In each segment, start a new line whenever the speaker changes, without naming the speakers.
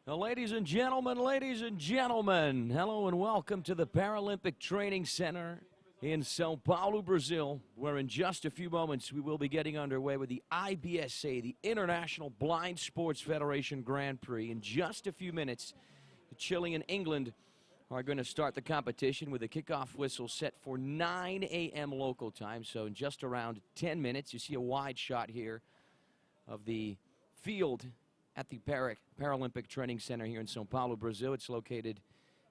Now, ladies and gentlemen, hello and welcome to the Paralympic Training Center in São Paulo, Brazil, where in just a few moments we will be getting underway with the IBSA, the International Blind Sports Federation Grand Prix. In just a few minutes, Chile and England are going to start the competition with a kickoff whistle set for 9 a.m. local time. So in just around 10 minutes, you see a wide shot here of the field at the Paralympic Training Center here in São Paulo, Brazil. It's located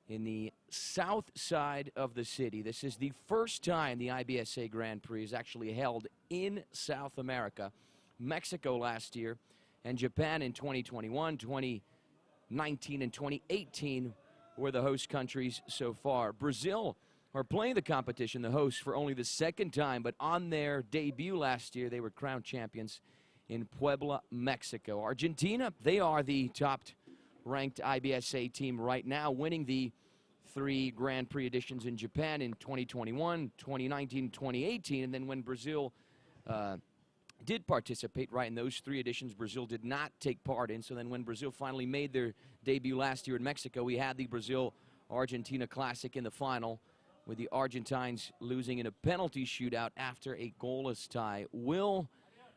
in the south side of the city. This is the first time the IBSA Grand Prix is actually held in South America. Mexico last year and Japan in 2021, 2019, and 2018 were the host countries so far. Brazil are playing the competition, the hosts, for only the second time, but on their debut last year, they were crowned champions in Puebla, Mexico. Argentina, they are the top-ranked IBSA team right now, winning the 3 Grand Prix editions in Japan in 2021, 2019, 2018. And then when Brazil did participate, right, in those 3 editions, Brazil did not take part in. So then when Brazil finally made their debut last year in Mexico, we had the Brazil-Argentina Classic in the final, with the Argentines losing in a penalty shootout after a goalless tie. Will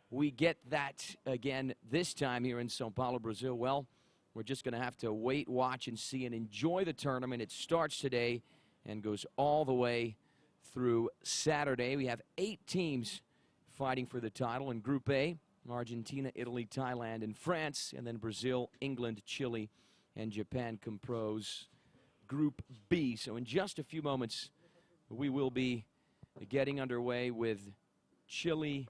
we get that again this time here in São Paulo, Brazil? Well, we're just going to have to wait, watch, and see and enjoy the tournament. It starts today and goes all the way through Saturday. We have 8 teams fighting for the title in Group A: Argentina, Italy, Thailand, and France. And then Brazil, England, Chile, and Japan compose Group B. So in just a few moments, we will be getting underway with Chile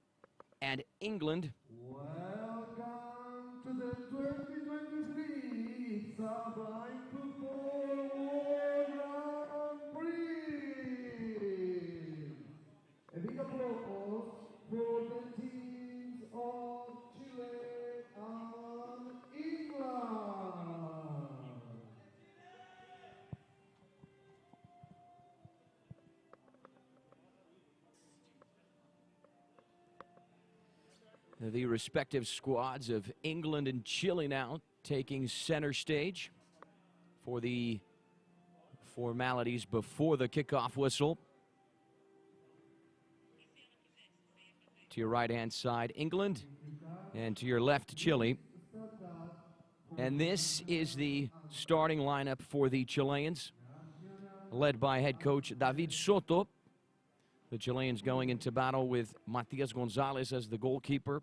and England.
Welcome to the 2023 Blind Football Grand Prix. A big applause for the teams of Chile and England.
The respective squads of England and Chile now taking center stage for the formalities before the kickoff whistle. To your right-hand side, England, and to your left, Chile. And this is the starting lineup for the Chileans, led by head coach David Soto. The Chileans going into battle with Matias Gonzalez as the goalkeeper,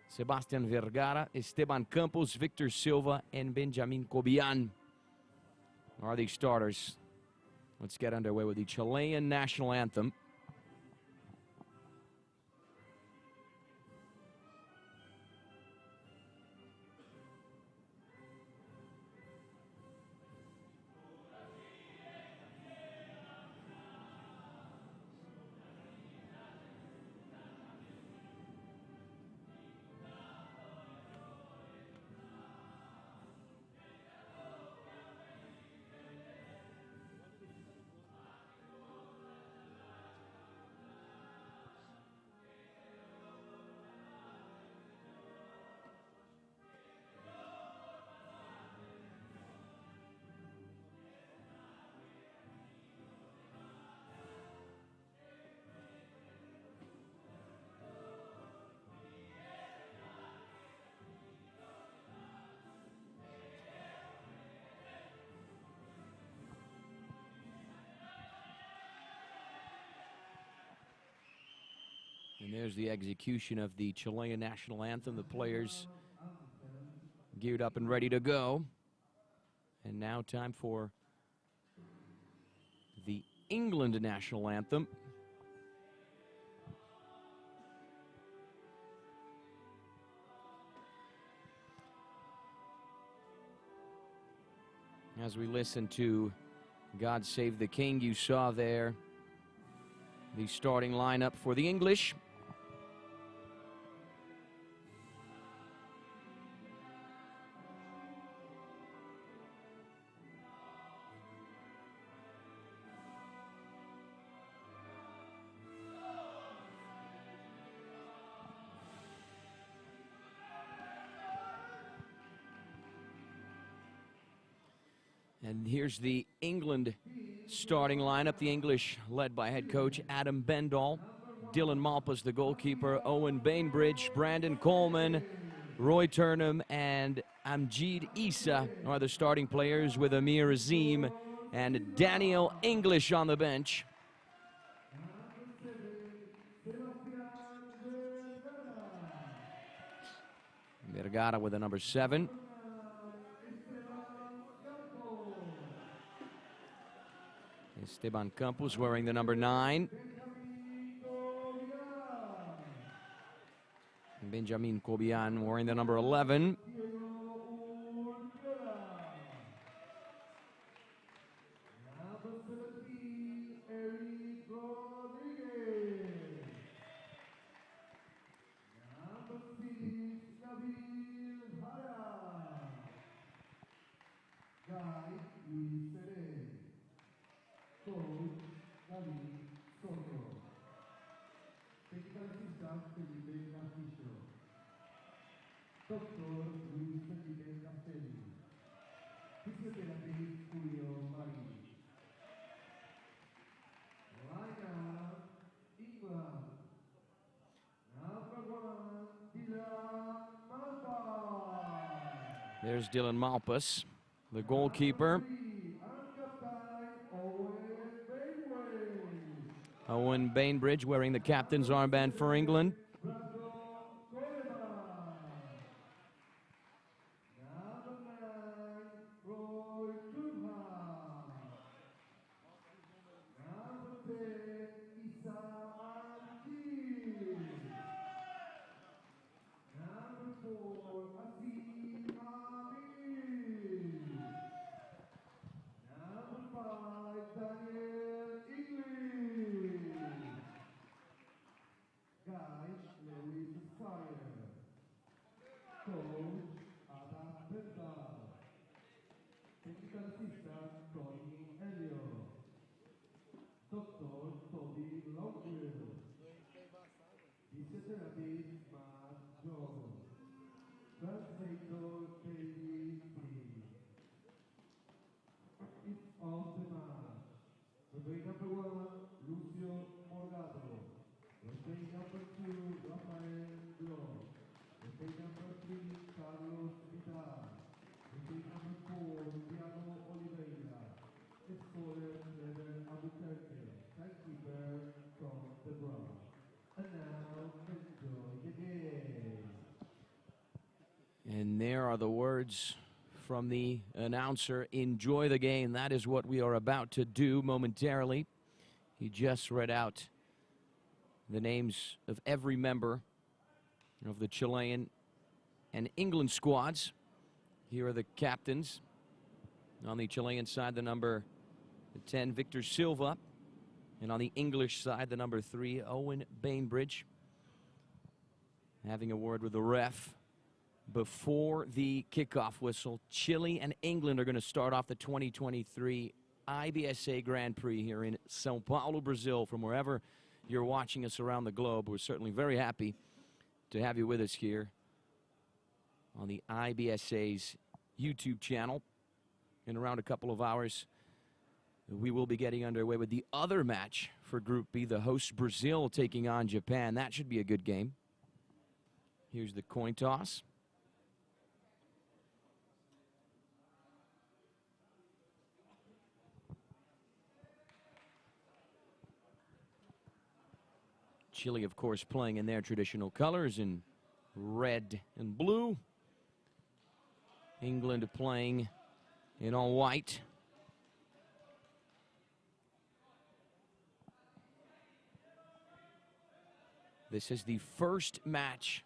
Sebastian Vergara, Esteban Campos, Victor Silva, and Benjamin Cobian are the starters. Let's get underway with the Chilean national anthem. And there's the execution of the Chilean national anthem. The players geared up and ready to go. And now time for the England national anthem. As we listen to God Save the King, you saw there the starting lineup for the English. And here's the England starting lineup. The English led by head coach Adam Bendall. Dylan Malpas, the goalkeeper. Owen Bainbridge, Brandon Coleman, Roy Turnham, and Amjid Issa are the starting players, with Amir Azim and Daniel English on the bench. Vergara with the number 7. Esteban Campos wearing the number 9. Benjamin Kobian wearing the number 11. There's Dylan Malpas, the goalkeeper. Owen Bainbridge wearing the captain's armband for England. And there are the words from the announcer, "Enjoy the game." That is what we are about to do momentarily. He just read out the names of every member of the Chilean and England squads. Here are the captains. On the Chilean side, the number 10, Victor Silva. And on the English side, the number 3, Owen Bainbridge. Having a word with the ref before the kickoff whistle. Chile and England are going to start off the 2023 IBSA Grand Prix here in São Paulo, Brazil. From wherever you're watching us around the globe, we're certainly very happy to have you with us here on the IBSA's YouTube channel. In around a couple of hours, we will be getting underway with the other match for Group B, the host Brazil taking on Japan. That should be a good game. Here's the coin toss. Chile, of course, playing in their traditional colors in red and blue. England playing in all white. This is the first match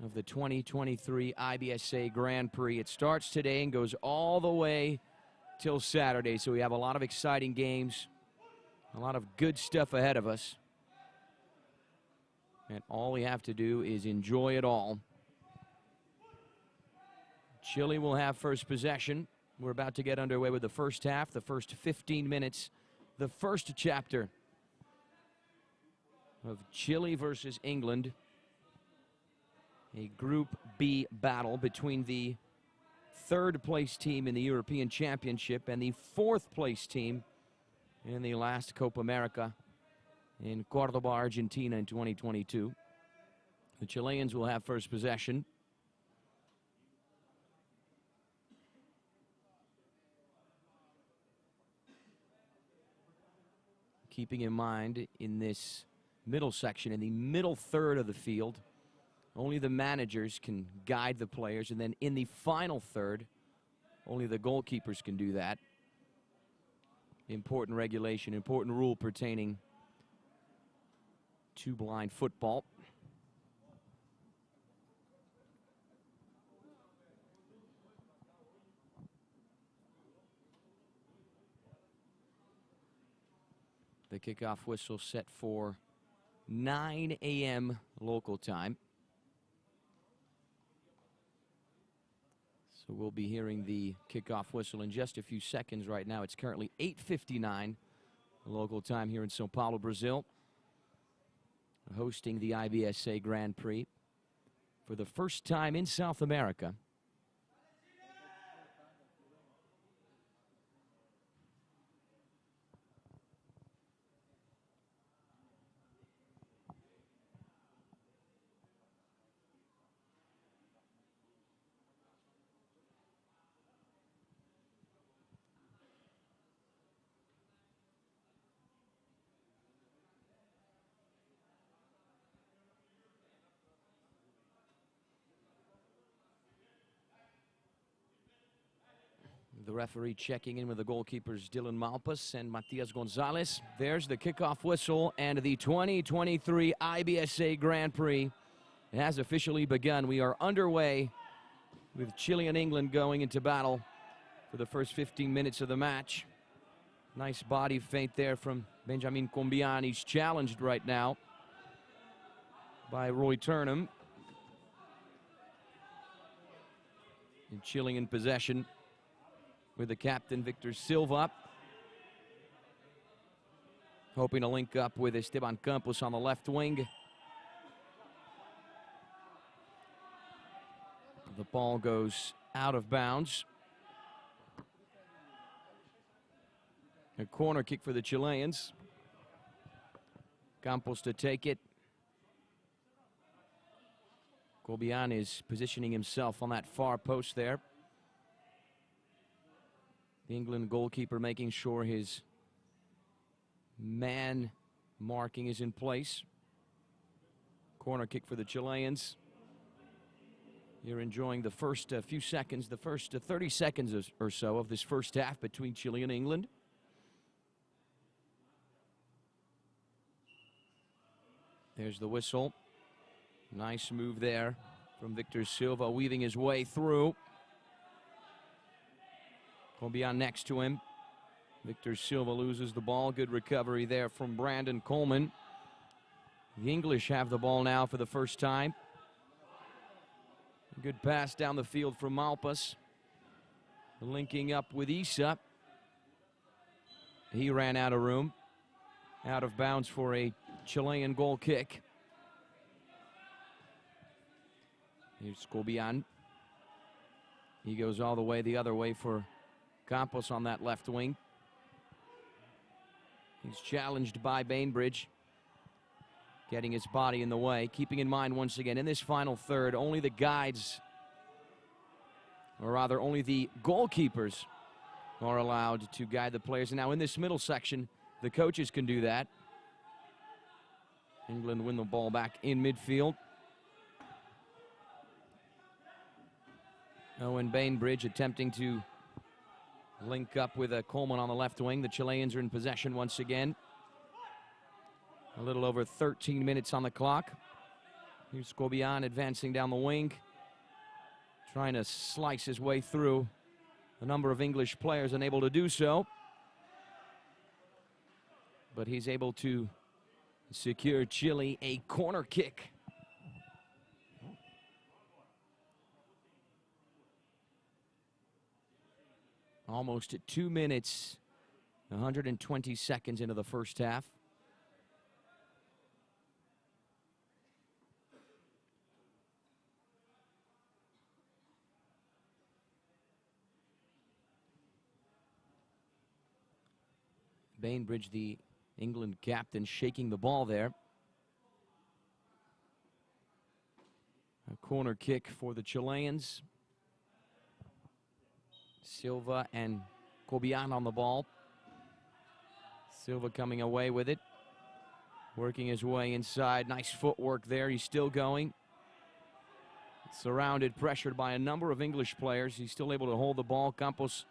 of the 2023 IBSA Grand Prix. It starts today and goes all the way till Saturday, so we have a lot of exciting games, a lot of good stuff ahead of us. And all we have to do is enjoy it all. Chile will have first possession. We're about to get underway with the first half, the first 15 minutes, the first chapter of Chile versus England. A Group B battle between the third-place team in the European Championship and the fourth-place team in the last Copa America in Cordoba, Argentina in 2022. The Chileans will have first possession. Keeping in mind, in this middle section, in the middle third of the field, only the managers can guide the players, and then in the final third, only the goalkeepers can do that. Important regulation, important rule pertaining to blind football. The kickoff whistle set for 9 a.m. local time. So we'll be hearing the kickoff whistle in just a few seconds. Right now it's currently 8:59 local time here in São Paulo, Brazil. Hosting the IBSA Grand Prix for the first time in South America. The referee checking in with the goalkeepers Dylan Malpas and Matias Gonzalez. There's the kickoff whistle, and the 2023 IBSA Grand Prix has officially begun. We are underway with Chile and England going into battle for the first 15 minutes of the match. Nice body feint there from Benjamin Combian. He's challenged right now by Roy Turnham. And Chile in possession with the captain, Victor Silva. Hoping to link up with Esteban Campos on the left wing. The ball goes out of bounds. A corner kick for the Chileans. Campos to take it. Combian is positioning himself on that far post there. The England goalkeeper making sure his man marking is in place. Corner kick for the Chileans. You're enjoying the first few seconds, the first 30 seconds or so of this first half between Chile and England. There's the whistle. Nice move there from Victor Silva, weaving his way through. Combian next to him. Victor Silva loses the ball. Good recovery there from Brandon Coleman. The English have the ball now for the first time. Good pass down the field from Malpas. Linking up with Issa. He ran out of room. Out of bounds for a Chilean goal kick. Here's Combian. He goes all the way the other way for Campos on that left wing. He's challenged by Bainbridge, getting his body in the way. Keeping in mind, once again, in this final third, only the guides, or rather only the goalkeepers, are allowed to guide the players. And now in this middle section, the coaches can do that. England win the ball back in midfield. Owen Bainbridge attempting to link up with Coleman on the left wing. The Chileans are in possession once again. A little over 13 minutes on the clock. Here's Combian advancing down the wing, trying to slice his way through a number of English players, unable to do so. But he's able to secure Chile a corner kick. Almost at 2 minutes, 120 seconds into the first half. Bainbridge, the England captain, shaking the ball there. A corner kick for the Chileans. Silva and Cobian on the ball. Silva coming away with it. Working his way inside. Nice footwork there. He's still going. Surrounded, pressured by a number of English players. He's still able to hold the ball. Campos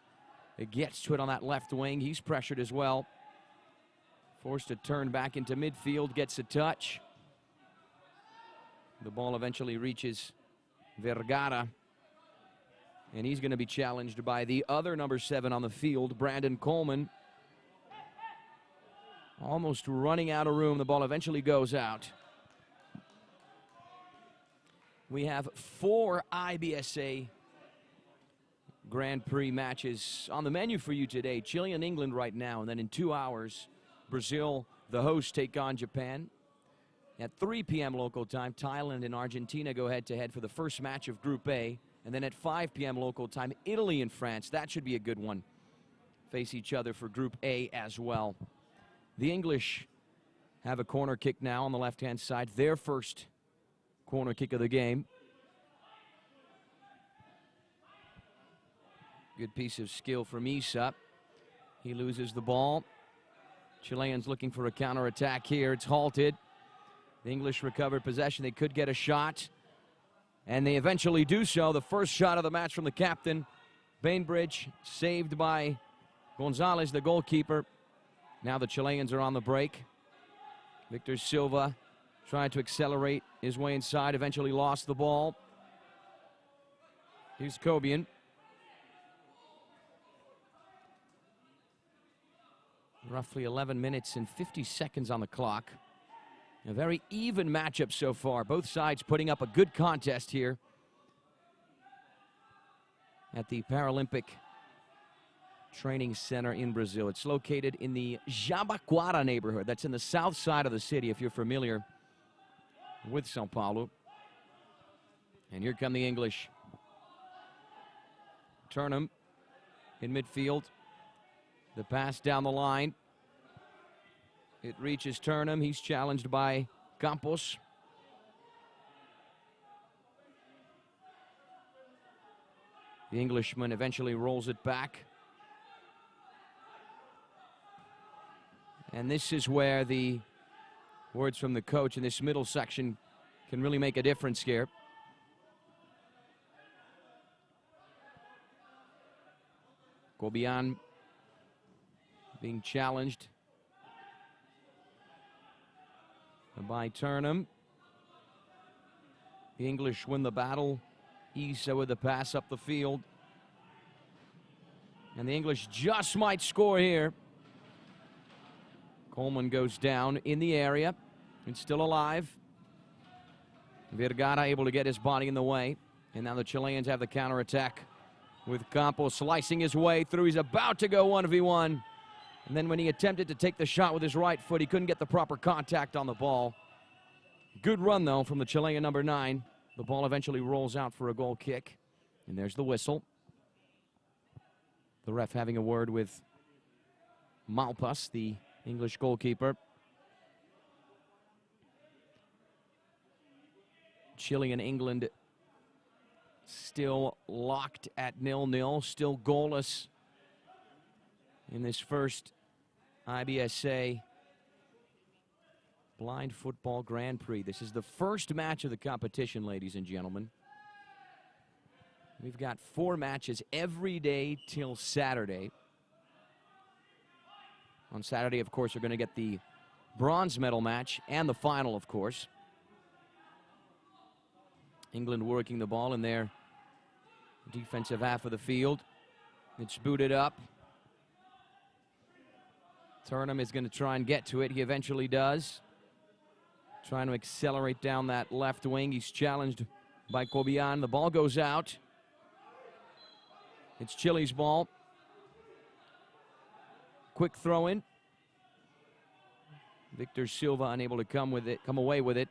gets to it on that left wing. He's pressured as well. Forced to turn back into midfield. Gets a touch. The ball eventually reaches Vergara. And he's going to be challenged by the other number 7 on the field, Brandon Coleman. Almost running out of room. The ball eventually goes out. We have 4 IBSA Grand Prix matches on the menu for you today. Chile and England right now, and then in 2 hours, Brazil, the host, take on Japan. At 3 p.m. local time, Thailand and Argentina go head-to-head for the first match of Group A. And then at 5 p.m. local time, Italy and France. That should be a good one. Face each other for Group A as well. The English have a corner kick now on the left-hand side. Their first corner kick of the game. Good piece of skill from IBSA. He loses the ball. Chileans looking for a counterattack here. It's halted. The English recovered possession. They could get a shot. And they eventually do so. The first shot of the match from the captain. Bainbridge saved by Gonzalez, the goalkeeper. Now the Chileans are on the break. Victor Silva tried to accelerate his way inside. Eventually lost the ball. Here's Cobian. Roughly 11 minutes and 50 seconds on the clock. A very even matchup so far. Both sides putting up a good contest here at the Paralympic Training Center in Brazil. It's located in the Jabaquara neighborhood. That's in the south side of the city, if you're familiar with São Paulo. And here come the English. Turnham in midfield. The pass down the line. It reaches Turnham. He's challenged by Campos. The Englishman eventually rolls it back. And this is where the words from the coach in this middle section can really make a difference here. Cobian being challenged by Turnham. The English win the battle. IBSA with the pass up the field. And the English just might score here. Coleman goes down in the area. It's still alive. Vergara able to get his body in the way. And now the Chileans have the counterattack with Campos slicing his way through. He's about to go 1v1. And then when he attempted to take the shot with his right foot, he couldn't get the proper contact on the ball. Good run, though, from the Chilean number 9. The ball eventually rolls out for a goal kick. And there's the whistle. The ref having a word with Malpas, the English goalkeeper. Chile and England still locked at 0-0, still goalless in this first IBSA Blind Football Grand Prix. This is the first match of the competition, ladies and gentlemen. We've got 4 matches every day till Saturday. On Saturday, of course, we're going to get the bronze medal match and the final, of course. England working the ball in their defensive half of the field. It's booted up. Turnham is going to try and get to it. He eventually does. Trying to accelerate down that left wing. He's challenged by Cobian. The ball goes out. It's Chile's ball. Quick throw in. Victor Silva unable to come away with it.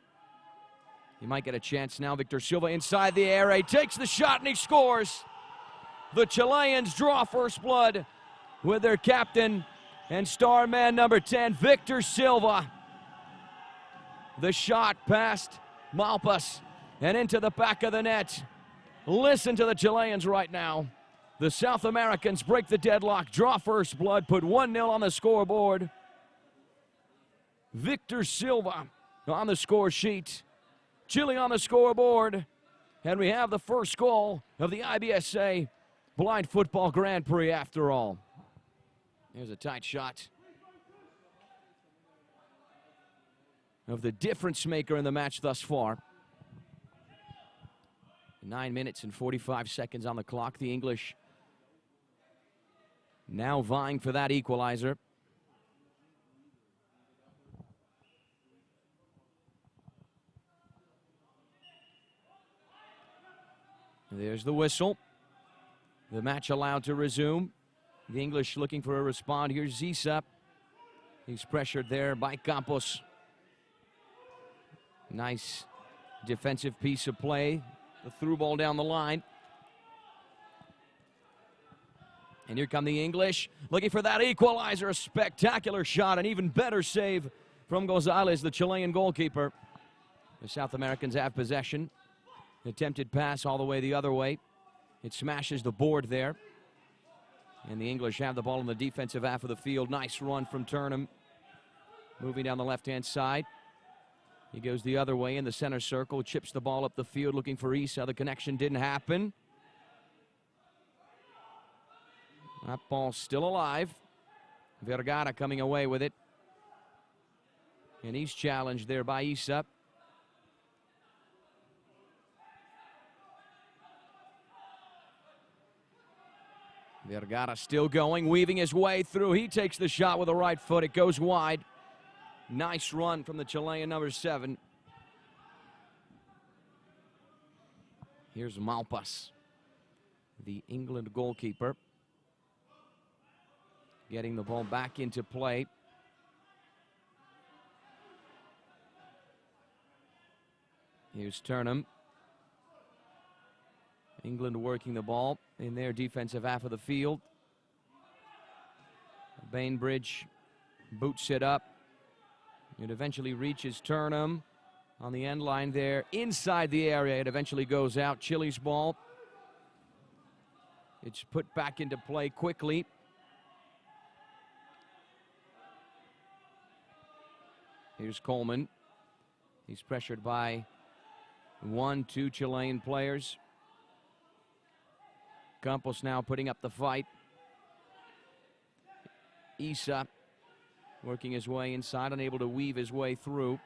He might get a chance now. Victor Silva inside the area. He takes the shot and he scores. The Chileans draw first blood with their captain, And star man number 10, Victor Silva. The shot past Malpas and into the back of the net. Listen to the Chileans right now. The South Americans break the deadlock, draw first blood, put 1-0 on the scoreboard. Victor Silva on the score sheet. Chile on the scoreboard. And we have the first goal of the IBSA Blind Football Grand Prix after all. There's a tight shot of the difference maker in the match thus far. 9 minutes and 45 seconds on the clock. The English now vying for that equalizer. There's the whistle. The match allowed to resume. The English looking for a response. Here's Zisa. He's pressured there by Campos. Nice defensive piece of play. The through ball down the line. And here come the English, looking for that equalizer. A spectacular shot, an even better save from Gonzalez, the Chilean goalkeeper. The South Americans have possession. Attempted pass all the way the other way. It smashes the board there. And the English have the ball in the defensive half of the field. Nice run from Turnham. Moving down the left-hand side. He goes the other way in the center circle, chips the ball up the field looking for Isa. The connection didn't happen. That ball still alive. Vergara coming away with it. And he's challenged there by Isa. Vergara still going, weaving his way through. He takes the shot with the right foot. It goes wide. Nice run from the Chilean number 7. Here's Malpas, the England goalkeeper, getting the ball back into play. Here's Turnham. England working the ball in their defensive half of the field. Bainbridge boots it up. It eventually reaches Turnham on the end line there. Inside the area, it eventually goes out. Chile's ball. It's put back into play quickly. Here's Coleman. He's pressured by 1-2 Chilean players. Campos now putting up the fight. Isa working his way inside, unable to weave his way through.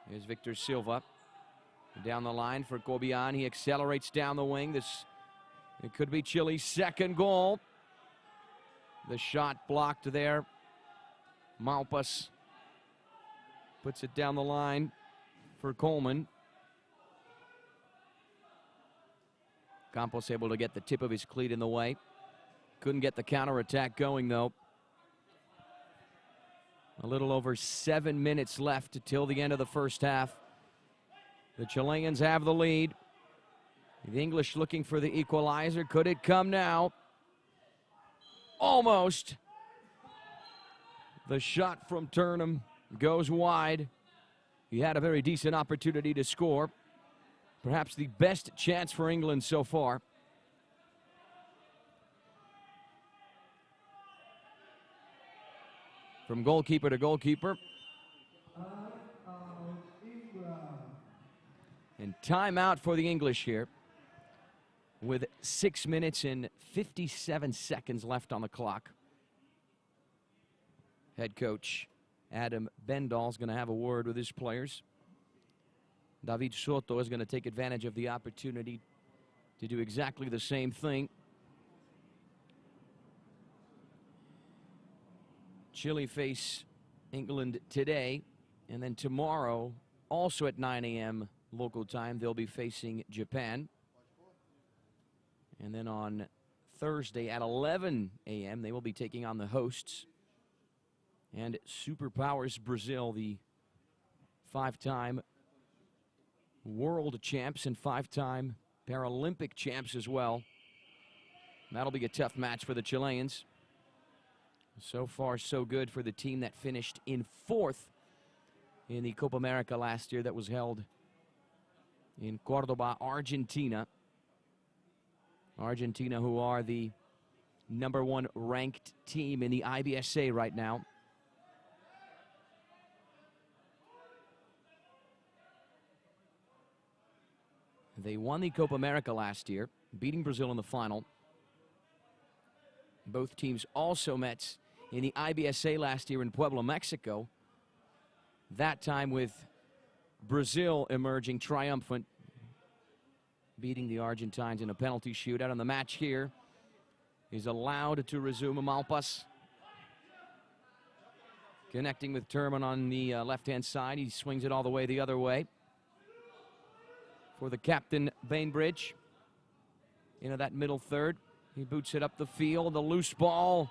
Here's Victor Silva. Down the line for Cobian. He accelerates down the wing. It could be Chile's second goal. The shot blocked there. Malpas puts it down the line for Coleman. Campos able to get the tip of his cleat in the way. Couldn't get the counterattack going, though. A little over 7 minutes left till the end of the first half. The Chileans have the lead. The English looking for the equalizer. Could it come now? Almost. The shot from Turnham goes wide. He had a very decent opportunity to score. Perhaps the best chance for England so far. From goalkeeper to goalkeeper. And timeout for the English here with 6 minutes and 57 seconds left on the clock. Head coach Adam Bendall is going to have a word with his players. David Soto is going to take advantage of the opportunity to do exactly the same thing. Chile face England today, and then tomorrow, also at 9 a.m. local time, they'll be facing Japan. And then on Thursday at 11 a.m., they will be taking on the hosts. And superpowers Brazil, the 5-time world champs and 5-time Paralympic champs as well. That'll be a tough match for the Chileans. So far, so good for the team that finished in 4th in the Copa America last year that was held in Cordoba, Argentina. Argentina, who are the #1 ranked team in the IBSA right now. They won the Copa America last year, beating Brazil in the final. Both teams also met in the IBSA last year in Puebla, Mexico. That time with Brazil emerging triumphant, beating the Argentines in a penalty shootout. And the match here is allowed to resume. Malpas connecting with Turman on the left-hand side. He swings it all the way the other way. For the captain, Bainbridge, into that middle third. He boots it up the field. The loose ball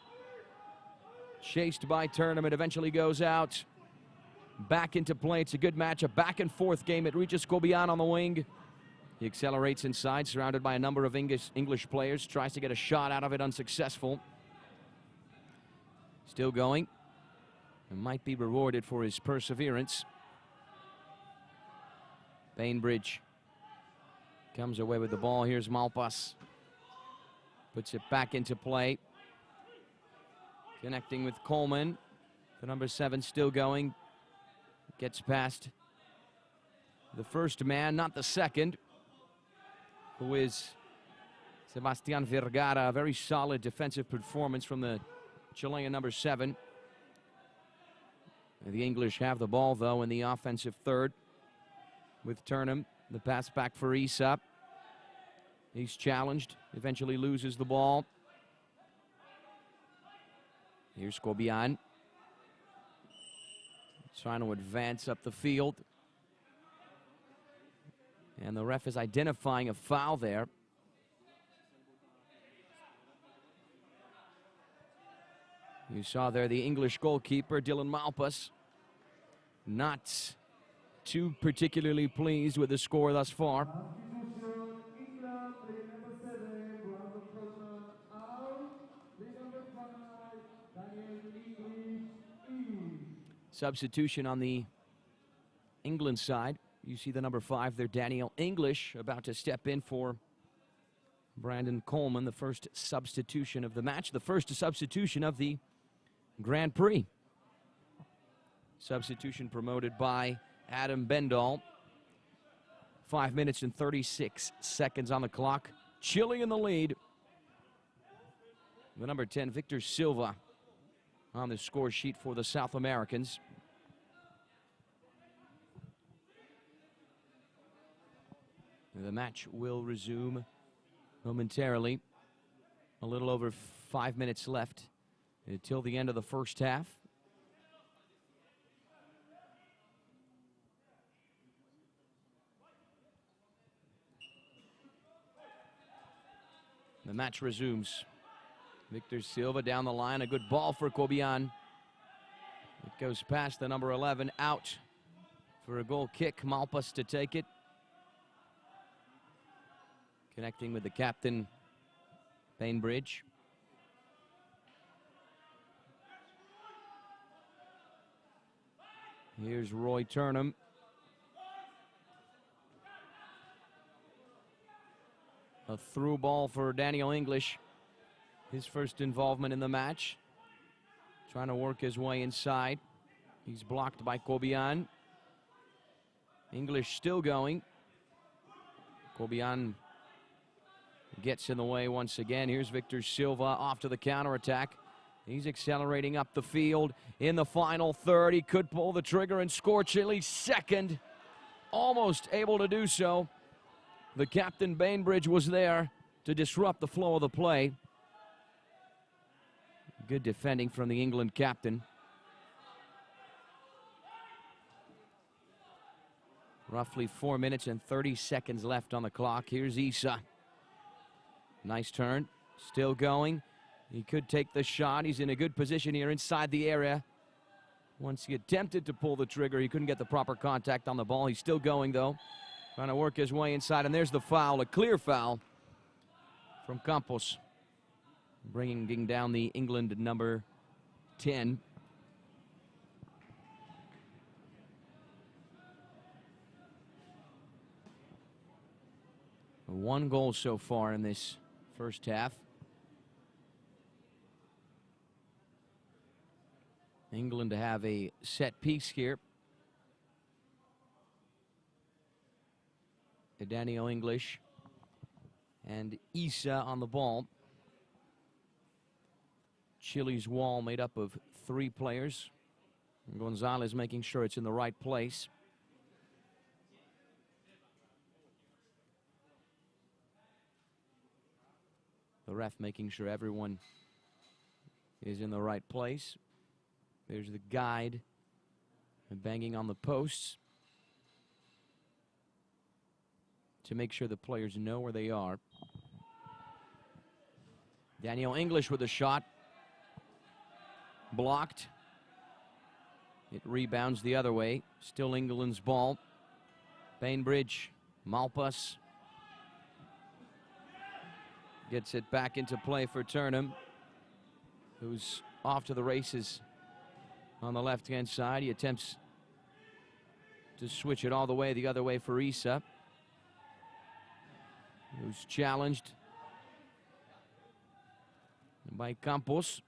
chased by Turnham. It eventually goes out. Back into play. It's a good match, a back-and-forth game. It reaches Kobian on the wing. He accelerates inside, surrounded by a number of English players. Tries to get a shot out of it, unsuccessful. Still going. And might be rewarded for his perseverance. Bainbridge comes away with the ball. Here's Malpas. Puts it back into play. Connecting with Coleman. The #7 still going. Gets past the first man, not the second, who is Sebastian Vergara. A very solid defensive performance from the Chilean #7. The English have the ball, though, in the offensive third with Turnham. The pass back for Isa. He's challenged, eventually loses the ball. Here's Kobian. Trying to advance up the field. And the ref is identifying a foul there. You saw there the English goalkeeper, Dylan Malpas, not too particularly pleased with the score thus far. Substitution on the England side. You see the #5 there, Daniel English, about to step in for Brandon Coleman, the first substitution of the match, the first substitution of the Grand Prix. Substitution promoted by Adam Bendall. 5 minutes and 36 seconds on the clock. Chile in the lead. The #10, Victor Silva, on the score sheet for the South Americans. The match will resume momentarily. A little over 5 minutes left until the end of the first half. The match resumes. Victor Silva down the line, a good ball for Kobian. It goes past the #11, out for a goal kick. Malpas to take it. Connecting with the captain, Bainbridge. Here's Roy Turnham. A through ball for Daniel English. His first involvement in the match. Trying to work his way inside. He's blocked by Kobian. English still going. Kobian gets in the way once again. Here's Victor Silva off to the counterattack. He's accelerating up the field in the final third. He could pull the trigger and score Chile's second. Almost able to do so. The captain, Bainbridge, was there to disrupt the flow of the play. Good defending from the England captain. Roughly 4 minutes and 30 seconds left on the clock. Here's Isa. Nice turn. Still going. He could take the shot. He's in a good position here inside the area. Once he attempted to pull the trigger, he couldn't get the proper contact on the ball. He's still going, though. Trying to work his way inside. And there's the foul, a clear foul from Campos. Bringing down the England 10. One goal so far in this first half. England to have a set piece here. Daniel English and IBSA on the ball. Chile's wall made up of 3 players. Gonzalez making sure it's in the right place. The ref making sure everyone is in the right place. There's the guide banging on the posts to make sure the players know where they are. Daniel English with a shot. Blocked. It rebounds the other way. Still England's ball. Bainbridge, Malpas gets it back into play for Turnham, who's off to the races on the left-hand side. He attempts to switch it all the way the other way for IBSA, who's challenged by Campos.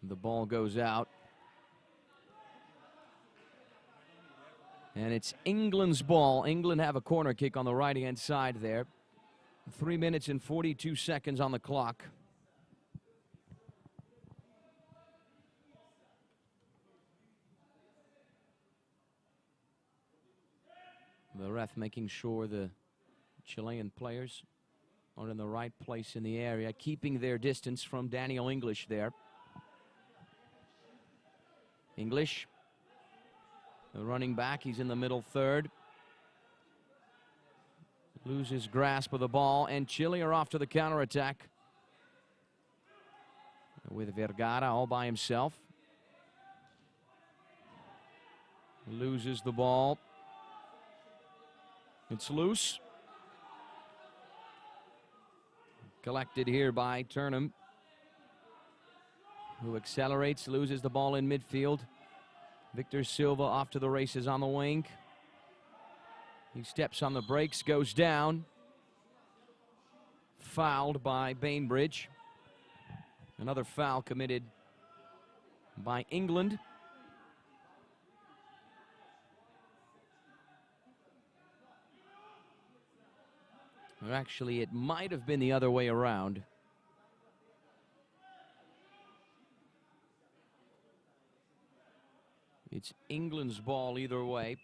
The ball goes out. And it's England's ball. England have a corner kick on the right-hand side there. 3 minutes and 42 seconds on the clock. The ref making sure the Chilean players are in the right place in the area, keeping their distance from Daniel English there. English, the running back, he's in the middle third. Loses grasp of the ball, and Chile are off to the counterattack with Vergara all by himself. Loses the ball. It's loose. Collected here by Turnham, who accelerates, loses the ball in midfield. Victor Silva off to the races on the wing. He steps on the brakes, goes down. Fouled by Bainbridge. Another foul committed by England. Or actually, it might have been the other way around. It's England's ball either way.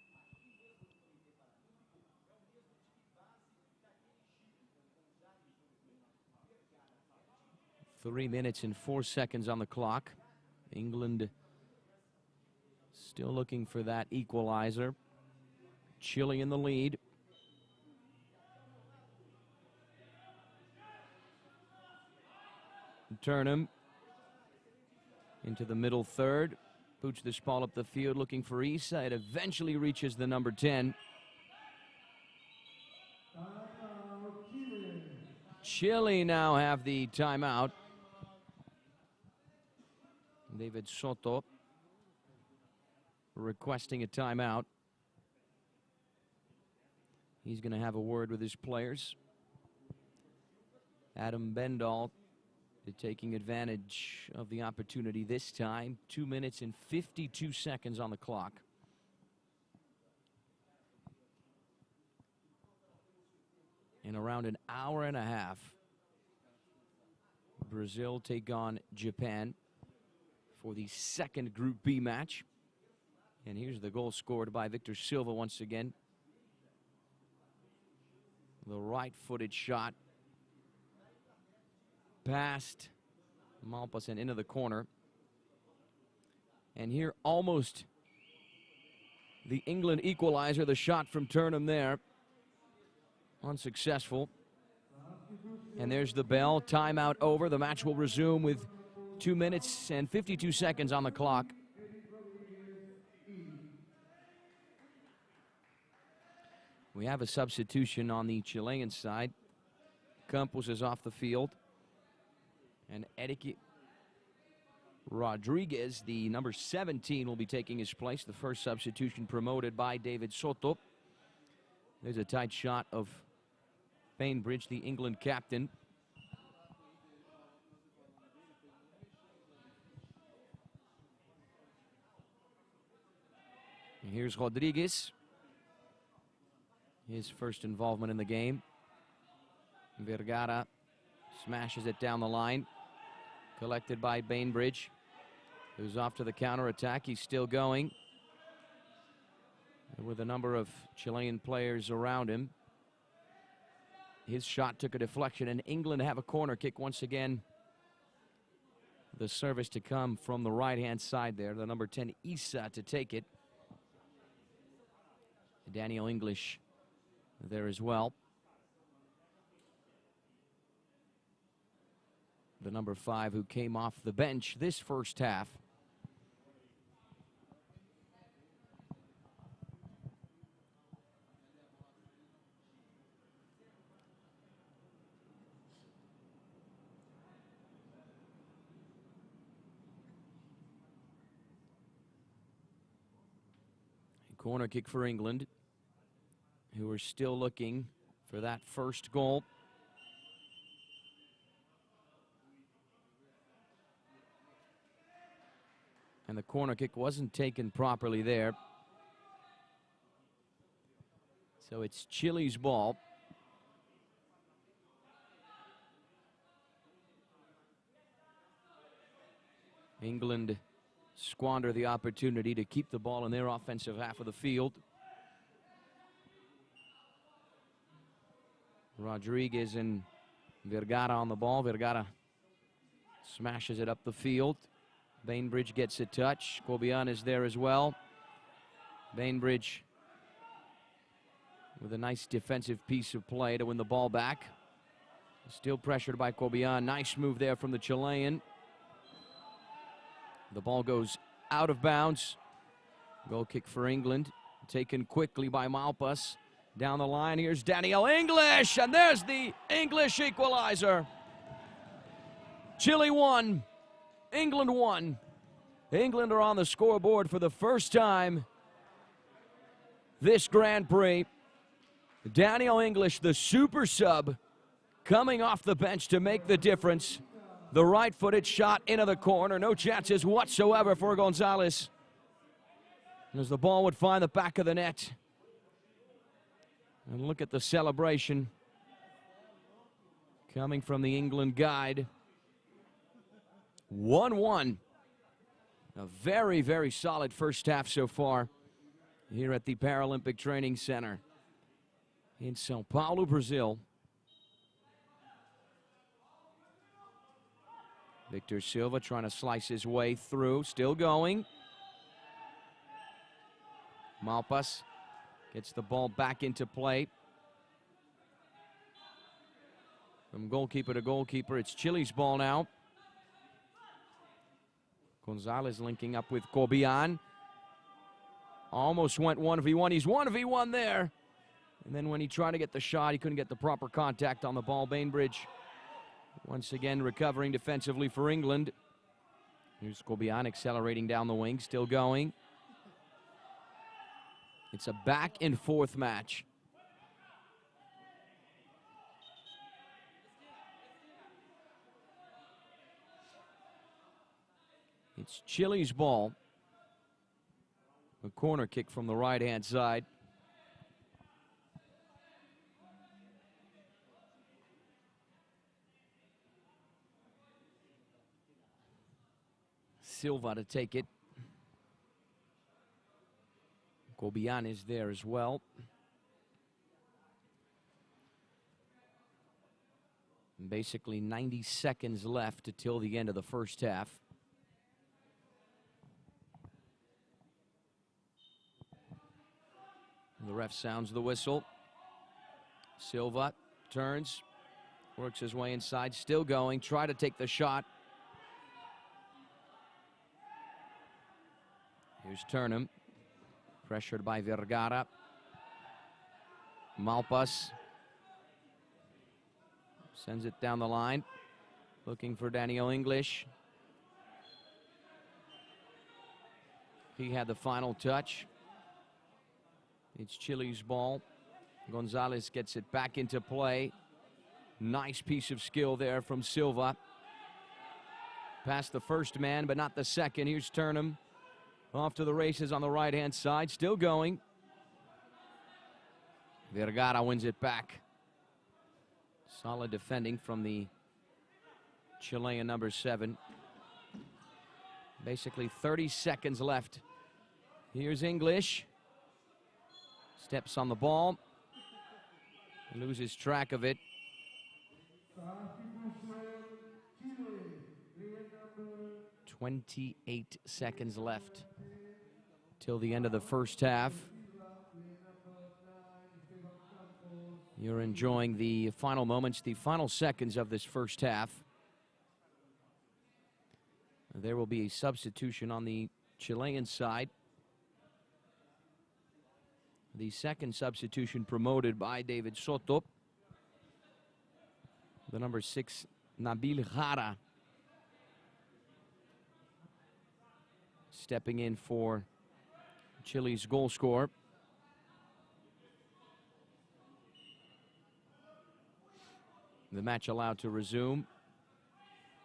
Three minutes and 4 seconds on the clock. England still looking for that equalizer. Chile in the lead. Turnham into the middle third. Pooch this ball up the field looking for IBSA. It eventually reaches the number 10. Chile now have the timeout. David Soto requesting a timeout. He's going to have a word with his players. Adam Bendall taking advantage of the opportunity this time. 2 minutes and 52 seconds on the clock. In around an hour and a half, Brazil take on Japan for the second Group B match. And here's the goal scored by Victor Silva once again. The right-footed shot past Malpas and into the corner. And here almost the England equalizer, the shot from Turnham there. Unsuccessful. And there's the bell. Timeout over. The match will resume with 2 minutes and 52 seconds on the clock. We have a substitution on the Chilean side. Campos is off the field. And Eric Rodriguez, the number 17, will be taking his place. The first substitution promoted by David Soto. There's a tight shot of Bainbridge, the England captain. And here's Rodriguez. His first involvement in the game. Vergara smashes it down the line. Collected by Bainbridge, who's off to the counterattack. He's still going, and with a number of Chilean players around him. His shot took a deflection, and England have a corner kick once again. The service to come from the right-hand side there. The number 10, IBSA, to take it. Daniel English there as well. The number 5, who came off the bench this first half. A corner kick for England, who are still looking for that first goal. And the corner kick wasn't taken properly there. So it's Chile's ball. England squander the opportunity to keep the ball in their offensive half of the field. Rodriguez and Vergara on the ball. Vergara smashes it up the field. Bainbridge gets a touch. Cobian is there as well. Bainbridge with a nice defensive piece of play to win the ball back. Still pressured by Cobian. Nice move there from the Chilean. The ball goes out of bounds. Goal kick for England. Taken quickly by Malpas. Down the line, here's Daniel English, and there's the English equalizer. Chile 1. England 1. England are on the scoreboard for the first time this Grand Prix. Daniel English, the super sub, coming off the bench to make the difference. The right-footed shot into the corner. No chances whatsoever for Gonzalez, as the ball would find the back of the net. And look at the celebration coming from the England guide. 1-1. A very, very solid first half so far here at the Paralympic Training Center in São Paulo, Brazil. Victor Silva trying to slice his way through, still going. Malpas gets the ball back into play. From goalkeeper to goalkeeper, it's Chile's ball now. Gonzalez linking up with Cobian. Almost went 1v1. He's 1v1 there. And then when he tried to get the shot, he couldn't get the proper contact on the ball. Bainbridge once again recovering defensively for England. Here's Cobian accelerating down the wing, still going. It's a back and forth match. It's Chile's ball. A corner kick from the right-hand side. Silva to take it. Cobian is there as well. And basically 90 seconds left until the end of the first half. The ref sounds the whistle. Silva turns, works his way inside, still going, try to take the shot. Here's Turnham, pressured by Vergara. Malpas sends it down the line. Looking for Daniel English. He had the final touch. It's Chile's ball. Gonzalez gets it back into play. Nice piece of skill there from Silva. Past the first man, but not the second. Here's Turnham. Off to the races on the right-hand side. Still going. Vergara wins it back. Solid defending from the Chilean number 7. Basically 30 seconds left. Here's English. Steps on the ball. Loses track of it. 28 seconds left till the end of the first half. You're enjoying the final moments, the final seconds of this first half. There will be a substitution on the Chilean side. The second substitution promoted by David Soto. The number 6, Nabil Jara, stepping in for Chile's goal scorer. The match allowed to resume.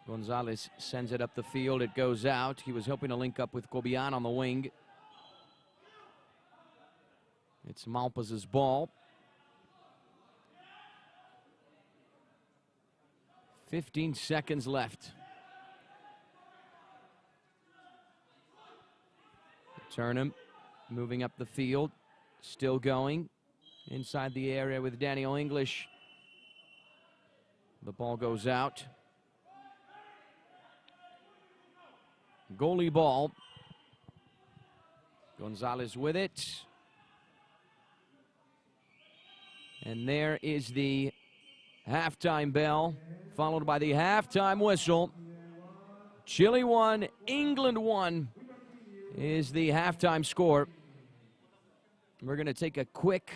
Gonzalez sends it up the field. It goes out. He was hoping to link up with Cobian on the wing. It's Malpas's ball. 15 seconds left. Turnham moving up the field. Still going. Inside the area with Daniel English. The ball goes out. Goalie ball. Gonzalez with it. And there is the halftime bell, followed by the halftime whistle. Chile 1, England 1 is the halftime score. We're going to take a quick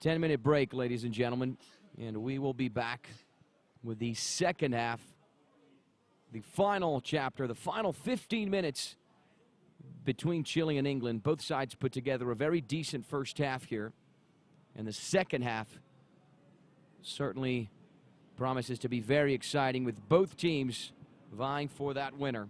10-minute break, ladies and gentlemen, and we will be back with the second half, the final chapter, the final 15 minutes between Chile and England. Both sides put together a very decent first half here. And the second half certainly promises to be very exciting, with both teams vying for that winner.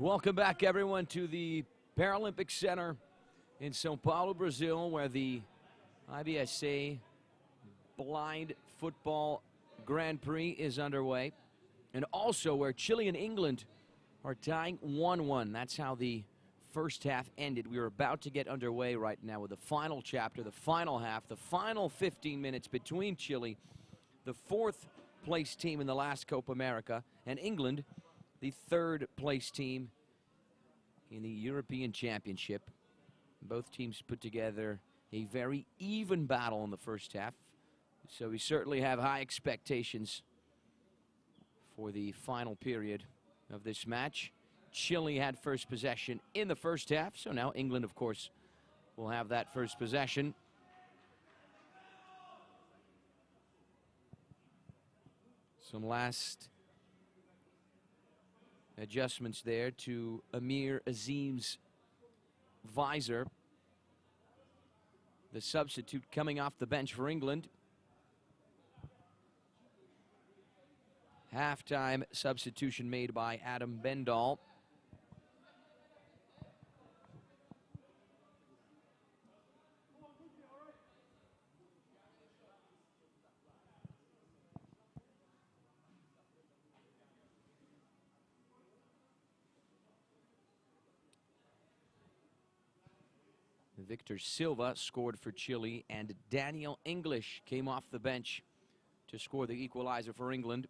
Welcome back, everyone, to the Paralympic Centre in São Paulo, Brazil, where the IBSA Blind Football Grand Prix is underway, and also where Chile and England are tying 1-1. That's how the first half ended. We are about to get underway right now with the final chapter, the final half, the final 15 minutes between Chile, the fourth place team in the last Copa America, and England, the third place team in the European Championship. Both teams put together a very even battle in the first half, so we certainly have high expectations for the final period of this match. Chile had first possession in the first half, so now England, of course, will have that first possession. Some last adjustments there to Amir Azim's visor, the substitute coming off the bench for England. Halftime substitution made by Adam Bendall. Victor Silva scored for Chile, and Daniel English came off the bench to score the equalizer for England.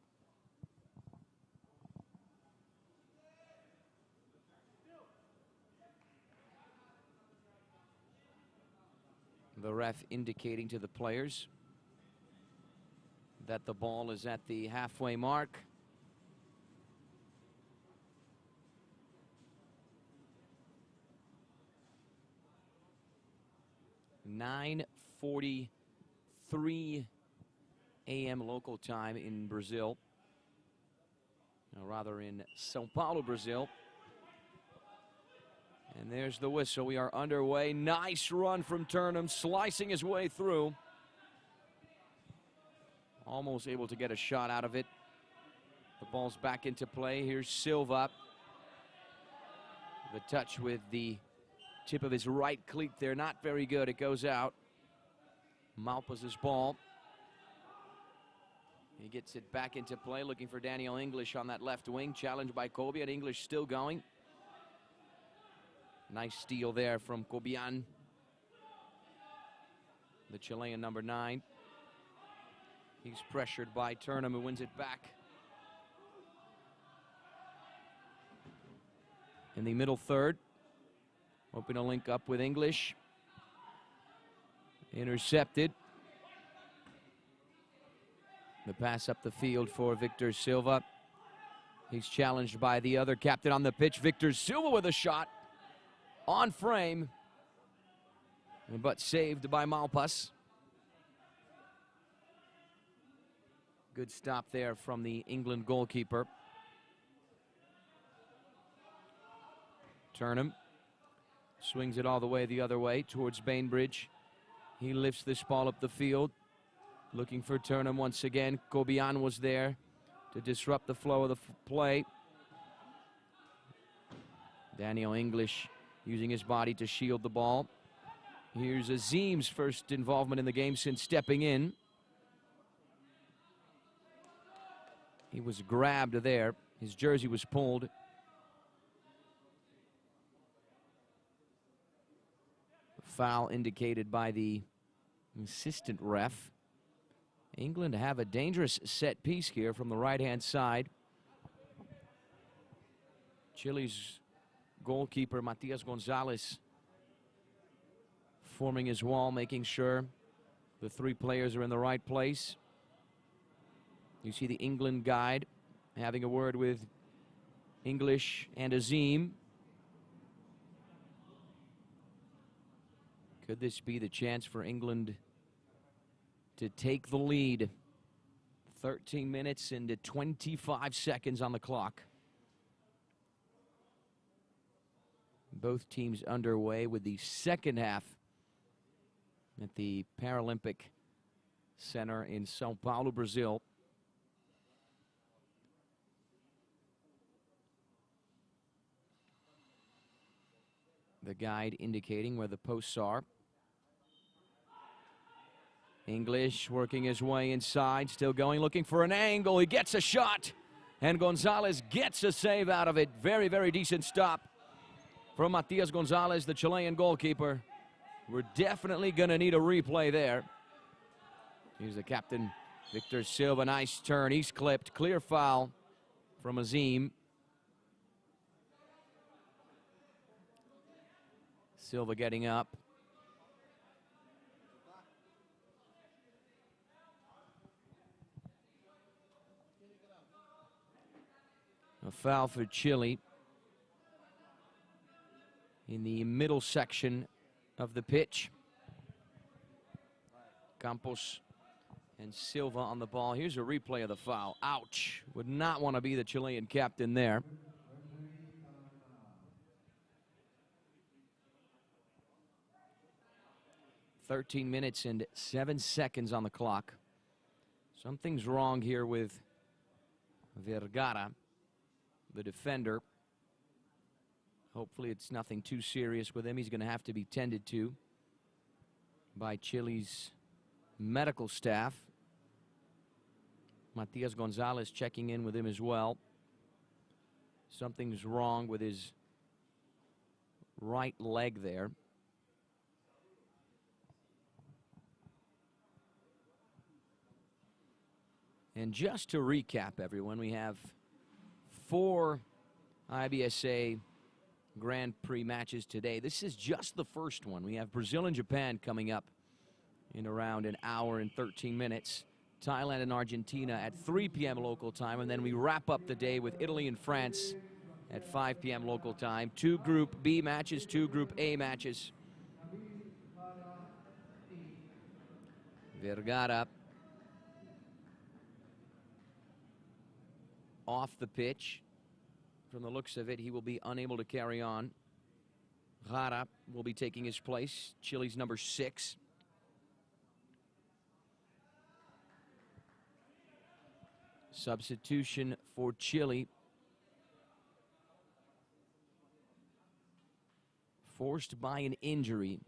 The ref indicating to the players that the ball is at the halfway mark. (9:43 a.m. local time in Brazil, or rather in São Paulo, Brazil. And there's the whistle. We are underway. Nice run from Turnham, slicing his way through. Almost able to get a shot out of it. The ball's back into play. Here's Silva. The touch with the tip of his right cleat there, not very good. It goes out. Malpa's ball. He gets it back into play, looking for Daniel English on that left wing. Challenged by Kobe, and English still going. Nice steal there from Kobian, the Chilean number 9. He's pressured by Turnham, who wins it back. In the middle third, hoping to link up with English. Intercepted. The pass up the field for Victor Silva. He's challenged by the other captain on the pitch, Victor Silva, with a shot on frame, but saved by Malpas. Good stop there from the England goalkeeper. Turnham swings it all the way the other way towards Bainbridge. He lifts this ball up the field, looking for Turnham once again. Kobian was there to disrupt the flow of the play. Daniel English using his body to shield the ball. Here's Azim's first involvement in the game since stepping in. He was grabbed there. His jersey was pulled. Foul indicated by the assistant ref. England have a dangerous set piece here from the right-hand side. Chile's goalkeeper, Matias Gonzalez, forming his wall, making sure the three players are in the right place. You see the England guide having a word with English and Azim. Could this be the chance for England to take the lead? 13 minutes and 25 seconds on the clock. Both teams underway with the second half at the Paralympic Centre in São Paulo, Brazil. The guide indicating where the posts are. English working his way inside, still going, looking for an angle. He gets a shot, and Gonzalez gets a save out of it. Very, very decent stop from Matias Gonzalez, the Chilean goalkeeper. We're definitely going to need a replay there. Here's the captain, Victor Silva. Nice turn. He's clipped. Clear foul from Azim. Silva getting up. A foul for Chile in the middle section of the pitch. Campos and Silva on the ball. Here's a replay of the foul. Ouch. Would not want to be the Chilean captain there. "13 minutes and 7 seconds on the clock. Something's wrong here with Vergara, the defender. Hopefully it's nothing too serious with him. He's going to have to be tended to by Chile's medical staff. Matias Gonzalez checking in with him as well. Something's wrong with his right leg there. And just to recap, everyone, we have 4 IBSA Grand Prix matches today. This is just the first one. We have Brazil and Japan coming up in around an hour and 13 minutes. Thailand and Argentina at 3 p.m. local time. And then we wrap up the day with Italy and France at 5 p.m. local time. 2 Group B matches, 2 Group A matches. Vergara off the pitch. From the looks of it, he will be unable to carry on. Jara will be taking his place, Chile's number 6. Substitution for Chile. Forced by an injury.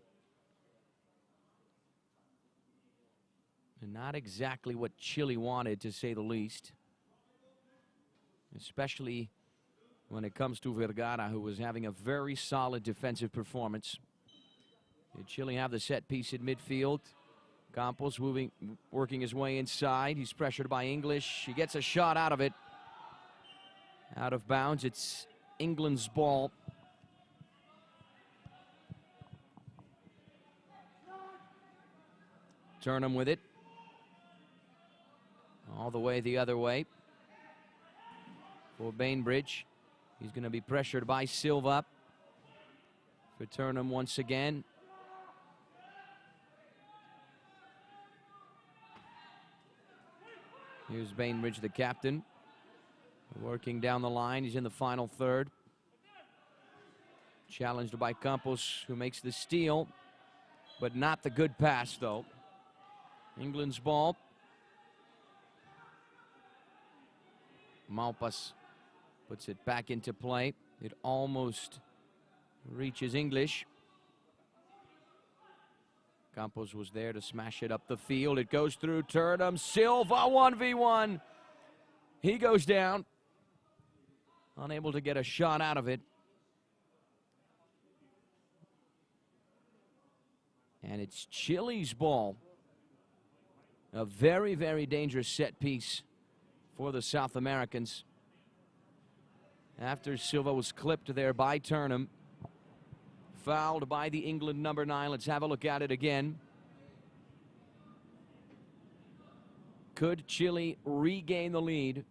And not exactly what Chile wanted, to say the least. Especially when it comes to Vergara, who was having a very solid defensive performance. Did Chile have the set piece in midfield? Campos working his way inside. He's pressured by English. He gets a shot out of it. Out of bounds. It's England's ball. Turnham with it. All the way the other way. For Bainbridge. He's going to be pressured by Silva. For Turnham once again. Here's Bainbridge, the captain. Working down the line. He's in the final third. Challenged by Campos, who makes the steal. But not the good pass, though. England's ball. Malpas puts it back into play. It almost reaches English. Campos was there to smash it up the field. It goes through Turnham. Silva 1v1. He goes down. Unable to get a shot out of it. And it's Chile's ball. A very, very dangerous set piece for the South Americans. After Silva was clipped there by Turnham. Fouled by the England number 9. Let's have a look at it again. Could Chile regain the lead?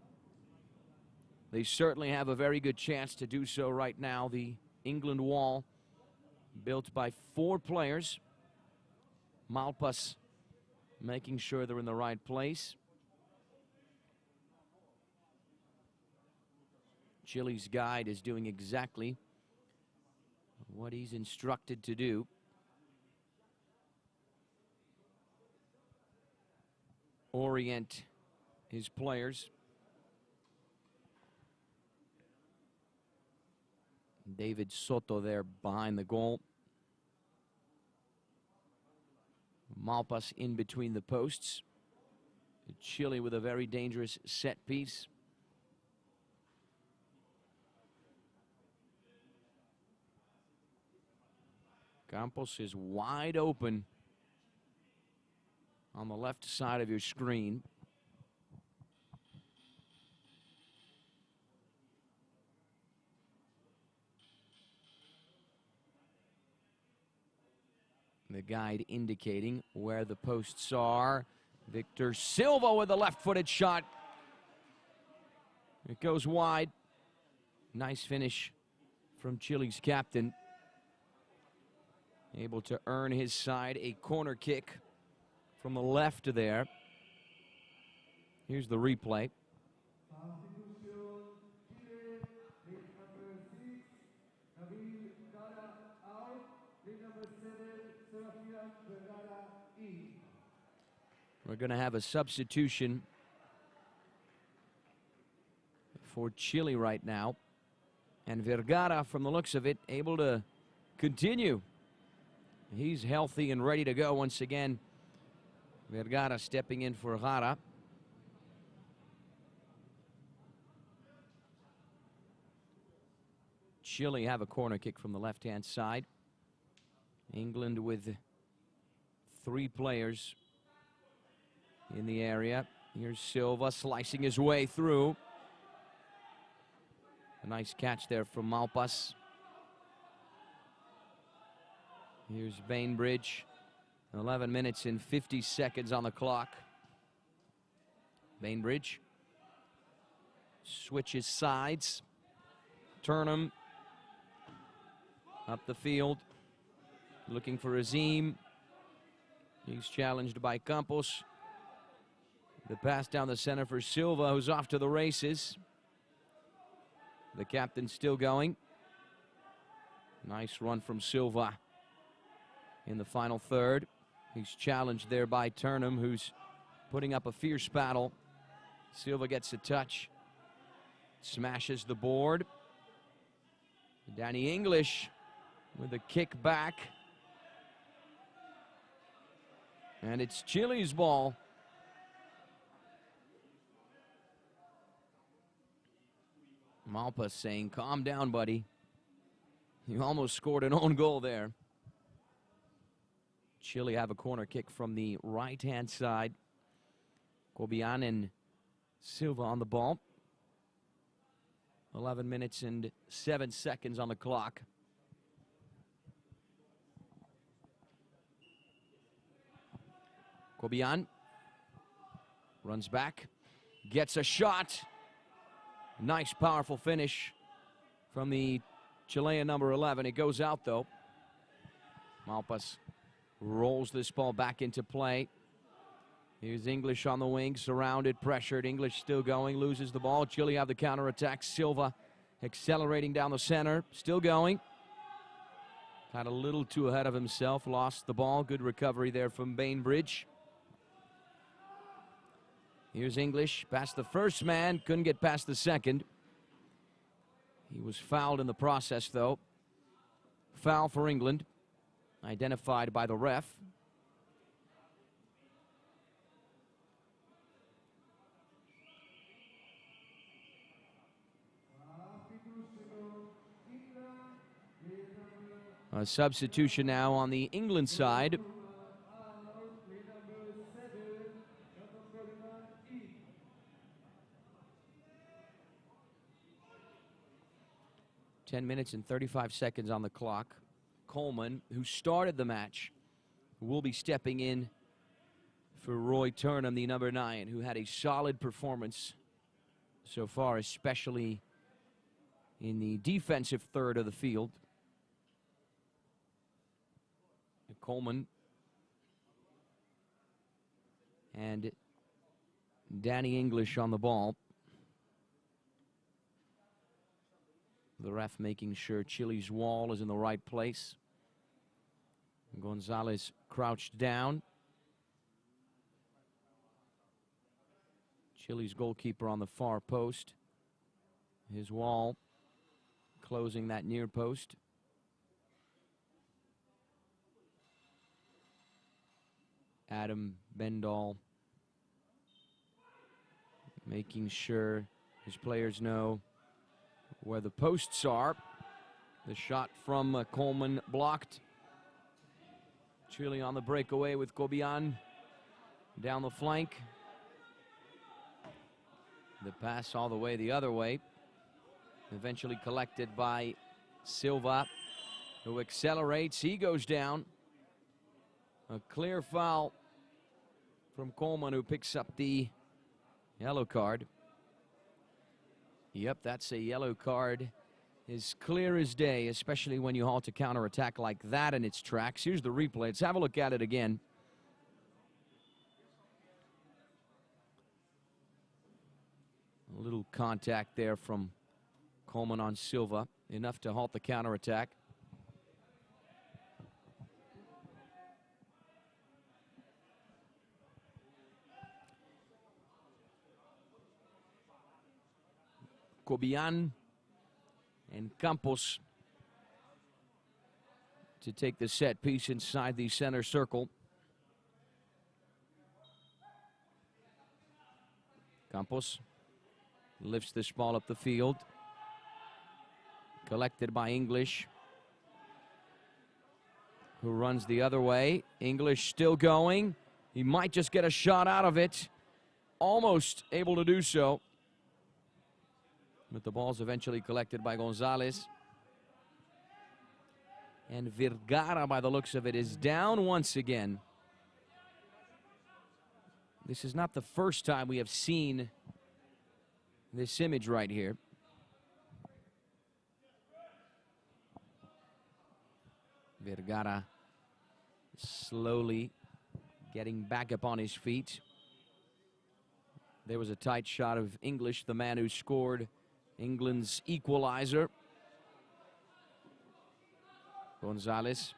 They certainly have a very good chance to do so right now. The England wall built by 4 players. Malpas making sure they're in the right place. Chile's guide is doing exactly what he's instructed to do. Orient his players. David Soto there behind the goal. Malpas in between the posts. Chile with a very dangerous set piece. Campos is wide open on the left side of your screen. The guide indicating where the posts are. Victor Silva with a left-footed shot. It goes wide. Nice finish from Chile's captain. Able to earn his side a corner kick from the left there. Here's the replay. We're going to have a substitution for Chile right now. And Vergara, from the looks of it, able to continue. He's healthy and ready to go once again. Vergara stepping in for Jara. Chile have a corner kick from the left-hand side. England with 3 players in the area. Here's Silva slicing his way through. A nice catch there from Malpas. Here's Bainbridge. 11 minutes and 50 seconds on the clock. Bainbridge switches sides. Turnham up the field, looking for Azim. He's challenged by Campos. The pass down the center for Silva, who's off to the races. The captain still going. Nice run from Silva in the final third. He's challenged there by Turnham, who's putting up a fierce battle. Silva gets a touch. Smashes the board. Danny English with a kick back. And it's Chile's ball. Malpas saying, calm down, buddy. You almost scored an own goal there. Chile have a corner kick from the right-hand side. Cobian and Silva on the ball. 11 minutes and 7 seconds on the clock. Cobian runs back, gets a shot. Nice, powerful finish from the Chilean number 11. It goes out, though. Malpas rolls this ball back into play. Here's English on the wing, surrounded, pressured. English still going, loses the ball. Chile have the counterattack. Silva accelerating down the center, still going. Got a little too ahead of himself, lost the ball. Good recovery there from Bainbridge. Here's English, past the first man, couldn't get past the second. He was fouled in the process, though. Foul for England, identified by the ref. A substitution now on the England side. Ten minutes and 35 seconds on the clock. Coleman, who started the match, will be stepping in for Roy Turnham, the number 9, who had a solid performance so far, especially in the defensive third of the field. Coleman and Danny English on the ball. The ref making sure Chile's wall is in the right place. Gonzalez crouched down. Chile's goalkeeper on the far post. His wall closing that near post. Adam Bendall making sure his players know where the posts are. The shot from Coleman blocked. Chile on the breakaway with Cobian down the flank. The pass all the way the other way. Eventually collected by Silva, who accelerates. He goes down. A clear foul from Coleman, who picks up the yellow card. Yep, that's a yellow card. As clear as day, especially when you halt a counterattack like that in its tracks. Here's the replay. Let's have a look at it again. A little contact there from Coleman on Silva, enough to halt the counterattack. Cobian and Campos to take the set piece inside the center circle. Campos lifts this ball up the field. Collected by English, who runs the other way. English still going. He might just get a shot out of it. Almost able to do so. But the ball's eventually collected by Gonzalez. And Vergara, by the looks of it, is down once again. This is not the first time we have seen this image right here. Vergara slowly getting back up on his feet. There was a tight shot of English, the man who scored England's equalizer. Gonzalez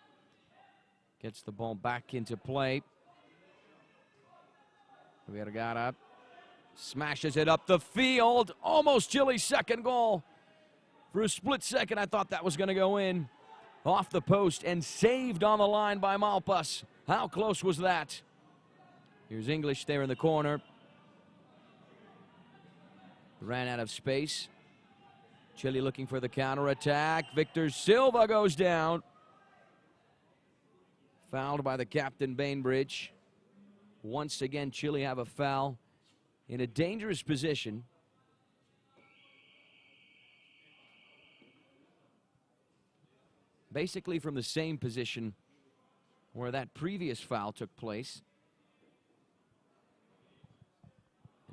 gets the ball back into play. Vergara smashes it up the field. Almost Chile's second goal. For a split second, I thought that was going to go in. Off the post and saved on the line by Malpas. How close was that? Here's English there in the corner. Ran out of space. Chile looking for the counterattack. Victor Silva goes down. Fouled by the captain, Bainbridge. Once again, Chile have a foul in a dangerous position. Basically from the same position where that previous foul took place.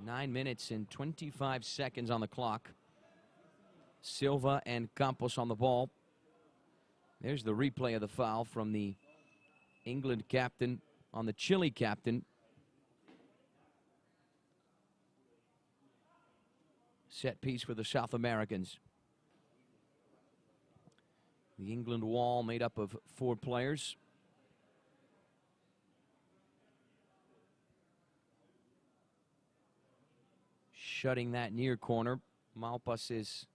9 minutes and 25 seconds on the clock. Silva and Campos on the ball. There's the replay of the foul from the England captain on the Chile captain. Set piece for the South Americans. The England wall made up of 4 players. Shutting that near corner. Malpas is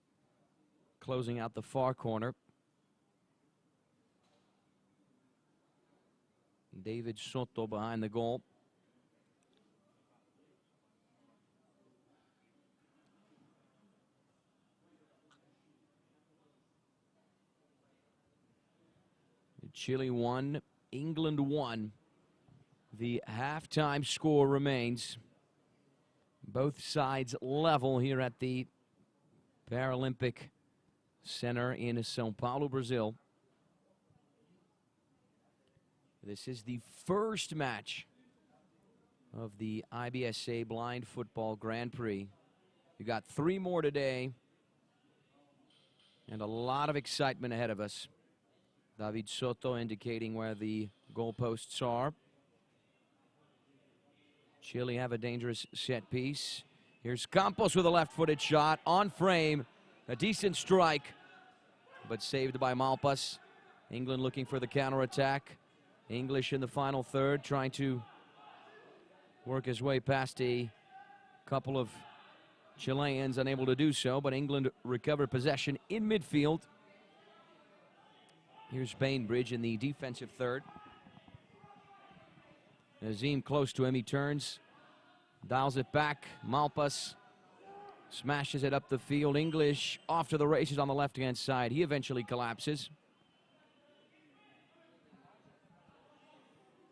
closing out the far corner. David Soto behind the goal. Chile 1, England 1. The halftime score remains. Both sides level here at the Paralympic Centre in São Paulo, Brazil. This is the first match of the IBSA Blind Football Grand Prix. You got 3 more today and a lot of excitement ahead of us. David Soto indicating where the goalposts are. Chile have a dangerous set piece. Here's Campos with a left-footed shot on frame. A decent strike, but saved by Malpas. England looking for the counterattack. English in the final third, trying to work his way past a couple of Chileans unable to do so, but England recovered possession in midfield. Here's Bainbridge in the defensive third. Azim close to him, he turns, dials it back. Malpas smashes it up the field. English off to the races on the left-hand side. He eventually collapses.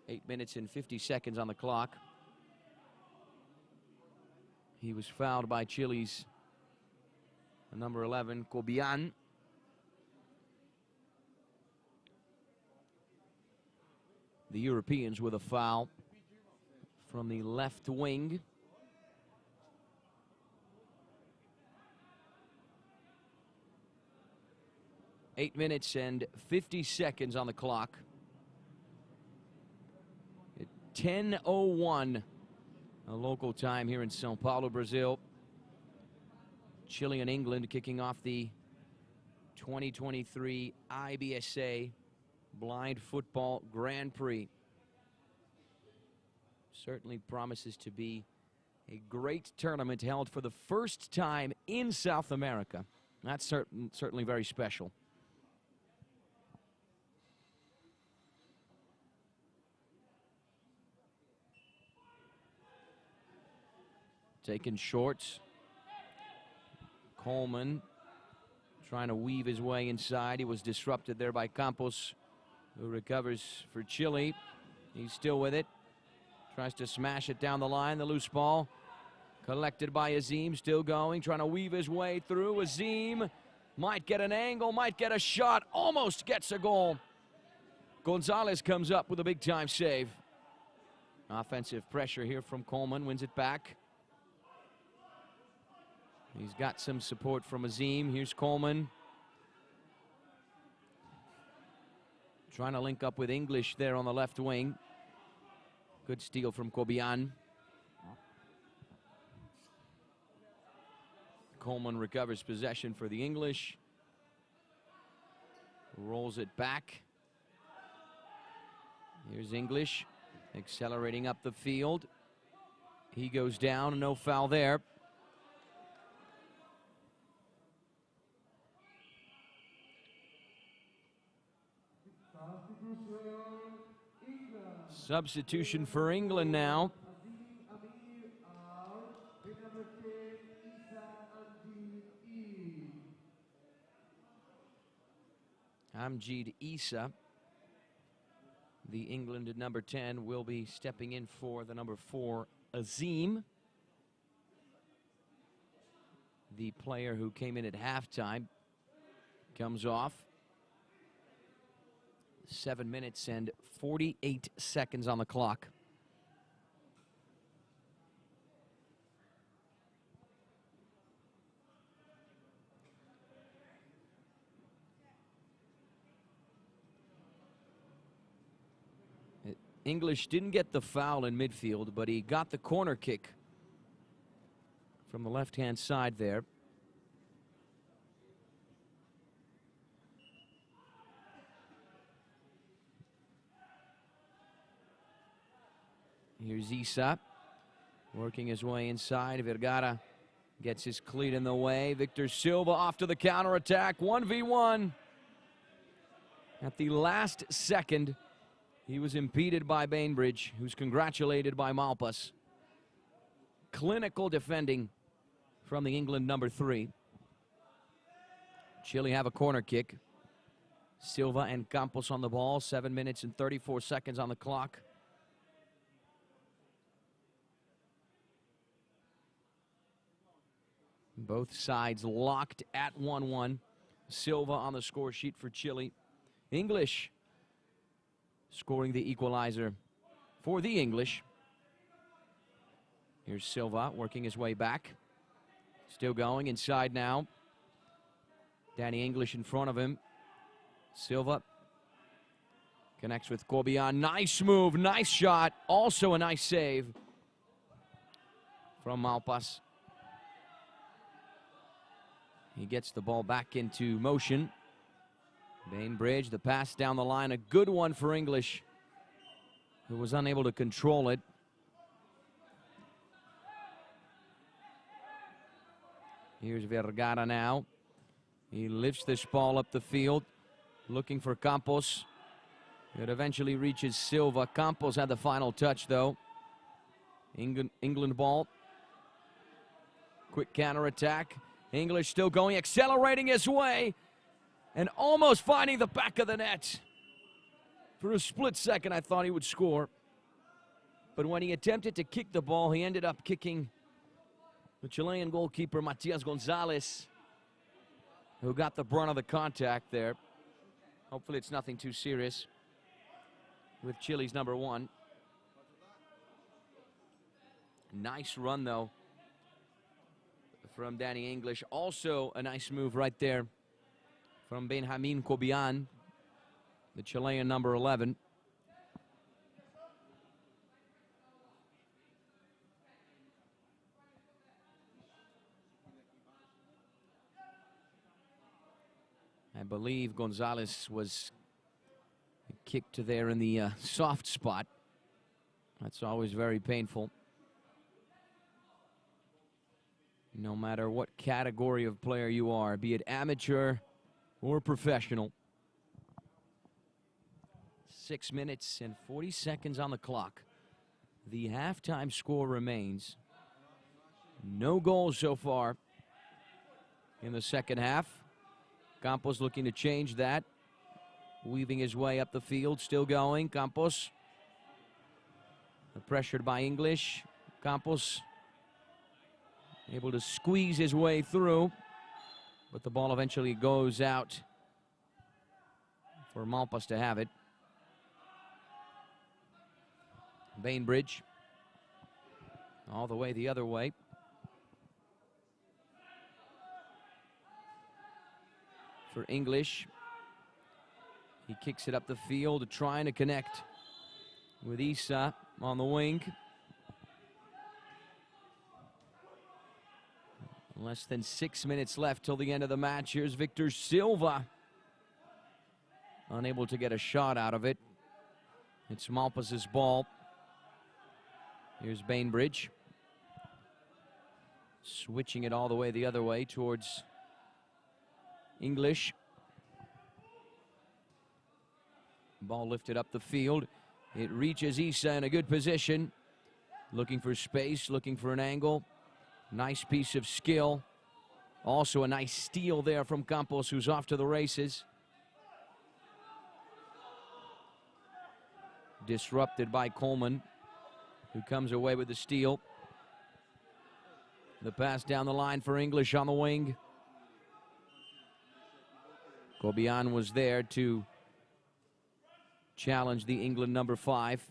8 minutes and 50 seconds on the clock. He was fouled by Chile's number 11, Cobian. The Europeans with a foul from the left wing. Eight minutes and 50 seconds on the clock. 10:01 local time here in São Paulo, Brazil. Chile and England kicking off the 2023 IBSA Blind Football Grand Prix. Certainly promises to be a great tournament held for the first time in South America. That's certainly very special. Taken short. Coleman trying to weave his way inside. He was disrupted there by Campos, who recovers for Chile. He's still with it. Tries to smash it down the line. The loose ball collected by Azim. Still going. Trying to weave his way through. Azim might get an angle. Might get a shot. Almost gets a goal. Gonzalez comes up with a big-time save. Offensive pressure here from Coleman. Wins it back. He's got some support from Azim. Here's Coleman. Trying to link up with English there on the left wing. Good steal from Cobian. Coleman recovers possession for the English. Rolls it back. Here's English accelerating up the field. He goes down, no foul there. Substitution for England now. Amjid Issa, the England at number 10, will be stepping in for the number 4, Azim, the player who came in at halftime. Comes off. 7 minutes and 48 seconds on the clock. English didn't get the foul in midfield, but he got the corner kick from the left-hand side there. Here's Issa working his way inside. Vergara gets his cleat in the way. Victor Silva off to the counterattack. 1v1. At the last second, he was impeded by Bainbridge, who's congratulated by Malpas. Clinical defending from the England number 3. Chile have a corner kick. Silva and Campos on the ball. 7 minutes and 34 seconds on the clock. Both sides locked at 1-1. Silva on the score sheet for Chile. English scoring the equalizer for the English. Here's Silva working his way back. Still going inside now. Danny English in front of him. Silva connects with Cobian. Nice move, nice shot. Also a nice save from Malpas. He gets the ball back into motion. Bainbridge, the pass down the line, a good one for English, who was unable to control it. Here's Vergara now. He lifts this ball up the field, looking for Campos. It eventually reaches Silva. Campos had the final touch, though. England ball. Quick counterattack. English still going, accelerating his way, and almost finding the back of the net. For a split second, I thought he would score. But when he attempted to kick the ball, he ended up kicking the Chilean goalkeeper, Matias Gonzalez, who got the brunt of the contact there. Hopefully it's nothing too serious with Chile's number 1. Nice run, though, from Danny English. Also a nice move right there from Benjamin Cobian, the Chilean number 11. I believe Gonzalez was kicked there in the soft spot. That's always very painful. No matter what category of player you are, be it amateur or professional. 6 minutes and 40 seconds on the clock. The halftime score remains no goals so far in the second half. Campos looking to change that. Weaving his way up the field, still going. Campos. Pressured by English. Campos able to squeeze his way through, but the ball eventually goes out for Malpas to have it. Bainbridge all the way the other way. For English. He kicks it up the field, trying to connect with Issa on the wing. Less than 6 minutes left till the end of the match. Here's Victor Silva. Unable to get a shot out of it. It's Malpas' ball. Here's Bainbridge. Switching it all the way the other way towards English. Ball lifted up the field. It reaches Issa in a good position. Looking for space, looking for an angle. Nice piece of skill. Also a nice steal there from Campos, who's off to the races. Disrupted by Coleman, who comes away with the steal. The pass down the line for English on the wing. Cobian was there to challenge the England number 5.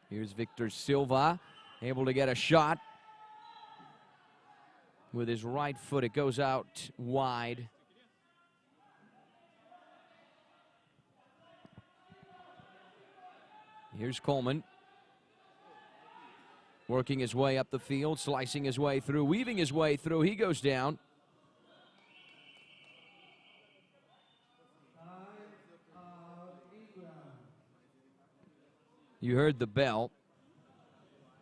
Here's Victor Silva, able to get a shot. With his right foot, it goes out wide. Here's Coleman. Working his way up the field, slicing his way through, weaving his way through. He goes down. You heard the bell.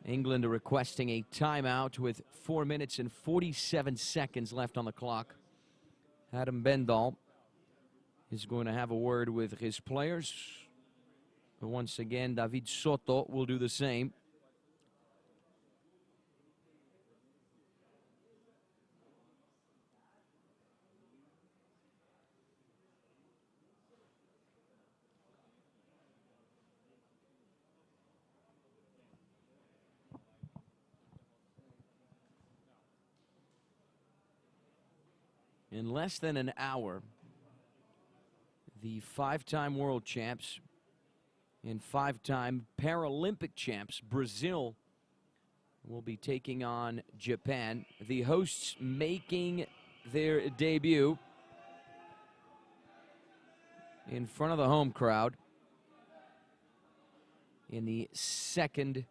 England are requesting a timeout with 4 minutes and 47 seconds left on the clock. Adam Bendal is going to have a word with his players. But once again, David Soto will do the same. In less than an hour, the 5-time world champs and 5-time Paralympic champs, Brazil, will be taking on Japan. The hosts making their debut in front of the home crowd in the second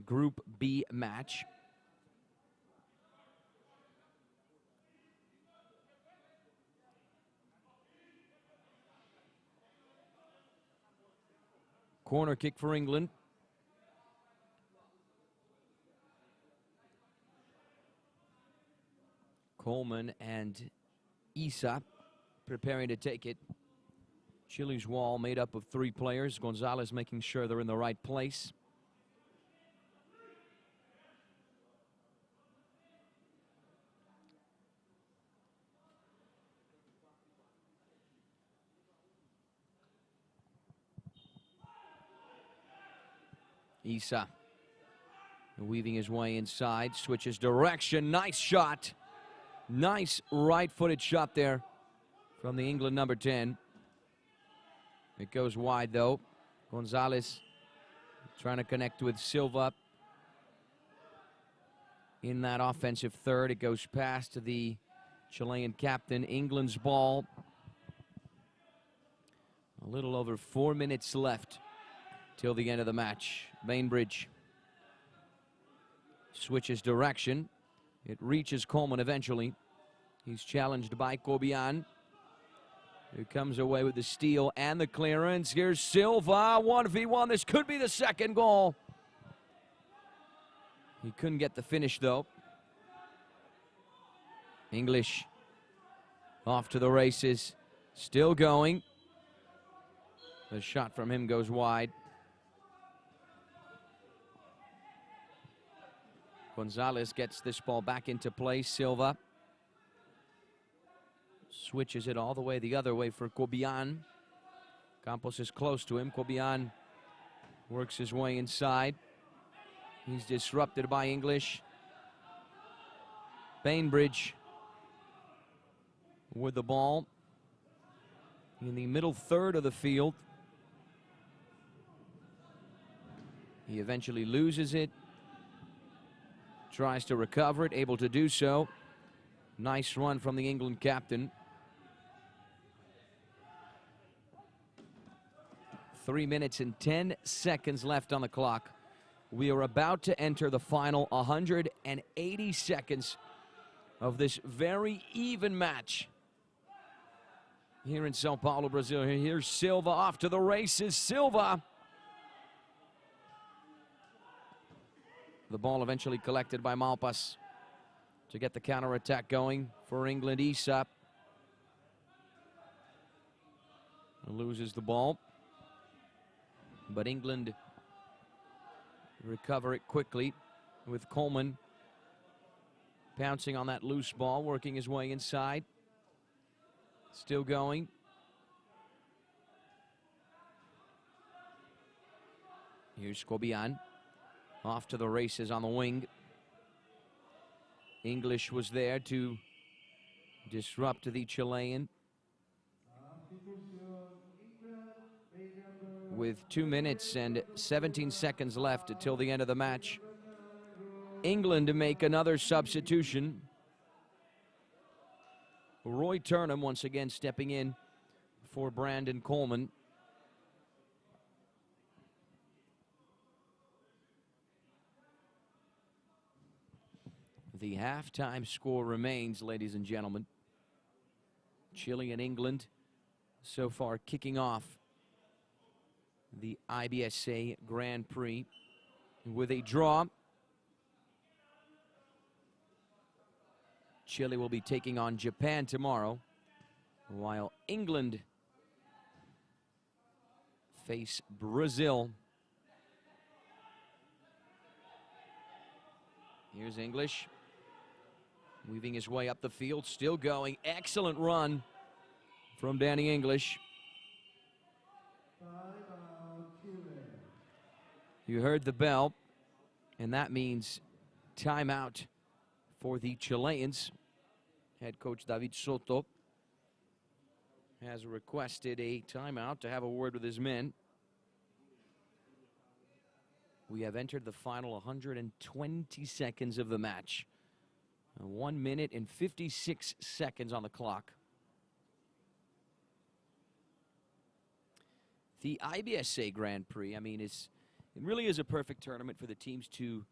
Group B match. Corner kick for England. Coleman and IBSA preparing to take it. Chile's wall made up of 3 players. Gonzalez making sure they're in the right place. IBSA weaving his way inside, switches direction. Nice shot. Nice right-footed shot there from the England number 10. It goes wide, though. Gonzalez trying to connect with Silva in that offensive third. It goes past the Chilean captain. England's ball. A little over 4 minutes left till the end of the match. Bainbridge switches direction. It reaches Coleman eventually. He's challenged by Cobian, who comes away with the steal and the clearance. Here's Silva, 1v1. This could be the second goal. He couldn't get the finish, though. English off to the races. Still going. The shot from him goes wide. Gonzalez gets this ball back into play. Silva switches it all the way the other way for Cobian. Campos is close to him. Cobian works his way inside. He's disrupted by English. Bainbridge with the ball in the middle third of the field. He eventually loses it. Tries to recover it, able to do so. Nice run from the England captain. 3 minutes and 10 seconds left on the clock. We are about to enter the final 180 seconds of this very even match here in São Paulo, Brazil. Here's Silva off to the races. Silva. The ball eventually collected by Malpas to get the counterattack going for England. IBSA loses the ball, but England recover it quickly with Coleman pouncing on that loose ball, working his way inside. Still going. Here's Cobian. Off to the races on the wing. English was there to disrupt the Chilean. With 2 minutes and 17 seconds left until the end of the match, England to make another substitution. Roy Turnham once again stepping in for Brandon Coleman. The halftime score remains, ladies and gentlemen. Chile and England so far kicking off the IBSA Grand Prix with a draw. Chile will be taking on Japan tomorrow, while England face Brazil. Here's English. Weaving his way up the field, still going. Excellent run from Danny English. You heard the bell, and that means timeout for the Chileans. Head coach David Soto has requested a timeout to have a word with his men. We have entered the final 120 seconds of the match. 1 minute and 56 seconds on the clock. The IBSA Grand Prix, I mean, it really is a perfect tournament for the teams to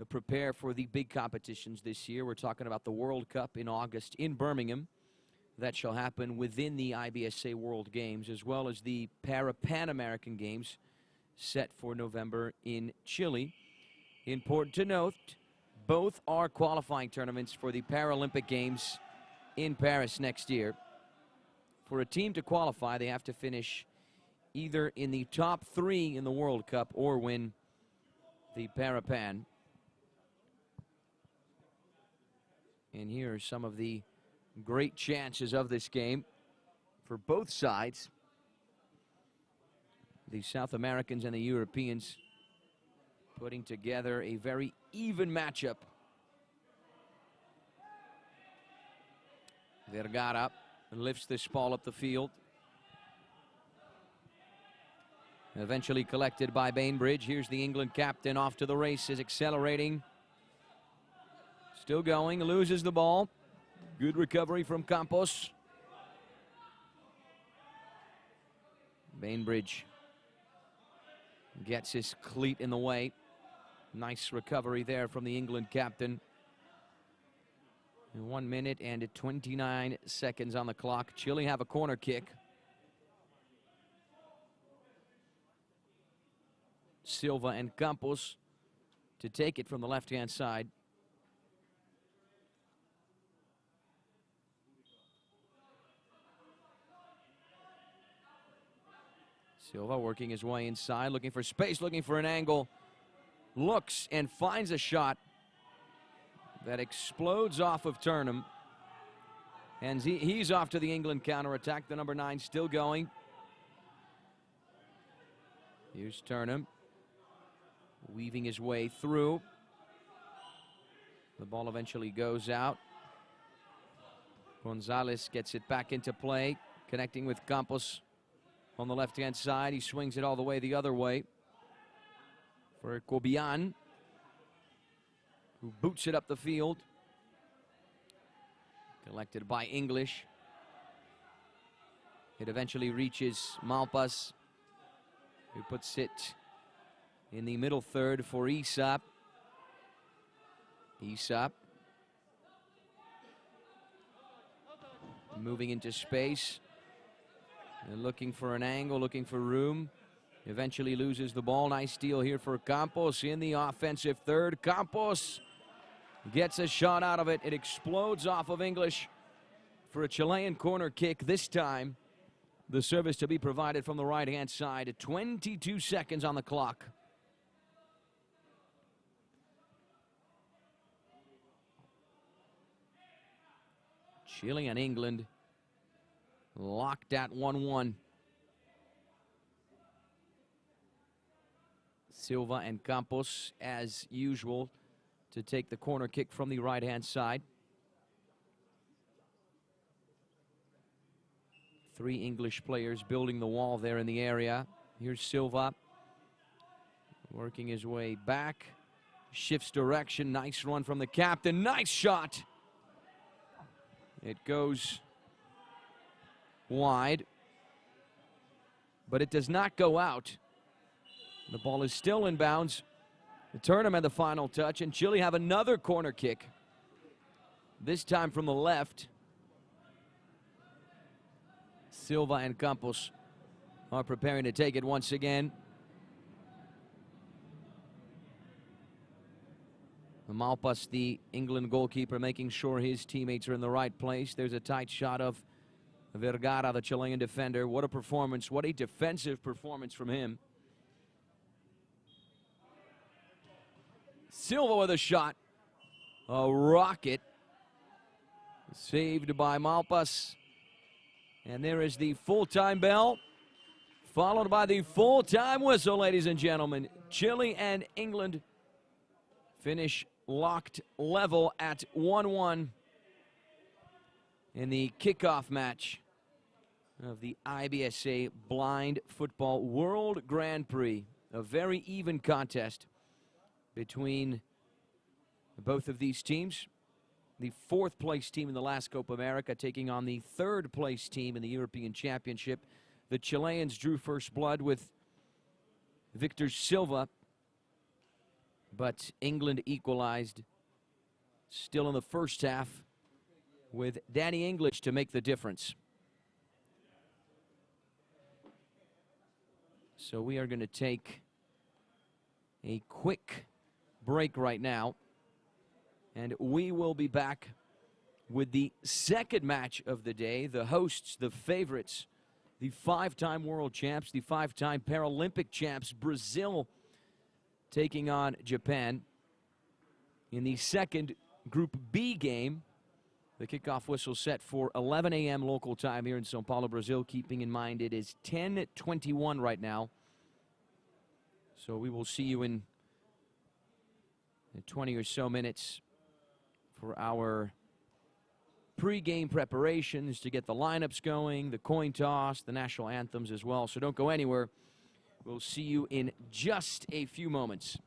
prepare for the big competitions this year. We're talking about the World Cup in August in Birmingham. That shall happen within the IBSA World Games, as well as the Pan American Games set for November in Chile. Important to note, both are qualifying tournaments for the Paralympic Games in Paris next year. For a team to qualify, they have to finish either in the top 3 in the World Cup or win the Parapan. And here are some of the great chances of this game for both sides. The South Americans and the Europeans putting together a very even matchup. Vergara lifts this ball up the field. Eventually collected by Bainbridge. Here's the England captain off to the races, accelerating. Still going, loses the ball. Good recovery from Campos. Bainbridge gets his cleat in the way. Nice recovery there from the England captain. 1 minute and 29 seconds on the clock. Chile have a corner kick. Silva and Campos to take it from the left-hand side. Silva working his way inside, looking for space, looking for an angle. Looks and finds a shot that explodes off of Turnham. And he's off to the England counterattack. The number 9 still going. Here's Turnham, weaving his way through. The ball eventually goes out. Gonzalez gets it back into play, connecting with Campos on the left-hand side. He swings it all the way the other way for Cobian, who boots it up the field. Collected by English. It eventually reaches Malpas, who puts it in the middle third for Isap. Isap moving into space and looking for an angle, looking for room. Eventually loses the ball. Nice steal here for Campos in the offensive third. Campos gets a shot out of it. It explodes off of English for a Chilean corner kick. This time, the service to be provided from the right-hand side. 22 seconds on the clock. Chile and England locked at 1-1. Silva and Campos, as usual, to take the corner kick from the right-hand side. 3 English players building the wall there in the area. Here's Silva, working his way back. Shifts direction. Nice run from the captain. Nice shot. It goes wide, but it does not go out. The ball is still in bounds. The Turnham had the final touch, and Chile have another corner kick, this time from the left. Silva and Campos are preparing to take it once again. Malpas, the England goalkeeper, making sure his teammates are in the right place. There's a tight shot of Vergara, the Chilean defender. What a performance. What a defensive performance from him. Silva with a shot. A rocket. Saved by Malpas. And there is the full-time bell, followed by the full-time whistle, ladies and gentlemen. Chile and England finish locked level at 1-1 in the kickoff match of the IBSA Blind Football World Grand Prix. A very even contest between both of these teams. The 4th place team in the last Copa America taking on the 3rd place team in the European Championship. The Chileans drew first blood with Victor Silva, but England equalized still in the first half with Danny English to make the difference. So we are going to take a quick break right now, and we will be back with the second match of the day. The hosts, the favorites, the 5-time world champs, the 5-time Paralympic champs, Brazil, taking on Japan. In the second Group B game, the kickoff whistle set for 11 a.m. local time here in São Paulo, Brazil, keeping in mind it is 10:21 right now. So we will see you in 20 or so minutes for our pre-game preparations to get the lineups going, the coin toss, the national anthems as well. So don't go anywhere. We'll see you in just a few moments.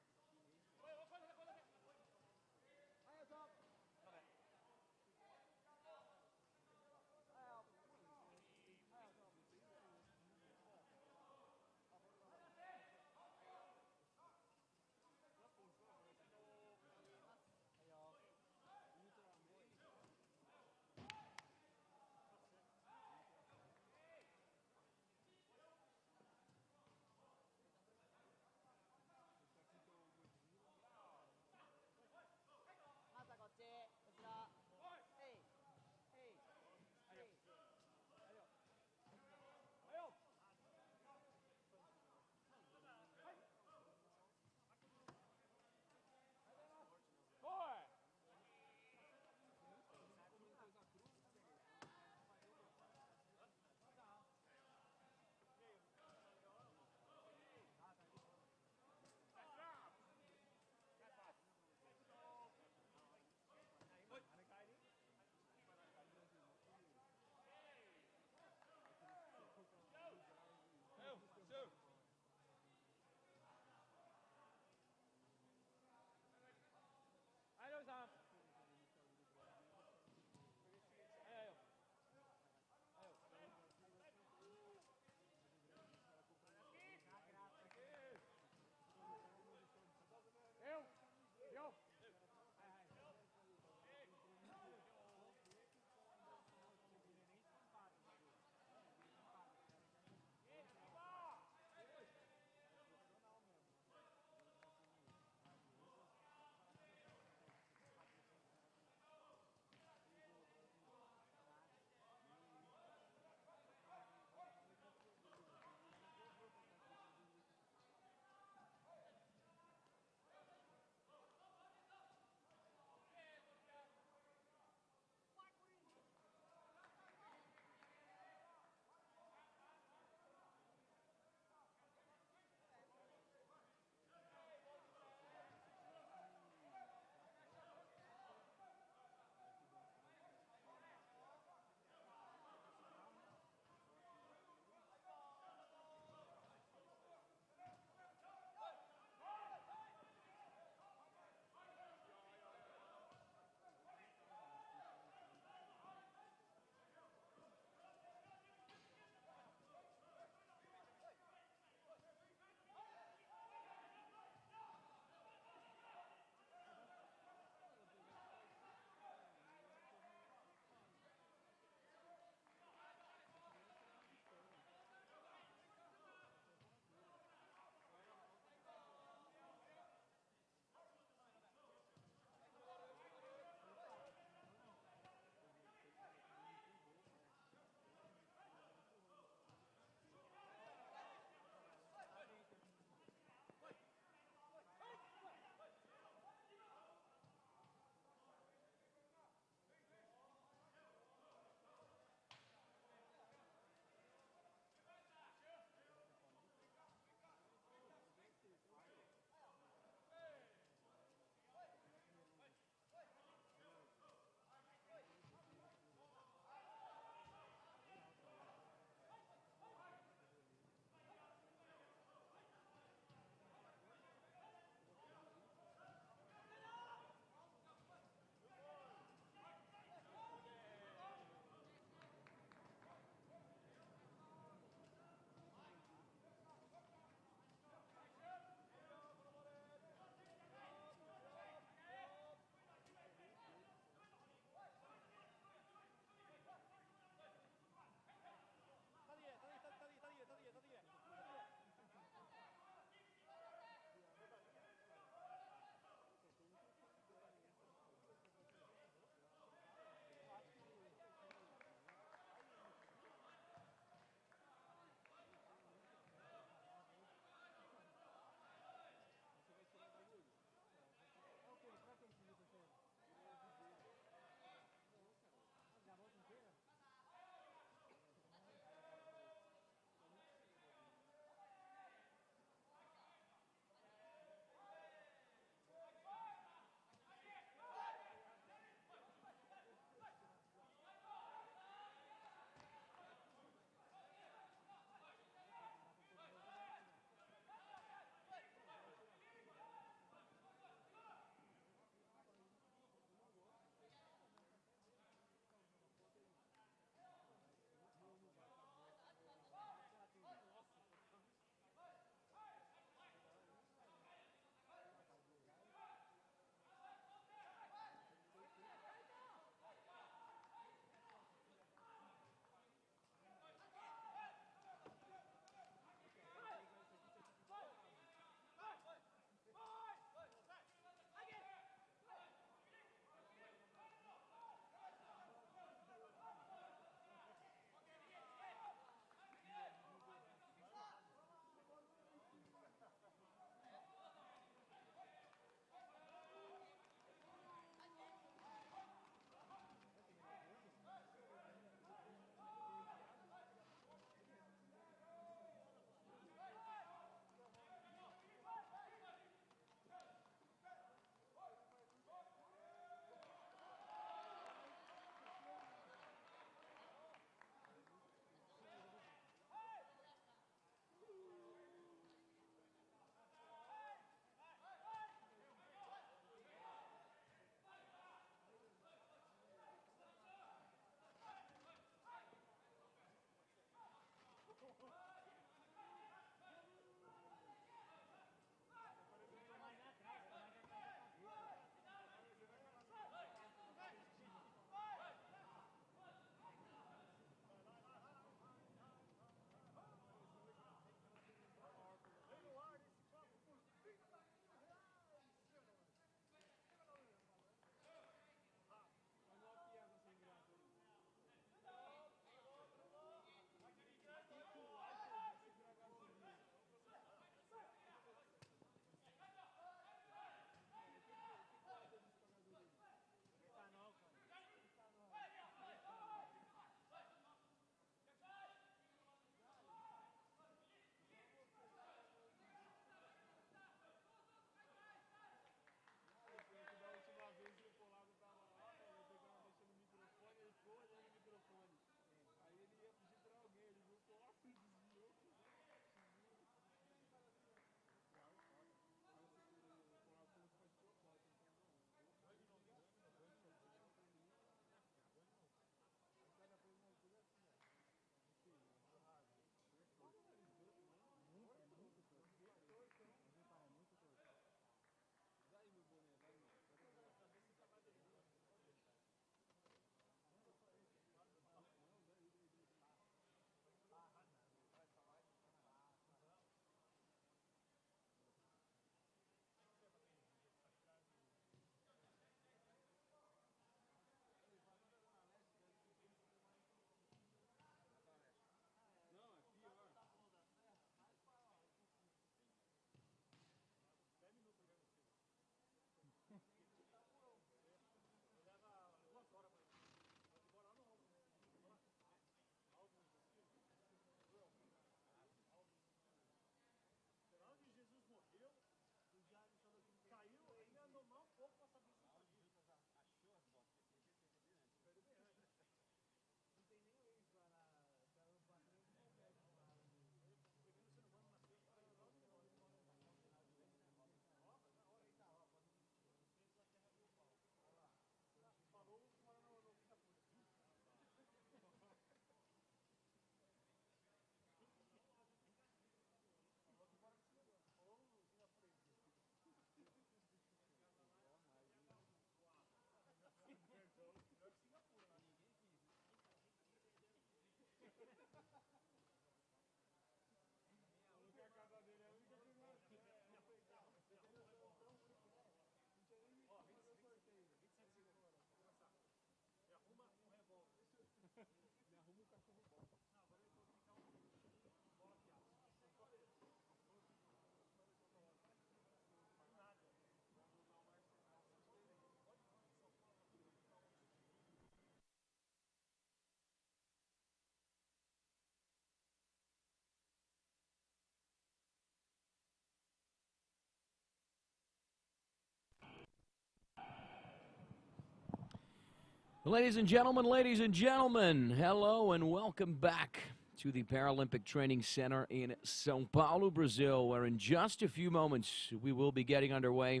Ladies and gentlemen, hello and welcome back to the Paralympic Training Center in São Paulo, Brazil, where in just a few moments we will be getting underway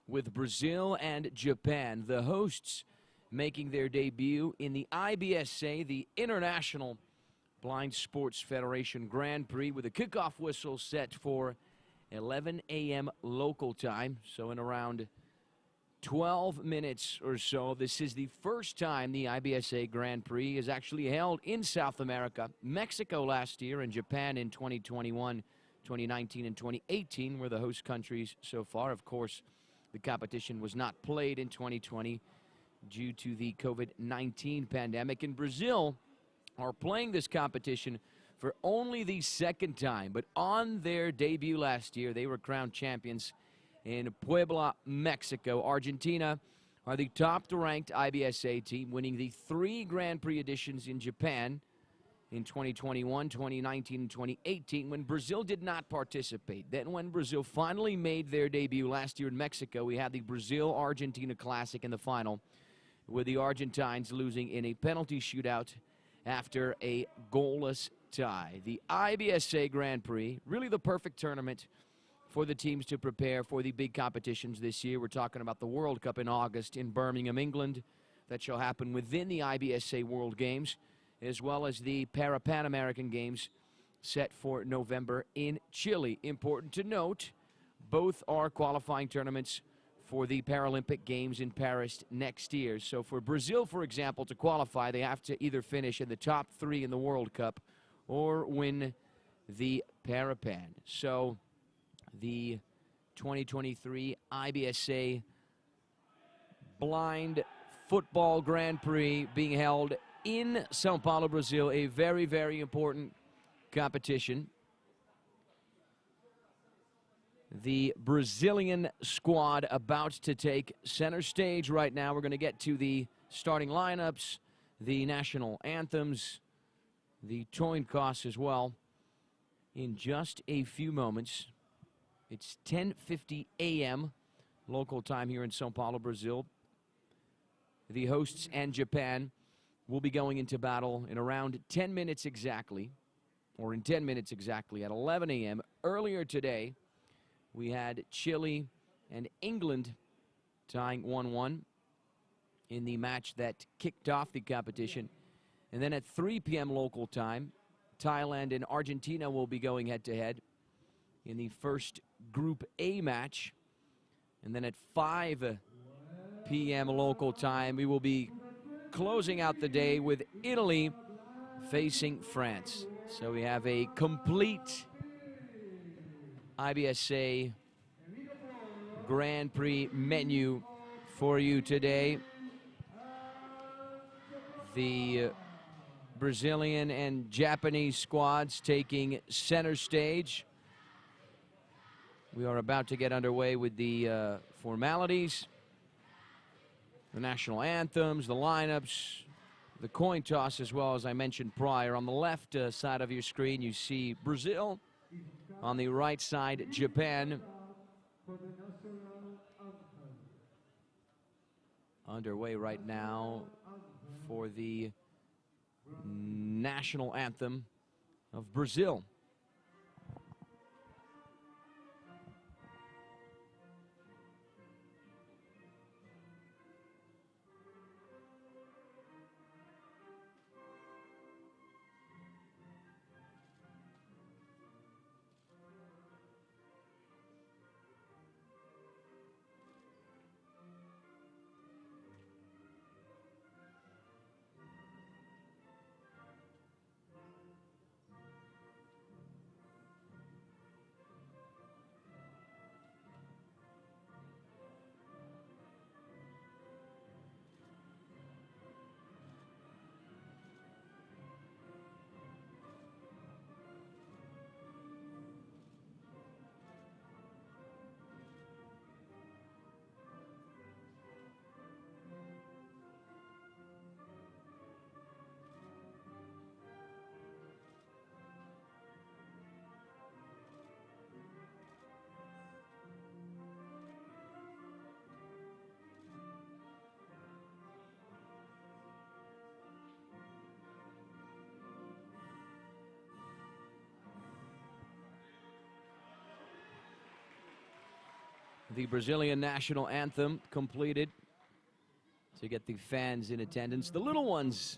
with Brazil and Japan, the hosts making their debut in the IBSA, the International Blind Sports Federation Grand Prix, with a kickoff whistle set for 11 a.m. local time, so in around 12 minutes or so. This is the first time the IBSA Grand Prix is actually held in South America. Mexico last year and Japan in 2021, 2019, and 2018 were the host countries so far. Of course, the competition was not played in 2020 due to the COVID-19 pandemic. And Brazil are playing this competition for only the second time, but on their debut last year, they were crowned champions in Puebla, Mexico. Argentina are the top-ranked IBSA team, winning the 3 Grand Prix editions in Japan in 2021, 2019, and 2018, when Brazil did not participate. Then when Brazil finally made their debut last year in Mexico, we had the Brazil-Argentina Classic in the final, with the Argentines losing in a penalty shootout after a goalless tie. The IBSA Grand Prix, really the perfect tournament for the teams to prepare for the big competitions this year. We're talking about the World Cup in August in Birmingham, England. That shall happen within the IBSA World Games, as well as the Pan American Games set for November in Chile. Important to note, both are qualifying tournaments for the Paralympic Games in Paris next year. So for Brazil, for example, to qualify, they have to either finish in the top 3 in the World Cup or win the Parapan. So the 2023 IBSA Blind Football Grand Prix being held in São Paulo, Brazil, a very, very important competition. The Brazilian squad about to take center stage right now. We're going to get to the starting lineups, the national anthems, the coin toss as well in just a few moments. It's 10:50 a.m. local time here in São Paulo, Brazil. The hosts and Japan will be going into battle in around 10 minutes exactly, or in 10 minutes exactly at 11 a.m. Earlier today, we had Chile and England tying 1-1 in the match that kicked off the competition. And then at 3 p.m. local time, Thailand and Argentina will be going head-to-head in the first Group A match. And then at 5 p.m. local time, we will be closing out the day with Italy facing France. So we have a complete IBSA Grand Prix menu for you today. The Brazilian and Japanese squads taking center stage. We are about to get underway with the formalities, the national anthems, the lineups, the coin toss, as well as I mentioned prior. On the left side of your screen, you see Brazil. On the right side, Japan. Underway right now for the national anthem of Brazil. the Brazilian national anthem completed to get the fans in attendance, the little ones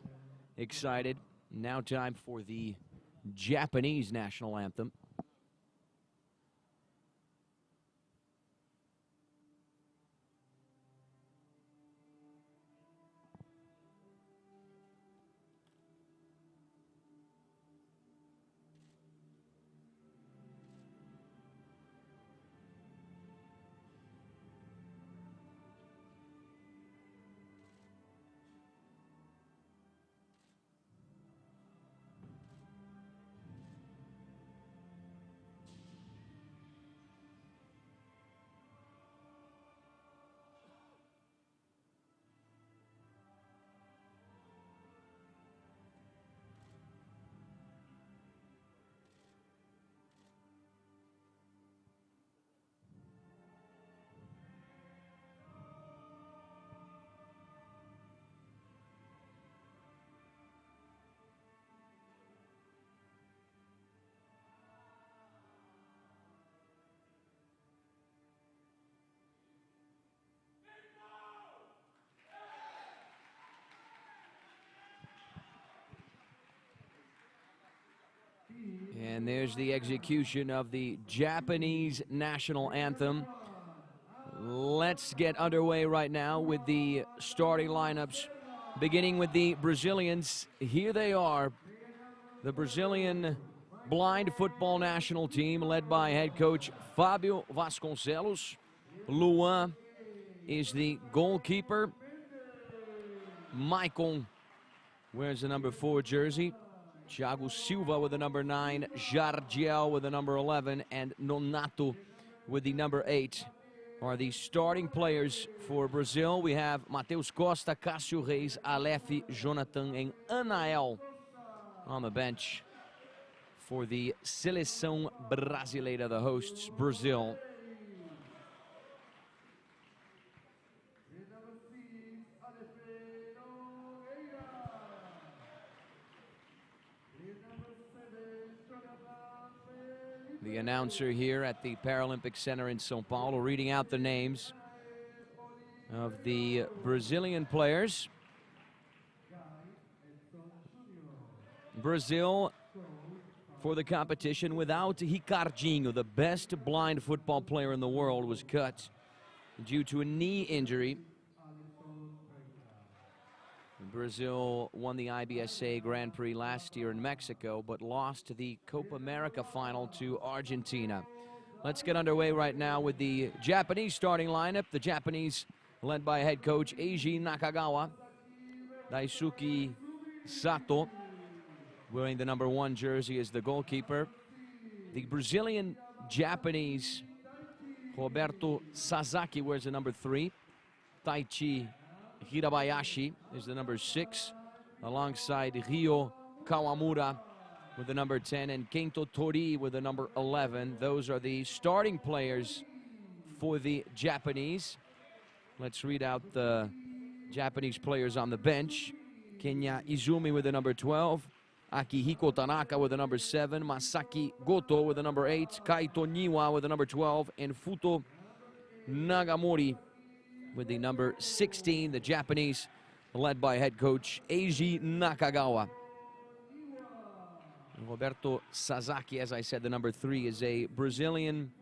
excited. Now time for the Japanese national anthem. And there's the execution of the Japanese national anthem. Let's get underway right now with the starting lineups, beginning with the Brazilians. Here they are, the Brazilian blind football national team led by head coach Fábio Vasconcelos. Luan is the goalkeeper. Michael wears the number 4 jersey. Thiago Silva with the number 9, Jardiel with the number 11, and Nonato with the number 8 are the starting players for Brazil. We have Mateus Costa, Cássio Reis, Aleph, Jonathan, and Anael on the bench for the Seleção Brasileira, the hosts, Brazil. The announcer here at the Paralympic Centre in São Paulo reading out the names of the Brazilian players. Brazil, for the competition, without Ricardinho, the best blind football player in the world, was cut due to a knee injury. Brazil won the IBSA Grand Prix last year in Mexico, but lost the Copa America final to Argentina. Let's get underway right now with the Japanese starting lineup. The Japanese led by head coach Eiji Nakagawa. Daisuke Sato, wearing the number 1 jersey, is the goalkeeper. The Brazilian Japanese, Roberto Sasaki, wears the number 3. Taichi Hirabayashi is the number 6, alongside Ryo Kawamura with the number 10, and Kento Tori with the number 11. Those are the starting players for the Japanese. Let's read out the Japanese players on the bench. Kenya Izumi with the number 12, Akihiko Tanaka with the number 7, Masaki Goto with the number 8, Kaito Niwa with the number 12, and Futo Nagamori with the number 16, the Japanese, led by head coach Eiji Nakagawa. Roberto Sasaki, as I said, the number 3, is a Brazilian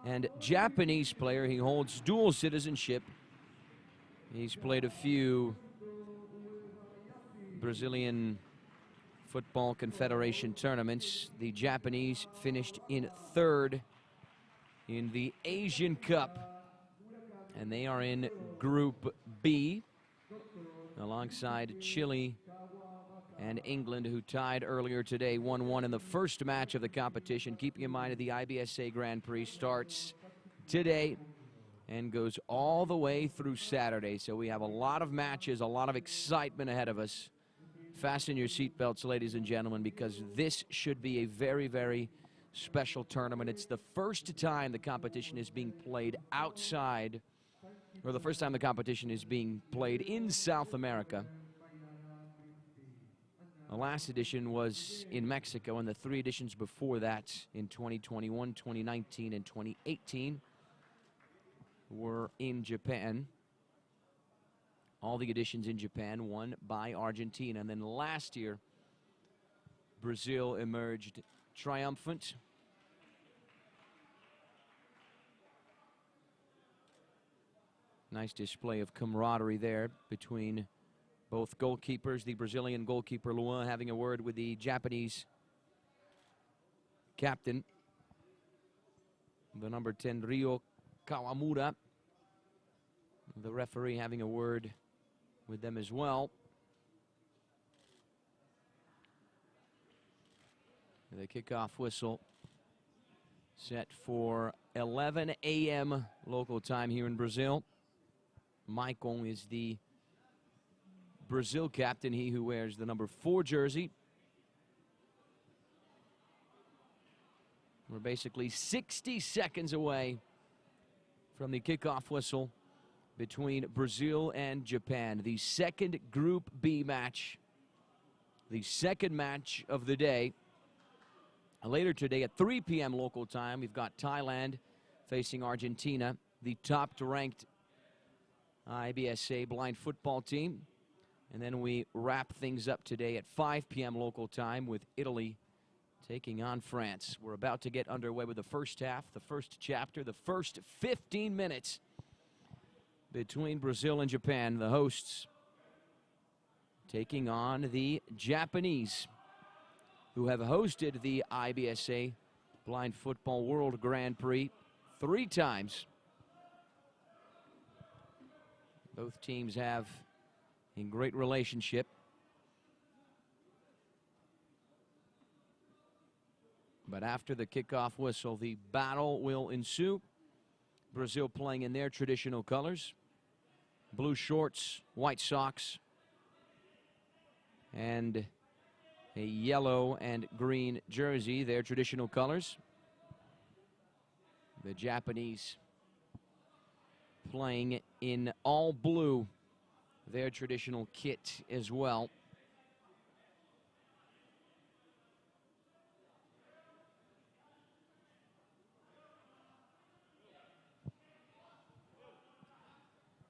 and Japanese player. He holds dual citizenship. He's played a few Brazilian Football Confederation tournaments. The Japanese finished in 3rd in the Asian Cup, and they are in Group B, alongside Chile and England, who tied earlier today 1-1 in the first match of the competition. Keeping in mind that the IBSA Grand Prix starts today and goes all the way through Saturday. So we have a lot of matches, a lot of excitement ahead of us. Fasten your seatbelts, ladies and gentlemen, because this should be a very, very special tournament. It's the first time the competition is being played outside, or the first time the competition is being played in South America. The last edition was in Mexico, and the 3 editions before that in 2021, 2019, and 2018 were in Japan. All the editions in Japan won by Argentina. And then last year, Brazil emerged triumphant. Nice display of camaraderie there between both goalkeepers. The Brazilian goalkeeper, Luan, having a word with the Japanese captain, the number 10, Ryo Kawamura. The referee having a word with them as well. The kickoff whistle set for 11 a.m. local time here in Brazil. Maicon is the Brazil captain, he who wears the number 4 jersey. We're basically 60 seconds away from the kickoff whistle between Brazil and Japan. The second Group B match, the second match of the day. Later today at 3 p.m. local time, we've got Thailand facing Argentina, the top-ranked IBSA blind football team. And then we wrap things up today at 5 p.m. local time with Italy taking on France. We're about to get underway with the first half, the first chapter, the first 15 minutes between Brazil and Japan, the hosts, taking on the Japanese, who have hosted the IBSA Blind Football World Grand Prix 3 times. Both teams have a great relationship. But after the kickoff whistle, the battle will ensue. Brazil playing in their traditional colors. Blue shorts, white socks, and a yellow and green jersey, their traditional colors. The Japanese playing in all blue, their traditional kit as well.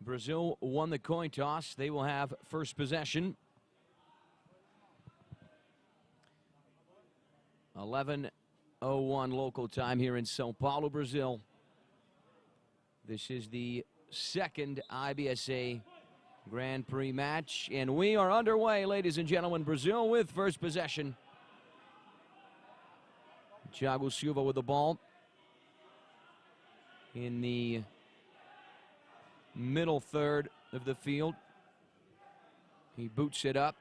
Brazil won the coin toss. They will have first possession. 11:01 local time here in São Paulo, Brazil. This is the second IBSA Grand Prix match, and we are underway, ladies and gentlemen. Brazil with first possession. Thiago Silva with the ball in the middle third of the field. He boots it up.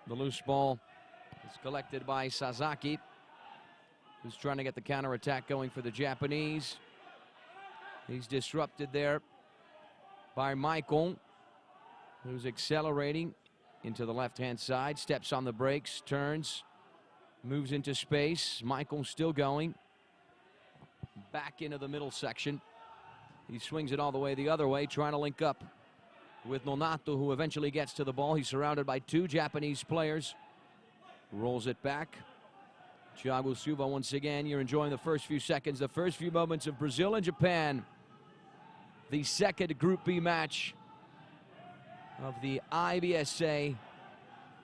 The loose ball is collected by Sasaki, who's trying to get the counterattack going for the Japanese. He's disrupted there by Maicon, who's accelerating into the left-hand side, steps on the brakes, turns, moves into space. Maicon still going. Back into the middle section. He swings it all the way the other way, trying to link up with Nonato, who eventually gets to the ball. He's surrounded by 2 Japanese players. Rolls it back. Thiago Silva once again. You're enjoying the first few seconds, the first few moments of Brazil and Japan. The second Group B match of the IBSA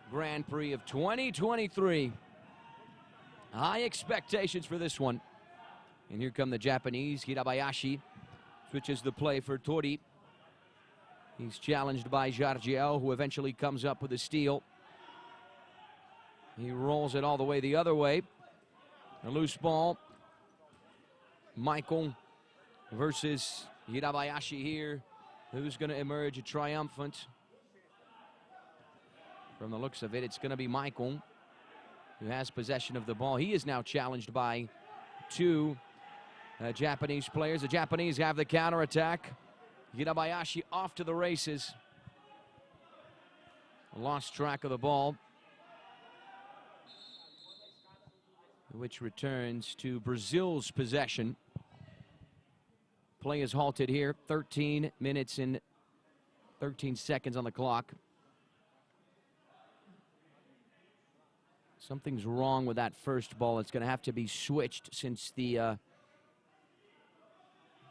Grand Prix of 2023. High expectations for this one. And here come the Japanese. Hirabayashi switches the play for Tori. He's challenged by Jardiel, who eventually comes up with a steal. He rolls it all the way the other way. A loose ball. Maicon versus Hirabayashi here. Who's going to emerge triumphant? From the looks of it, it's going to be Maicon, who has possession of the ball. He is now challenged by 2 Japanese players. The Japanese have the counterattack. Hirabayashi off to the races. Lost track of the ball, which returns to Brazil's possession. Play is halted here. 13 minutes and 13 seconds on the clock. Something's wrong with that first ball. It's going to have to be switched since the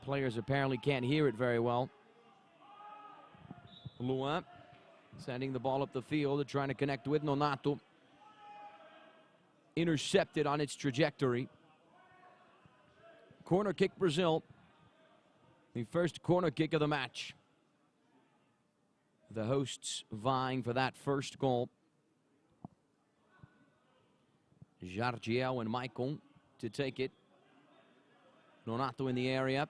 Players apparently can't hear it very well. Luan sending the ball up the field, trying to connect with Nonato. Intercepted on its trajectory. Corner kick, Brazil. The first corner kick of the match. The hosts vying for that first goal. Jardiel and Maicon to take it. Nonato in the area.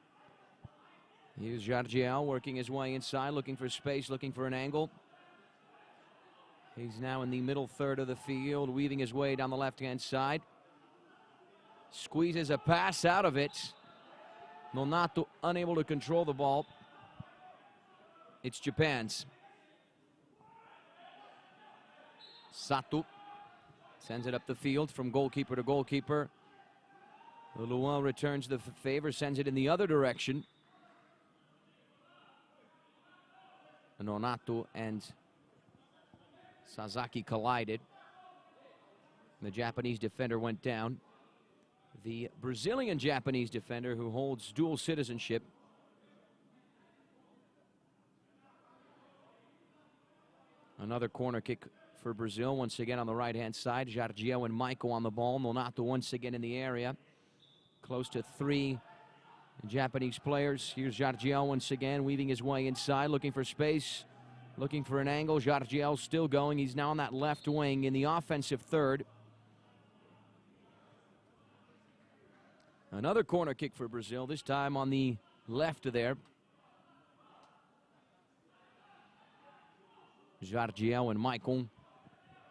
Here's Jardiel working his way inside, looking for space, looking for an angle. He's now in the middle third of the field, weaving his way down the left-hand side. Squeezes a pass out of it. Nonato unable to control the ball. It's Japan's. Sato sends it up the field from goalkeeper to goalkeeper. Luan returns the favor, sends it in the other direction. Nonato and Sasaki collided. The Japanese defender went down. The Brazilian-Japanese defender, who holds dual citizenship, another corner kick for Brazil, once again on the right-hand side. Jardiel and Maicon on the ball. Nonato once again in the area. Close to 3 Japanese players. Here's Jardiel once again, weaving his way inside, looking for space, looking for an angle. Jardiel still going. He's now on that left wing in the offensive third. Another corner kick for Brazil, this time on the left there. Jardiel and Maicon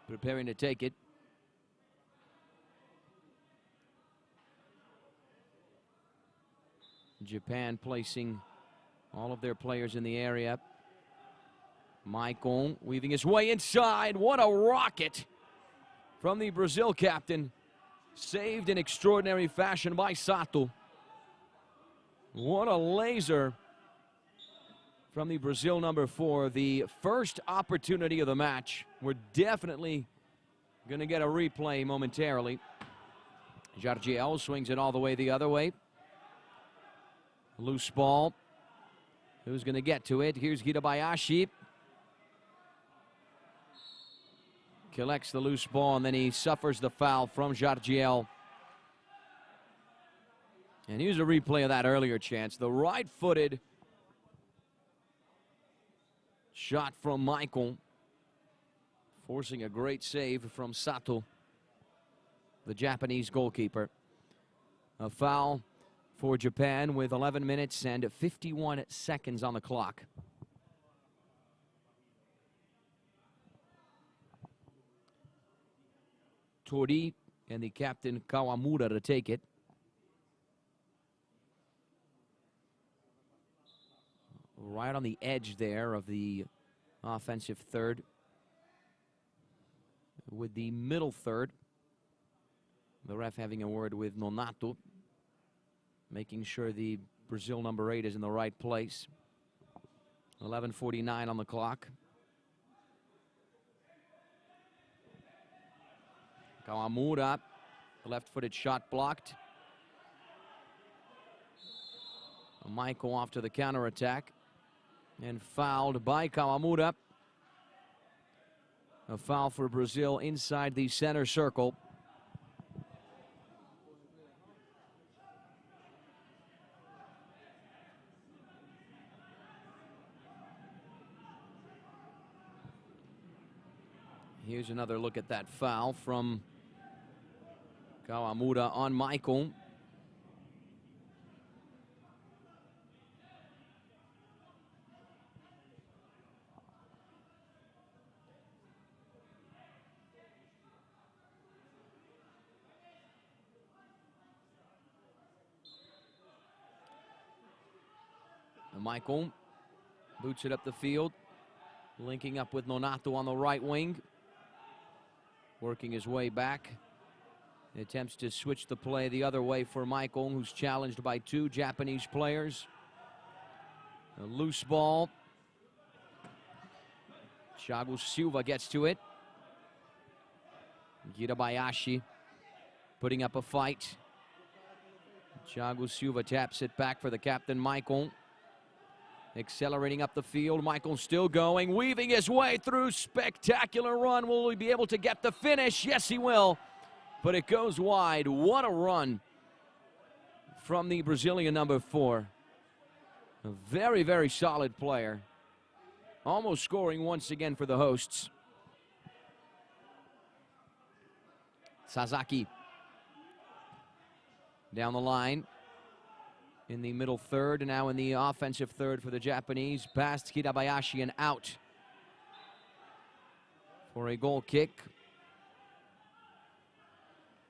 preparing to take it. Japan placing all of their players in the area. Maicon weaving his way inside. What a rocket from the Brazil captain. Saved in extraordinary fashion by Sato. What a laser from the Brazil number 4. The first opportunity of the match. We're definitely going to get a replay momentarily. Jardiel swings it all the way the other way. Loose ball. Who's going to get to it? Here's Hirabayashi. Collects the loose ball, and then he suffers the foul from Jardiel. And here's a replay of that earlier chance. The right-footed shot from Maicon, forcing a great save from Sato, the Japanese goalkeeper. A foul for Japan with 11 minutes and 51 seconds on the clock. Tori and the captain Kawamura to take it. Right on the edge there of the offensive third, with the middle third. The ref having a word with Nonato, making sure the Brazil number 8 is in the right place. 11:49 on the clock. Kawamura, the left-footed shot blocked. Maicon off to the counterattack and fouled by Kawamura. A foul for Brazil inside the center circle. Here's another look at that foul from Kawamura on Maicon. Maicon boots it up the field, linking up with Nonato on the right wing. Working his way back. He attempts to switch the play the other way for Maicon, who's challenged by 2 Japanese players. A loose ball. Thiago Silva gets to it. Hirabayashi putting up a fight. Thiago Silva taps it back for the captain, Michael. Accelerating up the field. Michael still going, weaving his way through. Spectacular run. Will he be able to get the finish? Yes, he will. But it goes wide. What a run from the Brazilian number 4. A very, very solid player. Almost scoring once again for the hosts. Sasaki down the line in the middle third, and now in the offensive third for the Japanese. Past Hirabayashi and out for a goal kick.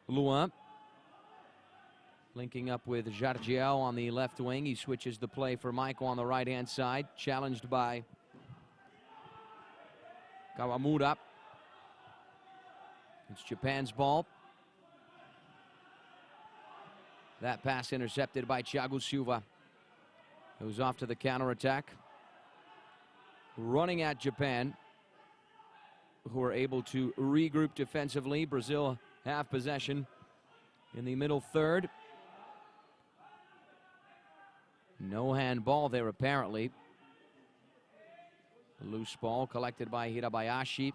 Luan linking up with Jardiel on the left wing. He switches the play for Michael on the right-hand side. Challenged by Kawamura. It's Japan's ball. That pass intercepted by Thiago Silva, who's off to the counterattack. Running at Japan, who are able to regroup defensively. Brazil have possession in the middle third. No handball there, apparently. Loose ball collected by Hirabayashi.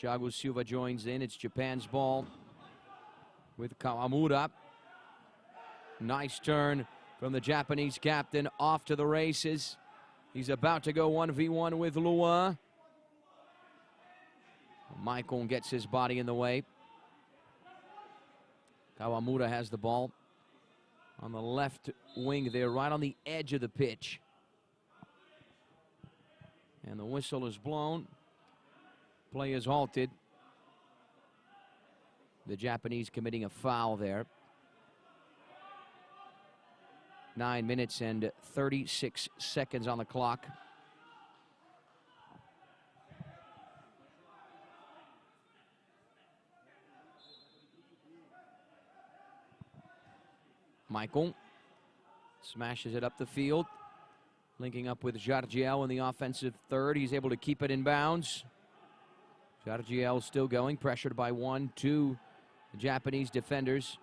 Thiago Silva joins in. It's Japan's ball with Kawamura. Nice turn from the Japanese captain. Off to the races. He's about to go 1v1 with Luan. Michael gets his body in the way. Kawamura has the ball on the left wing there, right on the edge of the pitch. And the whistle is blown. Play is halted. The Japanese committing a foul there. 9 minutes and 36 seconds on the clock. Michael smashes it up the field, linking up with Jardiel in the offensive third. He's able to keep it in bounds. Jardiel still going, pressured by 1-2 Japanese defenders,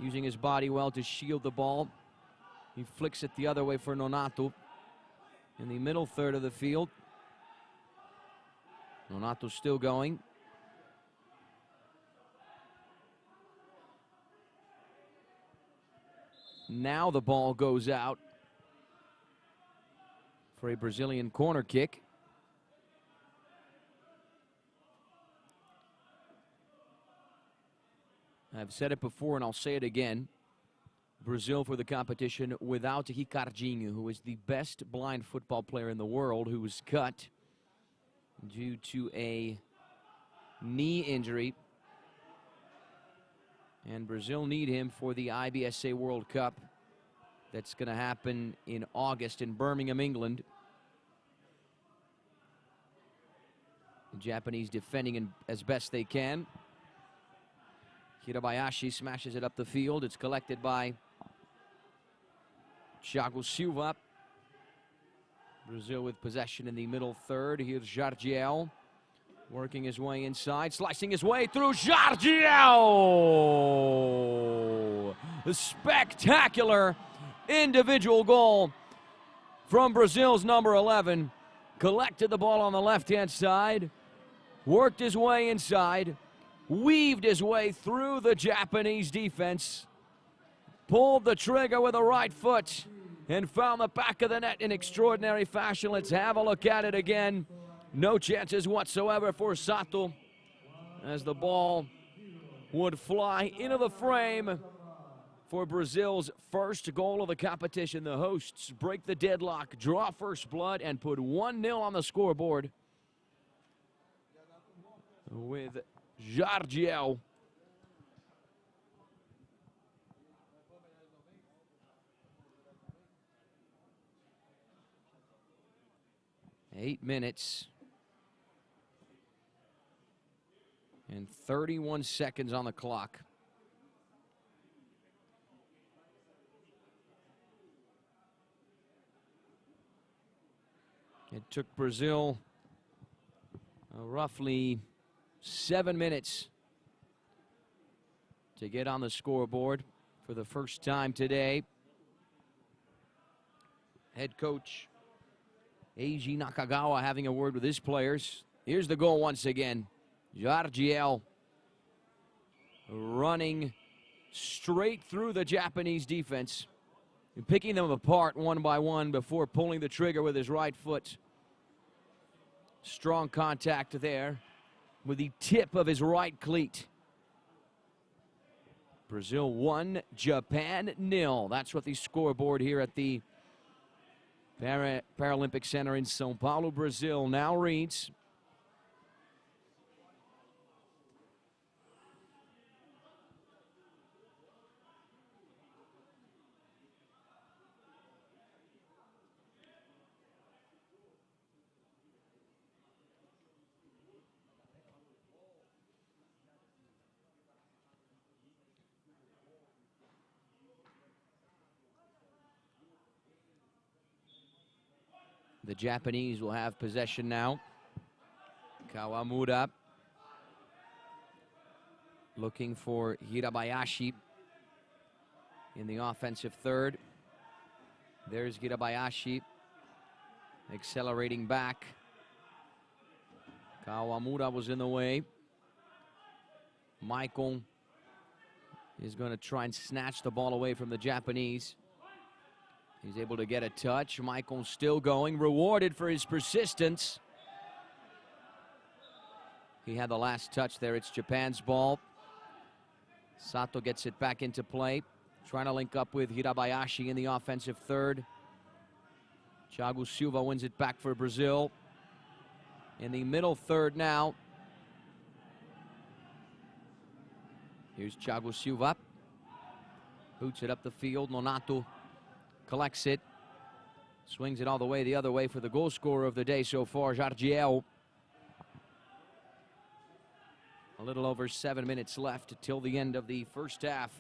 using his body well to shield the ball. He flicks it the other way for Nonato in the middle third of the field. Nonato still going. Now the ball goes out for a Brazilian corner kick. I've said it before and I'll say it again. Brazil for the competition without Ricardinho, who is the best blind football player in the world, who was cut due to a knee injury. And Brazil need him for the IBSA World Cup that's going to happen in August in Birmingham, England. The Japanese defending as best they can. Hirabayashi smashes it up the field. It's collected by Thiago Silva. Brazil with possession in the middle third. Here's Jardiel working his way inside, slicing his way through. Jardiel! A spectacular individual goal from Brazil's number 11. Collected the ball on the left-hand side, worked his way inside, weaved his way through the Japanese defense, pulled the trigger with the right foot, and found the back of the net in extraordinary fashion. Let's have a look at it again. No chances whatsoever for Sato, as the ball would fly into the frame for Brazil's first goal of the competition. The hosts break the deadlock, draw first blood, and put 1-0 on the scoreboard with Jardiel. Eight minutes and 31 seconds on the clock. It took Brazil roughly 7 minutes to get on the scoreboard. for the first time today. Head coach Eiji Nakagawa having a word with his players. Here's the goal once again. Jargiel running straight through the Japanese defense and picking them apart one by one before pulling the trigger with his right foot. Strong contact there with the tip of his right cleat. Brazil 1, Japan 0. That's what the scoreboard here at the Paralympic Center in São Paulo, Brazil now reads. The Japanese will have possession now. Kawamura looking for Hirabayashi in the offensive third. There's Hirabayashi accelerating back. Kawamura was in the way. Michael is going to try and snatch the ball away from the Japanese. He's able to get a touch. Michael still going, rewarded for his persistence. He had the last touch there. It's Japan's ball. Sato gets it back into play, trying to link up with Hirabayashi in the offensive third. Thiago Silva wins it back for Brazil. In the middle third now. Here's Thiago Silva. Boots it up the field. Nonato collects it. Swings it all the way the other way for the goal scorer of the day so far, Jargiel. A little over 7 minutes left till the end of the first half.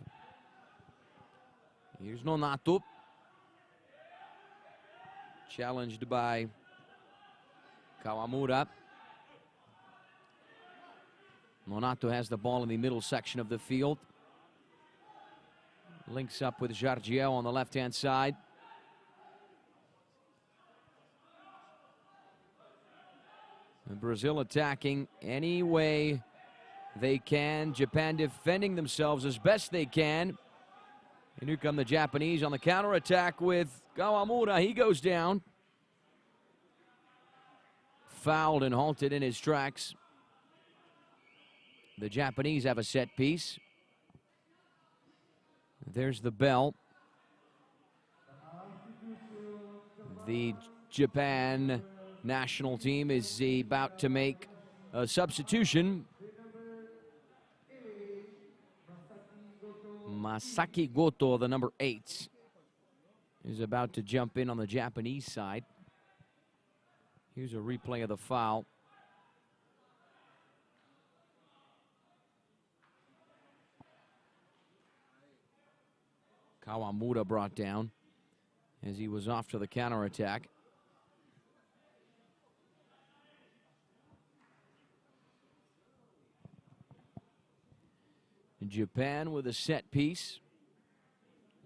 Here's Nonato. Challenged by Kawamura. Nonato has the ball in the middle section of the field. Links up with Jargiel on the left-hand side. And Brazil attacking any way they can. Japan defending themselves as best they can. And here come the Japanese on the counterattack with Kawamura. He goes down. Fouled and halted in his tracks. The Japanese have a set piece. There's the bell. The Japan national team is about to make a substitution. Masaki Goto, the number 8, is about to jump in on the Japanese side. Here's a replay of the foul. Kawamura brought down as he was off to the counterattack. Japan with a set piece.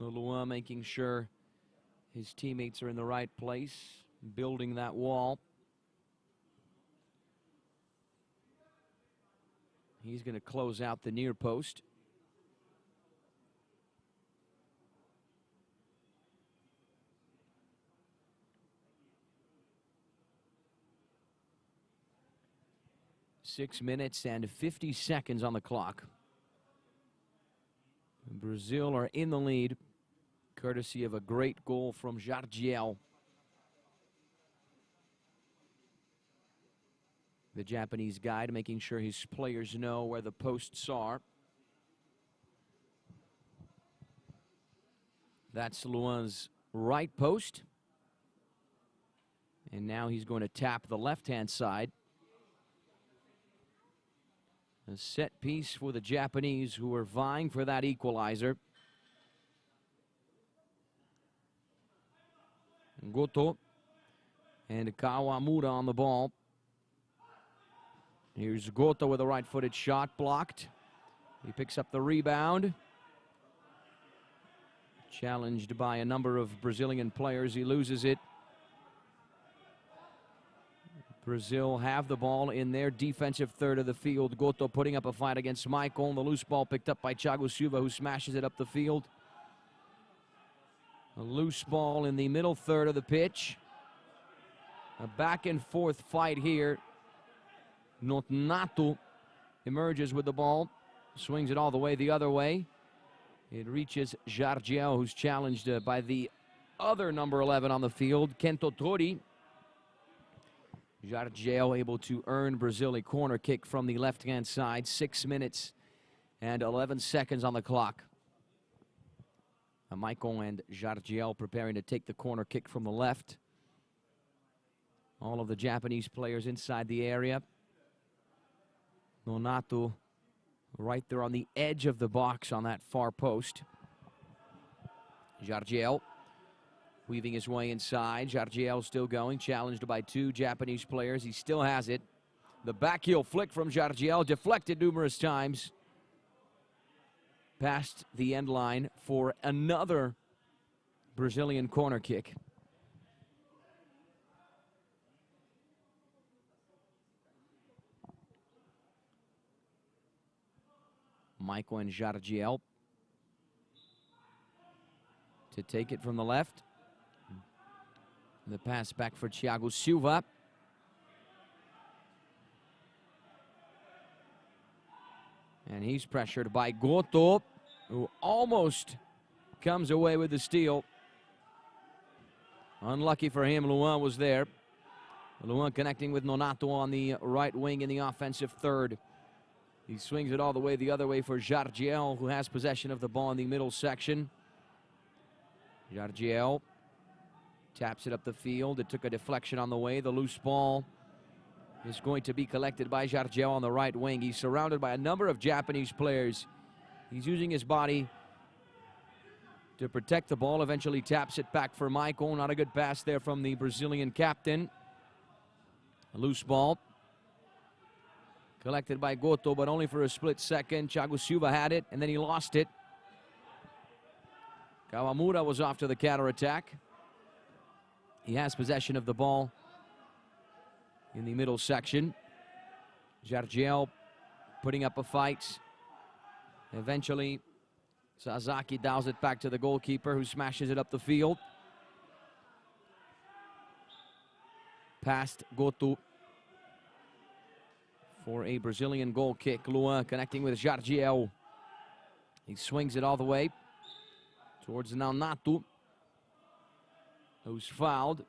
Lulua making sure his teammates are in the right place, building that wall. He's going to close out the near post. Six minutes and 50 seconds on the clock. Brazil are in the lead, courtesy of a great goal from Jargiel. The Japanese guide making sure his players know where the posts are. That's Luan's right post. And now he's going to tap the left-hand side. A set piece for the Japanese, who are vying for that equalizer. Goto and Kawamura on the ball. Here's Goto with a right-footed shot, blocked. He picks up the rebound. Challenged by a number of Brazilian players. He loses it. Brazil have the ball in their defensive third of the field. Goto putting up a fight against Michael. The loose ball picked up by Thiago Silva, who smashes it up the field. A loose ball in the middle third of the pitch. A back and forth fight here. Nonato emerges with the ball. Swings it all the way the other way. It reaches Jardiel, who's challenged by the other number 11 on the field, Kento Tori. Jardiel able to earn Brazil a corner kick from the left-hand side. 6 minutes and 11 seconds on the clock. Michael and Jardiel preparing to take the corner kick from the left. All of the Japanese players inside the area. Nonato right there on the edge of the box on that far post. Jardiel weaving his way inside. Jardiel still going, challenged by 2 Japanese players. He still has it. The back heel flick from Jardiel, deflected numerous times. Past the end line for another Brazilian corner kick. Michael and Jardiel to take it from the left. The pass back for Thiago Silva. And he's pressured by Goto, who almost comes away with the steal. Unlucky for him, Luan was there. Luan connecting with Nonato on the right wing in the offensive third. He swings it all the way the other way for Jardiel, who has possession of the ball in the middle section. Jardiel taps it up the field. It took a deflection on the way. The loose ball is going to be collected by Jardiel on the right wing. He's surrounded by a number of Japanese players. He's using his body to protect the ball. Eventually taps it back for Michael. Not a good pass there from the Brazilian captain. A loose ball collected by Goto, but only for a split second. Thiago Silva had it, and then he lost it. Kawamura was off to the counterattack. He has possession of the ball in the middle section. Jardiel putting up a fight. Eventually, Sasaki dials it back to the goalkeeper, who smashes it up the field. Past Goto for a Brazilian goal kick. Luan connecting with Jardiel. He swings it all the way towards Nonato, who's fouled.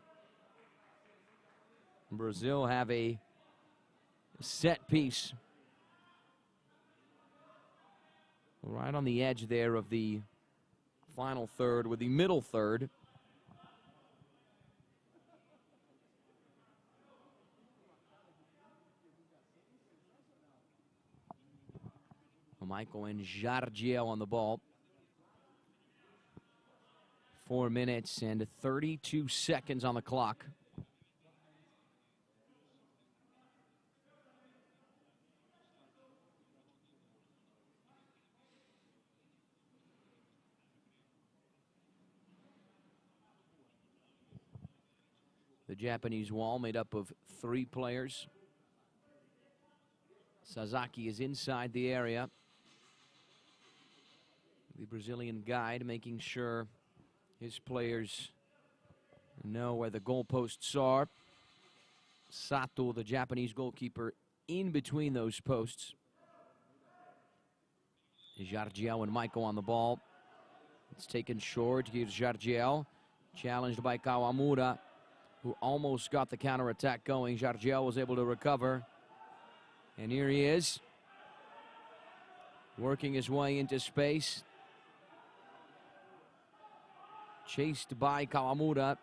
Brazil have a set piece right on the edge there of the final third with the middle third. Michael and Jardiel on the ball. 4 minutes and 32 seconds on the clock. The Japanese wall made up of 3 players. Sasaki is inside the area. The Brazilian guide making sure his players know where the goalposts are. Sato, the Japanese goalkeeper, in between those posts. Jardiel and Michael on the ball. It's taken short. Gives Jardiel. Challenged by Kawamura, who almost got the counterattack going. Jardiel was able to recover. And here he is, working his way into space. Chased by Kawamura.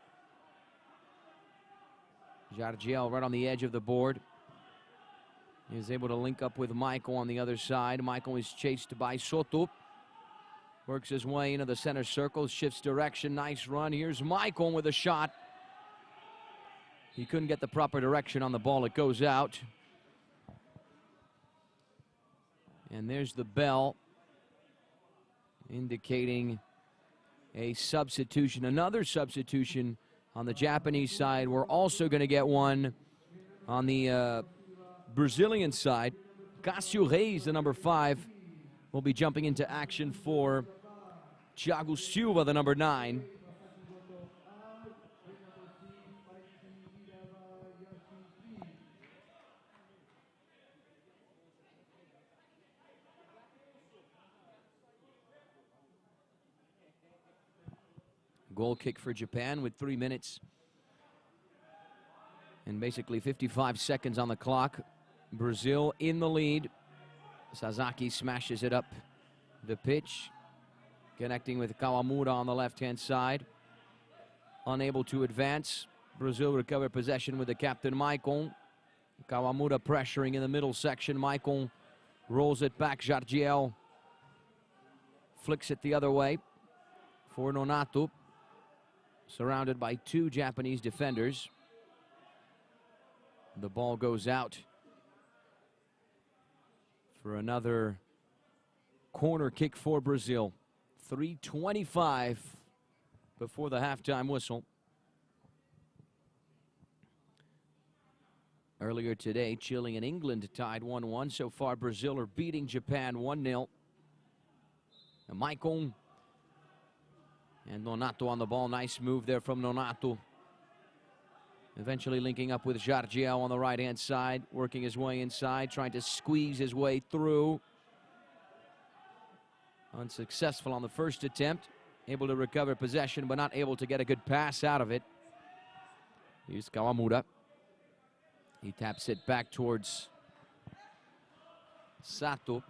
Jardiel right on the edge of the board. He is able to link up with Michael on the other side. Michael is chased by Soto. Works his way into the center circle, shifts direction, nice run. Here's Michael with a shot. He couldn't get the proper direction on the ball, it goes out. And there's the bell indicating a substitution, another substitution on the Japanese side. We're also going to get one on the Brazilian side. Cássio Reis, the number 5, will be jumping into action for Thiago Silva, the number 9. Goal kick for Japan with 3 minutes and basically 55 seconds on the clock. Brazil in the lead. Sasaki smashes it up the pitch, connecting with Kawamura on the left-hand side. Unable to advance. Brazil recover possession with the captain, Maicon. Kawamura pressuring in the middle section. Maicon rolls it back. Jardiel flicks it the other way for Nonato. Surrounded by 2 Japanese defenders. The ball goes out for another corner kick for Brazil. 3:25 before the halftime whistle. Earlier today, Chile and England tied 1-1. So far, Brazil are beating Japan 1-0. And Maicon and Nonato on the ball. Nice move there from Nonato. Eventually linking up with Jardiel on the right-hand side, working his way inside, trying to squeeze his way through. Unsuccessful on the first attempt. Able to recover possession, but not able to get a good pass out of it. Here's Kawamura. He taps it back towards Sato.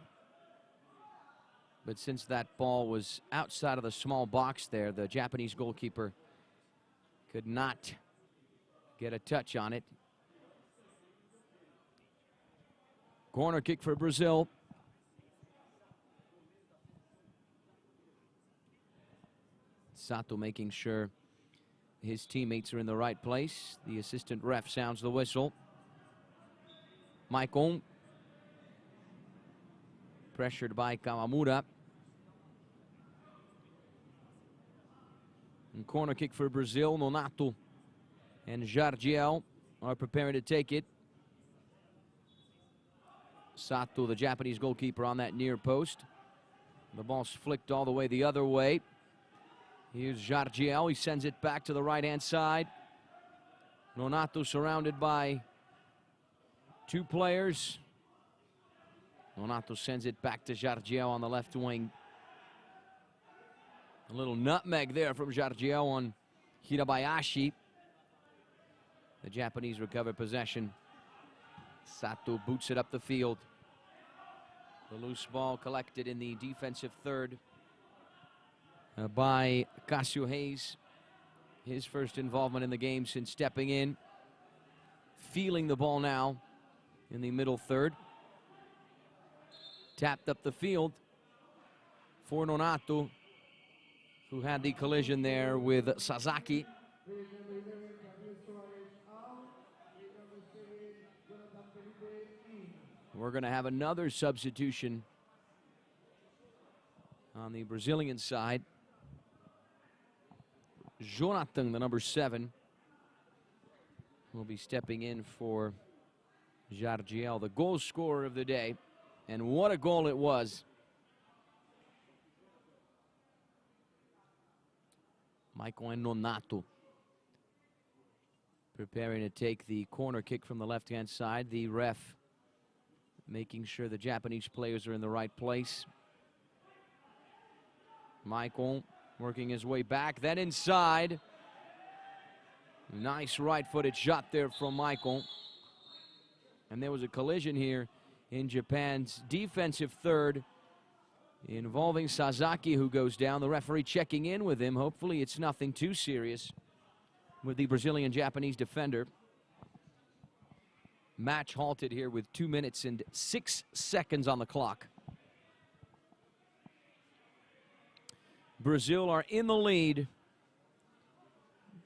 But since that ball was outside of the small box there, the Japanese goalkeeper could not get a touch on it. Corner kick for Brazil. Sato making sure his teammates are in the right place. The assistant ref sounds the whistle. Maicon, pressured by Kawamura. And corner kick for Brazil. Nonato and Jardiel are preparing to take it. Sato, the Japanese goalkeeper, on that near post. The ball's flicked all the way the other way. Here's Jardiel. He sends it back to the right-hand side. Nonato surrounded by 2 players. Nonato sends it back to Jardiel on the left wing. A little nutmeg there from Jardiel on Hirabayashi. The Japanese recover possession. Sato boots it up the field. The loose ball collected in the defensive third by Cássio Reis. His first involvement in the game since stepping in. Feeling the ball now in the middle third. Tapped up the field for Nonato, who had the collision there with Sasaki. We're going to have another substitution on the Brazilian side. Jonathan, the number 7, will be stepping in for Jardiel, the goal scorer of the day. And what a goal it was. Maicon and Nonato preparing to take the corner kick from the left-hand side. The ref making sure the Japanese players are in the right place. Maicon working his way back, then inside. Nice right-footed shot there from Maicon. And there was a collision here in Japan's defensive third involving Sasaki, who goes down. The referee checking in with him. Hopefully it's nothing too serious with the Brazilian-Japanese defender. Match halted here with 2 minutes and 6 seconds on the clock. Brazil are in the lead,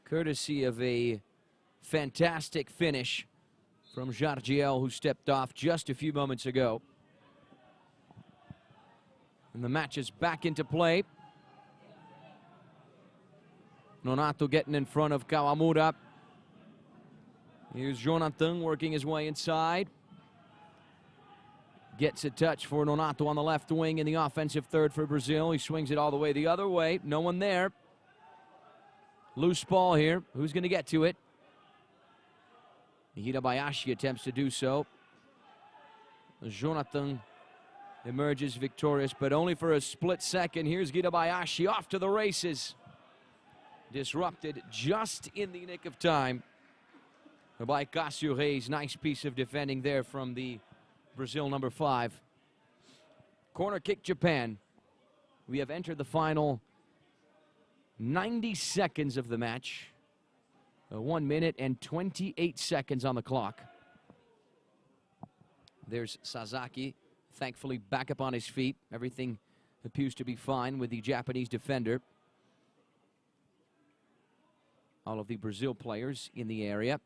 courtesy of a fantastic finish from Jardiel, who stepped off just a few moments ago. And the match is back into play. Nonato getting in front of Kawamura. Here's Jonathan working his way inside. Gets a touch for Nonato on the left wing in the offensive third for Brazil. He swings it all the way the other way. No one there. Loose ball here. Who's going to get to it? Hirabayashi attempts to do so. Jonathan emerges victorious, but only for a split second. Here's Hirabayashi off to the races. Disrupted just in the nick of time by Cássio Reis. Nice piece of defending there from the Brazil number 5. Corner kick, Japan. We have entered the final 90 seconds of the match. 1 minute and 28 seconds on the clock. There's Sasaki, thankfully back up on his feet. Everything appears to be fine with the Japanese defender. All of the Brazil players in the area.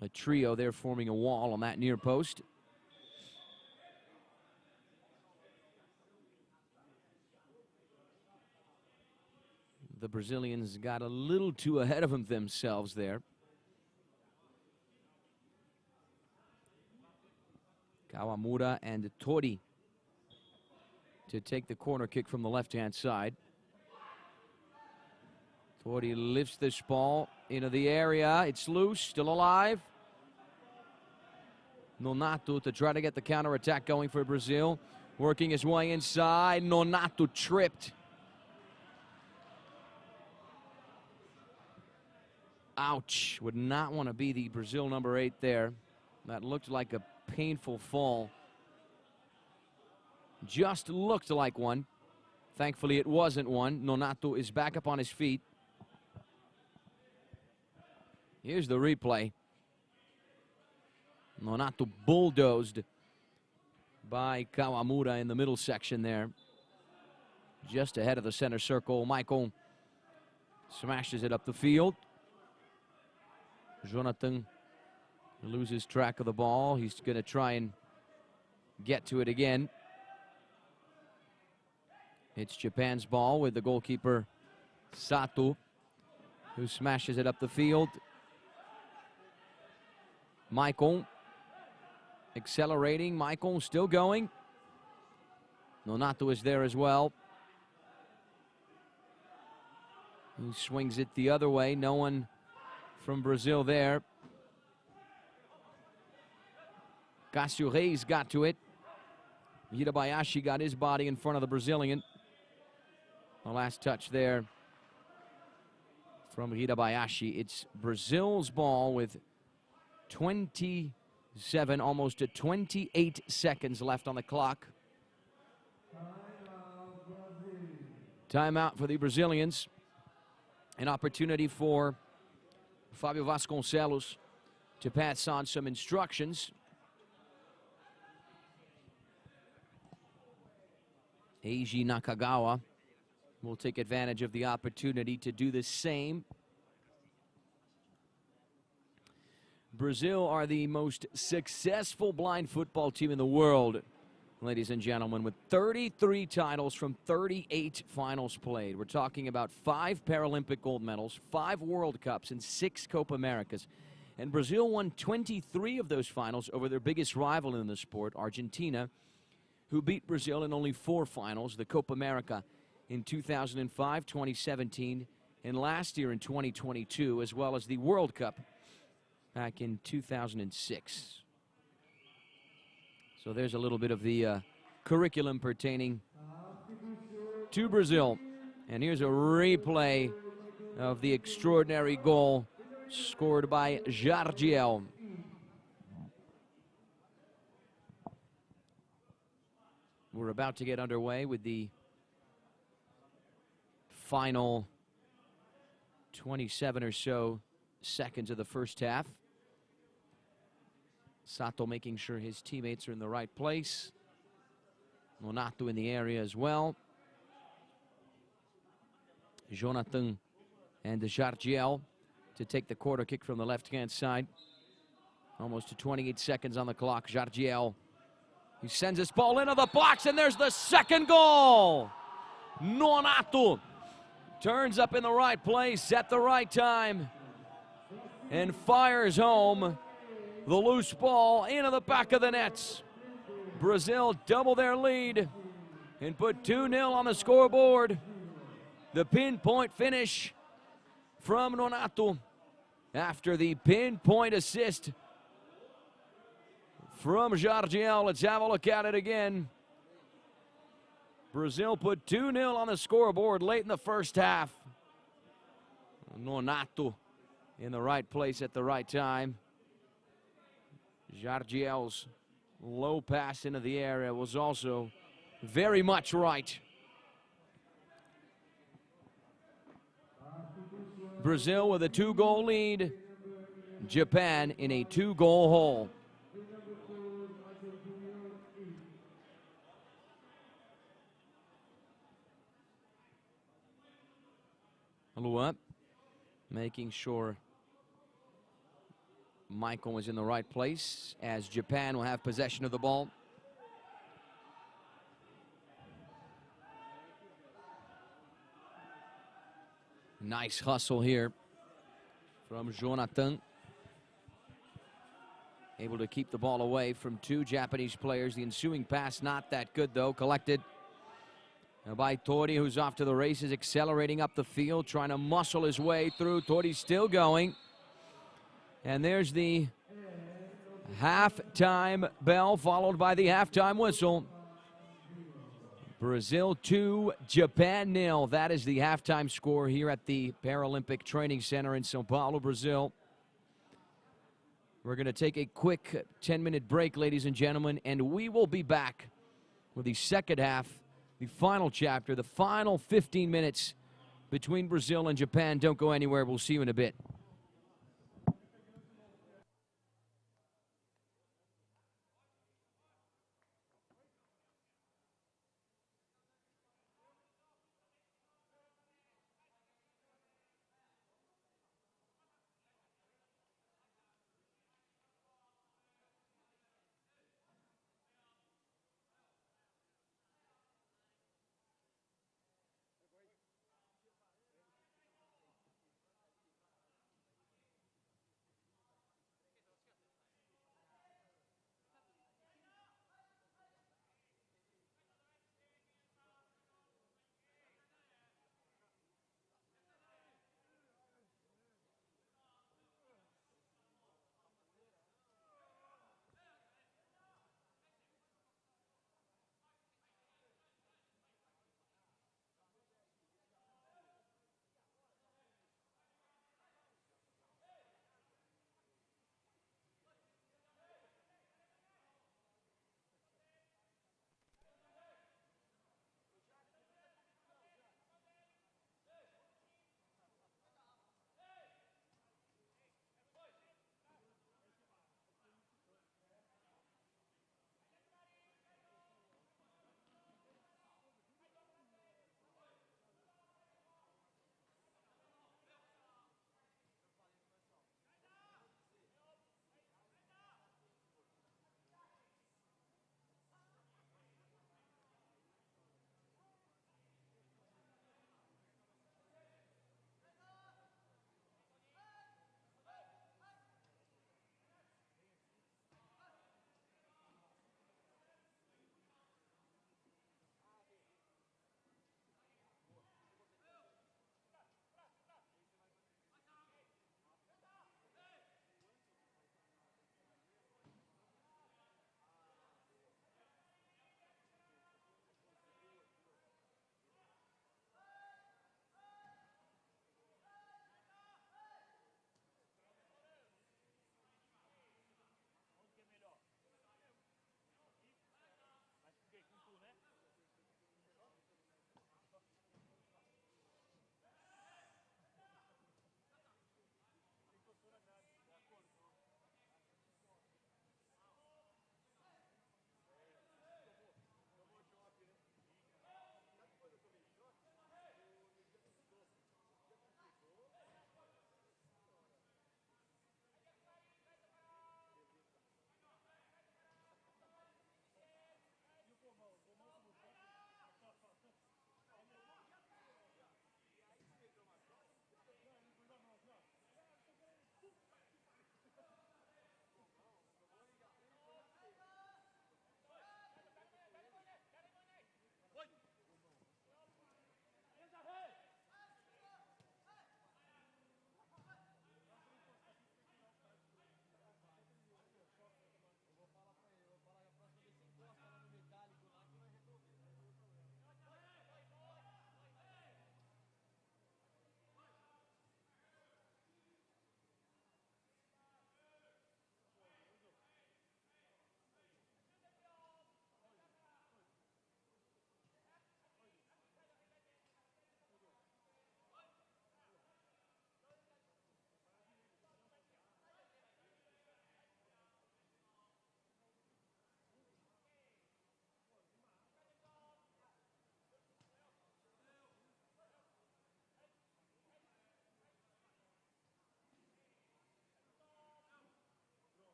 A trio there forming a wall on that near post. The Brazilians got a little too ahead of themselves there. Kawamura and Tori to take the corner kick from the left-hand side. Tori lifts this ball into the area. It's loose, still alive. Nonato to try to get the counterattack going for Brazil. Working his way inside. Nonato tripped. Ouch. Would not want to be the Brazil number 8 there. That looked like a painful fall. Just looked like one. Thankfully, it wasn't one. Nonato is back up on his feet. Here's the replay. Nonato bulldozed by Kawamura in the middle section there. Just ahead of the center circle. Michael smashes it up the field. Jonathan loses track of the ball. He's going to try and get to it again. It's Japan's ball with the goalkeeper Sato, who smashes it up the field. Michael accelerating. Michael still going. Nonato is there as well. He swings it the other way. No one from Brazil there. Cássio Reis got to it. Hirabayashi got his body in front of the Brazilian. The last touch there from Hirabayashi. It's Brazil's ball with 27, almost to 28 seconds left on the clock. Timeout for the Brazilians. An opportunity for Fábio Vasconcelos to pass on some instructions. Eiji Nakagawa will take advantage of the opportunity to do the same. Brazil are the most successful blind football team in the world, ladies and gentlemen, with 33 titles from 38 finals played. We're talking about 5 Paralympic gold medals, 5 World Cups, and 6 Copa Americas. And Brazil won 23 of those finals over their biggest rival in the sport, Argentina, who beat Brazil in only 4 finals, the Copa America in 2005, 2017, and last year in 2022, as well as the World Cup back in 2006. So there's a little bit of the curriculum pertaining to Brazil. And here's a replay of the extraordinary goal scored by Jardiel. We're about to get underway with the final 27 or so seconds of the first half. Sato making sure his teammates are in the right place. Nonato in the area as well. Jonathan and Jardiel to take the quarter kick from the left-hand side. Almost to 28 seconds on the clock. Jardiel, he sends this ball into the box, and there's the second goal. Nonato turns up in the right place at the right time and fires home the loose ball into the back of the nets. Brazil double their lead and put 2-0 on the scoreboard. The pinpoint finish from Nonato after the pinpoint assist from Jardiel. Let's have a look at it again. Brazil put 2-0 on the scoreboard late in the first half. Nonato in the right place at the right time. Jardiel's low pass into the area was also very much right. Brazil with a 2-goal lead. Japan in a 2-goal hole. Lua making sure Michael was in the right place as Japan will have possession of the ball. Nice hustle here from Jonathan. Able to keep the ball away from two Japanese players. The ensuing pass not that good though. Collected by Tori, who's off to the races, accelerating up the field, trying to muscle his way through. Tori's still going. And there's the halftime bell, followed by the halftime whistle. Brazil 2, Japan 0. That is the halftime score here at the Paralympic Training Center in São Paulo, Brazil. We're going to take a quick 10-minute break, ladies and gentlemen, and we will be back with the second half, the final chapter, the final 15 minutes between Brazil and Japan. Don't go anywhere. We'll see you in a bit.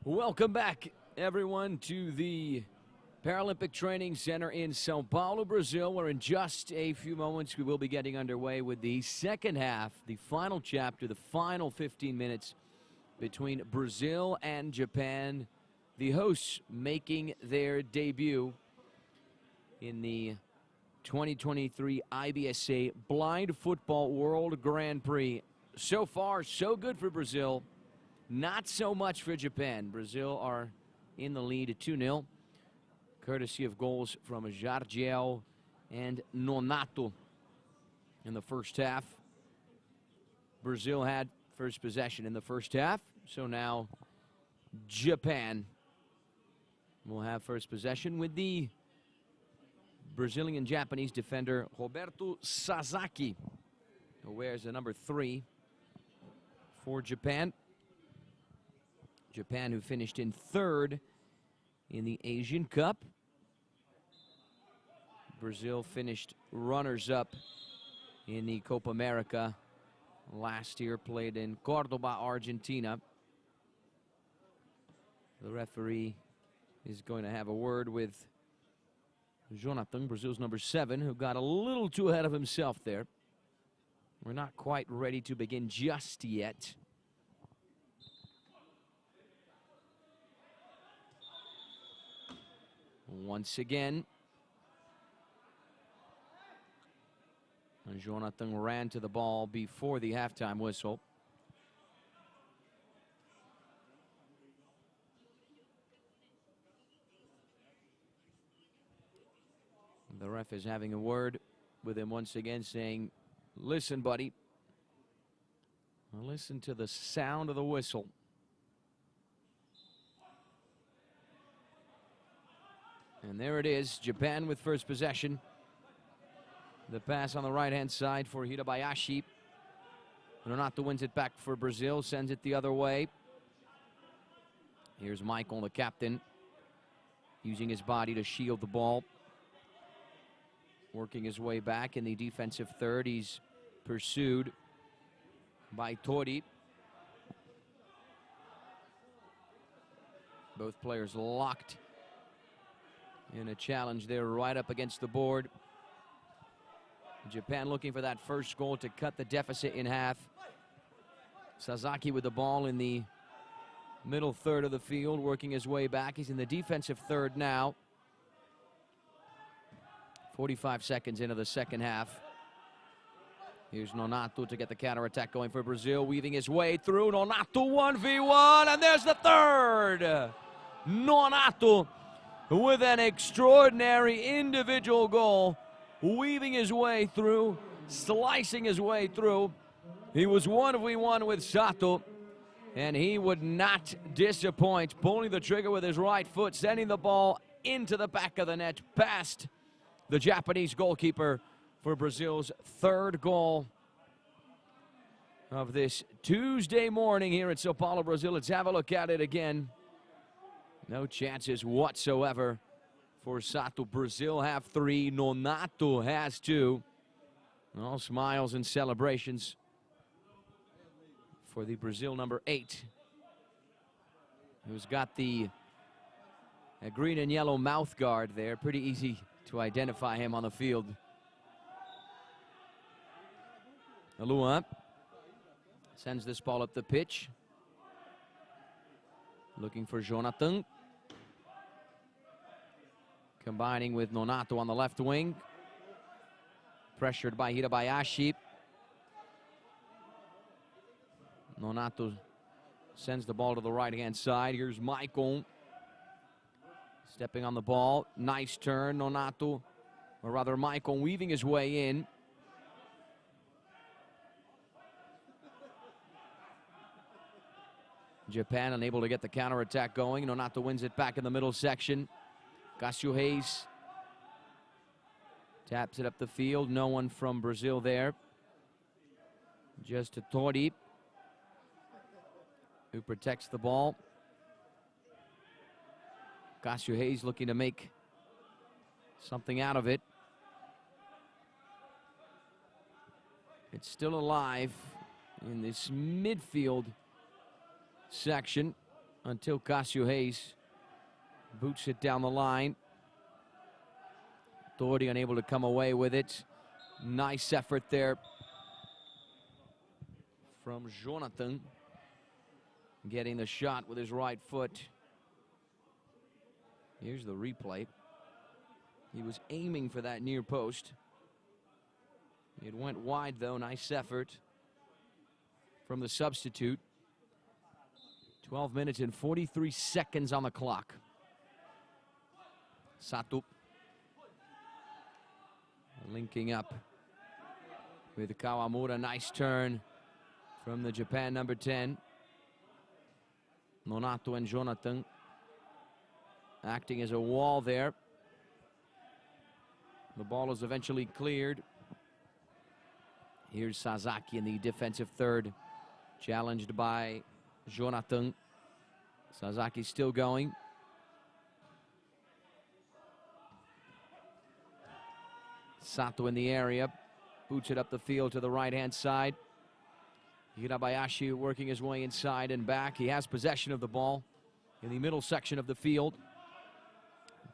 Welcome back, everyone, to the Paralympic Training Center in São Paulo, Brazil, where in just a few moments we will be getting underway with the second half, the final chapter, the final 15 minutes between Brazil and Japan, the hosts making their debut in the 2023 IBSA Blind Football World Grand Prix. So far, so good for Brazil. Not so much for Japan. Brazil are in the lead at 2-0, courtesy of goals from Jardiel and Nonato in the first half. Brazil had first possession in the first half, so now Japan will have first possession with the Brazilian-Japanese defender Roberto Sasaki, who wears the number 3 for Japan. Japan, who finished in 3rd in the Asian Cup. Brazil finished runners-up in the Copa America last year, played in Cordoba, Argentina. The referee is going to have a word with Jonathan, Brazil's number 7, who got a little too ahead of himself there. We're not quite ready to begin just yet. Once again, Jonathan ran to the ball before the halftime whistle. The ref is having a word with him once again, saying, "Listen, buddy. Listen to the sound of the whistle." And there it is, Japan with first possession. The pass on the right-hand side for Hirabayashi. Nonato wins it back for Brazil, sends it the other way. Here's Michael, the captain, using his body to shield the ball. Working his way back in the defensive third. He's pursued by Tori. Both players locked in a challenge there right up against the board. Japan looking for that first goal to cut the deficit in half. Sasaki with the ball in the middle third of the field, working his way back. He's in the defensive third now. 45 seconds into the second half. Here's Nonato to get the counterattack going for Brazil, weaving his way through. Nonato 1v1, and there's the third. Nonato with an extraordinary individual goal, weaving his way through, slicing his way through. He was 1v1 with Sato, and he would not disappoint, pulling the trigger with his right foot, sending the ball into the back of the net, past the Japanese goalkeeper for Brazil's third goal of this Tuesday morning here at São Paulo, Brazil. Let's have a look at it again. No chances whatsoever for Sato. Brazil have 3. Nonato has 2. All smiles and celebrations for the Brazil number 8, who's got the green and yellow mouth guard there. Pretty easy to identify him on the field. Alua sends this ball up the pitch, looking for Jonathan. Combining with Nonato on the left wing. Pressured by Hirabayashi. Nonato sends the ball to the right-hand side. Here's Michael stepping on the ball. Nice turn. Nonato, or rather Michael, weaving his way in. Japan unable to get the counterattack going. Nonato wins it back in the middle section. Cássio Reis taps it up the field. No one from Brazil there. Just to Tori, who protects the ball. Cássio Reis looking to make something out of it. It's still alive in this midfield section until Cássio Hayes boots it down the line. Doherty unable to come away with it. Nice effort there from Jonathan, getting the shot with his right foot. Here's the replay. He was aiming for that near post. It went wide though. Nice effort from the substitute. 12 minutes and 43 seconds on the clock. Sato linking up with Kawamura. Nice turn from the Japan number 10. Nonato and Jonathan acting as a wall there. The ball is eventually cleared. Here's Sasaki in the defensive third, challenged by Jonathan. Sasaki still going. Sato in the area, boots it up the field to the right-hand side. Hirabayashi working his way inside and back. He has possession of the ball in the middle section of the field,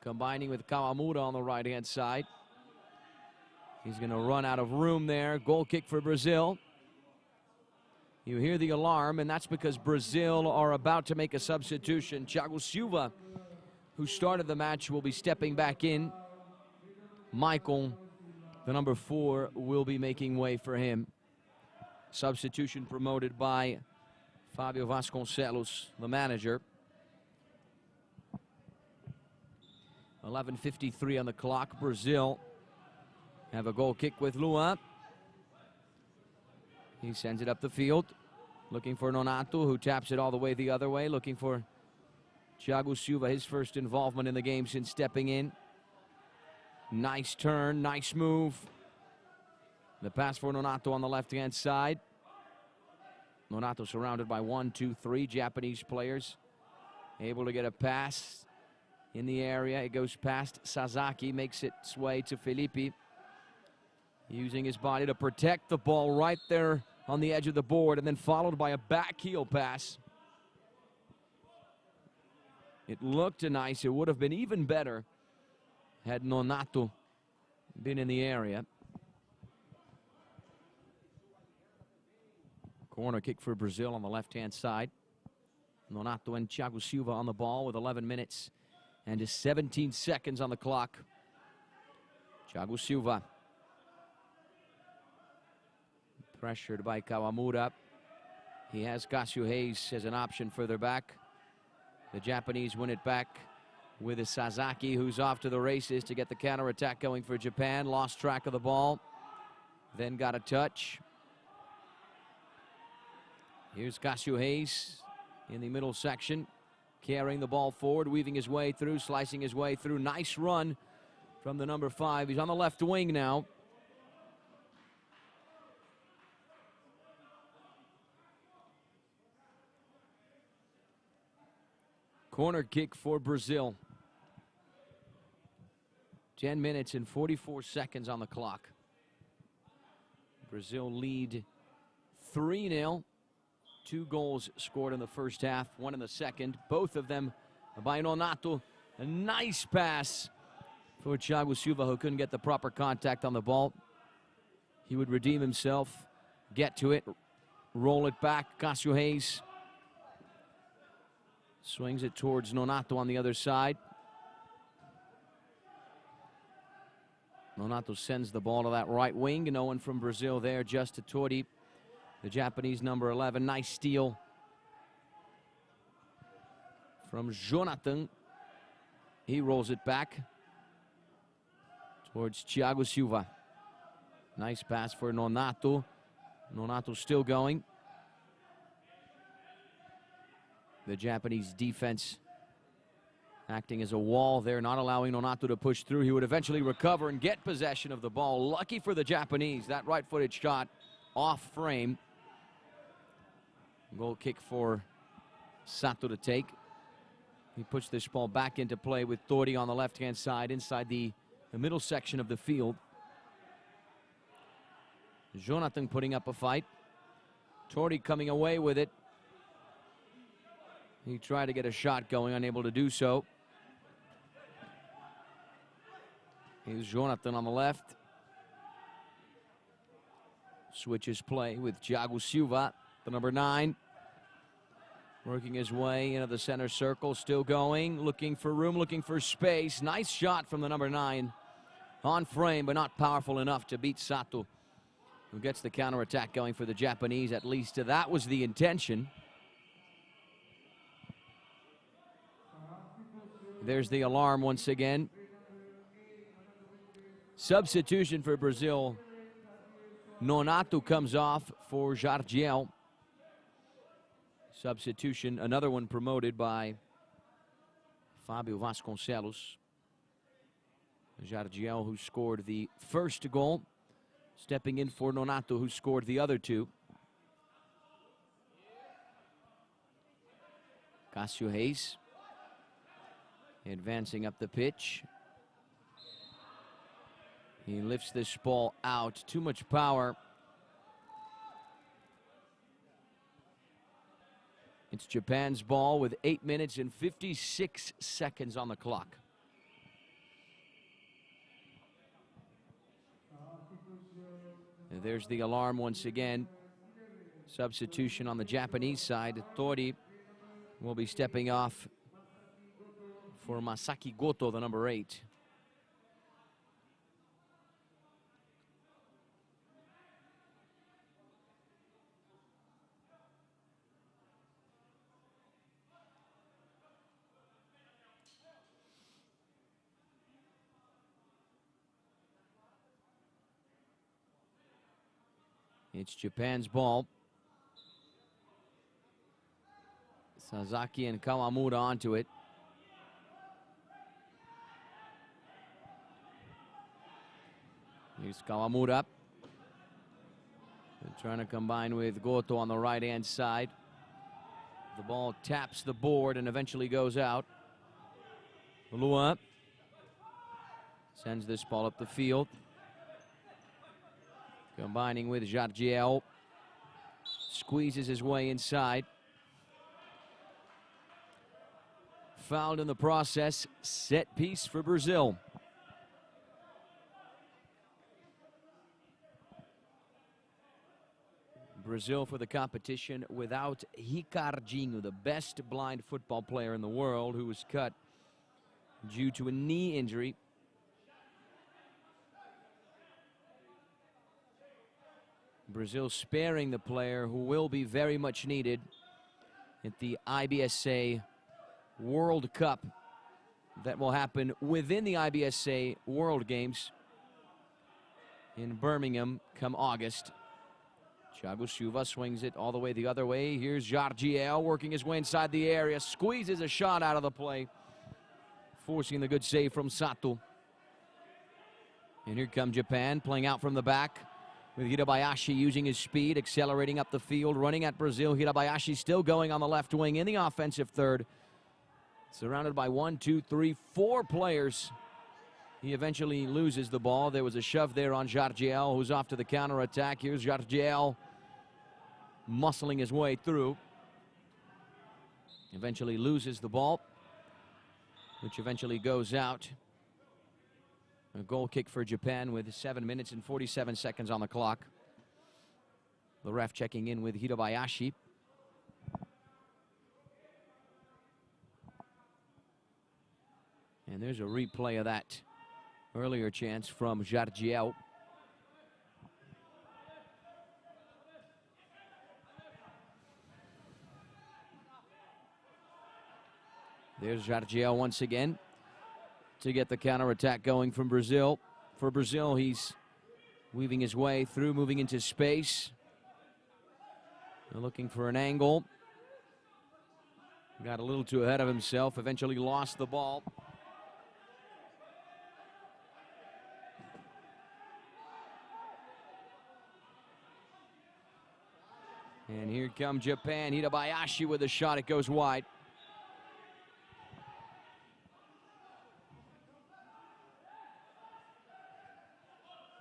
combining with Kawamura on the right-hand side. He's going to run out of room there. Goal kick for Brazil. You hear the alarm, and that's because Brazil are about to make a substitution. Thiago Silva, who started the match, will be stepping back in. Michael, the number 4, will be making way for him. Substitution promoted by Fabio Vasconcelos, the manager. 11:53 on the clock. Brazil have a goal kick with Lua. He sends it up the field, looking for Nonato, who taps it all the way the other way, looking for Thiago Silva, his first involvement in the game since stepping in. Nice turn, nice move. The pass for Nonato on the left-hand side. Nonato surrounded by 1, 2, 3 Japanese players. Able to get a pass in the area. It goes past Sasaki, makes its way to Felipe. Using his body to protect the ball right there on the edge of the board, and then followed by a back heel pass. It looked nice. It would have been even better had Nonato been in the area. Corner kick for Brazil on the left-hand side. Nonato and Thiago Silva on the ball with 11 minutes and just 17 seconds on the clock. Thiago Silva. Pressured by Kawamura. He has Cássio Hayes as an option further back. The Japanese win it back with a Sasaki, who's off to the races to get the counterattack going for Japan. Lost track of the ball, then got a touch. Here's Cássio Hayes in the middle section, carrying the ball forward, weaving his way through, slicing his way through. Nice run from the number 5. He's on the left wing now. Corner kick for Brazil. 10 minutes and 44 seconds on the clock. Brazil lead 3-0. 2 goals scored in the first half, 1 in the second. Both of them by Nonato. A nice pass for Thiago Silva, who couldn't get the proper contact on the ball. He would redeem himself, get to it, roll it back. Cássio Hayes swings it towards Nonato on the other side. Nonato sends the ball to that right wing. No one from Brazil there, just to Tori, the Japanese number 11. Nice steal from Jonathan. He rolls it back towards Thiago Silva. Nice pass for Nonato. Nonato still going. The Japanese defense acting as a wall there, not allowing Nonato to push through. He would eventually recover and get possession of the ball. Lucky for the Japanese, that right-footed shot off frame. Goal kick for Sato to take. He puts this ball back into play with Tori on the left-hand side inside the middle section of the field. Jonathan putting up a fight. Tori coming away with it. He tried to get a shot going, unable to do so. Here's Jonathan on the left. Switches play with Thiago Silva, the number 9. Working his way into the center circle, still going, looking for room, looking for space. Nice shot from the number 9. On frame, but not powerful enough to beat Sato, who gets the counterattack going for the Japanese. At least that was the intention. There's the alarm once again. Substitution for Brazil. Nonato comes off for Jardiel. Substitution, another one promoted by Fábio Vasconcelos. Jardiel, who scored the first goal, stepping in for Nonato, who scored the other 2. Cássio Reis advancing up the pitch. He lifts this ball out. Too much power. It's Japan's ball with 8 minutes and 56 seconds on the clock. And there's the alarm once again. Substitution on the Japanese side. Tori will be stepping off for Masaki Goto, the number 8. It's Japan's ball. Sasaki and Kawamura onto it. Here's Kawamura. They're trying to combine with Goto on the right-hand side. The ball taps the board and eventually goes out. Lua sends this ball up the field. Combining with Jardiel. Squeezes his way inside. Fouled in the process. Set piece for Brazil. Brazil for the competition without Ricardinho, the best blind football player in the world, who was cut due to a knee injury. Brazil sparing the player who will be very much needed at the IBSA World Cup that will happen within the IBSA World Games in Birmingham come August. Thiago Silva swings it all the way the other way. Here's Jardiel working his way inside the area. Squeezes a shot out of the play, forcing the good save from Sato. And here comes Japan, playing out from the back with Hirabayashi using his speed, accelerating up the field, running at Brazil. Hirabayashi still going on the left wing in the offensive third. Surrounded by 1, 2, 3, 4 players. He eventually loses the ball. There was a shove there on Jardiel, who's off to the counterattack. Here's Jardiel muscling his way through. Eventually loses the ball, which eventually goes out. A goal kick for Japan with 7 minutes and 47 seconds on the clock. The ref checking in with Hirabayashi. And there's a replay of that earlier chance from Jardiel. There's Jardiel once again to get the counterattack going from Brazil. For Brazil, he's weaving his way through, moving into space. They're looking for an angle. Got a little too ahead of himself, eventually lost the ball. And here comes Japan. Hirabayashi with a shot. It goes wide.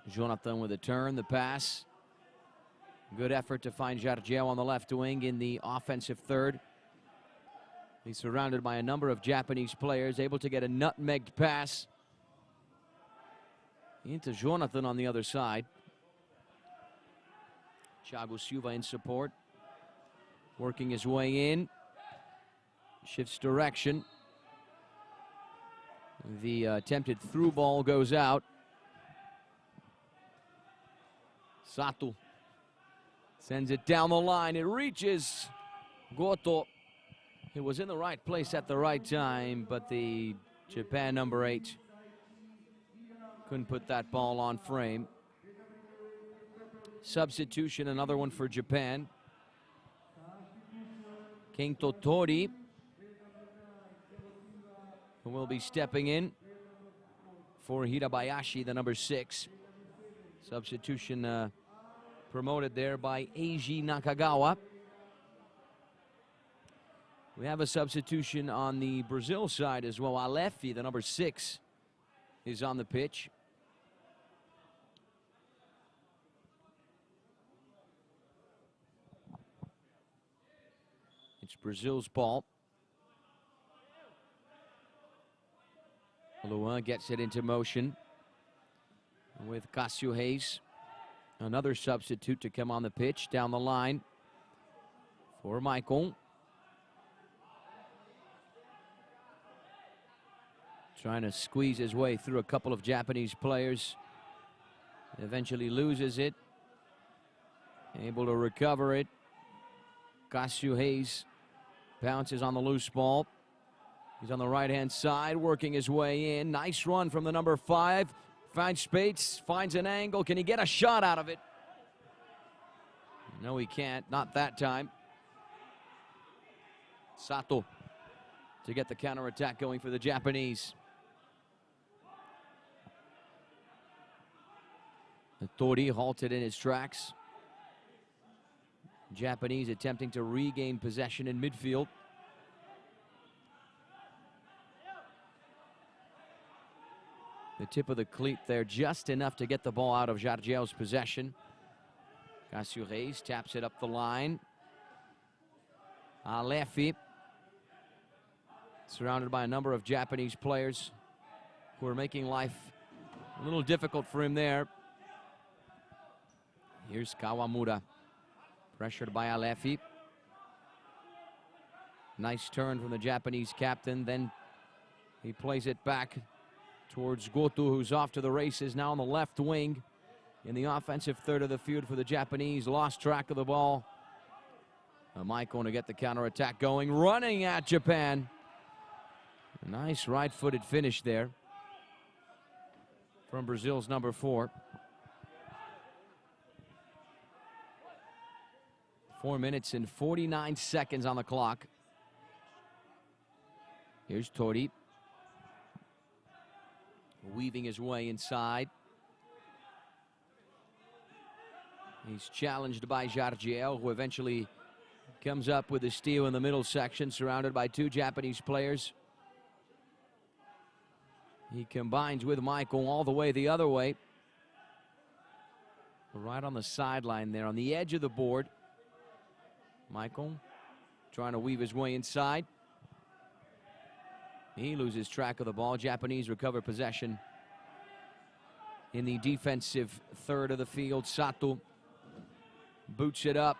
Jonathan with a turn, the pass. Good effort to find Jardiel on the left wing in the offensive third. He's surrounded by a number of Japanese players, able to get a nutmegged pass into Jonathan on the other side. Thiago Silva in support, working his way in, shifts direction. The attempted through ball goes out. Sato sends it down the line. It reaches Goto. It was in the right place at the right time, but the Japan number 8 couldn't put that ball on frame. Substitution, another one for Japan. Kento Tori, who will be stepping in for Hirabayashi, the number 6. Substitution promoted there by Eiji Nakagawa. We have a substitution on the Brazil side as well. Alefi, the number 6, is on the pitch. It's Brazil's ball. Lua gets it into motion with Cássio Reis, another substitute to come on the pitch down the line for Michael. Trying to squeeze his way through a couple of Japanese players. Eventually loses it. Able to recover it. Cássio Reis bounces on the loose ball. He's on the right-hand side, working his way in. Nice run from the number 5. Finds space, finds an angle. Can he get a shot out of it? No, he can't. Not that time. Sato to get the counterattack going for the Japanese. Tori halted in his tracks. Japanese attempting to regain possession in midfield. The tip of the cleat there, just enough to get the ball out of Jardiel's possession. Cássio Reis taps it up the line. Alefi, surrounded by a number of Japanese players who are making life a little difficult for him there. Here's Kawamura, pressured by Alefi. Nice turn from the Japanese captain. Then he plays it back towards Goto, who's off to the races now on the left wing in the offensive third of the field for the Japanese. Lost track of the ball. Michael to get the counterattack going, running at Japan. A nice right-footed finish there from Brazil's number 4. 4 minutes and 49 seconds on the clock. Here's Tori, weaving his way inside. He's challenged by Jardiel, who eventually comes up with a steal in the middle section, surrounded by 2 Japanese players. He combines with Michael all the way the other way. Right on the sideline there, on the edge of the board. Michael trying to weave his way inside. He loses track of the ball. Japanese recover possession in the defensive third of the field. Sato boots it up,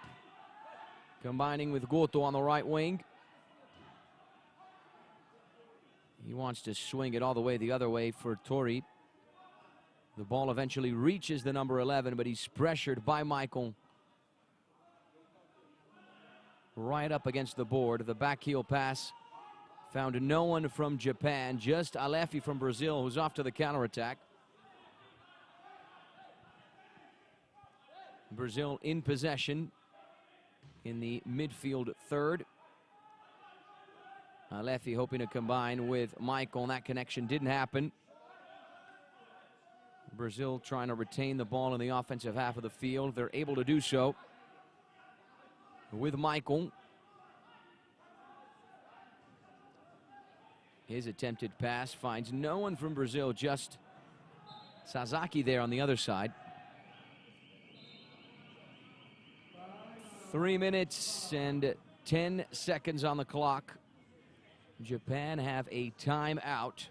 combining with Goto on the right wing. He wants to swing it all the way the other way for Tori. The ball eventually reaches the number 11, but he's pressured by Michael. Right up against the board. The back heel pass found no one from Japan, just Alefi from Brazil, who's off to the counterattack. Brazil in possession in the midfield third. Alefi hoping to combine with Michael, and that connection didn't happen. Brazil trying to retain the ball in the offensive half of the field. They're able to do so with Michael. His attempted pass finds no one from Brazil, just Sasaki there on the other side. 3 minutes and 10 seconds on the clock. Japan have a timeout.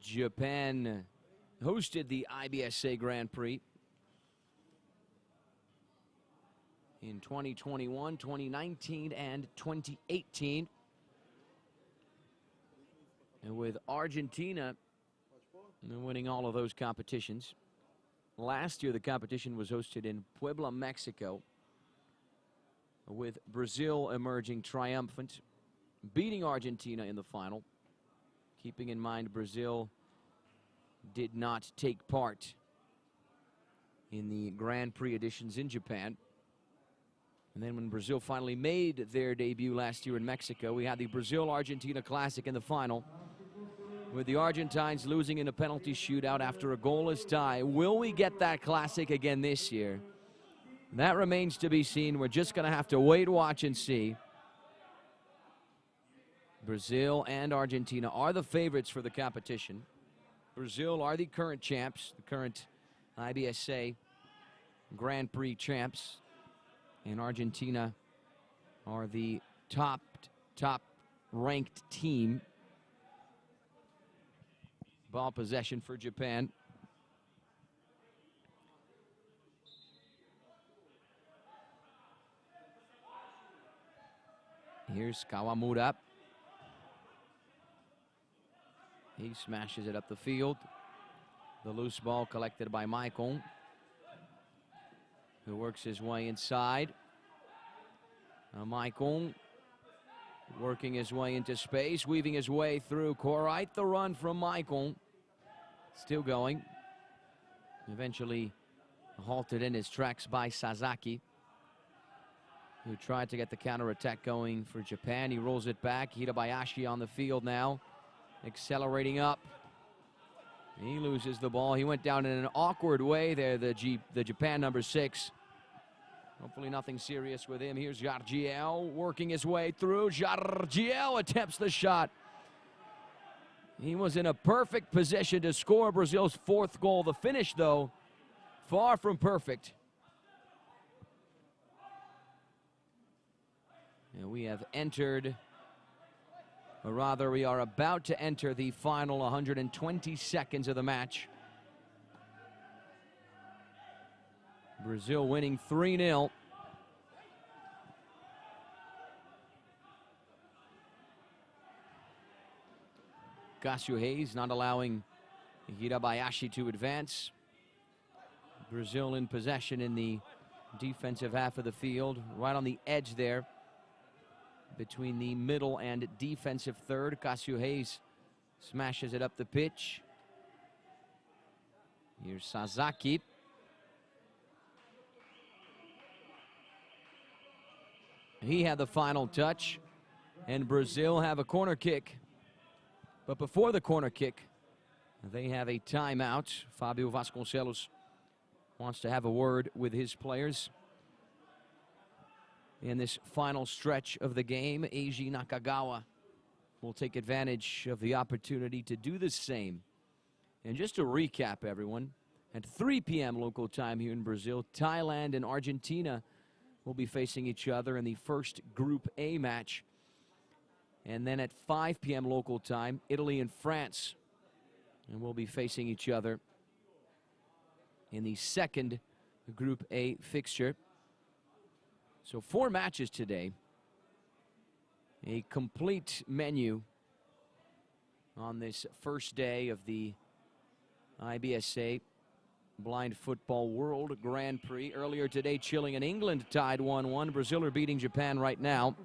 Japan hosted the IBSA Grand Prix in 2021, 2019, and 2018. And with Argentina winning all of those competitions. Last year, the competition was hosted in Puebla, Mexico, with Brazil emerging triumphant, beating Argentina in the final. Keeping in mind, Brazil did not take part in the Grand Prix editions in Japan. And then when Brazil finally made their debut last year in Mexico, we had the Brazil-Argentina Classic in the final, with the Argentines losing in a penalty shootout after a goalless tie. Will we get that Classic again this year? That remains to be seen. We're just going to have to wait, watch, and see. Brazil and Argentina are the favorites for the competition. Brazil are the current champs, the current IBSA Grand Prix champs. And Argentina are the top ranked team. Ball possession for Japan. Here's Kawamura. He smashes it up the field. The loose ball collected by Maicon, who works his way inside. Maicon working his way into space, weaving his way through. Quite the run from Maicon. Still going. Eventually halted in his tracks by Sasaki, who tried to get the counterattack going for Japan. He rolls it back. Hirabayashi on the field now, accelerating up. He loses the ball. He went down in an awkward way there, the Japan number 6. Hopefully nothing serious with him. Here's Jargiel working his way through. Jargiel attempts the shot. He was in a perfect position to score Brazil's 4th goal. The finish, though, far from perfect. And we have entered, or rather we are about to enter the final 120 seconds of the match. Brazil winning 3-0. Cássio Reis not allowing Hirabayashi to advance. Brazil in possession in the defensive half of the field, right on the edge there between the middle and defensive third. Cássio Reis smashes it up the pitch. Here's Sasaki. He had the final touch, and Brazil have a corner kick. But before the corner kick, they have a timeout. Fabio Vasconcelos wants to have a word with his players. In this final stretch of the game, Eiji Nakagawa will take advantage of the opportunity to do the same. And just to recap, everyone, at 3 p.m. local time here in Brazil, Thailand and Argentina will be facing each other in the first Group A match. And then at 5 p.m. local time, Italy and France will be facing each other in the second Group A fixture. So 4 matches today. A complete menu on this first day of the IBSA Blind Football World Grand Prix. Earlier today, Chile and England tied 1-1. Brazil are beating Japan right now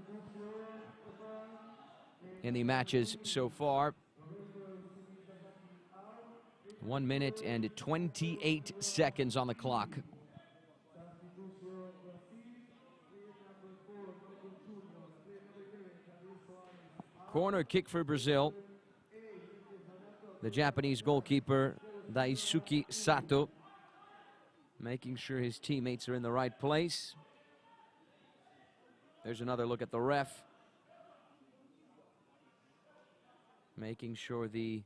in the matches so far. 1 minute and 28 seconds on the clock. Corner kick for Brazil. The Japanese goalkeeper, Daisuke Sato, making sure his teammates are in the right place. There's another look at the ref, making sure the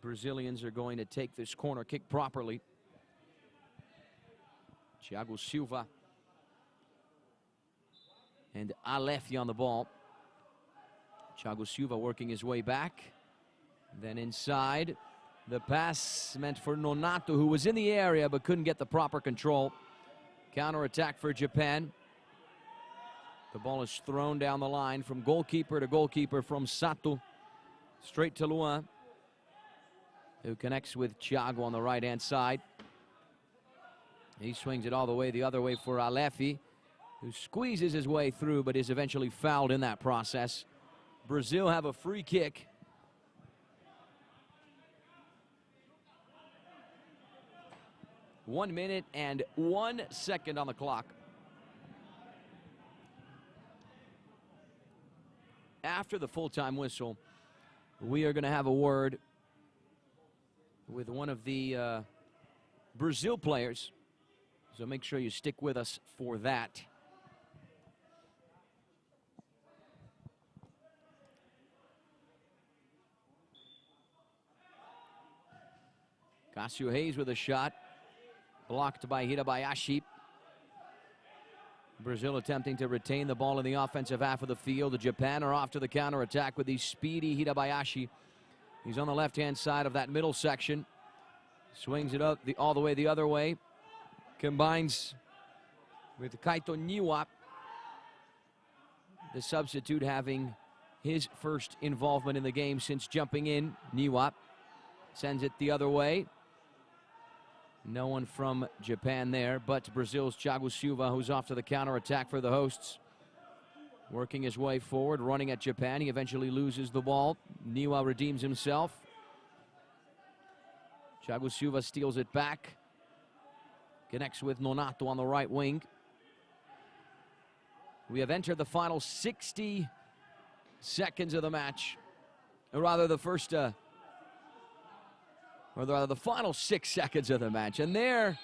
Brazilians are going to take this corner kick properly. Thiago Silva and Alefi on the ball. Thiago Silva working his way back. Then inside, the pass meant for Nonato, who was in the area but couldn't get the proper control. Counter-attack for Japan. The ball is thrown down the line from goalkeeper to goalkeeper, from Sato straight to Luan, who connects with Thiago on the right-hand side. He swings it all the way the other way for Alefi, who squeezes his way through but is eventually fouled in that process. Brazil have a free kick. One minute and 1 second on the clock. After the full-time whistle, we are going to have a word with one of the Brazil players. So make sure you stick with us for that. Cássio Hayes with a shot. Blocked by Hirabayashi. Brazil attempting to retain the ball in the offensive half of the field. The Japan are off to the counterattack with the speedy Hirabayashi. He's on the left-hand side of that middle section. Swings it up all the way the other way. Combines with Kaito Niwa, the substitute, having his first involvement in the game since jumping in. Niwa sends it the other way. No one from Japan there, but Brazil's Thiago Silva, who's off to the counterattack for the hosts. Working his way forward, running at Japan. He eventually loses the ball. Niwa redeems himself. Thiago Silva steals it back. Connects with Nonato on the right wing. We have entered the final 60 seconds of the match. Or rather, the final 6 seconds of the match. And there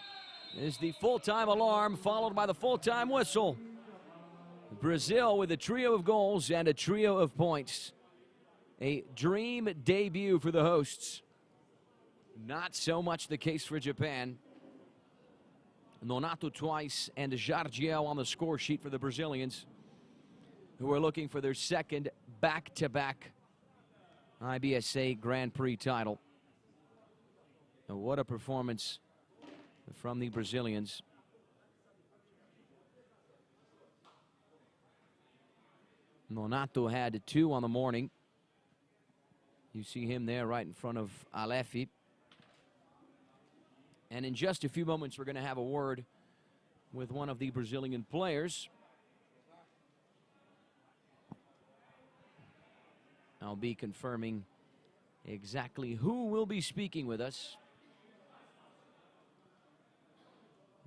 is the full-time alarm, followed by the full-time whistle. Brazil with a trio of goals and a trio of points. A dream debut for the hosts. Not so much the case for Japan. Nonato twice and Jardiel on the score sheet for the Brazilians, who are looking for their second back-to-back IBSA Grand Prix title. And what a performance from the Brazilians. Nonato had 2 on the morning. You see him there right in front of Alefi. And in just a few moments, we're going to have a word with one of the Brazilian players. I'll be confirming exactly who will be speaking with us.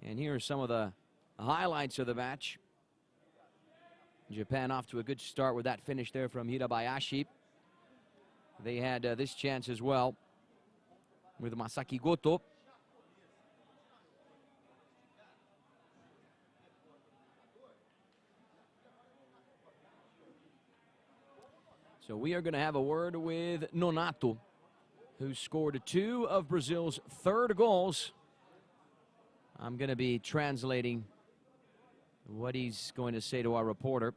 And here are some of the highlights of the match. Japan off to a good start with that finish there from Hirabayashi. They had this chance as well with Masaki Goto. So we are going to have a word with Nonato, who scored 2 of Brazil's 3rd goals. I'm going to be translating what he's going to say to our reporter.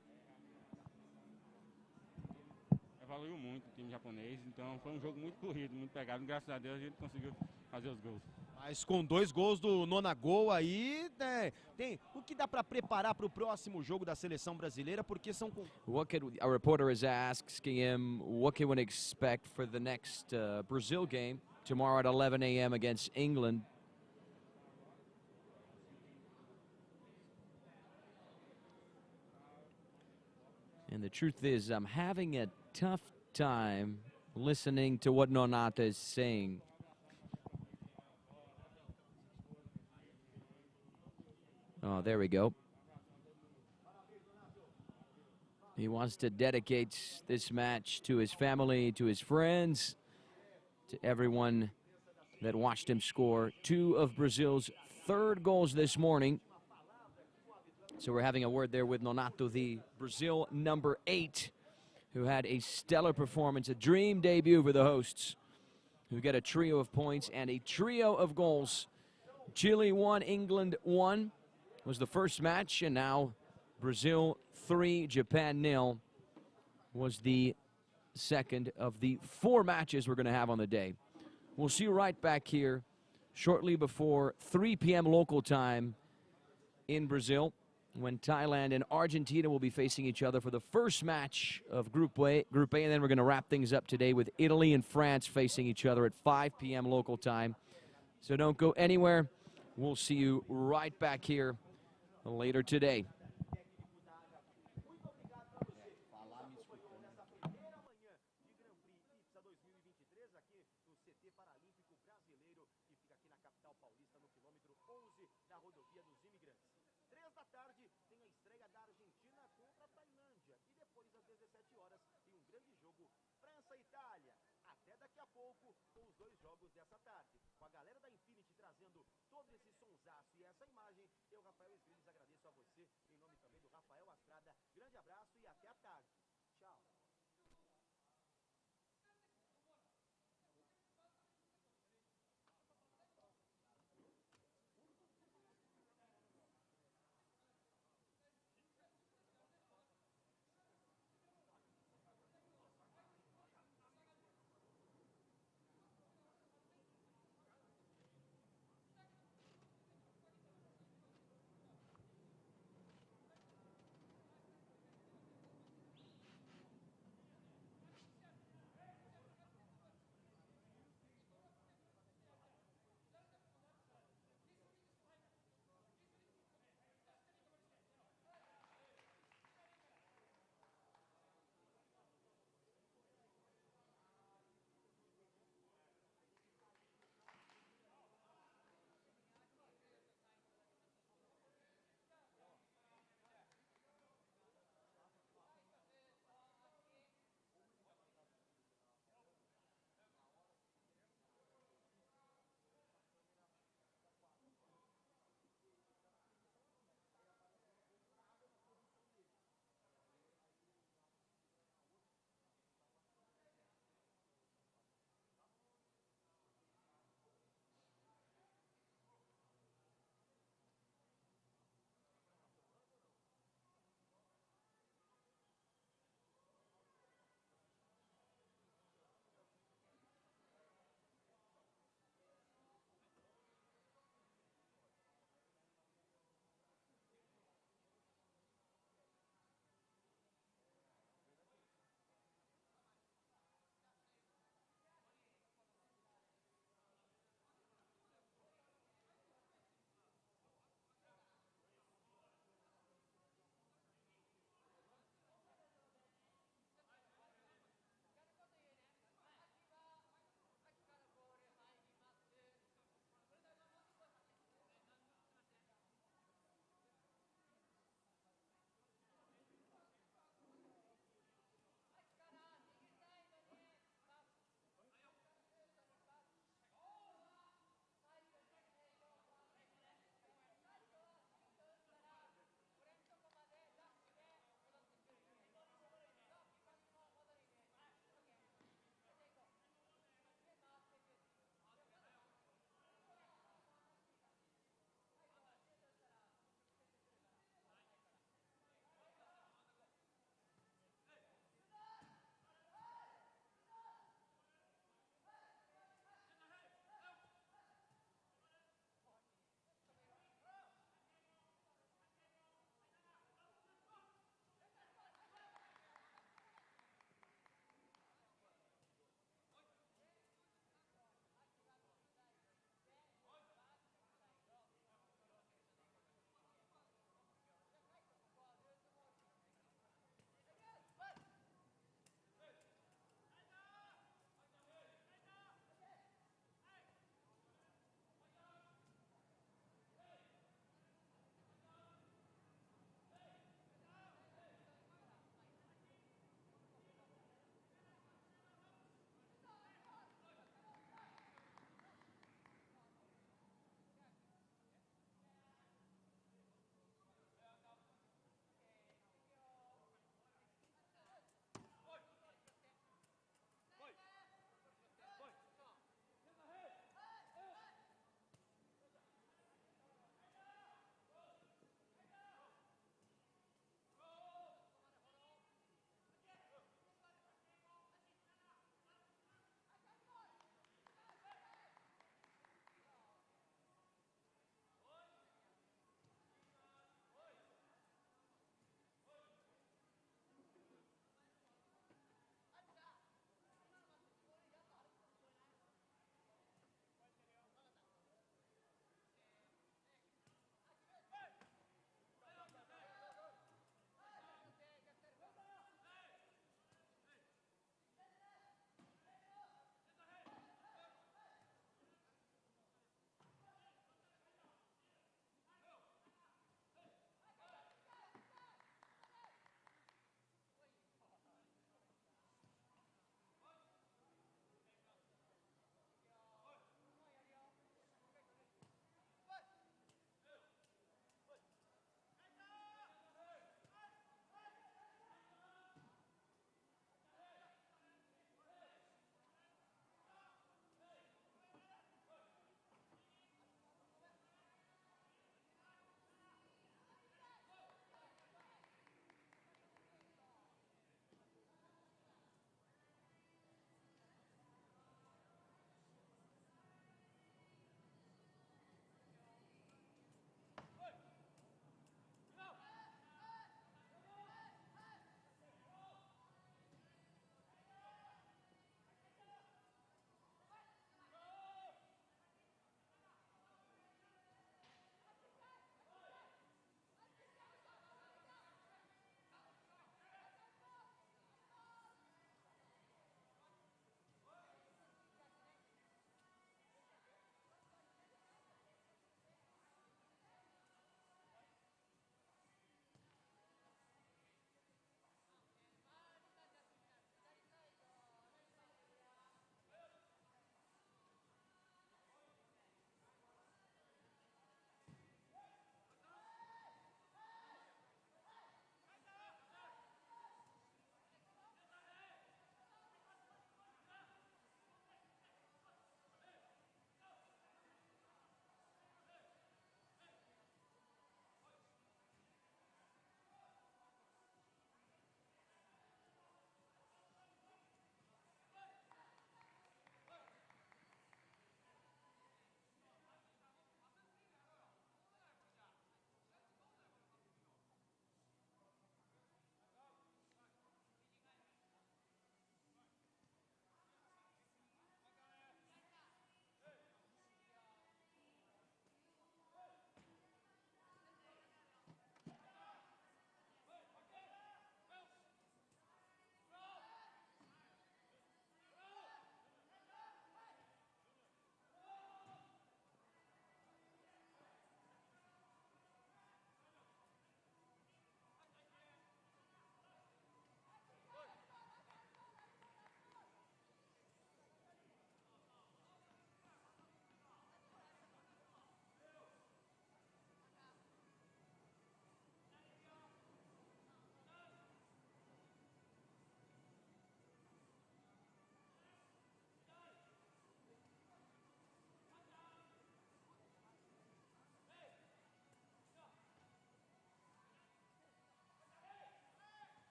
Evoluiu muito o time japonês, então foi jogo muito corrido, muito pegado. Graças a Deus a gente conseguiu fazer os gols.
Mas com 2 gols do Nonagol aí, né, tem o que dá para preparar para o próximo jogo da seleção brasileira, porque são...
Our reporter is asking him, what can one expect for the next Brazil game tomorrow at 11 a.m. against England? And the truth is, I'm having a tough time listening to what Nonato is saying. Oh, there we go. He wants to dedicate this match to his family, to his friends, to everyone that watched him score 2 of Brazil's 3rd goals this morning. So we're having a word there with Nonato, the Brazil number 8, who had a stellar performance, a dream debut for the hosts, who get a trio of points and a trio of goals. Chile 1, England 1 was the first match, and now Brazil 3, Japan 0 was the second of the 4 matches we're going to have on the day. We'll see you right back here shortly before 3 p.m. local time in Brazil, when Thailand and Argentina will be facing each other for the first match of Group A, and then we're going to wrap things up today with Italy and France facing each other at 5 p.m. local time. So don't go anywhere. We'll see you right back here later today.
Na rodovia dos imigrantes. 3 da tarde tem a estreia da Argentina contra a Tailândia. E depois, às 17 horas, tem um grande jogo França e Itália. Até daqui a pouco, com os 2 jogos dessa tarde. Com a galera da Infinity trazendo todo esse sonsaço e essa imagem, eu, Rafael Esgrides, agradeço a você, em nome também do Rafael Astrada. Grande abraço e até a tarde. Tchau.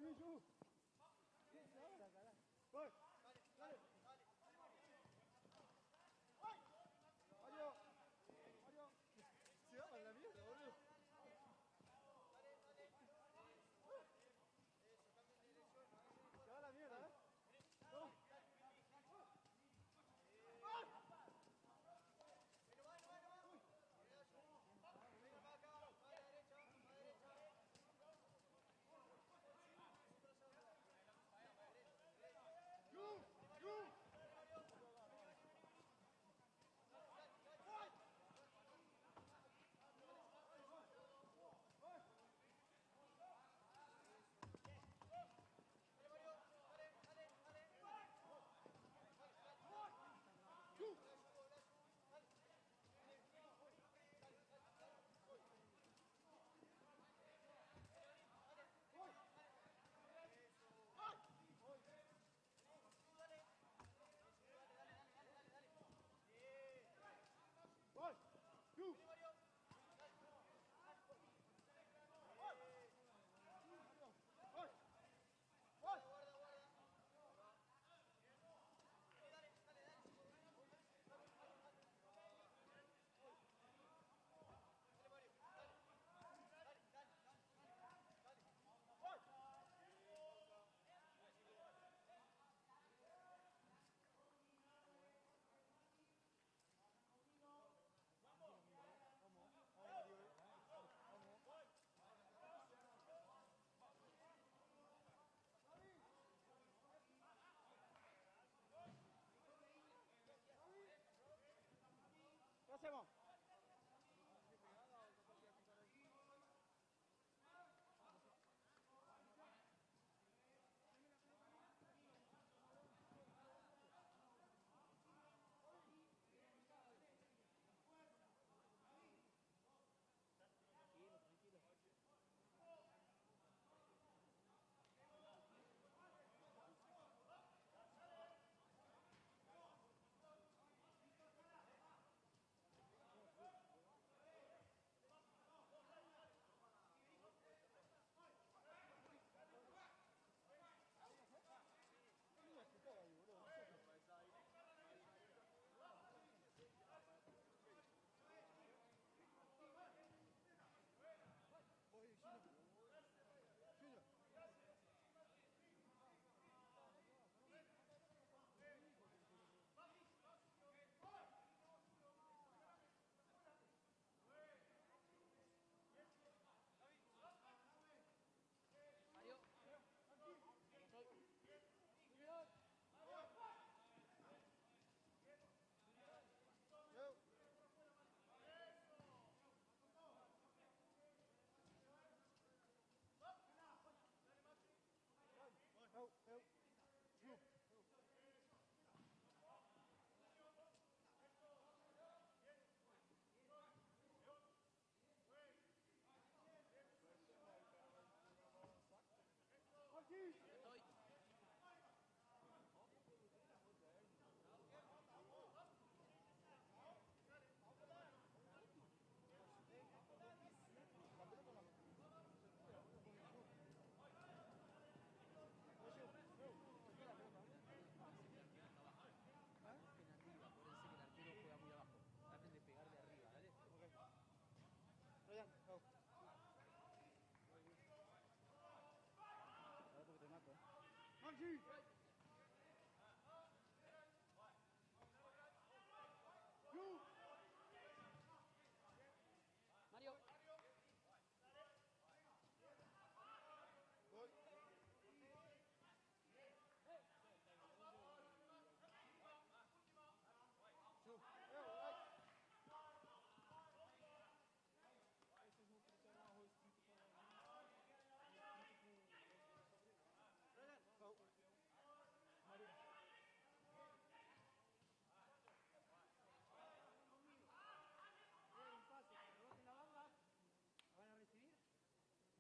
Voy. Dale. Mario. Mario. Se va para la mierda, boludo. Se va a la mierda, ¿eh? Vamos. ¿Qué hacemos?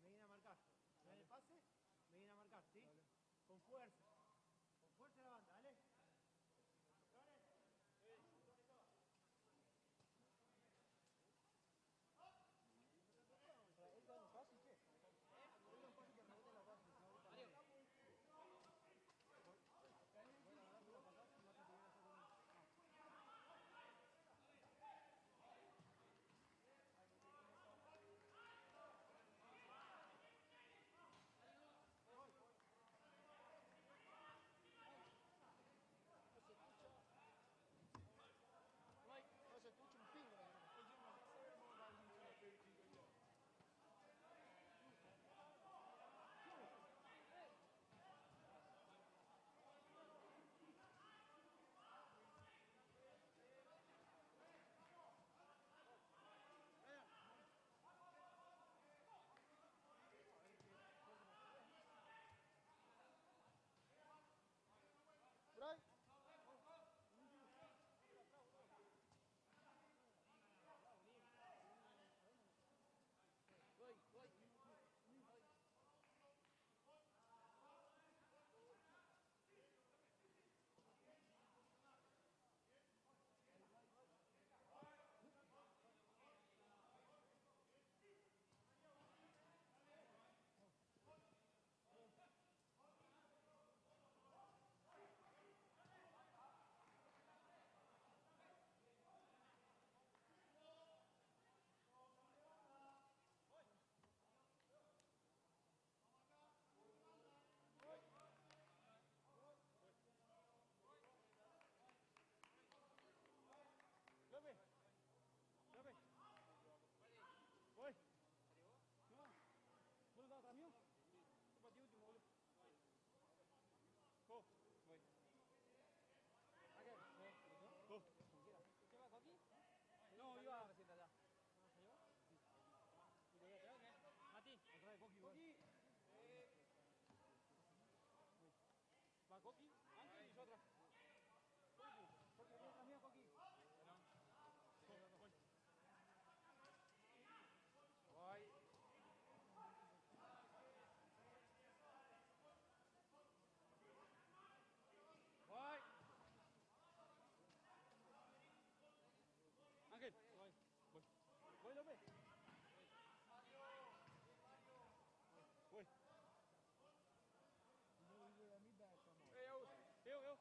Me viene a marcar. ¿Me dan el pase? Me viene a marcar, ¿sí? Dale. Con fuerza. Con fuerza la banda, ¿dale? ¿Él da un pase, che? ¿Él da un pase que rebote la base?
Vai, Coqui. Anche lì, otra.
Porque viene atrás mío, Coqui.
Vai. Vai. Ángel, vai. Voy, López. Voy. Eu.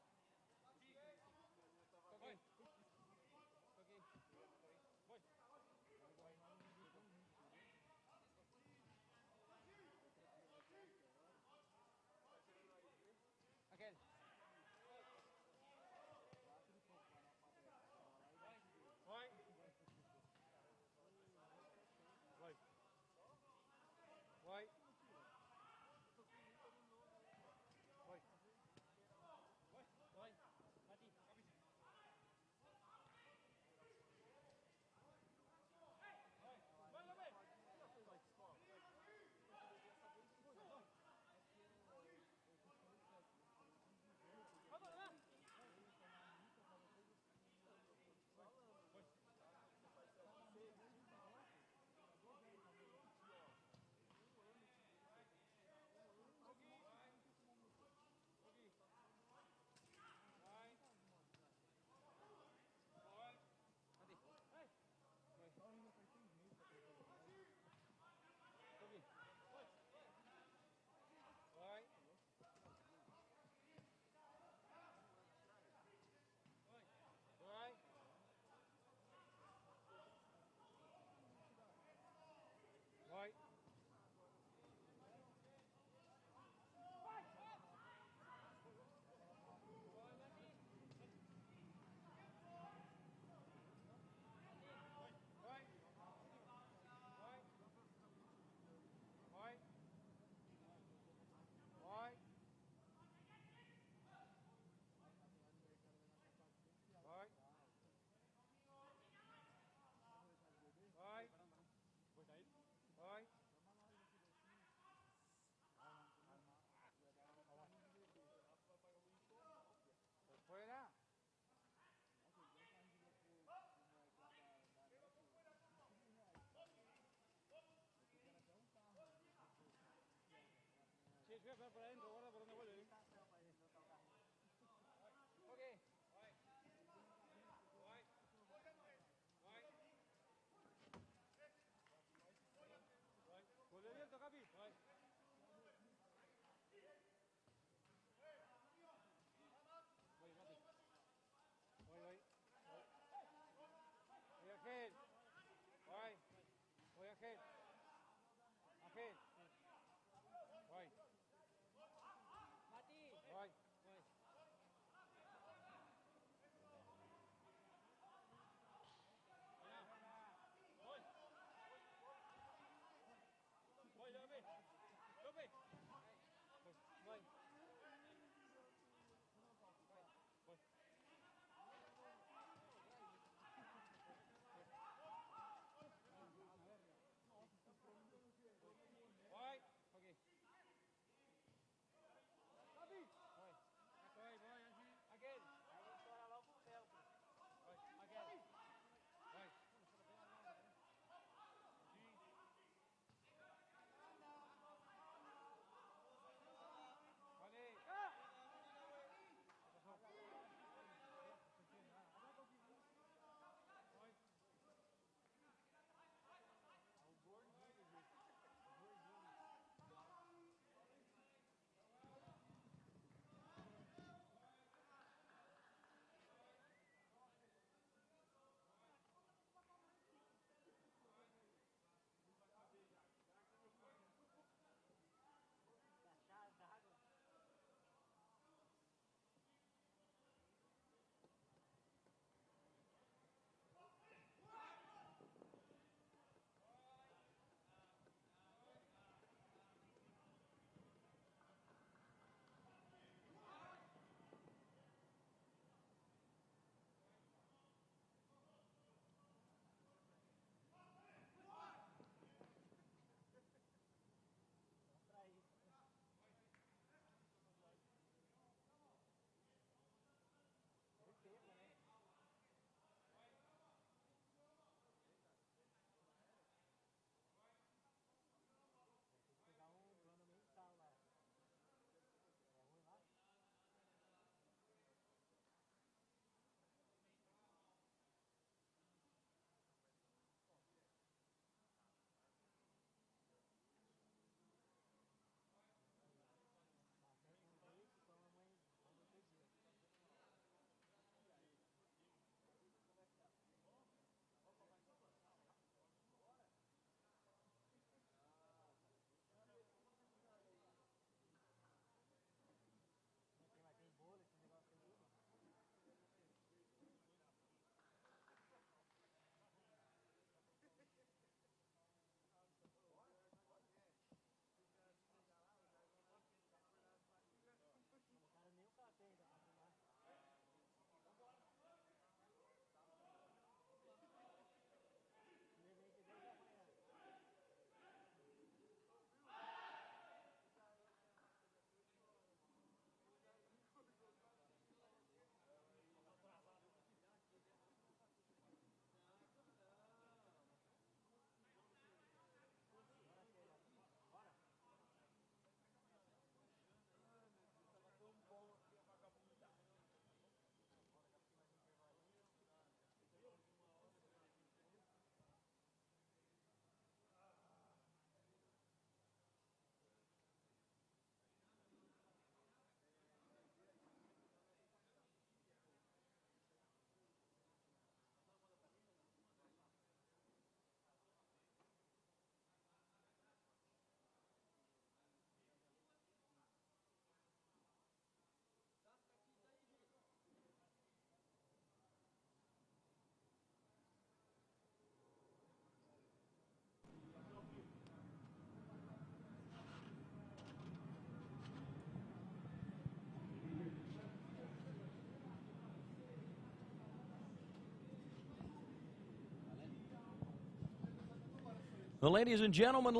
Well, ladies and gentlemen,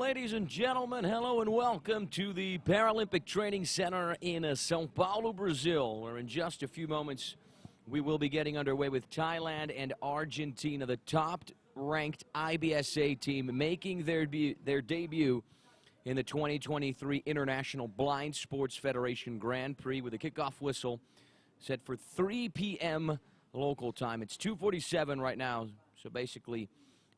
hello and welcome to the Paralympic Training Center in São Paulo, Brazil, where in just a few moments we will be getting underway with Thailand and Argentina, the top-ranked IBSA team making their debut in the 2023 International Blind Sports Federation Grand Prix with a kickoff whistle set for 3 p.m. local time. It's 2:47 right now, so basically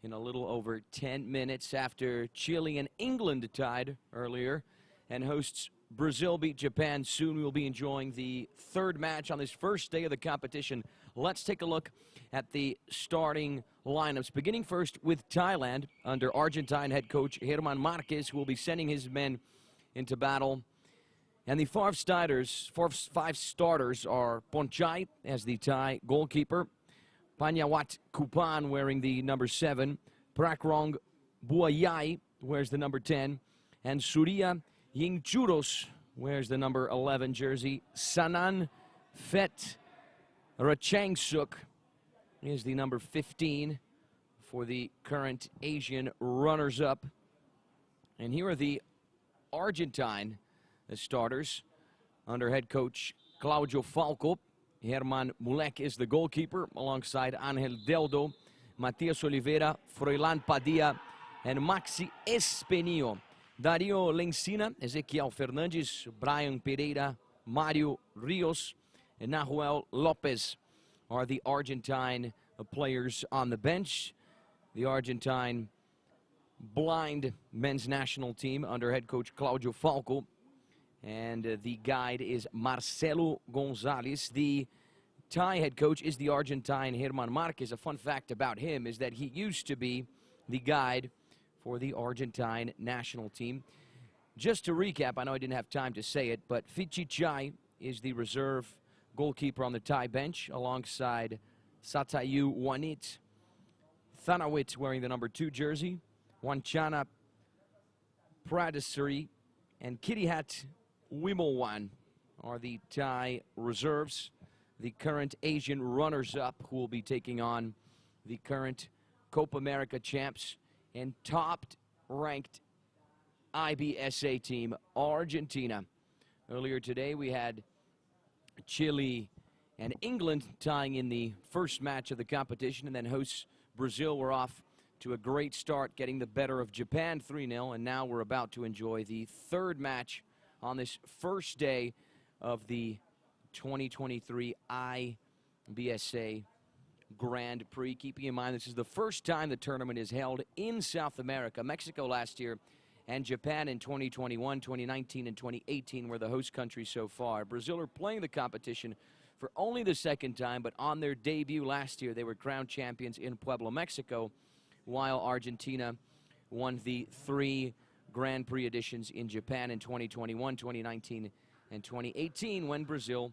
in a little over 10 minutes after Chile and England tied earlier, and hosts Brazil beat Japan. Soon we'll be enjoying the third match on this first day of the competition. Let's take a look at the starting lineups, beginning first with Thailand under Argentine head coach Herman Marquez, who will be sending his men into battle. And the five starters are Ponchai as the Thai goalkeeper, Panyawat Kupan wearing the number 7, Prakrong Buayai wears the number 10, and Surya Yingchuros wears the number 11 jersey. Sanan Fet Rachangsuk is the number 15 for the current Asian runners-up. And here are the Argentine starters under head coach Claudio Falco. Herman Mulek is the goalkeeper, alongside Angel Deldo, Matias Oliveira, Froilan Padilla, and Maxi Espenio. Dario Lencina, Ezequiel Fernandes, Brian Pereira, Mario Rios, and Nahuel Lopez are the Argentine players on the bench. The Argentine blind men's national team under head coach Claudio Falco. And the guide is Marcelo Gonzalez. The Thai head coach is the Argentine Herman Marquez. A fun fact about him is that he used to be the guide for the Argentine national team. Just to recap, I know I didn't have time to say it, but Fichi Chai is the reserve goalkeeper on the Thai bench, alongside Satayu Wanit, Thanawit wearing the number 2 jersey, Wanchana Pradesari, and Kirihat Wimelwan are the Thai reserves, the current Asian runners-up who will be taking on the current Copa America champs and top-ranked IBSA team, Argentina. Earlier today we had Chile and England tying in the first match of the competition, and then hosts Brazil were off to a great start, getting the better of Japan 3-0, and now we're about to enjoy the third match on this first day of the 2023 IBSA Grand Prix. Keeping in mind this is the first time the tournament is held in South America. Mexico last year and Japan in 2021, 2019, and 2018 were the host countries so far. Brazil are playing the competition for only the second time, but on their debut last year they were crowned champions in Puebla, Mexico, while Argentina won the 3 Grand Prix editions in Japan in 2021, 2019, and 2018, when Brazil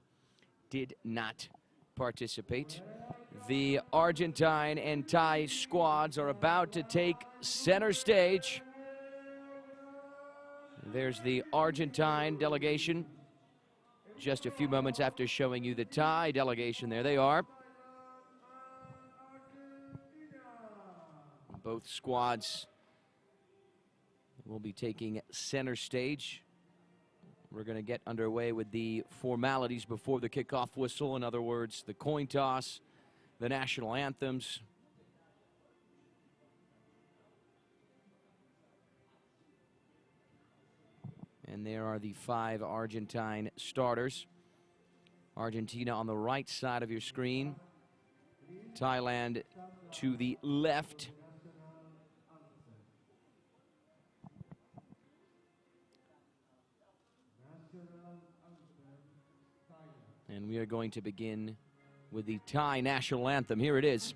did not participate. The Argentine and Thai squads are about to take center stage. There's the Argentine delegation just a few moments after showing you the Thai delegation. There they are. Both squads will be taking center stage. We're going to get underway with the formalities before the kickoff whistle. In other words, the coin toss, the national anthems. And there are the 5 Argentine starters. Argentina on the right side of your screen. Thailand to the left. And we are going to begin with the Thai national anthem. Here it is.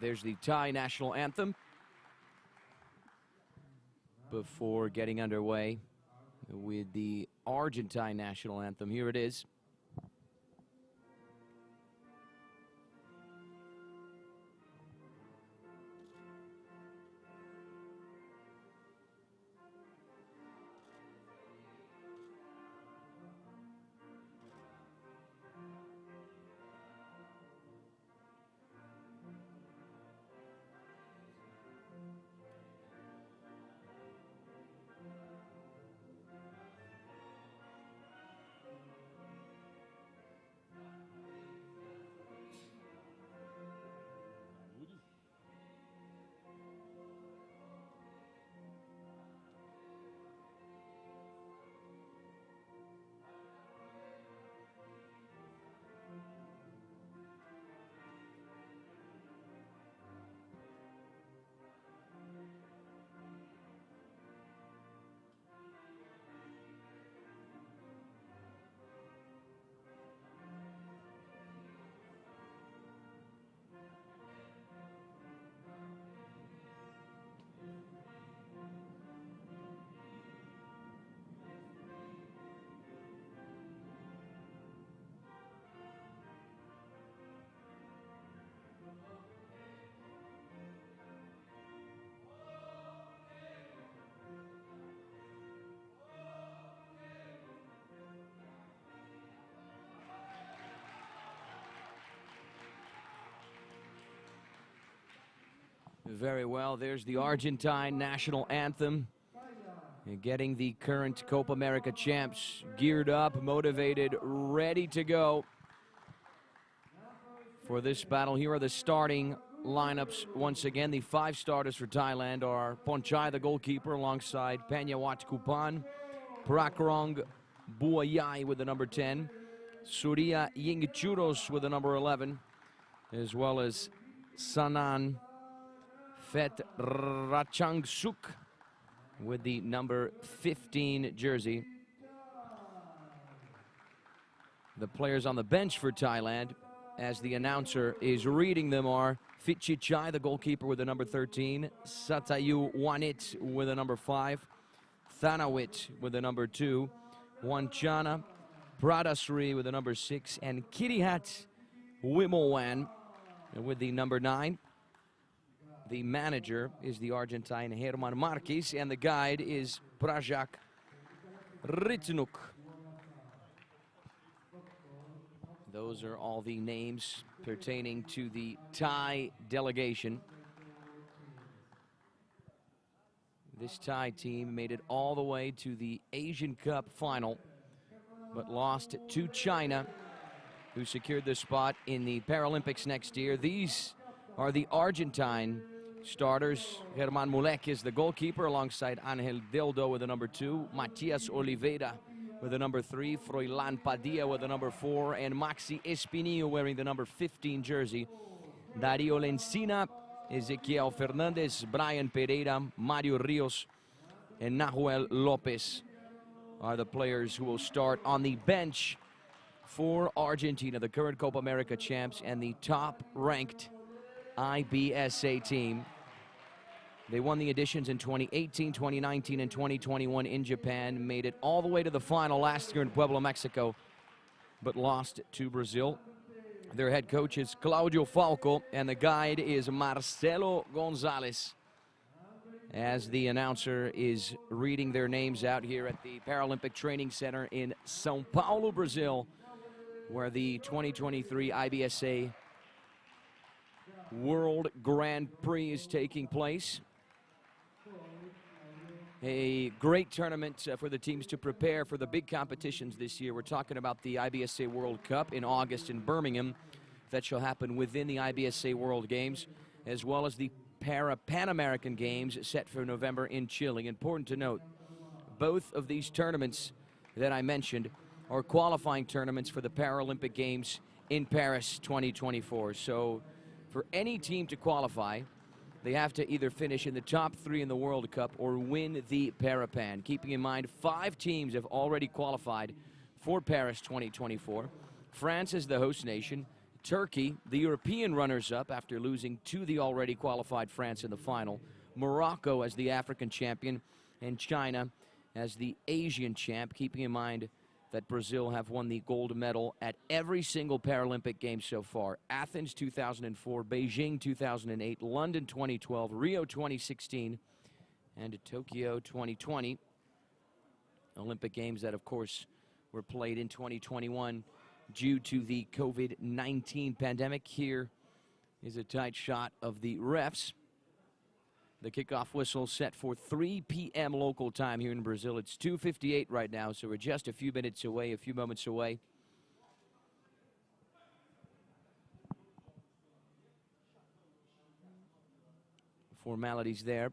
There's the Thai national anthem before getting underway with the Argentine national anthem. Here it is. Very well. There's the Argentine national anthem. And getting the current Copa America champs geared up, motivated, ready to go for this battle. Here are the starting lineups. Once again, the 5 starters for Thailand are Ponchai, the goalkeeper, alongside Panyawat Kupan, Prakrong Buayai with the number 10, Surya Yingchuros with the number 11, as well as Sanan Fet Rachangsuk with the number 15 jersey. The players on the bench for Thailand, as the announcer is reading them, are Phichichai, the goalkeeper, with the number 13, Satayu Wanit with the number 5, Thanawit with the number 2, Wanchana Pradasri with the number 6, and Kirihat Wimowan with the number 9. The manager is the Argentine Herman Marquez, and the guide is Prajak Ritnuk. Those are all the names pertaining to the Thai delegation. This Thai team made it all the way to the Asian Cup final, but lost to China, who secured the spot in the Paralympics next year. These are the Argentine starters. Herman Mulek is the goalkeeper, alongside Angel Dildo with the number 2, Matias Oliveira with the number 3, Froilan Padilla with the number 4, and Maxi Espinillo wearing the number 15 jersey. Dario Lencina, Ezequiel Fernandez, Brian Pereira, Mario Rios, and Nahuel Lopez are the players who will start on the bench for Argentina, the current Copa America champs and the top-ranked IBSA team. They won the editions in 2018, 2019, and 2021 in Japan, made it all the way to the final last year in Puebla, Mexico, but lost to Brazil. Their head coach is Claudio Falco, and the guide is Marcelo Gonzalez, as the announcer is reading their names out here at the Paralympic Training Center in São Paulo, Brazil, where the 2023 IBSA World Grand Prix is taking place. A great tournament for the teams to prepare for the big competitions this year. We're talking about the IBSA World Cup in August in Birmingham. That shall happen within the IBSA World Games, as well as the Pan American Games set for November in Chile. Important to note, both of these tournaments that I mentioned are qualifying tournaments for the Paralympic Games in Paris 2024. So for any team to qualify, they have to either finish in the top 3 in the World Cup or win the Parapan. Keeping in mind, 5 teams have already qualified for Paris 2024. France is the host nation. Turkey, the European runners-up after losing to the already qualified France in the final. Morocco as the African champion, and China as the Asian champ, keeping in mind that Brazil have won the gold medal at every single Paralympic game so far. Athens 2004, Beijing 2008, London 2012, Rio 2016, and Tokyo 2020. Olympic Games that, of course, were played in 2021 due to the COVID-19 pandemic. Here is a tight shot of the refs. The kickoff whistle set for 3 p.m. local time here in Brazil. It's 2:58 right now, so we're just a few minutes away, a few moments away. Formalities there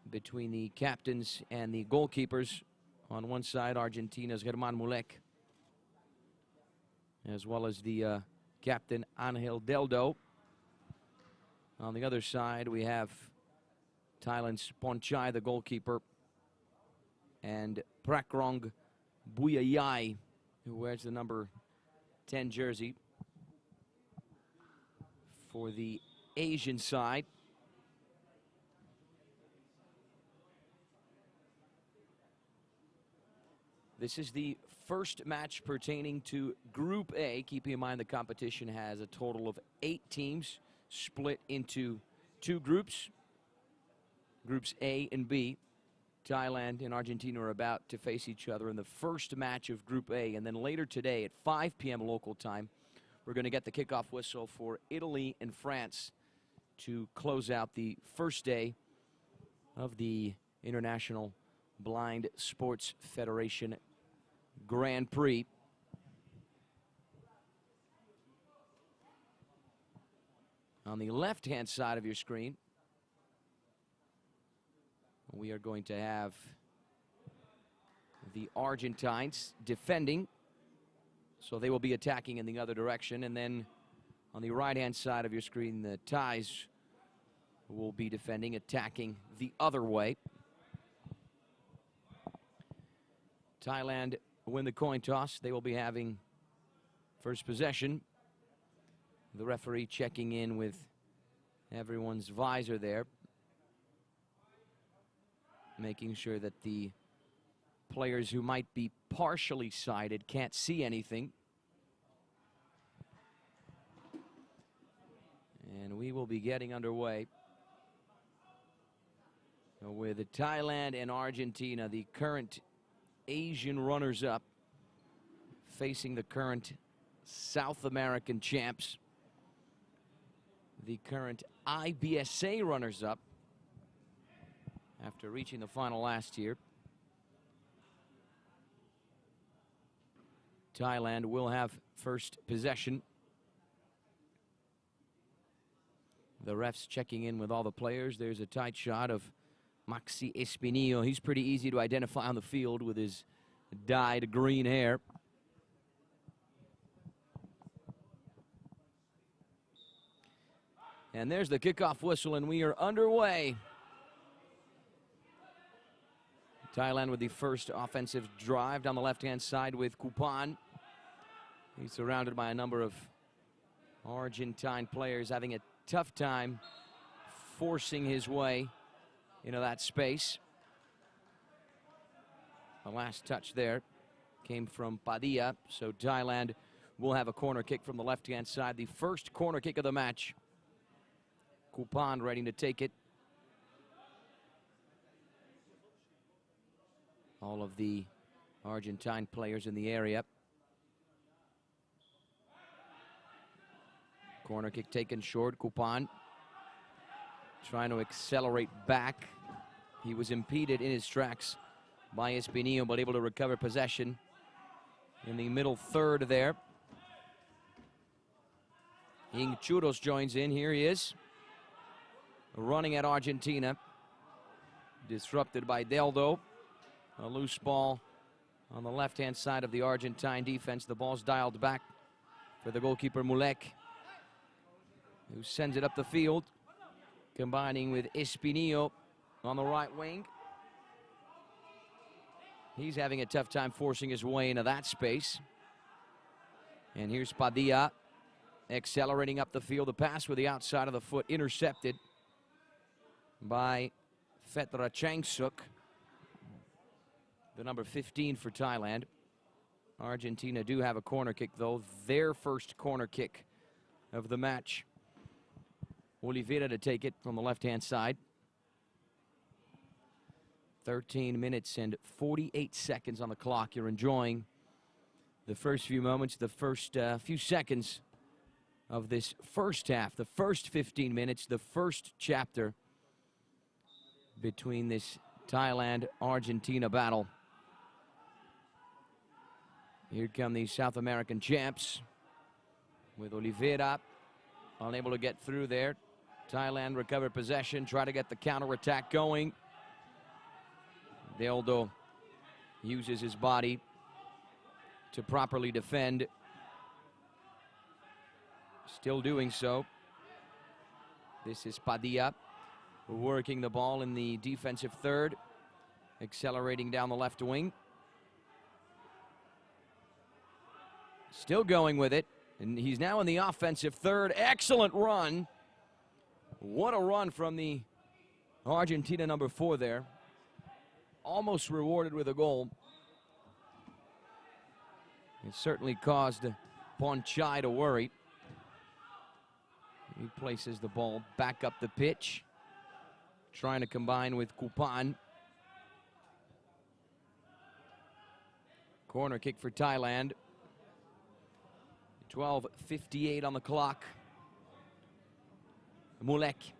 between the captains and the goalkeepers. On one side, Argentina's Germán Mulek, as well as the captain Angel Deldo. On the other side, we have Thailand's Ponchai, the goalkeeper, and Prakrong Buyayai, who wears the number 10 jersey for the Asian side. This is the first match pertaining to Group A. Keeping in mind the competition has a total of 8 teams split into 2 groups. Groups A and B. Thailand and Argentina are about to face each other in the first match of Group A. And then later today at 5 p.m. local time, we're going to get the kickoff whistle for Italy and France to close out the first day of the International Blind Sports Federation Grand Prix. On the left-hand side of your screen, we are going to have the Argentines defending, so they will be attacking in the other direction. And then on the right-hand side of your screen, the Thais will be defending, attacking the other way. Thailand win the coin toss. They will be having first possession. The referee checking in with everyone's visor there, making sure that the players who might be partially sighted can't see anything. And we will be getting underway with Thailand and Argentina, the current Asian runners-up, facing the current South American champs, the current IBSA runners-up after reaching the final last year. Thailand will have first possession. The refs checking in with all the players. There's a tight shot of Maxi Espinillo. He's pretty easy to identify on the field with his dyed green hair. And there's the kickoff whistle, and we are underway. Thailand with the first offensive drive down the left-hand side with Kupan. He's surrounded by a number of Argentine players having a tough time forcing his way into that space. The last touch there came from Padilla, so Thailand will have a corner kick from the left-hand side. The first corner kick of the match. Kupan ready to take it. All of the Argentine players in the area. Corner kick taken short. Kupan trying to accelerate back. He was impeded in his tracks by Espinillo, but able to recover possession in the middle third there. Ing Churros joins in. Here he is, running at Argentina. Disrupted by Deldo. A loose ball on the left-hand side of the Argentine defense. The ball's dialed back for the goalkeeper Mulek, who sends it up the field, combining with Espinillo on the right wing. He's having a tough time forcing his way into that space. And here's Padilla. accelerating up the field. The pass with the outside of the foot intercepted by Phetra Changsuk, the number 15 for Thailand. Argentina do have a corner kick, though. Their first corner kick of the match. Oliveira to take it from the left-hand side. 13 minutes and 48 seconds on the clock. You're enjoying the first few moments, the first few seconds of this first half, the first 15 minutes, the first chapter between this Thailand-Argentina battle. Here come the South American champs with Oliveira unable to get through there. Thailand recovered possession, try to get the counterattack going. Deldo uses his body to properly defend. Still doing so. This is Padilla working the ball in the defensive third, accelerating down the left wing. Still going with it, and he's now in the offensive third. Excellent run. What a run from the Argentina number 4 there. Almost rewarded with a goal. It certainly caused Ponchai to worry. He places the ball back up the pitch, trying to combine with Kupan. Corner kick for Thailand. 12:58 on the clock. Mulek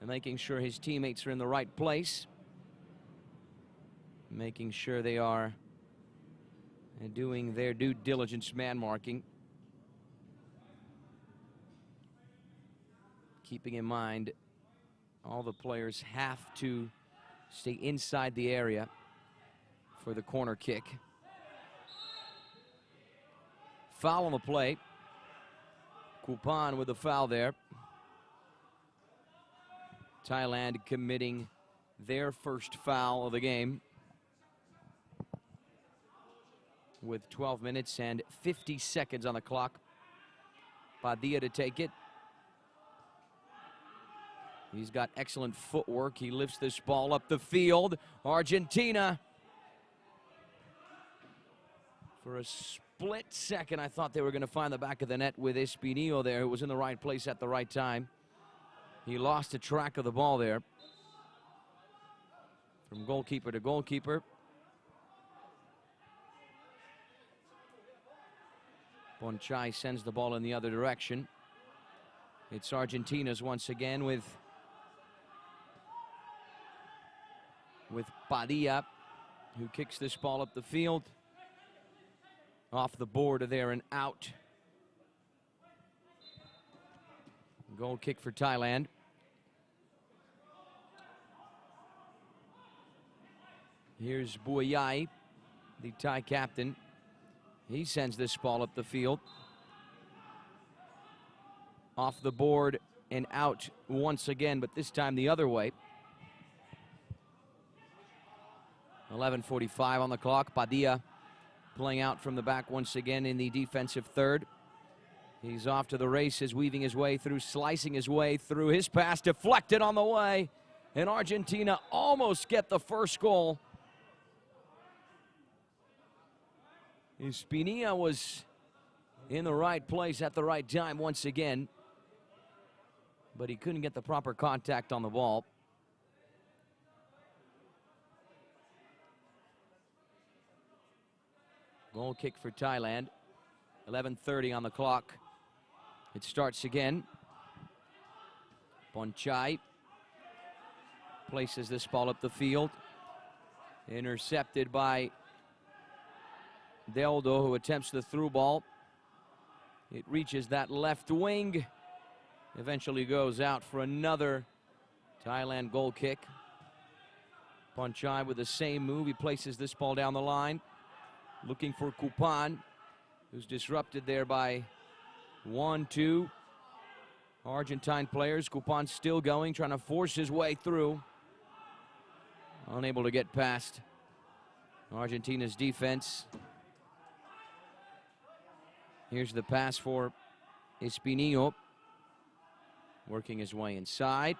making sure his teammates are in the right place, making sure they are doing their due diligence man marking, keeping in mind all the players have to stay inside the area for the corner kick. Foul on the play. Kupan with the foul there. Thailand committing their first foul of the game with 12 minutes and 50 seconds on the clock. Padilla to take it. He's got excellent footwork. He lifts this ball up the field. Argentina. For a split second, I thought they were going to find the back of the net with Espinillo there, who was in the right place at the right time. He lost the track of the ball there. From goalkeeper to goalkeeper. Ponchai sends the ball in the other direction. It's Argentina's once again with Padilla, who kicks this ball up the field. Off the board there and out. Goal kick for Thailand. Here's Buyai, the Thai captain. He sends this ball up the field. Off the board and out once again, but this time the other way. 11:45 on the clock. Padilla playing out from the back once again in the defensive third. He's off to the races, weaving his way through, slicing his way through. His pass deflected on the way, and Argentina almost get the first goal. Espinilla was in the right place at the right time once again, but he couldn't get the proper contact on the ball. Goal kick for Thailand. 11:30 on the clock. It starts again. Ponchai places this ball up the field. Intercepted by Deldo, who attempts the through ball. It reaches that left wing. Eventually goes out for another Thailand goal kick. Ponchai with the same move. He places this ball down the line, looking for Kupan, who's disrupted there by 1-2 Argentine players. Kupan still going, trying to force his way through. Unable to get past Argentina's defense. Here's the pass for Espinillo working his way inside.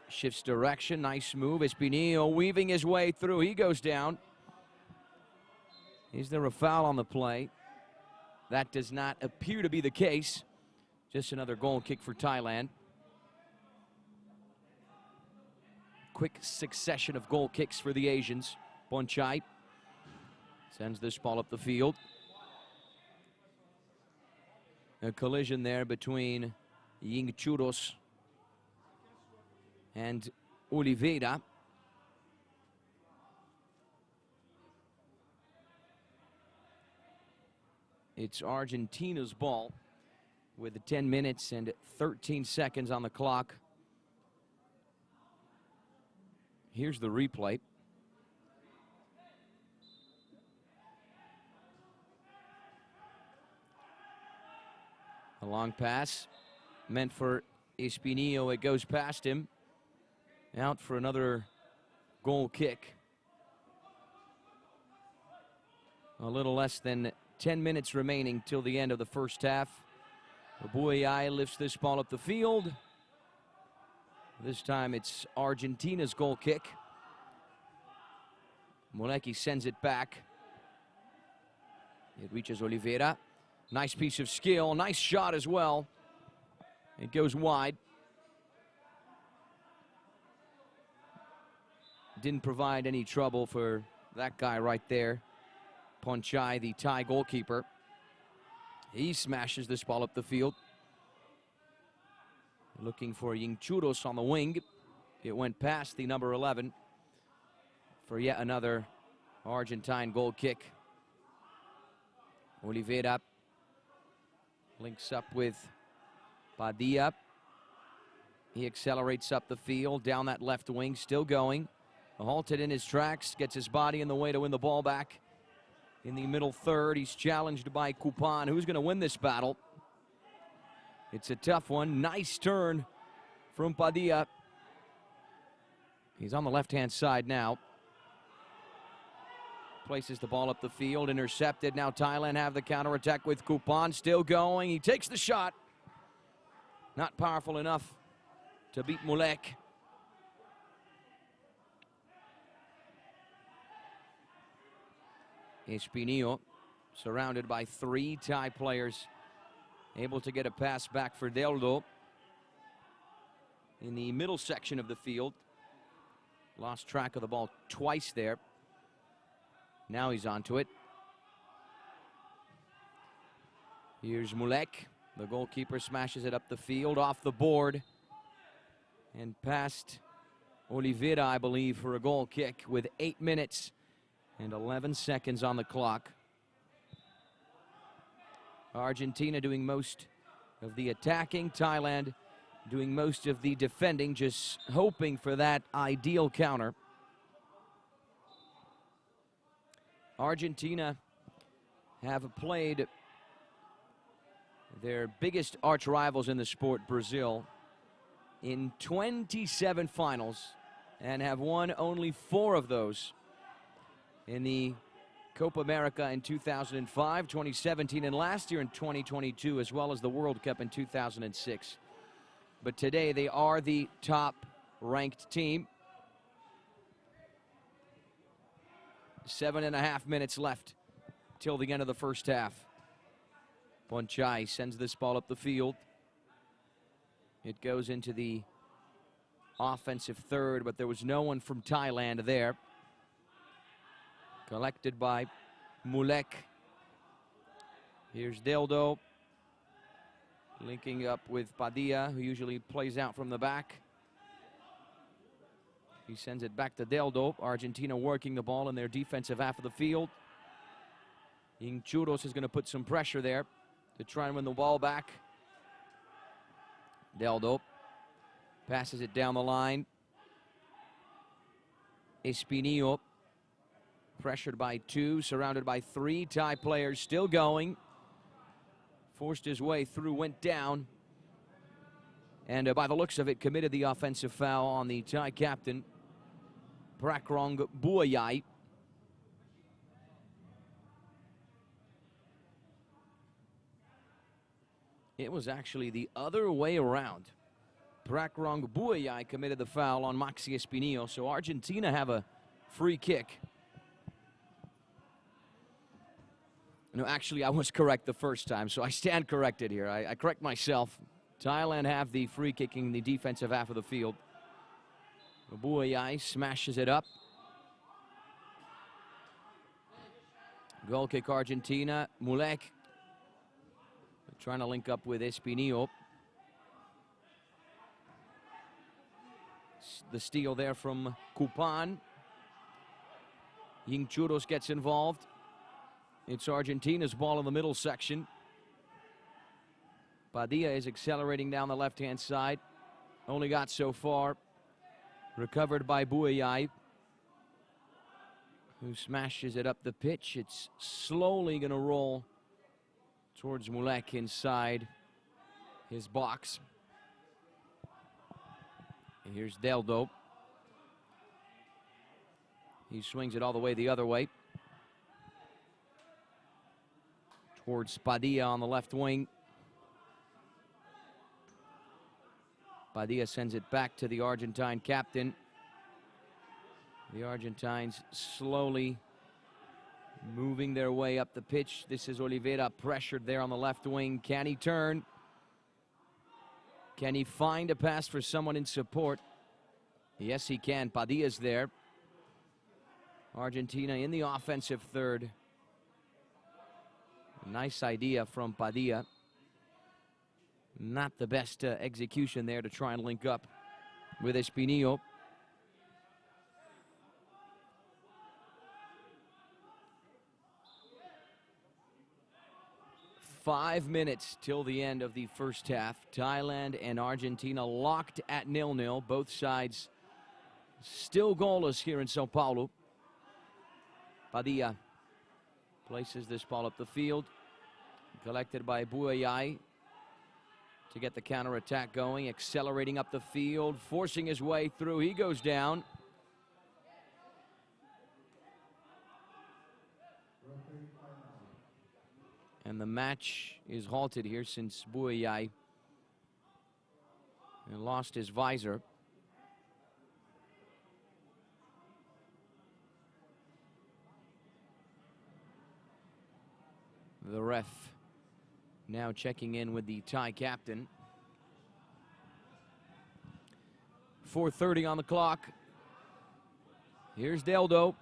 Shifts direction, nice move. Espinillo weaving his way through. He goes down. Is there a foul on the play? That does not appear to be the case. Just another goal kick for Thailand. Quick succession of goal kicks for the Asians. Ponchai sends this ball up the field. A collision there between Yingchuros and Oliveira. It's Argentina's ball with 10 minutes and 13 seconds on the clock. Here's the replay. A long pass meant for Espinillo. It goes past him. Out for another goal kick. A little less than 10 minutes remaining till the end of the first half. Buayai lifts this ball up the field. This time it's Argentina's goal kick. Moleque sends it back. It reaches Oliveira. Nice piece of skill, nice shot as well. It goes wide. Didn't provide any trouble for that guy right there. Ponchai, the Thai goalkeeper. He smashes this ball up the field. Looking for Yingchuros on the wing. It went past the number 11 for yet another Argentine goal kick. Oliveira links up with Padilla. He accelerates up the field, down that left wing, still going. Halted in his tracks, gets his body in the way to win the ball back. In the middle third, he's challenged by Coupan. Who's going to win this battle? It's a tough one. Nice turn from Padilla. He's on the left-hand side now. Places the ball up the field, intercepted. Now Thailand have the counterattack with Coupan still going. He takes the shot. Not powerful enough to beat Moleque. Espinillo surrounded by 3 Thai players. Able to get a pass back for Deldo in the middle section of the field. Lost track of the ball twice there. Now he's onto it. Here's Moleque. The goalkeeper smashes it up the field, off the board, and past Oliveira, I believe, for a goal kick with 8 minutes and 11 seconds on the clock. Argentina doing most of the attacking. Thailand doing most of the defending, just hoping for that ideal counter. Argentina have played their biggest arch rivals in the sport, Brazil, in 27 finals and have won only 4 of those. In the Copa America in 2005, 2017, and last year in 2022, as well as the World Cup in 2006. But today they are the top-ranked team. 7.5 minutes left till the end of the first half. Ponchai sends this ball up the field. It goes into the offensive third, but there was no one from Thailand there. Collected by Moleque. Here's Deldo linking up with Padilla, who usually plays out from the back. He sends it back to Deldo. Argentina working the ball in their defensive half of the field. Yingchuros is going to put some pressure there to try and win the ball back. Deldo passes it down the line. Espinillo pressured by 2, surrounded by 3 Thai players, still going. Forced his way through, went down. And by the looks of it, committed the offensive foul on the Thai captain, Prakrong Buayai. It was actually the other way around. Prakrong Buayai committed the foul on Maxi Espinillo, so Argentina have a free kick. No, actually, I was correct the first time, so I stand corrected here. I correct myself. Thailand have the free kick in the defensive half of the field. Buayai smashes it up. Goal kick Argentina. Mulek trying to link up with Espinillo. The steal there from Kupan. Ying Churros gets involved. It's Argentina's ball in the middle section. Padilla is accelerating down the left-hand side. Only got so far. Recovered by Buayai, who smashes it up the pitch. It's slowly going to roll towards Mulek inside his box. And here's Deldo. He swings it all the way the other way. Towards Padilla on the left wing. Padilla sends it back to the Argentine captain. The Argentines slowly moving their way up the pitch. This is Oliveira pressured there on the left wing. Can he turn? Can he find a pass for someone in support? Yes, he can. Padilla's there. Argentina in the offensive third. Nice idea from Padilla. Not the best execution there to try and link up with Espinillo. Five minutes till the end of the first half. Thailand and Argentina locked at 0-0. Both sides still goalless here in São Paulo. Padilla places this ball up the field. Collected by Buayai to get the counter-attack going. Accelerating up the field, forcing his way through. He goes down. And the match is halted here since Buayai lost his visor. The ref now checking in with the Thai captain. 4:30 on the clock. Here's Deldo.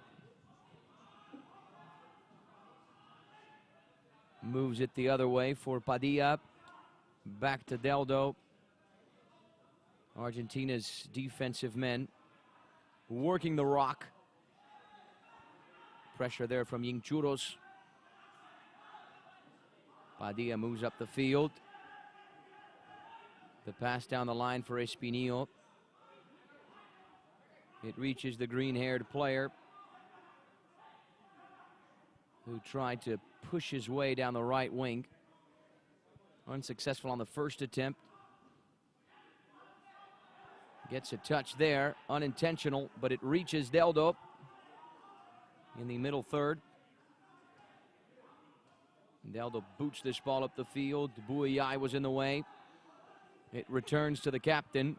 Moves it the other way for Padilla. Back to Deldo. Argentina's defensive men working the rock. Pressure there from Ying Churros. Padilla moves up the field. The pass down the line for Espinillo. It reaches the green-haired player who tried to push his way down the right wing. Unsuccessful on the first attempt. Gets a touch there, unintentional, but it reaches Deldo in the middle third. Deldo boots this ball up the field. Buayai was in the way. It returns to the captain.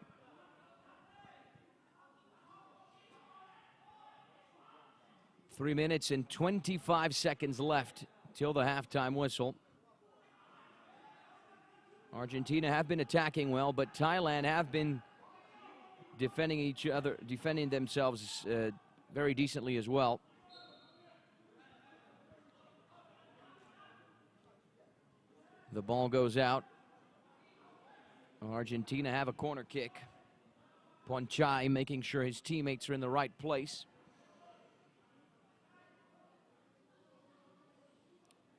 Three minutes and 25 seconds left till the halftime whistle. Argentina have been attacking well, but Thailand have been defending themselves very decently as well. The ball goes out. Argentina have a corner kick. Ponchai making sure his teammates are in the right place.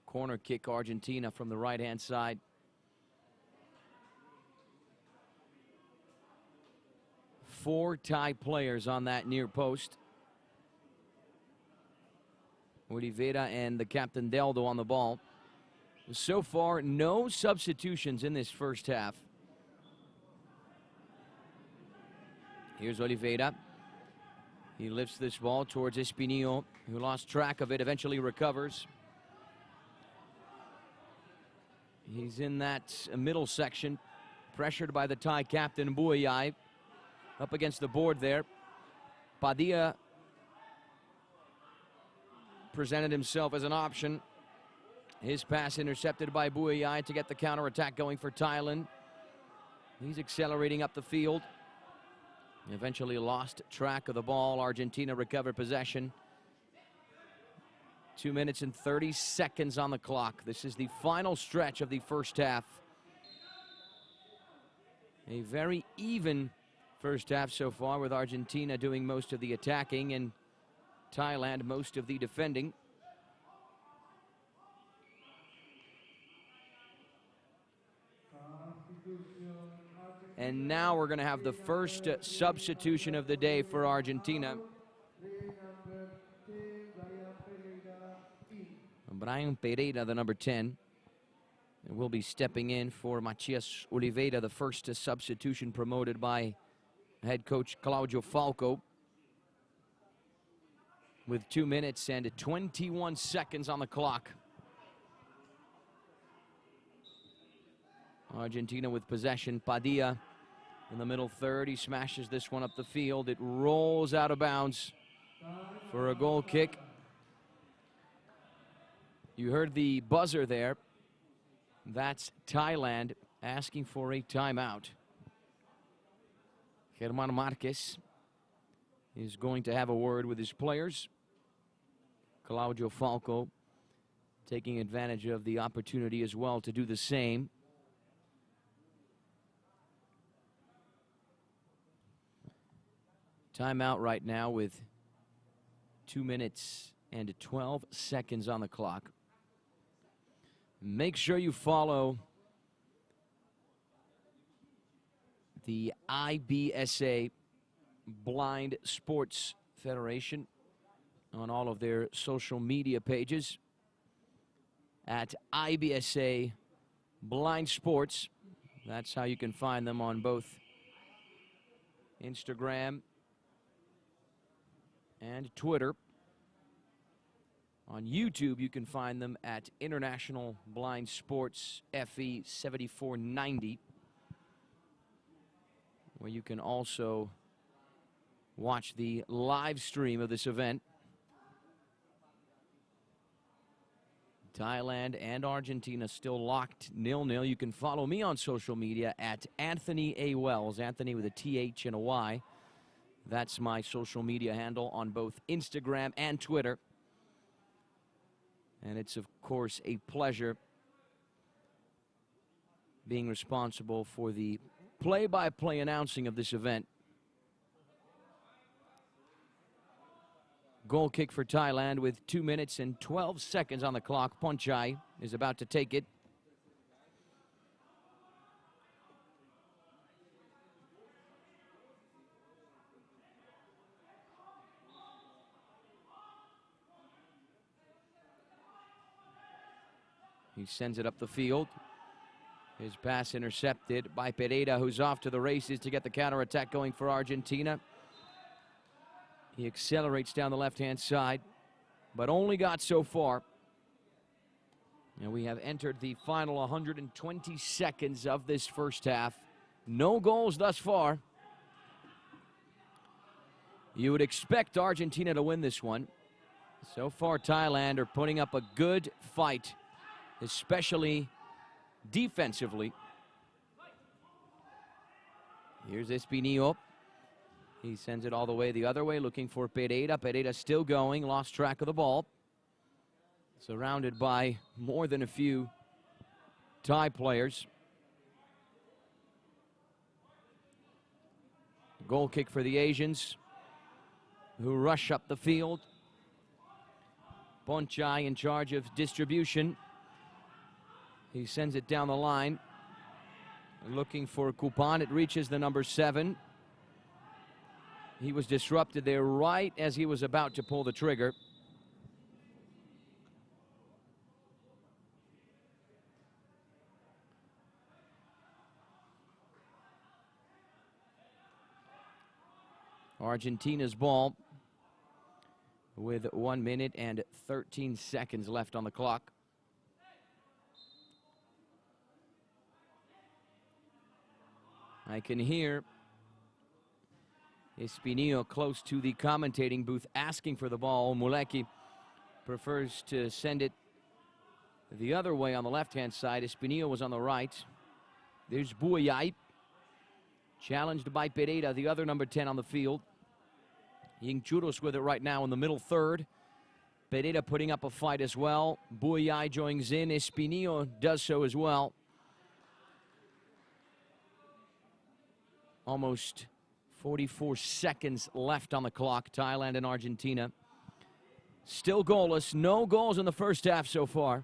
Corner kick Argentina from the right-hand side. Four Thai players on that near post. Oliveira and the captain Deldo on the ball. So far, no substitutions in this first half. Here's Oliveira. He lifts this ball towards Espinillo, who lost track of it, eventually recovers. He's in that middle section, pressured by the Thai captain, Buayai. Up against the board there. Padilla presented himself as an option. His pass intercepted by Buayai to get the counterattack going for Thailand. He's accelerating up the field. Eventually lost track of the ball. Argentina recovered possession. 2 minutes and 30 seconds on the clock. This is the final stretch of the first half. A very even first half so far, with Argentina doing most of the attacking and Thailand most of the defending. And now we're going to have the first substitution of the day for Argentina. Brian Pereira, the number 10, will be stepping in for Matias Oliveira, the first substitution promoted by head coach Claudio Falco. With 2 minutes and 21 seconds on the clock. Argentina with possession. Padilla in the middle third. He smashes this one up the field. It rolls out of bounds for a goal kick. You heard the buzzer there. That's Thailand asking for a timeout. German Marquez is going to have a word with his players. Claudio Falco taking advantage of the opportunity as well to do the same. Timeout right now with 2 minutes and 12 seconds on the clock. Make sure you follow the IBSA Blind Sports Federation on all of their social media pages at IBSA Blind Sports. That's how you can find them on both Instagram and Twitter. On YouTube, you can find them at International Blind Sports FE 7490, where you can also watch the live stream of this event. Thailand and Argentina still locked 0-0. You can follow me on social media at Anthony A. Wells, Anthony with a TH and a Y. That's my social media handle on both Instagram and Twitter. And it's, of course, a pleasure being responsible for the play-by-play announcing of this event. Goal kick for Thailand with 2 minutes and 12 seconds on the clock. Ponchai is about to take it. He sends it up the field. His pass intercepted by Pereira, who's off to the races to get the counterattack going for Argentina. He accelerates down the left-hand side, but only got so far. And we have entered the final 120 seconds of this first half. No goals thus far. You would expect Argentina to win this one. So far, Thailand are putting up a good fight, especially defensively. Here's Espinillo. He sends it all the way the other way, looking for Pereira. Pereira still going, lost track of the ball. Surrounded by more than a few Thai players. Goal kick for the Asians, who rush up the field. Ponchai in charge of distribution. He sends it down the line, looking for Kupan. It reaches the number 7. He was disrupted there right as he was about to pull the trigger. Argentina's ball with 1 minute and 13 seconds left on the clock. I can hear Espinillo close to the commentating booth asking for the ball. Muleki prefers to send it the other way on the left-hand side. Espinillo was on the right. There's Buyai. Challenged by Pereira, the other number 10 on the field. Churros with it right now in the middle third. Pereira putting up a fight as well. Buyai joins in. Espinillo does so as well. Almost 44 seconds left on the clock. Thailand and Argentina. Still goalless. No goals in the first half so far.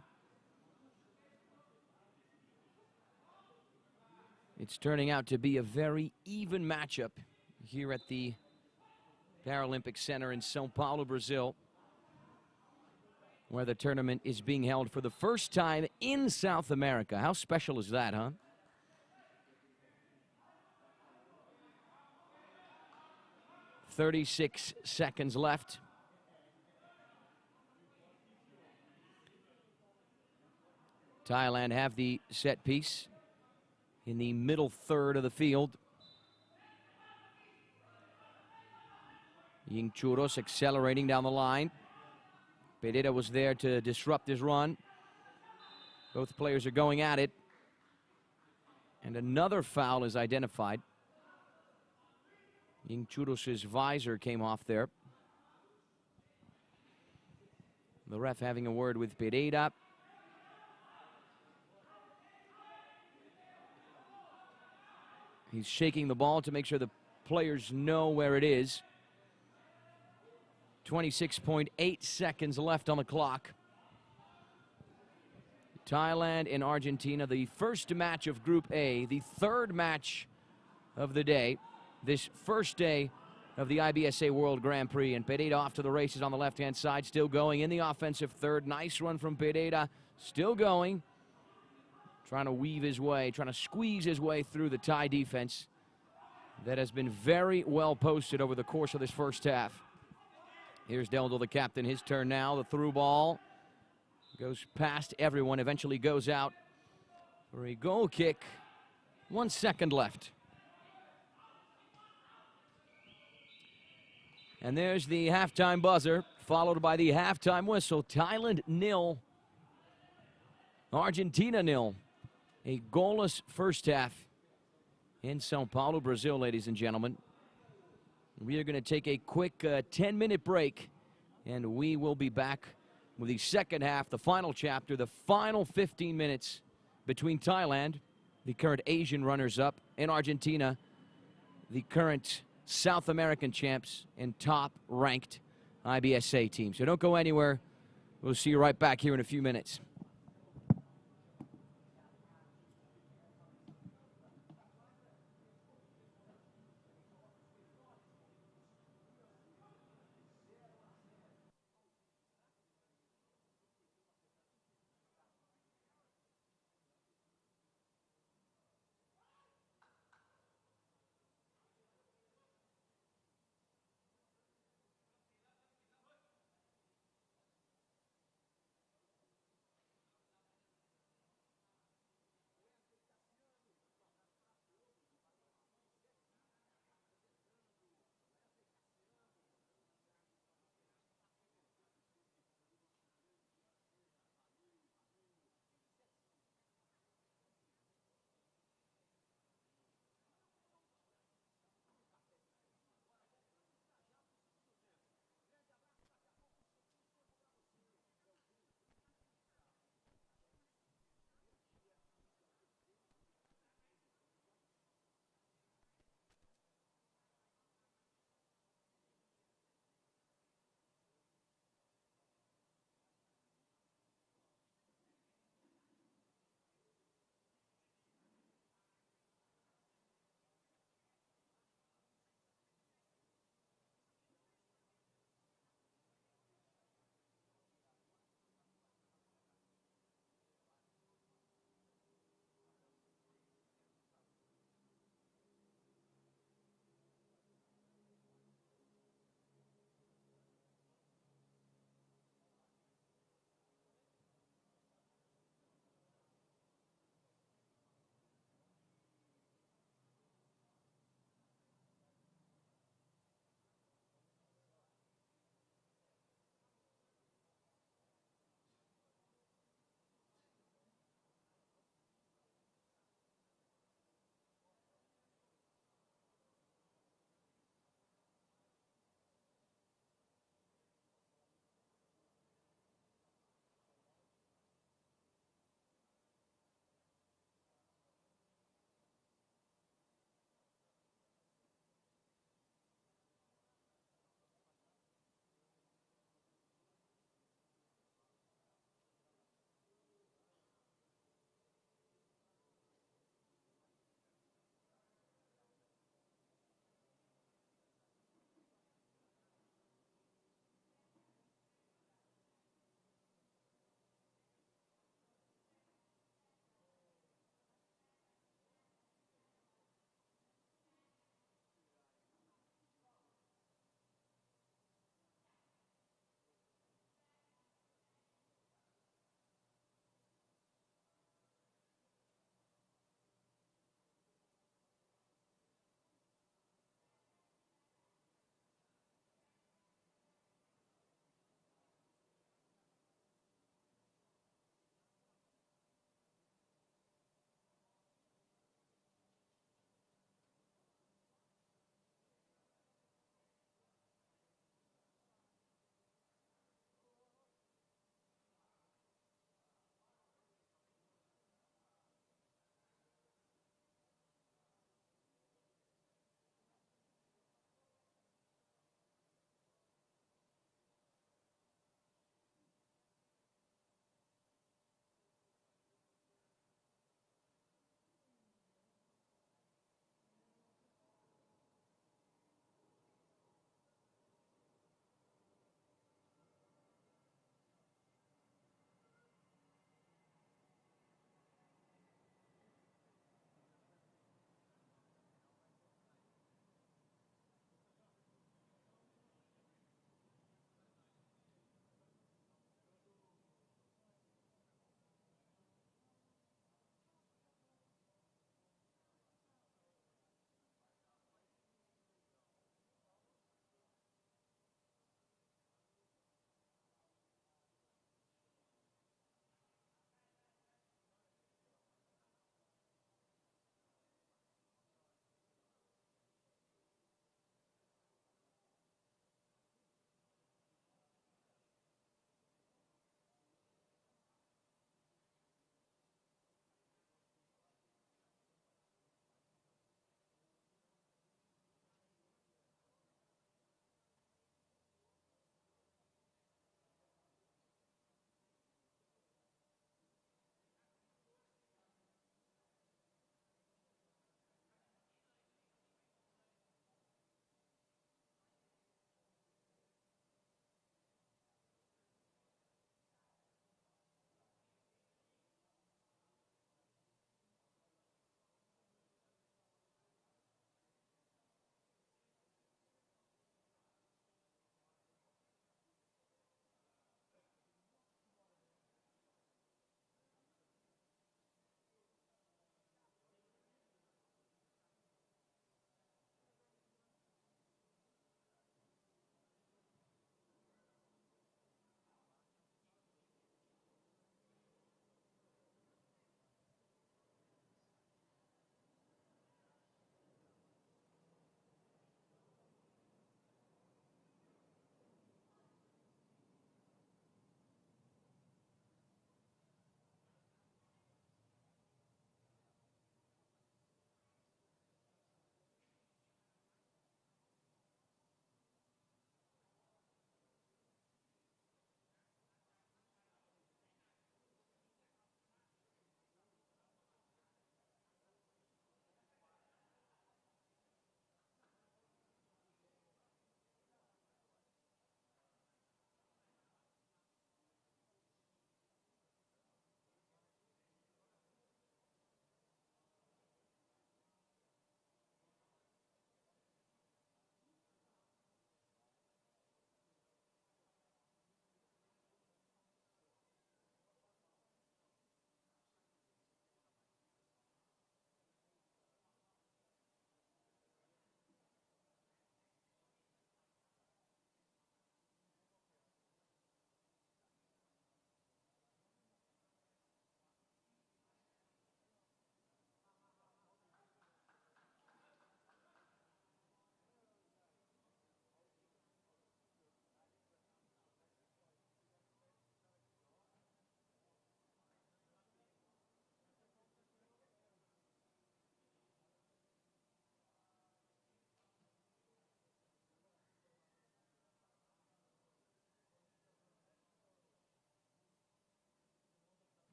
It's turning out to be a very even matchup here at the Paralympic Centre in São Paulo, Brazil, where the tournament is being held for the first time in South America. How special is that, huh? "36 seconds left. Thailand have the set piece in the middle third of the field. Churros accelerating down the line. Pereira was there to disrupt his run. Both players are going at it. And another foul is identified. Churros' visor came off there. The ref having a word with Pereira. He's shaking the ball to make sure the players know where it is. 26.8 seconds left on the clock. Thailand and Argentina, the first match of Group A, the third match of the day. This first day of the IBSA World Grand Prix. And Pereira off to the races on the left-hand side, still going in the offensive third. Nice run from Pereira, still going. Trying to weave his way, trying to squeeze his way through the Thai defense that has been very well posted over the course of this first half. Here's Deldo, the captain, his turn now. The through ball goes past everyone, eventually goes out for a goal kick. 1 second left. And there's the halftime buzzer, followed by the halftime whistle. Thailand 0, Argentina 0. A goalless first half in São Paulo, Brazil, ladies and gentlemen. We are going to take a quick 10-minute break, and we will be back with the second half, the final chapter, the final 15 minutes between Thailand, the current Asian runners-up, and Argentina, the current South American champs and top-ranked IBSA team. So don't go anywhere. We'll see you right back here in a few minutes.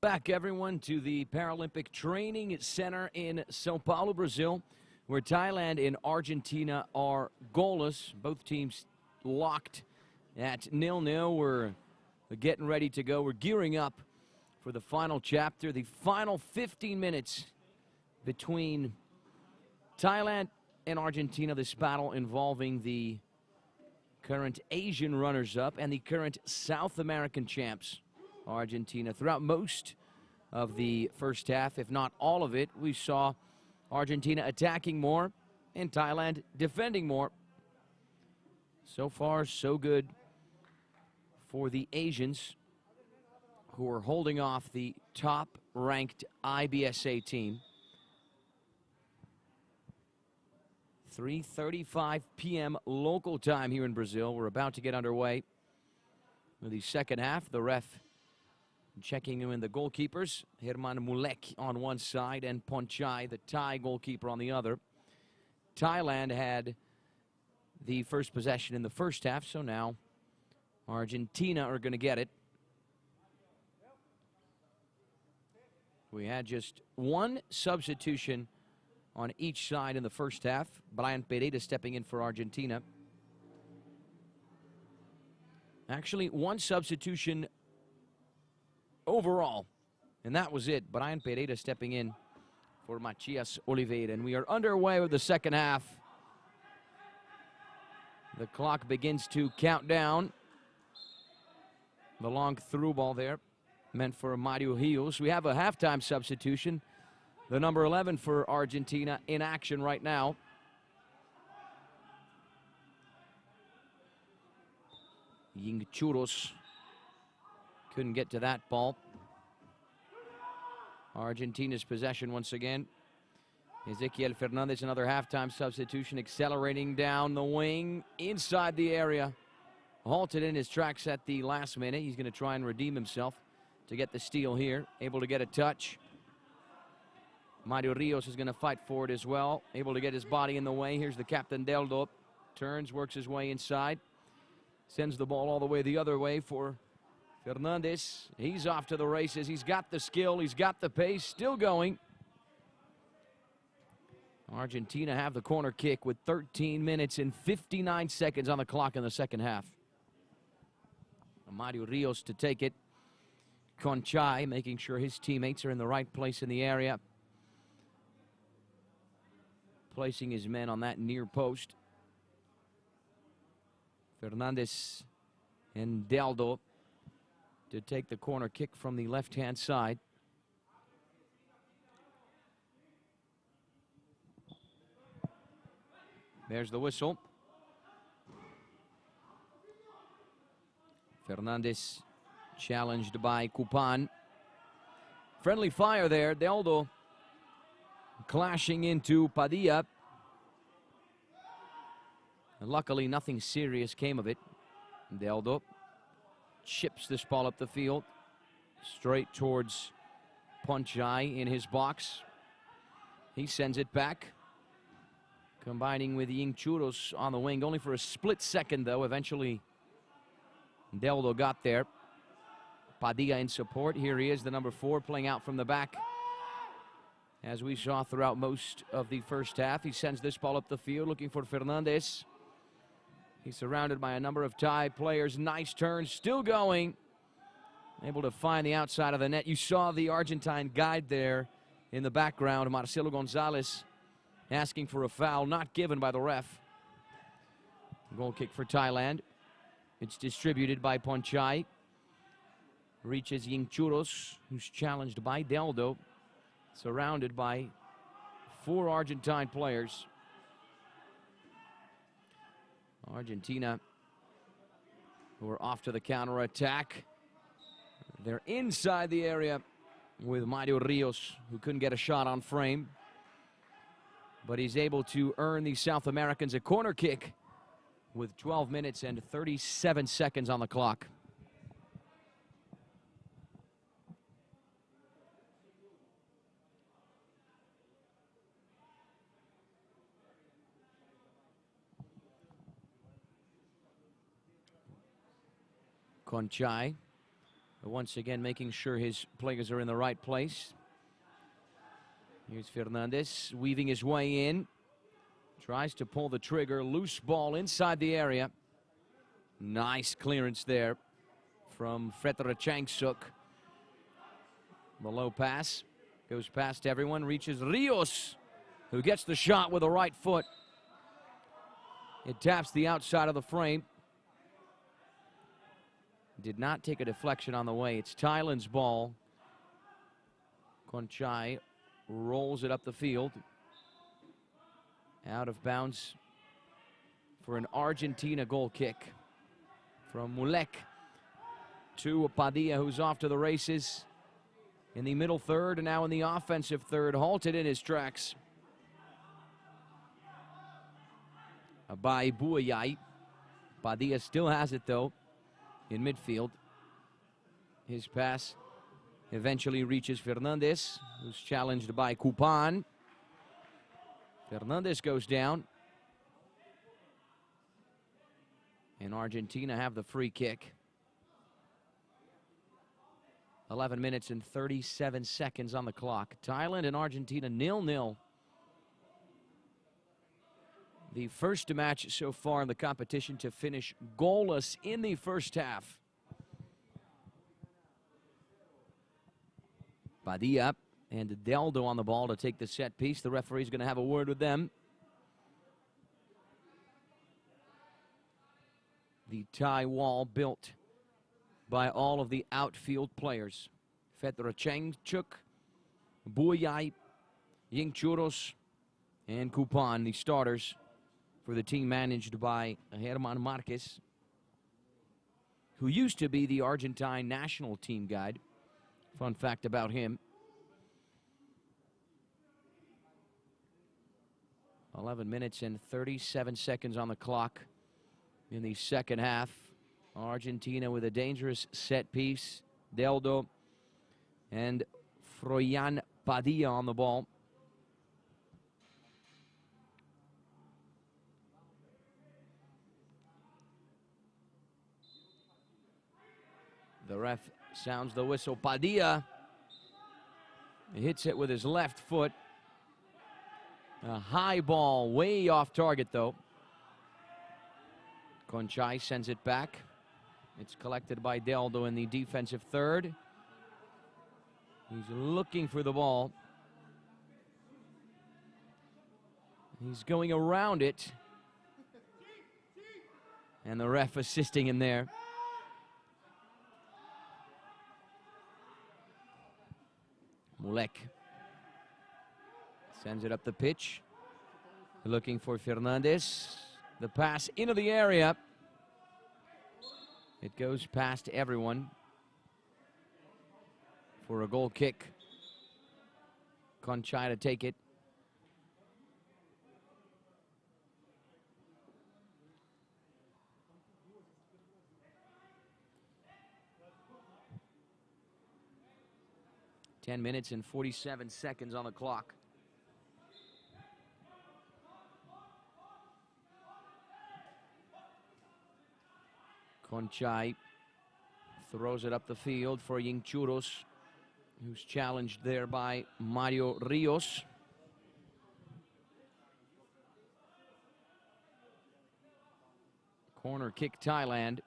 Back, everyone, to the Paralympic Training Center in São Paulo, Brazil, where Thailand and Argentina are goalless. Both teams locked at 0-0. We're getting ready to go. We're gearing up for the final chapter, the final 15 minutes between Thailand and Argentina. This battle involving the current Asian runners-up and the current South American champs, Argentina. Throughout most of the first half, if not all of it, we saw Argentina attacking more and Thailand defending more. So far, so good for the Asians, who are holding off the top-ranked IBSA team. 3:35 p.m. local time here in Brazil. We're about to get underway with the second half. The ref checking in the goalkeepers. Herman Mulek on one side and Ponchai, the Thai goalkeeper, on the other. Thailand had the first possession in the first half, so now Argentina are going to get it. We had just one substitution on each side in the first half. Brian Pereira stepping in for Argentina. Actually, one substitution overall, and that was it. Brian Pereira stepping in for Matias Oliveira. And we are underway with the second half. The clock begins to count down. The long through ball there, meant for Mario Rios. We have a halftime substitution. The number 11 for Argentina in action right now. Ying Churros couldn't get to that ball. Argentina's possession once again. Ezequiel Fernandez, another halftime substitution, accelerating down the wing, inside the area. Halted in his tracks at the last minute. He's going to try and redeem himself to get the steal here. Able to get a touch. Mario Rios is going to fight for it as well. Able to get his body in the way. Here's the captain, Deldo. Turns, works his way inside. Sends the ball all the way the other way for Fernandez. He's off to the races. He's got the skill. He's got the pace. Still going. Argentina have the corner kick with 13 minutes and 59 seconds on the clock in the second half. Mario Rios to take it. Conchai making sure his teammates are in the right place in the area. Placing his men on that near post. Fernandez and Deldo to take the corner kick from the left-hand side. There's the whistle. Fernandez challenged by Kupan. Friendly fire there. Deldo clashing into Padilla. And luckily, nothing serious came of it. Deldo chips this ball up the field, straight towards Ponchai in his box. He sends it back, combining with Ying Churros on the wing. Only for a split second, though. Eventually, Deldo got there. Padilla in support. Here he is, the number 4, playing out from the back. As we saw throughout most of the first half, he sends this ball up the field, looking for Fernandez. He's surrounded by a number of Thai players. Nice turn, still going. Able to find the outside of the net. You saw the Argentine guide there in the background, Marcelo Gonzalez, asking for a foul, not given by the ref. Goal kick for Thailand. It's distributed by Ponchai. Reaches Ying Churros, who's challenged by Deldo. Surrounded by 4 Argentine players. Argentina, who are off to the counter-attack. They're inside the area with Mario Rios, who couldn't get a shot on frame. But he's able to earn the South Americans a corner kick with 12 minutes and 37 seconds on the clock. Conchai Once again, making sure his players are in the right place. Here's Fernandez weaving his way in. Tries to pull the trigger. Loose ball inside the area. Nice clearance there from Fretra Changsuk. The low pass goes past everyone, reaches Rios, who gets the shot with the right foot. It taps the outside of the frame. Did not take a deflection on the way. It's Thailand's ball. Konchai rolls it up the field. Out of bounds for an Argentina goal kick from Mulek to Padilla, who's off to the races in the middle third and now in the offensive third, halted in his tracks by Buayai. Padilla still has it though in midfield. His pass eventually reaches Fernandez, who's challenged by Kupan. Fernandez goes down. And Argentina have the free kick. 11 minutes and 37 seconds on the clock. Thailand and Argentina 0-0. The first match so far in the competition to finish goalless in the first half. Padilla and Deldo on the ball to take the set piece. The referee's going to have a word with them. The Thai wall built by all of the outfield players. Fretra Changsuk, Buayai, Ying Churros, and Kupan, the starters for the team managed by Herman Marquez, who used to be the Argentine national team guide. Fun fact about him. 11 minutes and 37 seconds on the clock in the second half. Argentina with a dangerous set piece. Deldo and Froyan Padilla on the ball. The ref sounds the whistle. Padilla hits it with his left foot. A high ball, way off target though. Konchai sends it back. It's collected by Deldo in the defensive third. He's looking for the ball. He's going around it. And the ref assisting him there. Mulek sends it up the pitch. Looking for Fernandez. The pass into the area. It goes past everyone for a goal kick. Konchai to take it. Ten minutes and 47 seconds on the clock. Konchai throws it up the field for Ying Churros, who's challenged there by Mario Rios. Corner kick Thailand.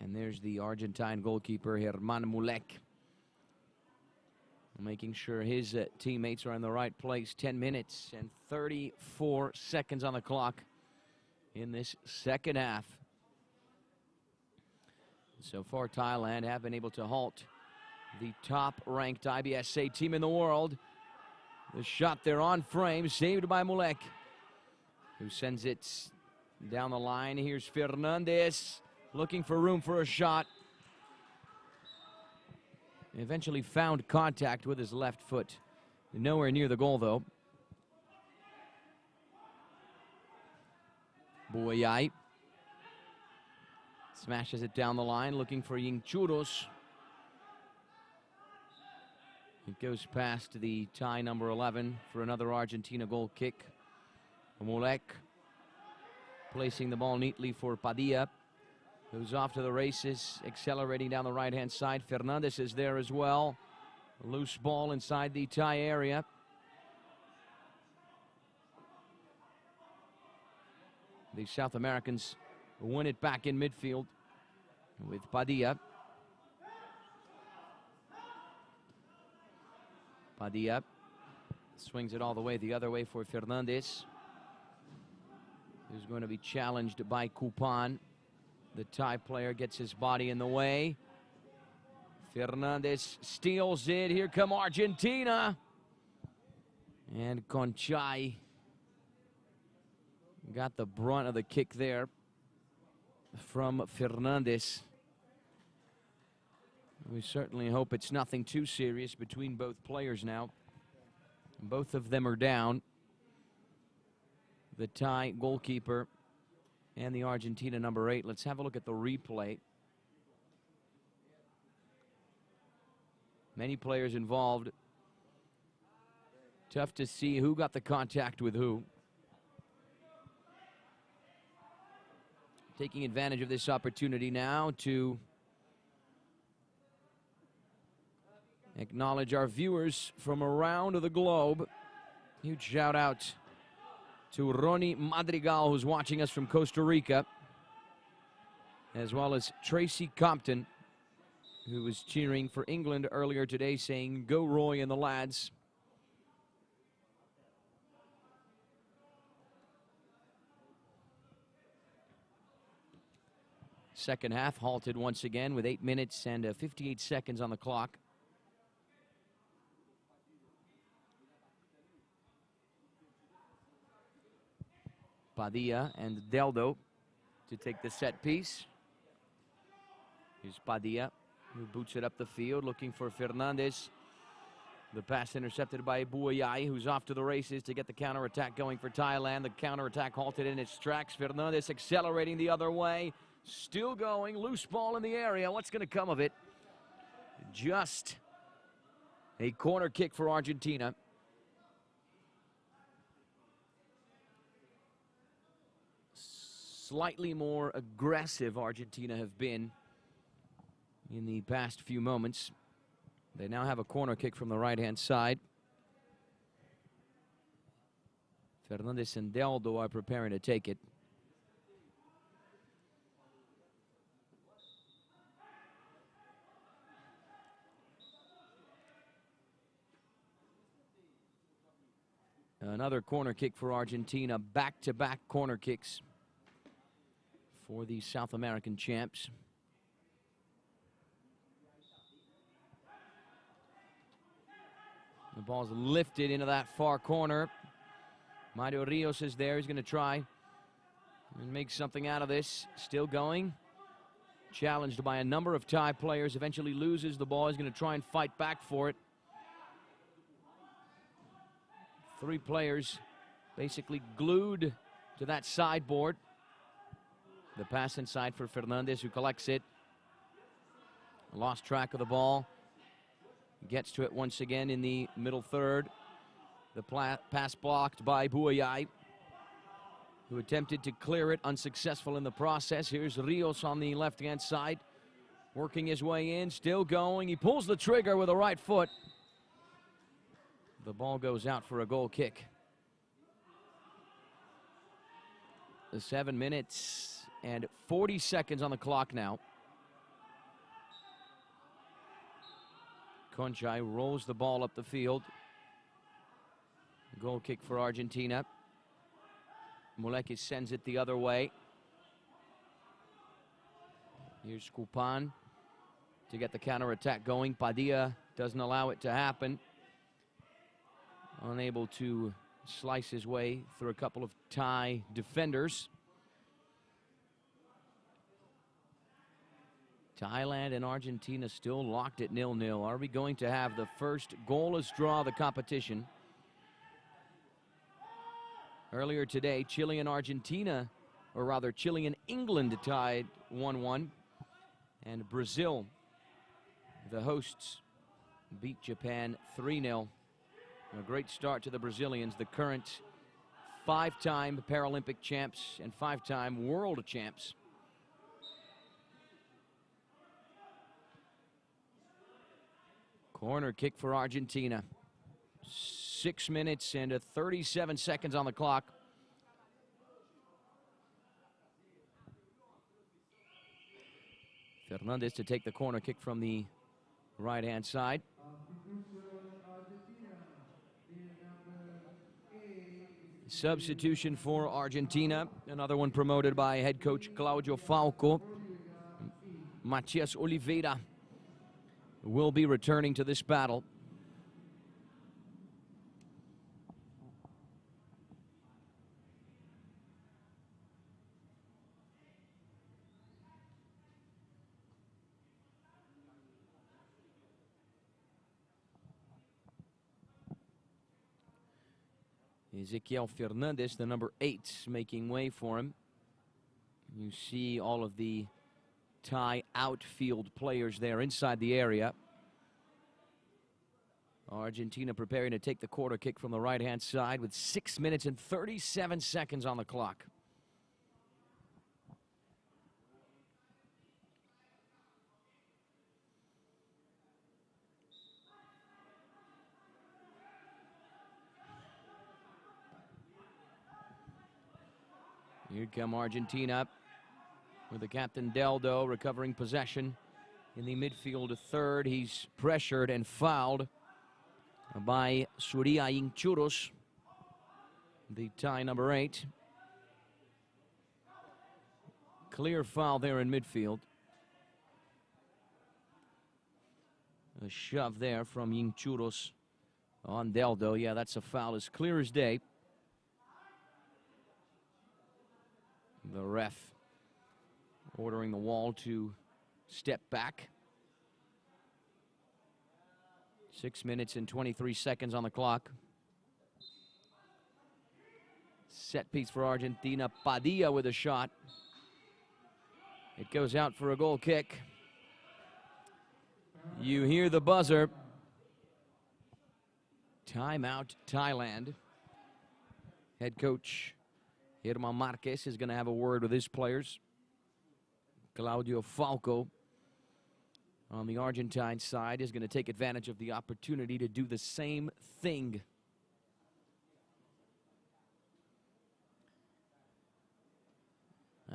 And there's the Argentine goalkeeper, Herman Mulek, making sure his teammates are in the right place. 10 minutes and 34 seconds on the clock in this second half. So far, Thailand have been able to halt the top-ranked IBSA team in the world. The shot there on frame, saved by Mulek, who sends it down the line. Here's Fernandez, looking for room for a shot. Eventually found contact with his left foot. Nowhere near the goal, though. Buayai smashes it down the line, looking for Ying Churros. It goes past the Thai number 11 for another Argentina goal kick. Molek placing the ball neatly for Padilla, who's off to the races, accelerating down the right-hand side. Fernandez is there as well. Loose ball inside the Thai area. The South Americans win it back in midfield with Padilla. Padilla swings it all the way the other way for Fernandez, who's going to be challenged by Kupan. The Thai player gets his body in the way. Fernandez steals it. Here come Argentina. And Conchai got the brunt of the kick there from Fernandez. We certainly hope it's nothing too serious between both players now. Both of them are down. The Thai goalkeeper and the Argentina number 8. Let's have a look at the replay. Many players involved. Tough to see who got the contact with who. Taking advantage of this opportunity now to acknowledge our viewers from around the globe. Huge shout out to Ronnie Madrigal, who's watching us from Costa Rica, as well as Tracy Compton, who was cheering for England earlier today, saying, "Go Roy and the lads." Second half halted once again with 8 minutes and 58 seconds on the clock. Padilla and Deldo to take the set piece. Here's Padilla, who boots it up the field, looking for Fernandez. The pass intercepted by Buayai, who's off to the races to get the counterattack going for Thailand. The counterattack halted in its tracks. Fernandez accelerating the other way. Still going. Loose ball in the area. What's going to come of it? Just a corner kick for Argentina. Slightly more aggressive Argentina have been in the past few moments. They now have a corner kick from the right-hand side. Fernandez and Deldo are preparing to take it. Another corner kick for Argentina. Back-to-back corner kicks for the South American champs. The ball's lifted into that far corner. Mario Rios is there. He's going to try and make something out of this. Still going. Challenged by a number of Thai players. Eventually loses the ball. He's going to try and fight back for it. 3 players basically glued to that sideboard. The pass inside for Fernandez, who collects it. Lost track of the ball. Gets to it once again in the middle third. The pass blocked by Buayai, who attempted to clear it, unsuccessful in the process. Here's Rios on the left-hand side, working his way in, still going. He pulls the trigger with the right foot. The ball goes out for a goal kick. The 7 minutes and 40 seconds on the clock now. Conchai rolls the ball up the field. Goal kick for Argentina. Moleki sends it the other way. Here's Kupan to get the counterattack going. Padilla doesn't allow it to happen. Unable to slice his way through a couple of Thai defenders. Thailand and Argentina still locked at 0-0. Are we going to have the first goalless draw of the competition? Earlier today, Chile and Argentina, or rather Chile and England, tied 1-1. And Brazil, the hosts, beat Japan 3-0. A great start to the Brazilians, the current 5-time Paralympic champs and 5-time world champs. Corner kick for Argentina. 6 minutes and 37 seconds on the clock. Fernandez to take the corner kick from the right-hand side. Substitution for Argentina. Another one promoted by head coach Claudio Falco. Matias Oliveira will be returning to this battle. Ezequiel Fernandez, the number 8, making way for him. You see all of the Thai outfield players there inside the area. Argentina preparing to take the corner kick from the right-hand side with 6 minutes and 37 seconds on the clock. Here come Argentina with the captain Deldo recovering possession in the midfield. Third, he's pressured and fouled by Surya Ingchuros, the Thai number 8. Clear foul there in midfield. A shove there from Ingchuros on Deldo. Yeah, that's a foul as clear as day. The ref ordering the wall to step back. 6 minutes and 23 seconds on the clock. Set piece for Argentina. Padilla with a shot. It goes out for a goal kick. You hear the buzzer. Timeout, Thailand. Head coach Irma Marquez is going to have a word with his players. Claudio Falco on the Argentine side is going to take advantage of the opportunity to do the same thing.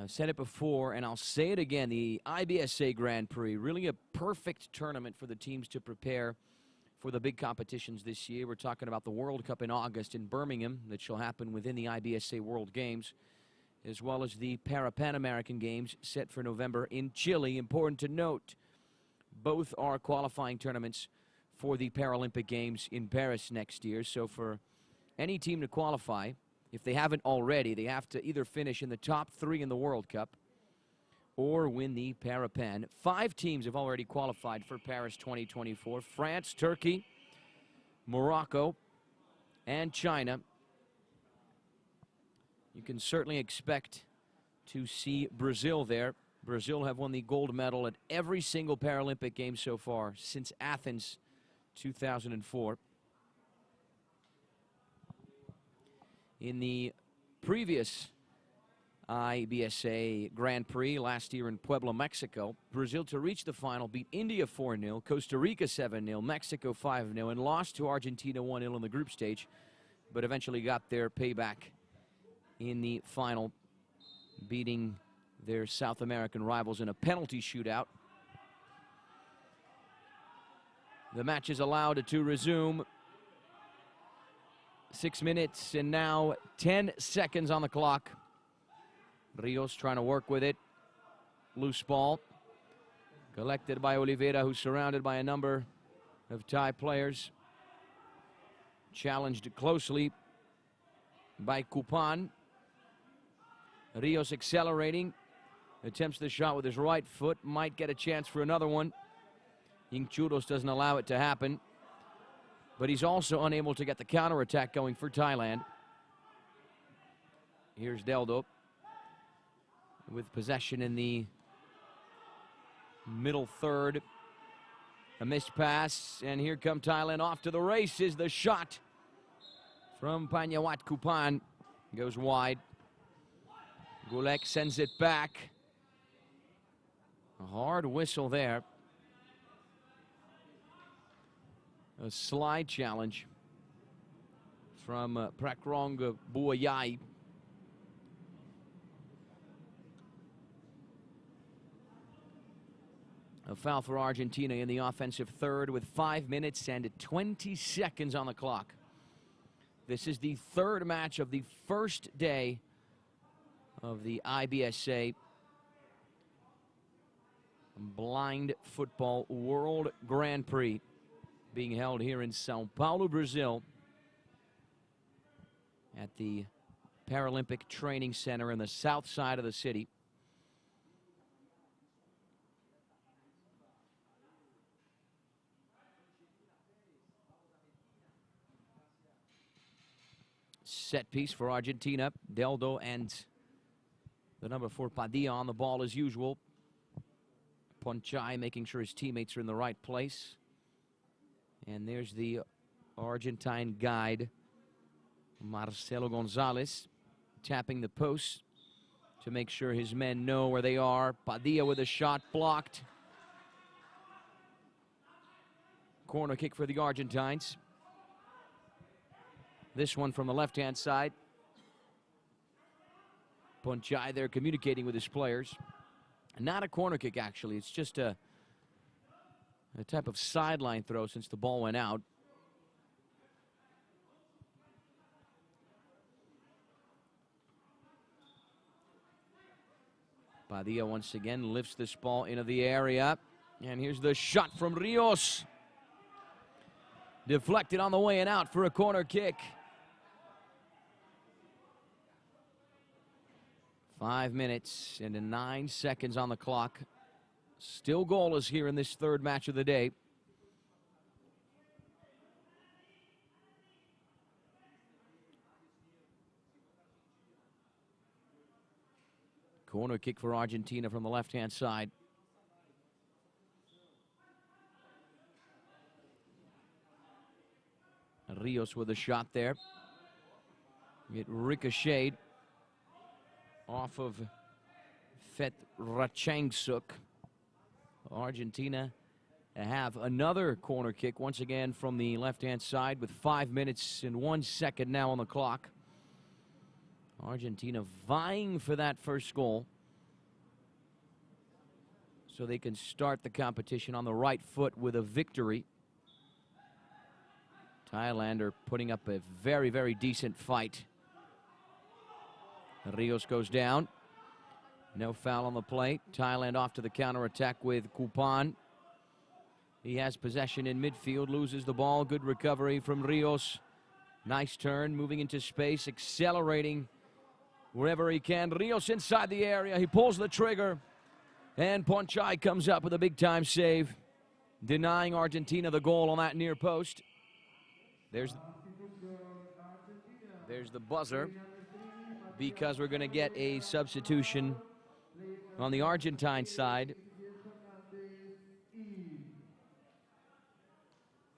I've said it before, and I'll say it again. The IBSA Grand Prix, really a perfect tournament for the teams to prepare for the big competitions this year. We're talking about the World Cup in August in Birmingham that shall happen within the IBSA World Games, as well as the Pan American Games set for November in Chile. Important to note, both are qualifying tournaments for the Paralympic Games in Paris next year. So for any team to qualify, if they haven't already, they have to either finish in the top 3 in the World Cup or win the Pan. 5 teams have already qualified for Paris 2024. France, Turkey, Morocco, and China. You can certainly expect to see Brazil there. Brazil have won the gold medal at every single Paralympic game so far since Athens 2004. In the previous IBSA Grand Prix last year in Puebla, Mexico, Brazil to reach the final beat India 4-0, Costa Rica 7-0, Mexico 5-0, and lost to Argentina 1-0 in the group stage, but eventually got their payback in the final, beating their South American rivals in a penalty shootout. The match is allowed to resume. 6 minutes and now 10 seconds on the clock. Rios trying to work with it. Loose ball. Collected by Oliveira, who's surrounded by a number of Thai players. Challenged closely by Kupan. Rios accelerating. Attempts the shot with his right foot. Might get a chance for another one. Ingchuros doesn't allow it to happen. But he's also unable to get the counterattack going for Thailand. Here's Deldo with possession in the middle third A missed pass, and here come Thailand off to the races. The shot from Panyawat Kupan goes wide. Gulek sends it back. A hard whistle there. A slide challenge from Prakrong Buayai. A foul for Argentina in the offensive third with 5 minutes and 20 seconds on the clock. This is the third match of the first day of the IBSA Blind Football World Grand Prix being held here in São Paulo, Brazil at the Paralympic Training Center in the south side of the city. Set piece for Argentina. Deldo and the number 4 Padilla on the ball as usual. Ponchai making sure his teammates are in the right place. And there's the Argentine guide, Marcelo Gonzalez, tapping the post to make sure his men know where they are. Padilla with a shot blocked. Corner kick for the Argentines. This one from the left-hand side. Ponchai there communicating with his players. Not a corner kick, actually. It's just a type of sideline throw since the ball went out. Padilla once again lifts this ball into the area. And here's the shot from Rios. Deflected on the way and out for a corner kick. 5 minutes and 9 seconds on the clock. Still goalless here in this third match of the day. Corner kick for Argentina from the left-hand side. Rios with a shot there. It ricocheted off of Fet Rachangsuk. Argentina have another corner kick once again from the left-hand side with 5 minutes and 1 second now on the clock. Argentina vying for that first goal so they can start the competition on the right foot with a victory. Thailand are putting up a very, very decent fight. Rios goes down. No foul on the plate. Thailand off to the counterattack with Kupan. He has possession in midfield, loses the ball. Good recovery from Rios. Nice turn, moving into space, accelerating wherever he can. Rios inside the area. He pulls the trigger. And Ponchai comes up with a big-time save, denying Argentina the goal on that near post. There's the buzzer, because we're going to get a substitution on the Argentine side.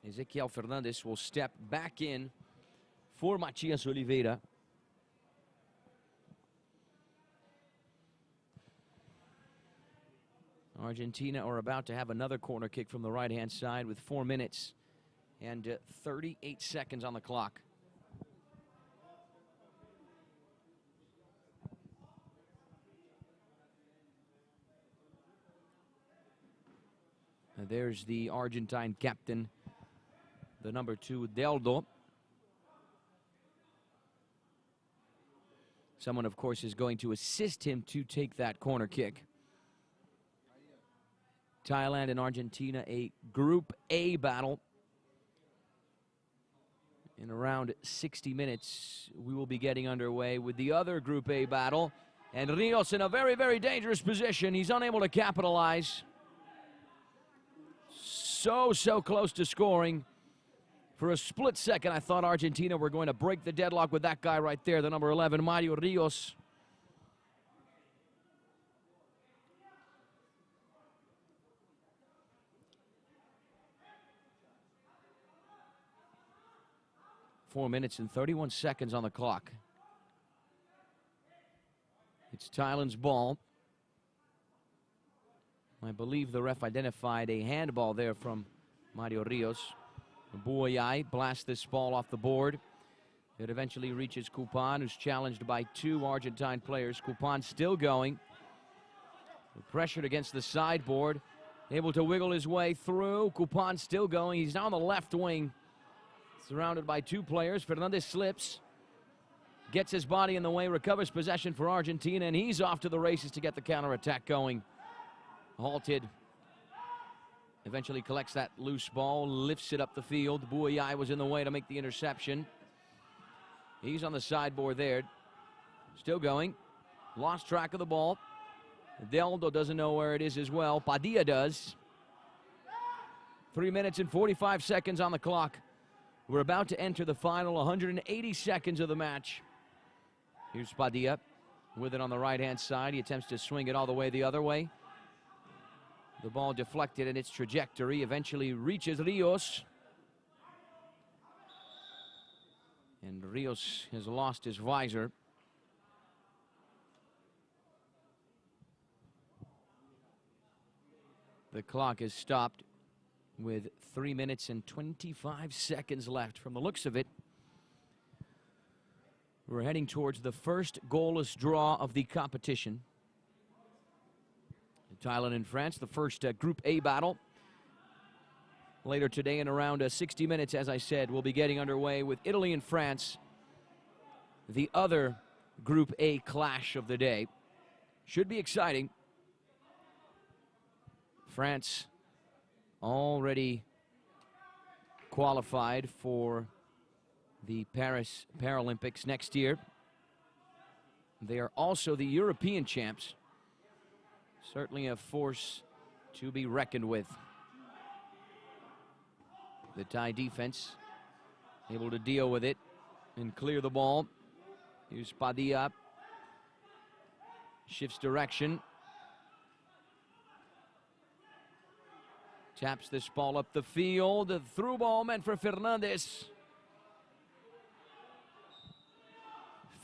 Ezequiel Fernandez will step back in for Matias Oliveira. Argentina are about to have another corner kick from the right-hand side with 4 minutes and 38 seconds on the clock. And there's the Argentine captain, the number 2, Deldo. Someone, of course, is going to assist him to take that corner kick. Thailand and Argentina, a Group A battle. In around 60 minutes, we will be getting underway with the other Group A battle. And Rios in a very, very dangerous position. He's unable to capitalize. So close to scoring. For a split second, I thought Argentina were going to break the deadlock with that guy right there, the number 11, Mario Rios. 4 minutes and 31 seconds on the clock. It's Thailand's ball. I believe the ref identified a handball there from Mario Rios. Buoyai blasts this ball off the board. It eventually reaches Coupan, who's challenged by 2 Argentine players. Coupan still going. Pressured against the sideboard. Able to wiggle his way through. Coupan still going. He's now on the left wing. Surrounded by 2 players. Fernandez slips. Gets his body in the way. Recovers possession for Argentina. And he's off to the races to get the counterattack going. Halted. Eventually collects that loose ball. Lifts it up the field. Buoyai was in the way to make the interception. He's on the sideboard there. Still going. Lost track of the ball. Deldo doesn't know where it is as well. Padilla does. 3 minutes and 45 seconds on the clock. We're about to enter the final 180 seconds of the match. Here's Padilla with it on the right-hand side. He attempts to swing it all the way the other way. The ball deflected in its trajectory. Eventually reaches Rios. And Rios has lost his visor. The clock is stopped with 3 minutes and 25 seconds left. From the looks of it, we're heading towards the first goalless draw of the competition. Thailand and France, the first Group A battle. Later today in around 60 minutes, as I said, we'll be getting underway with Italy and France, the other Group A clash of the day. Should be exciting. France already qualified for the Paris Paralympics next year. They are also the European champs. Certainly a force to be reckoned with. The Thai defense able to deal with it and clear the ball. Here's Padilla. Shifts direction. Taps this ball up the field. A through ball meant for Fernandez.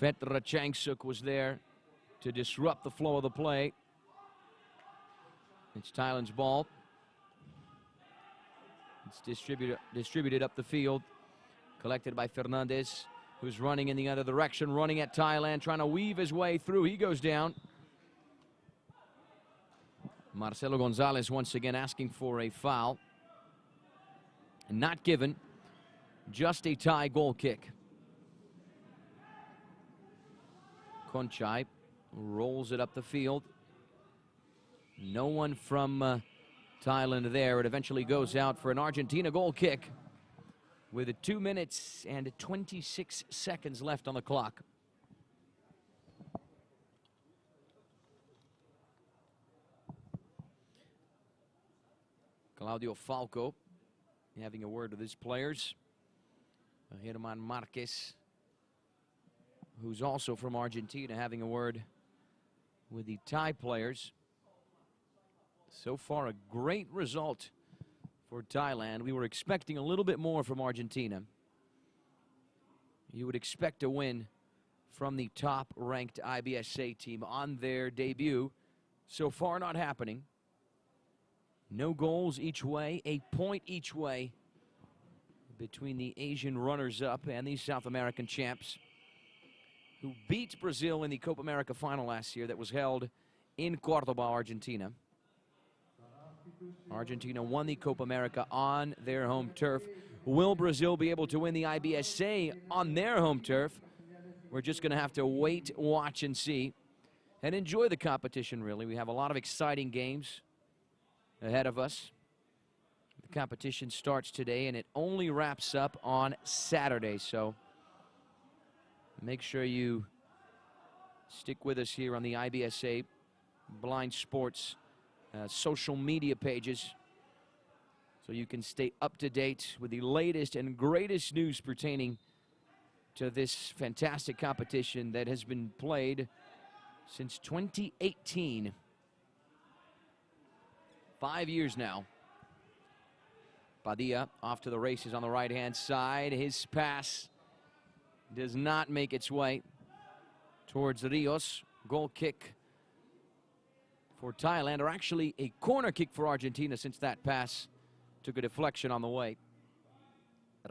Petra Changsuk was there to disrupt the flow of the play. It's Thailand's ball. It's distributed up the field. Collected by Fernandez, who's running in the other direction, running at Thailand, trying to weave his way through. He goes down. Marcelo Gonzalez once again asking for a foul. And not given. Just a Thai goal kick. Konchai rolls it up the field. No one from Thailand there. It eventually goes out for an Argentina goal kick with 2 minutes and 26 seconds left on the clock. Claudio Falco having a word with his players. Herman Marquez, who's also from Argentina, having a word with the Thai players. So far, a great result for Thailand. We were expecting a little bit more from Argentina. You would expect a win from the top-ranked IBSA team on their debut. So far, not happening. No goals each way, a point each way between the Asian runners-up and the South American champs, who beat Brazil in the Copa America final last year that was held in Cordoba, Argentina. Argentina won the Copa America on their home turf. Will Brazil be able to win the IBSA on their home turf? We're just going to have to wait, watch, and see, and enjoy the competition, really. We have a lot of exciting games ahead of us. The competition starts today, and it only wraps up on Saturday, so make sure you stick with us here on the IBSA Blind Sports social media pages so you can stay up to date with the latest and greatest news pertaining to this fantastic competition that has been played since 2018. 5 years now. Padilla off to the races on the right-hand side. His pass does not make its way towards Rios. Goal kick for Thailand, or actually a corner kick for Argentina, since that pass took a deflection on the way.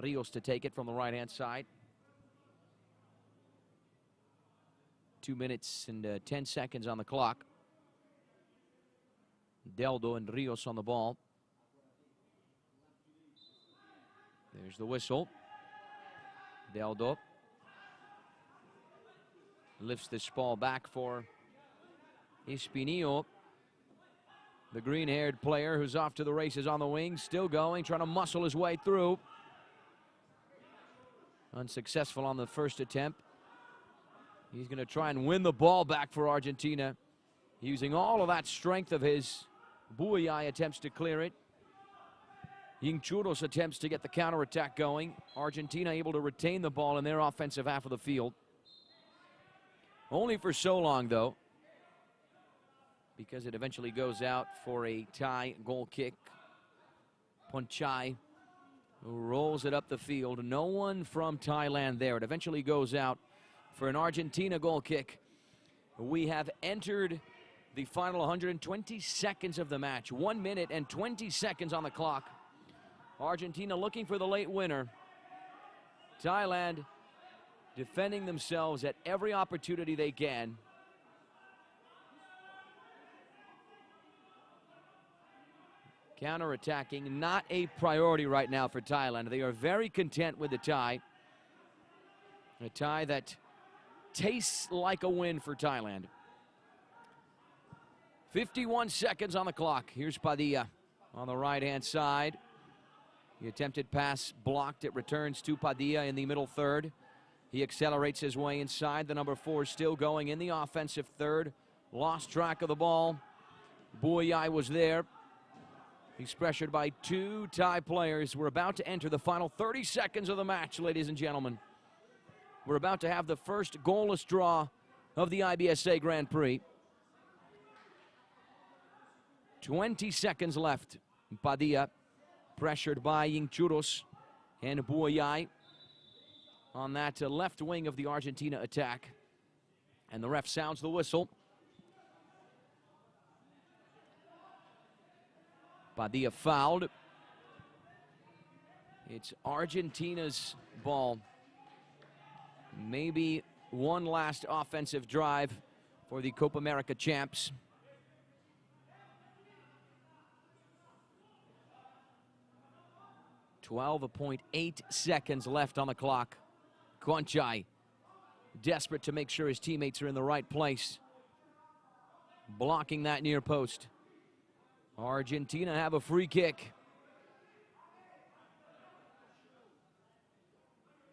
Rios to take it from the right-hand side. 2 minutes and 10 seconds on the clock. Deldo and Rios on the ball. There's the whistle. Deldo lifts this ball back for Espinillo. The green-haired player who's off to the races on the wing, still going, trying to muscle his way through. Unsuccessful on the first attempt. He's going to try and win the ball back for Argentina, using all of that strength of his. Buayai attempts to clear it. Yingchuros attempts to get the counterattack going. Argentina able to retain the ball in their offensive half of the field. Only for so long, though, because it eventually goes out for a Thai goal kick. Ponchai rolls it up the field. No one from Thailand there. It eventually goes out for an Argentina goal kick. We have entered the final 120 seconds of the match. 1 minute and 20 seconds on the clock. Argentina looking for the late winner. Thailand defending themselves at every opportunity they can. Counter-attacking, not a priority right now for Thailand. They are very content with the tie. A tie that tastes like a win for Thailand. 51 seconds on the clock. Here's Padilla on the right-hand side. The attempted pass blocked. It returns to Padilla in the middle third. He accelerates his way inside. The number 4 still going in the offensive third. Lost track of the ball. Buayai was there. He's pressured by 2 Thai players. We're about to enter the final 30 seconds of the match, ladies and gentlemen. We're about to have the first goalless draw of the IBSA Grand Prix. 20 seconds left. Padilla pressured by Yingchuros and Buayai on that left wing of the Argentina attack. And the ref sounds the whistle. Padilla fouled. It's Argentina's ball. Maybe one last offensive drive for the Copa America champs. .8 seconds left on the clock. Conchai desperate to make sure his teammates are in the right place. Blocking that near post. Argentina have a free kick.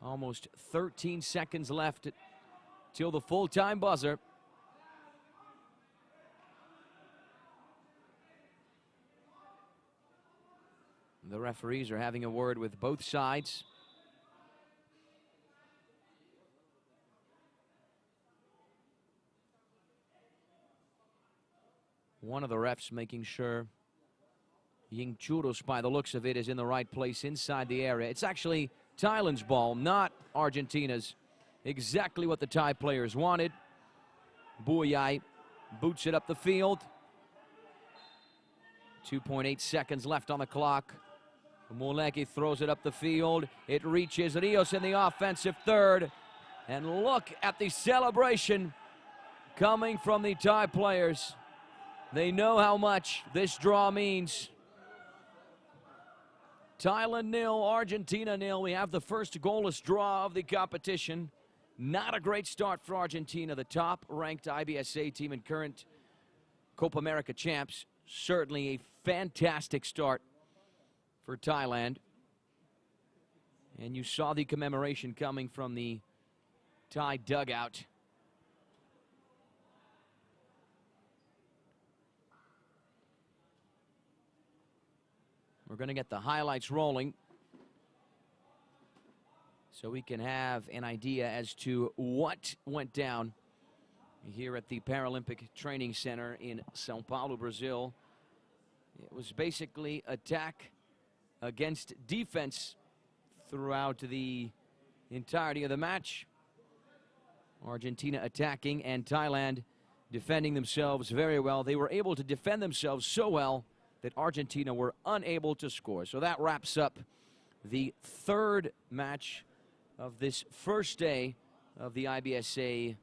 Almost 13 seconds left till the full-time buzzer. The referees are having a word with both sides. One of the refs making sure Yingchuros, by the looks of it, is in the right place inside the area. It's actually Thailand's ball, not Argentina's. Exactly what the Thai players wanted. Buayai boots it up the field. 2.8 seconds left on the clock. Muleki throws it up the field. It reaches Rios in the offensive third. And look at the celebration coming from the Thai players. They know how much this draw means. Thailand 0, Argentina 0. We have the first goalless draw of the competition. Not a great start for Argentina, the top-ranked IBSA team and current Copa America champs. Certainly a fantastic start for Thailand. And you saw the commemoration coming from the Thai dugout. We're going to get the highlights rolling so we can have an idea as to what went down here at the Paralympic Training Center in São Paulo, Brazil. It was basically attack against defense throughout the entirety of the match. Argentina attacking and Thailand defending themselves very well. They were able to defend themselves so well that Argentina were unable to score. So that wraps up the third match of this first day of the IBSA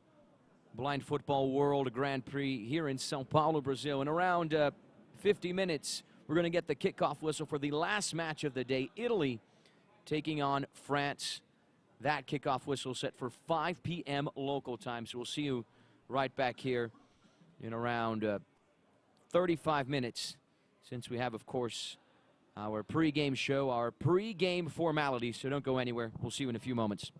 Blind Football World Grand Prix here in São Paulo, Brazil. In around 50 minutes, we're going to get the kickoff whistle for the last match of the day, Italy taking on France. That kickoff whistle set for 5 p.m. local time. So we'll see you right back here in around 35 minutes, since we have, of course, our pregame show, our pregame formalities. So don't go anywhere. We'll see you in a few moments.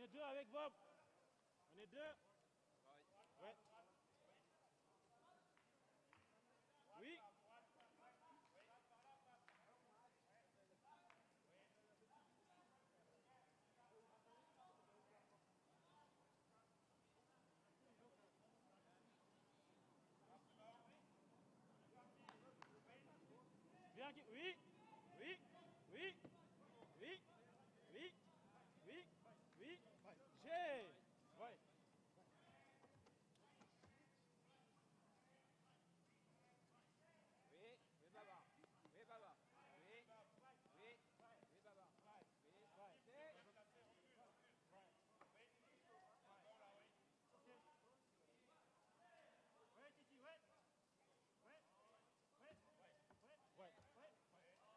est deux avec Bob. On est deux. Ouais. Oui. Viens aquí. Oui. Oui. Oui. Oui. Oui. Oui. Oui. J'ai. Ouais.
Oui, oui, Baba. Oui, Baba. Oui, oui, oui, Baba. Oui, c'est.
Ouais, Titi, ouais. Ouais. Ouais. Ouais. Ouais. Ouais.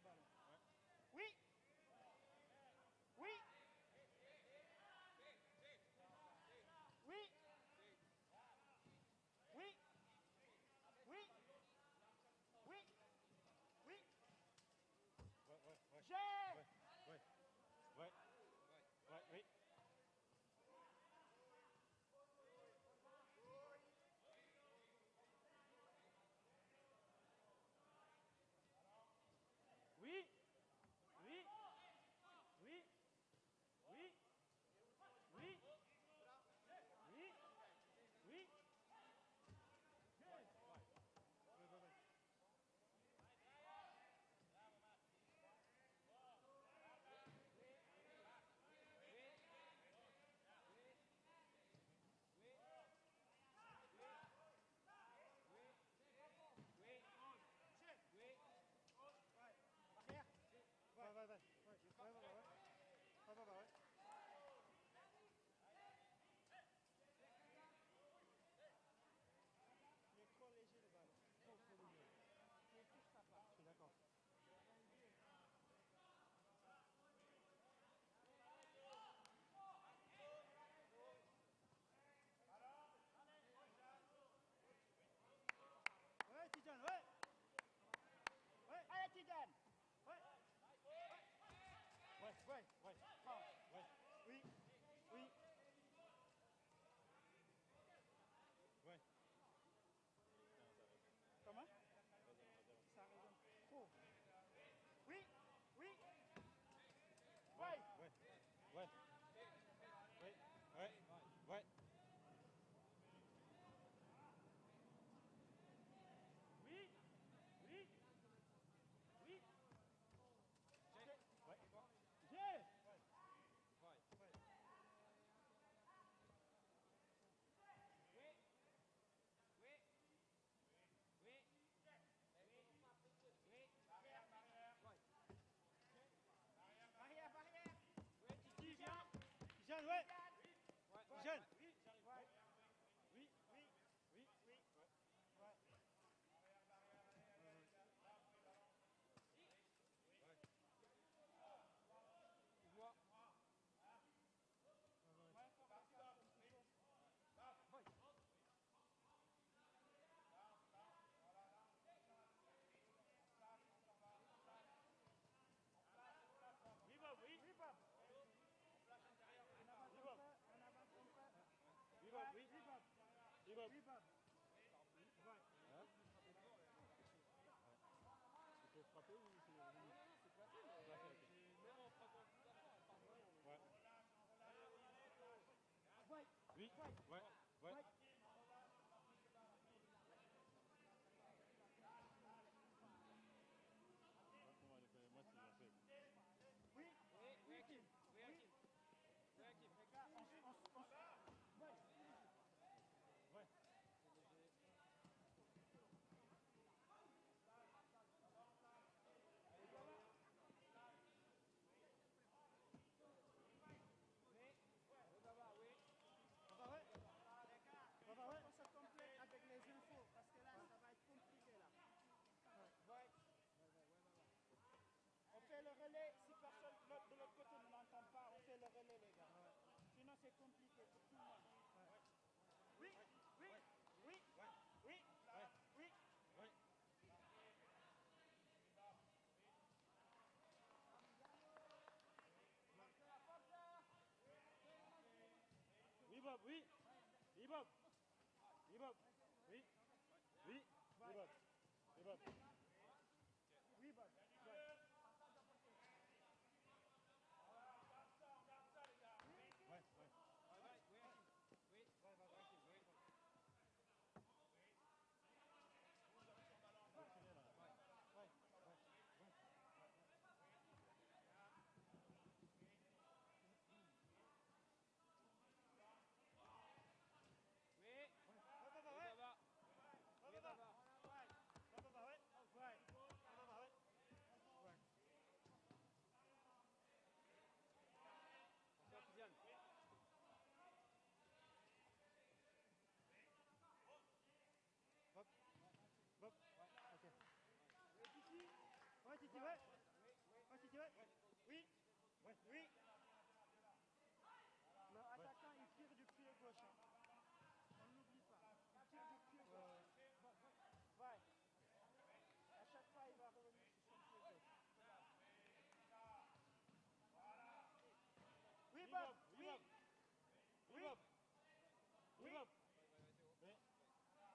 ballon. Oui. Oui. Oui. Oui. Oui. Oui. Oui. J'ai.
Oui.
Oui. Oui. Oui. Oui. Oui. Oui. Oui. Il est trop léger le ballon. Trop léger. Tu ne toucheras pas. Je suis d'accord. Ouais, Tidjane, ouais. Ouais, allez Tidjane. Ouais. Ouais. Prends. Ouais. Oui. Oui.
Ouais.
Comment? Ça résonne trop. Oui. Oui. Ouais.
Ouais.
Oui. Oui. Oui. J'ai. Barrière. Tidjane, ouais. Tidjane. Oui. Ouais.
Il faut frapper ou c'est c'est placé, mais même en frappant tout à l'heure, on part vraiment.
Oui.
Moi, c'est bien fait.
Oui.
Oui, Hakim.
Les gars,
Ouais.
on se complète avec les infos parce que là, ça va être compliqué là. Ouais. On fait le relais. Si personne de l'autre côté ne l'entend pas, on fait le relais, les gars. Sinon, c'est compliqué pour tout le monde. Oui.
Oui, Bob, oui. Oui, Bob. Oui, Bob. Oui. Oui. Oui, Bob. Oui, Bob.
Oui, Bob.
Ouais. Ouais, oui.
L'attaquant, il tire du pied gauche. Hein. On ne l'oublie pas. Il tire du pied gauche. Vai. À chaque fois, il va revenir sur son pied gauche. Oui, Bob. Oui.
Oui, Bob. Oui, Bob. Oui.
Vai.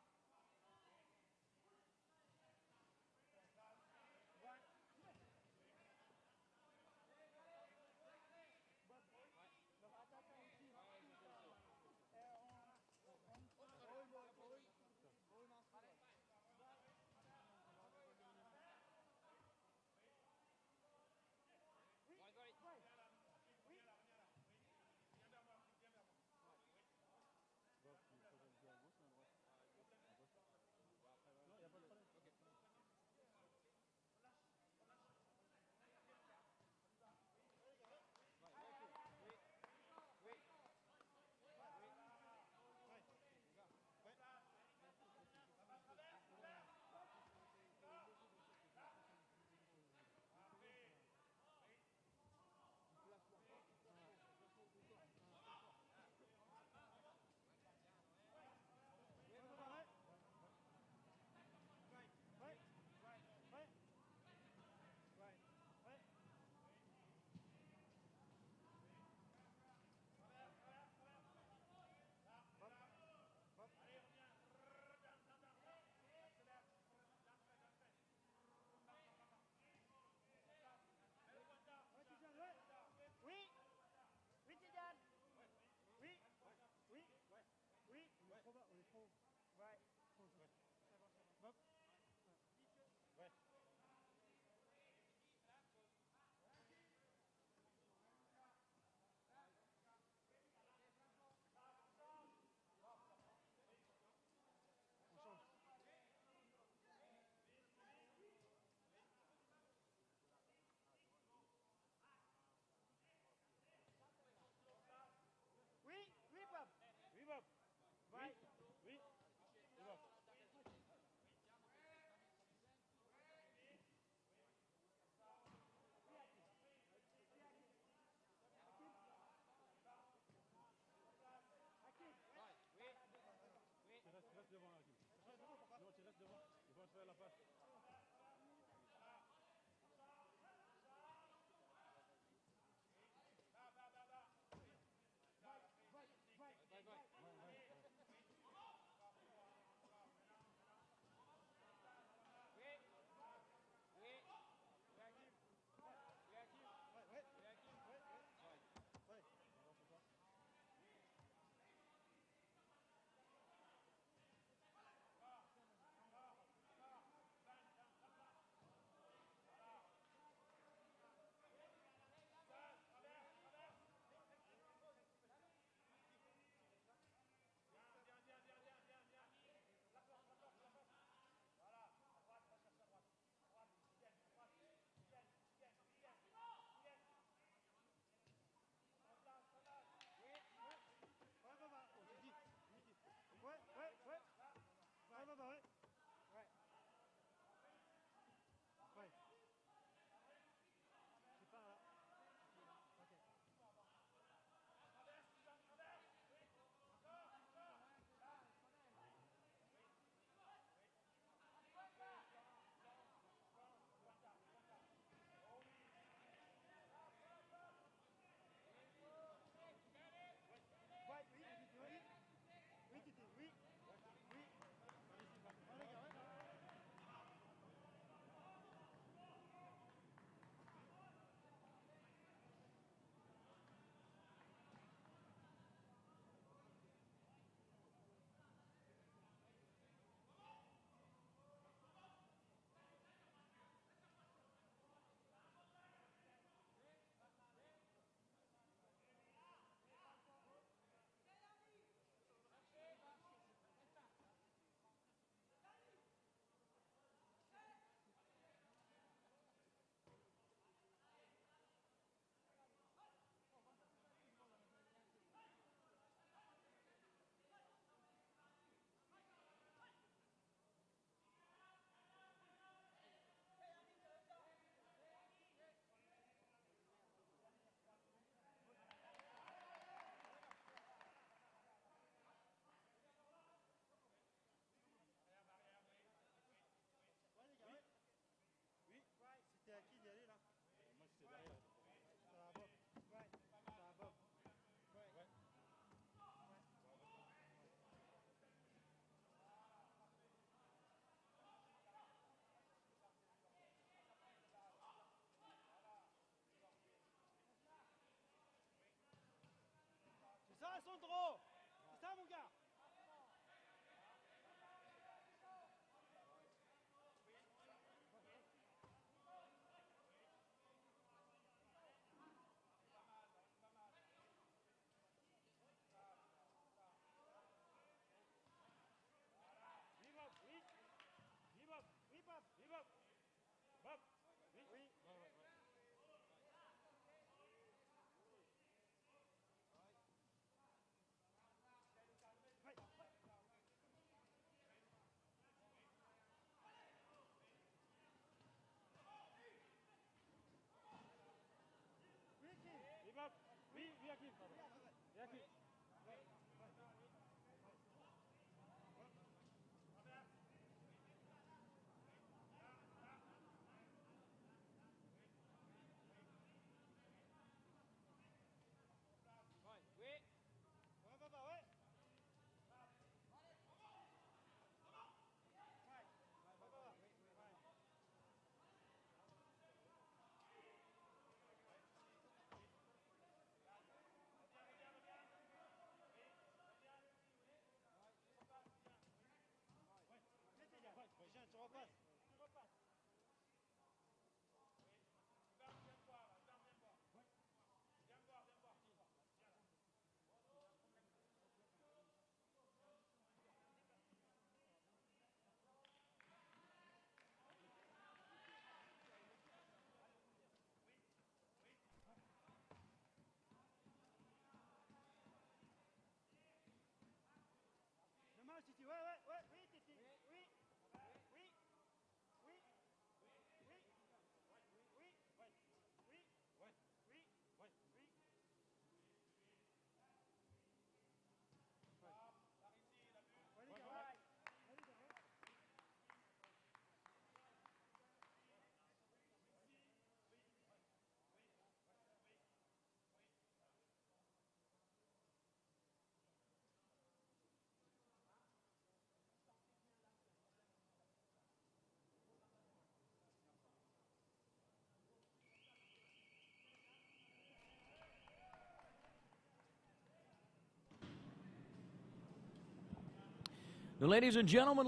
Ladies and gentlemen,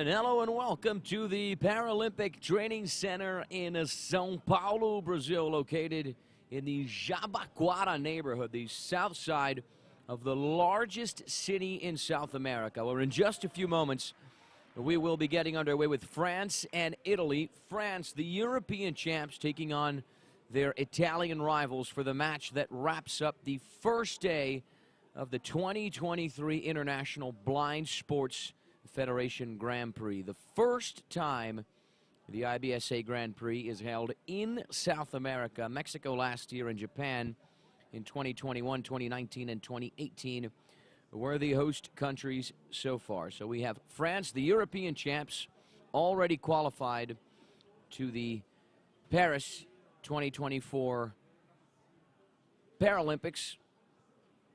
hello and welcome to the Paralympic Training Center in São Paulo, Brazil, located in the Jabaquara neighborhood, the south side of the largest city in South America. Well, in just a few moments, we will be getting underway with France and Italy. France, the European champs, taking on their Italian rivals for the match that wraps up the first day of the 2023 International Blind Sports Federation Grand Prix. The first time the IBSA Grand Prix is held in South America. Mexico last year and Japan in 2021, 2019, and 2018 were the host countries so far. So we have France, the European champs, already qualified to the Paris 2024 Paralympics,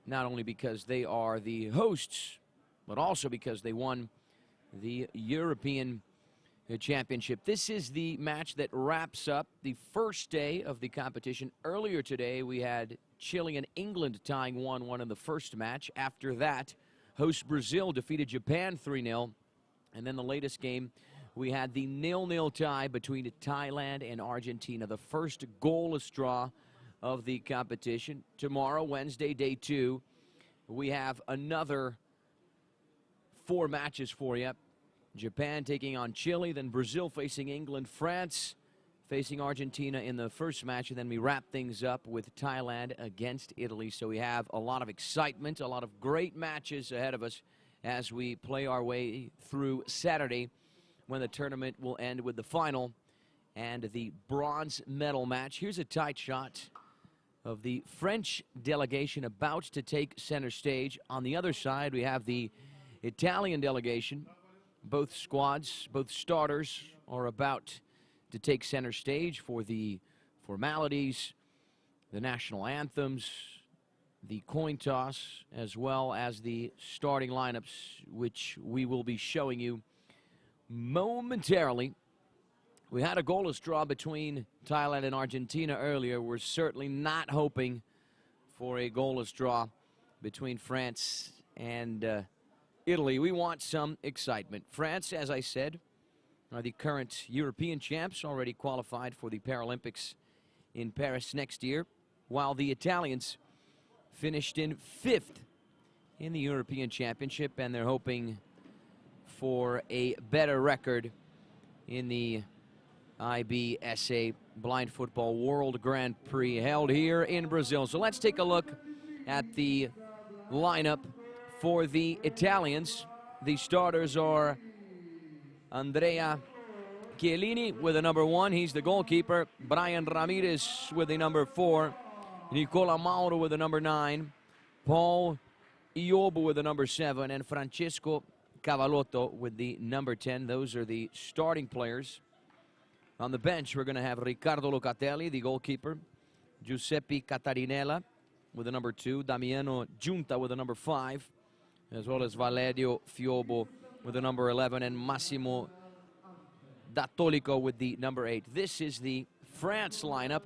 not only because they are the hosts, but also because they won the European Championship. This is the match that wraps up the first day of the competition. Earlier today, we had Chile and England tying 1-1 in the first match. After that, host Brazil defeated Japan 3-0. And then the latest game, we had the 0-0 tie between Thailand and Argentina, the first goalless draw of the competition. Tomorrow, Wednesday, day 2, we have another 4 matches for you. Japan taking on Chile, then Brazil facing England, France facing Argentina in the first match, and then we wrap things up with Thailand against Italy. So we have a lot of excitement, a lot of great matches ahead of us as we play our way through Saturday, when the tournament will end with the final and the bronze medal match. Here's a tight shot of the French delegation about to take center stage. On the other side, we have the Italian delegation. Both squads, both starters are about to take center stage for the formalities, the national anthems, the coin toss, as well as the starting lineups, which we will be showing you momentarily. We had a goalless draw between Thailand and Argentina earlier. We're certainly not hoping for a goalless draw between France and Italy. We want some excitement. France, as I said, are the current European champs, already qualified for the Paralympics in Paris next year, while the Italians finished in 5th in the European Championship, and they're hoping for a better record in the IBSA Blind Football World Grand Prix held here in Brazil. So let's take a look at the lineup for the Italians. The starters are Andrea Chiellini with the number 1. He's the goalkeeper. Brian Ramirez with the number 4. Nicola Mauro with the number 9. Paul Iobu with the number 7. And Francesco Cavallotto with the number 10. Those are the starting players. On the bench, we're going to have Riccardo Locatelli, the goalkeeper. Giuseppe Catarinella with the number 2. Damiano Giunta with the number 5. As well as Valerio Fiobo with the number 11. And Massimo Dattolico with the number 8. This is the France lineup.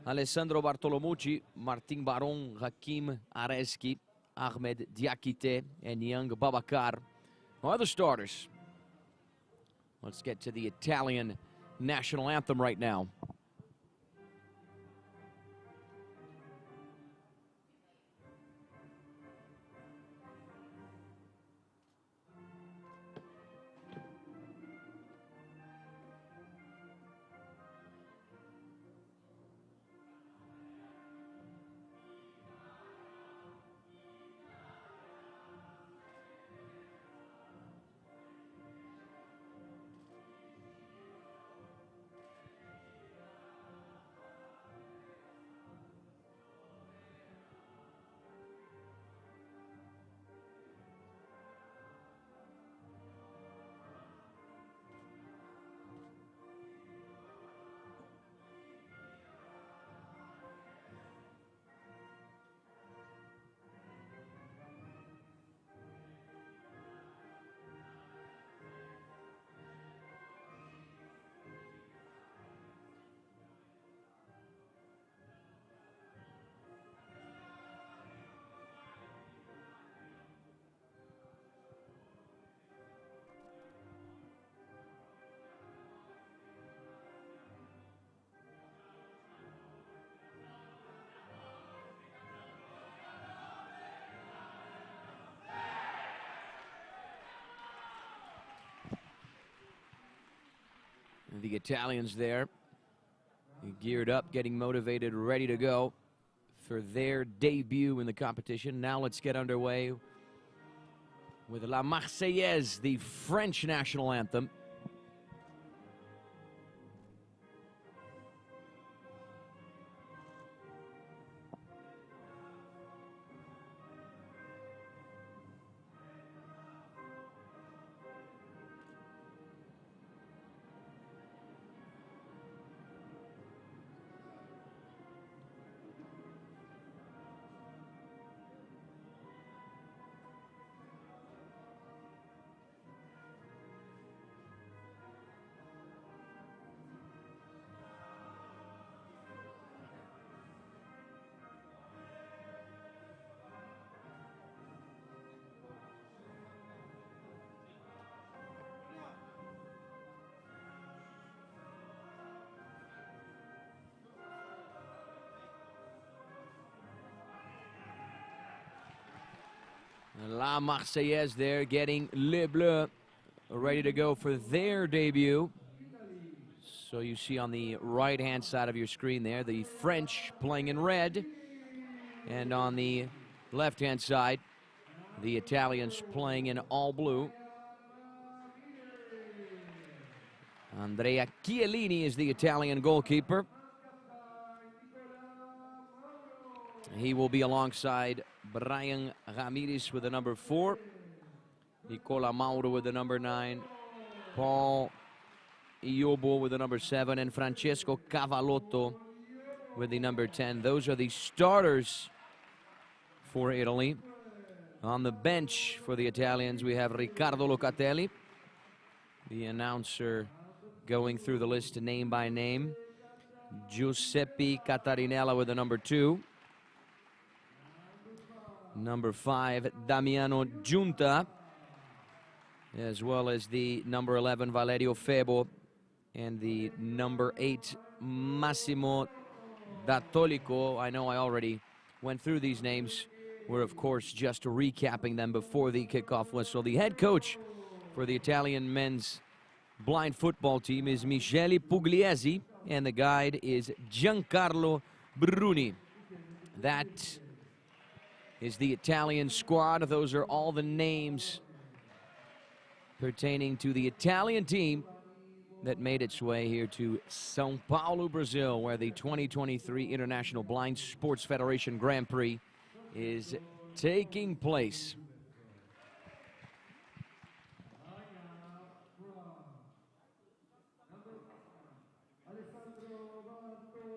Alessandro Bartolomucci, Martin Baron, Hakim Areski, Ahmed Diakite, and Young Babacar are the starters. Let's get to the Italian national anthem right now. The Italians there, geared up, getting motivated, ready to go for their debut in the competition. Now let's get underway with La Marseillaise, the French national anthem. La Marseillaise there, getting Les Bleus ready to go for their debut. So you see on the right-hand side of your screen there, the French playing in red. And on the left-hand side, the Italians playing in all blue. Andrea Chiellini is the Italian goalkeeper. He will be alongside Brian Ramirez with the number 4, Nicola Mauro with the number 9, Paul Iobo with the number 7, and Francesco Cavallotto with the number 10. Those are the starters for Italy. On the bench for the Italians, we have Riccardo Locatelli, the announcer going through the list name by name. Giuseppe Catarinella with the number 2. Number 5, Damiano Giunta, as well as the number 11, Valerio Febo, and the number 8, Massimo D'Attolico. I know I already went through these names. We're, of course, just recapping them before the kickoff whistle. The head coach for the Italian men's blind football team is Michele Pugliese, and the guide is Giancarlo Bruni. That is the Italian squad. Those are all the names pertaining to the Italian team that made its way here to São Paulo, Brazil, where the 2023 International Blind Sports Federation Grand Prix is taking place.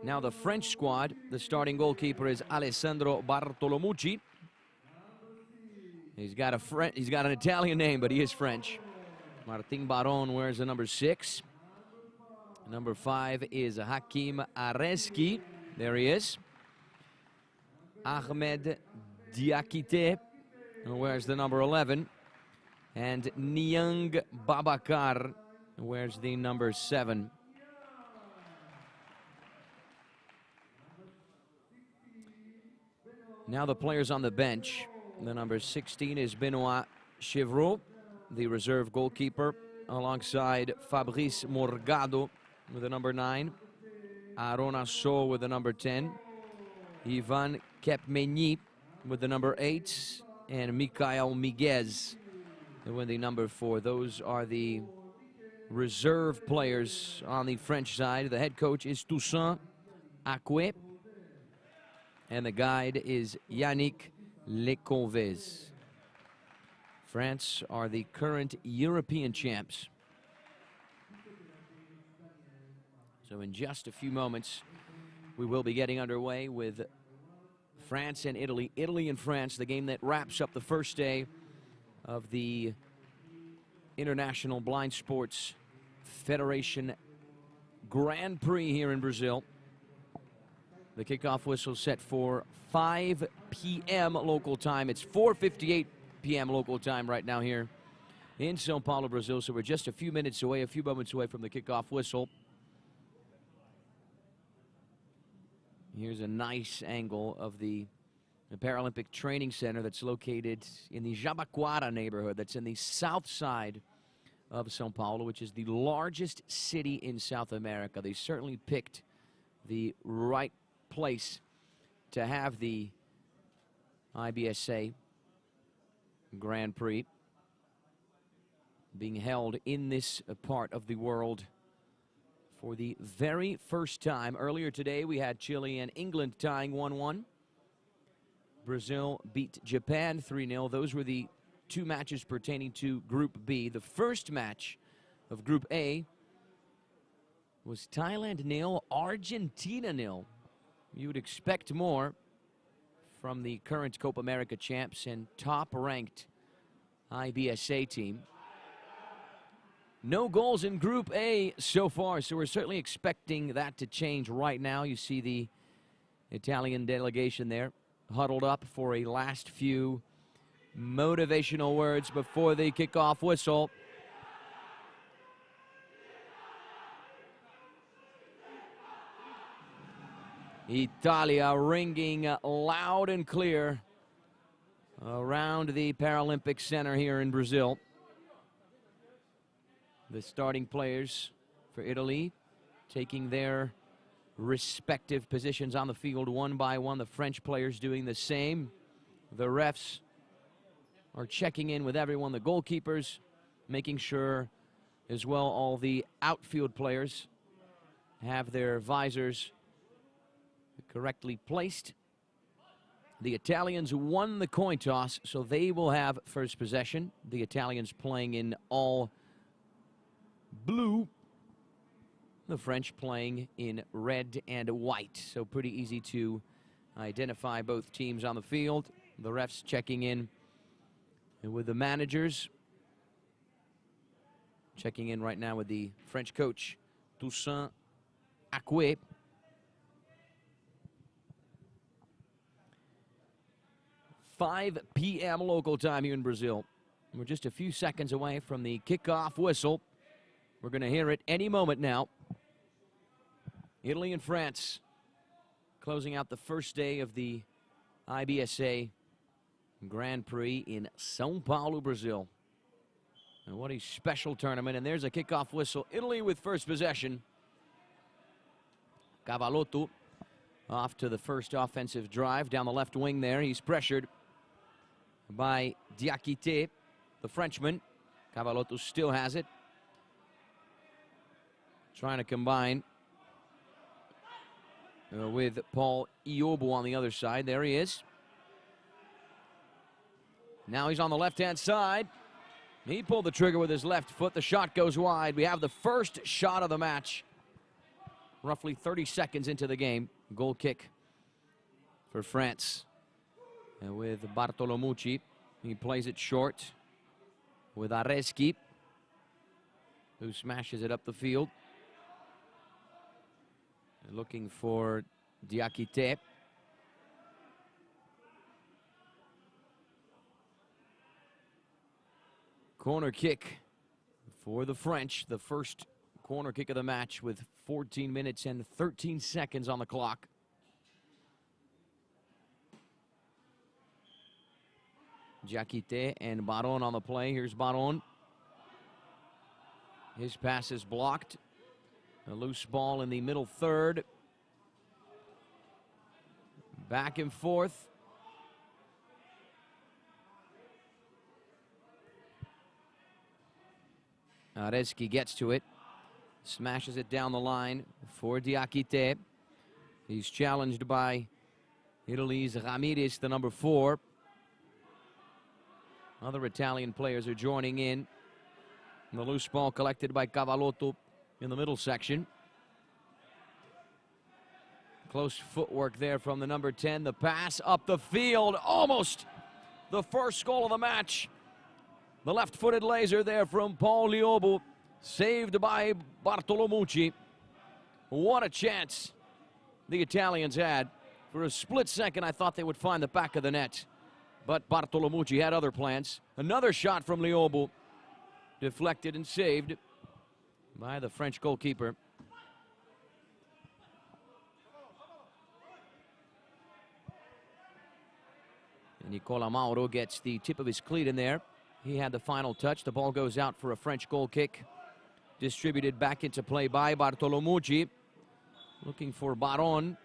Now the French squad, the starting goalkeeper is Alessandro Bartolomucci. He's got an Italian name, but he is French. Martin Baron wears the number 6. Number 5 is Hakim Areski. There he is. Ahmed Diakite wears the number 11. And Niang Babakar wears the number 7. Now the players on the bench. The number 16 is Benoit Chevreau, the reserve goalkeeper, alongside Fabrice Morgado with the number 9, Aaron Asso with the number 10, Ivan Kepmeni with the number 8, and Mikhail Miguez with the number 4. Those are the reserve players on the French side. The head coach is Toussaint Acquet, and the guide is Yannick Leconvez. France are the current European champs. So in just a few moments, we will be getting underway with France and Italy. Italy and France, the game that wraps up the first day of the International Blind Sports Federation Grand Prix here in Brazil. The kickoff whistle set for 5 p.m. local time. It's 4:58 p.m. local time right now here in São Paulo, Brazil. So we're just a few minutes away, a few moments away from the kickoff whistle. Here's a nice angle of the Paralympic Training Center that's located in the Jabaquara neighborhood. That's in the south side of São Paulo, which is the largest city in South America. They certainly picked the right place to have the IBSA Grand Prix being held in this part of the world for the very first time. Earlier today, we had Chile and England tying 1-1. Brazil beat Japan 3-0. Those were the two matches pertaining to Group B. The first match of Group A was Thailand 0, Argentina 0. You would expect more from the current Copa America champs and top-ranked IBSA team. No goals in Group A so far, so we're certainly expecting that to change right now. You see the Italian delegation there huddled up for a last few motivational words before the kickoff whistle. Italia ringing loud and clear around the Paralympic Centre here in Brazil. The starting players for Italy taking their respective positions on the field one by one. The French players doing the same. The refs are checking in with everyone. The goalkeepers making sure as well all the outfield players have their visors correctly placed. The Italians won the coin toss, so they will have first possession. The Italians playing in all blue. The French playing in red and white. So pretty easy to identify both teams on the field. The refs checking in with the managers. Checking in right now with the French coach, Toussaint Acquet. "5 p.m. local time here in Brazil. We're just a few seconds away from the kickoff whistle. We're going to hear it any moment now. Italy and France closing out the first day of the IBSA Grand Prix in São Paulo, Brazil. And what a special tournament. And there's a kickoff whistle. Italy with first possession. Cavalotto off to the first offensive drive down the left wing there. He's pressured by Diakité, the Frenchman. Cavalotto still has it. Trying to combine with Paul Iobo on the other side. There he is. Now he's on the left-hand side. He pulled the trigger with his left foot. The shot goes wide. We have the first shot of the match. Roughly 30 seconds into the game. Goal kick for France. And with Bartolomucci, he plays it short with Areski, who smashes it up the field. Looking for Diakité. Corner kick for the French. The first corner kick of the match with 14 minutes and 13 seconds on the clock. Diakité and Baron on the play. Here's Baron. His pass is blocked. A loose ball in the middle third. Back and forth. Areski gets to it. Smashes it down the line for Diakité. He's challenged by Italy's Ramirez, the number 4. Other Italian players are joining in. And the loose ball collected by Cavalotto in the middle section. Close footwork there from the number 10. The pass up the field. Almost the first goal of the match. The left-footed laser there from Paul Iobo. Saved by Bartolomucci. What a chance the Italians had. For a split second, I thought they would find the back of the net. But Bartolomucci had other plans. Another shot from Iobo. Deflected and saved by the French goalkeeper. And Nicola Mauro gets the tip of his cleat in there He had the final touch. The ball goes out for a French goal kick. Distributed back into play by Bartolomucci. Looking for Baron.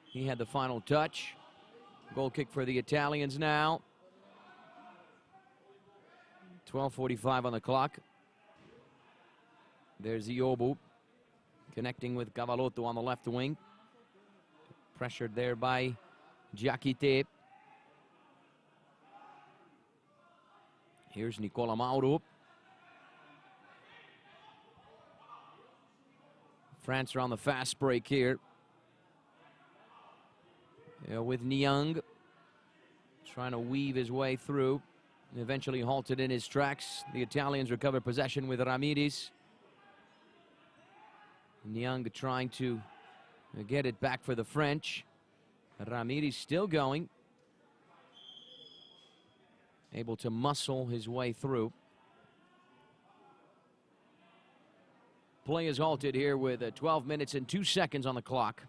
He had the final touch. Goal kick for the Italians now. 12:45 on the clock. There's Iobu connecting with Cavalotto on the left wing. Pressured there by Giacchite. Here's Nicola Mauro. France are on the fast break here. With Niang trying to weave his way through. Eventually halted in his tracks. The Italians recover possession with Ramirez. Niang trying to get it back for the French. Ramirez still going. Able to muscle his way through. Play is halted here with 12 minutes and 2 seconds on the clock.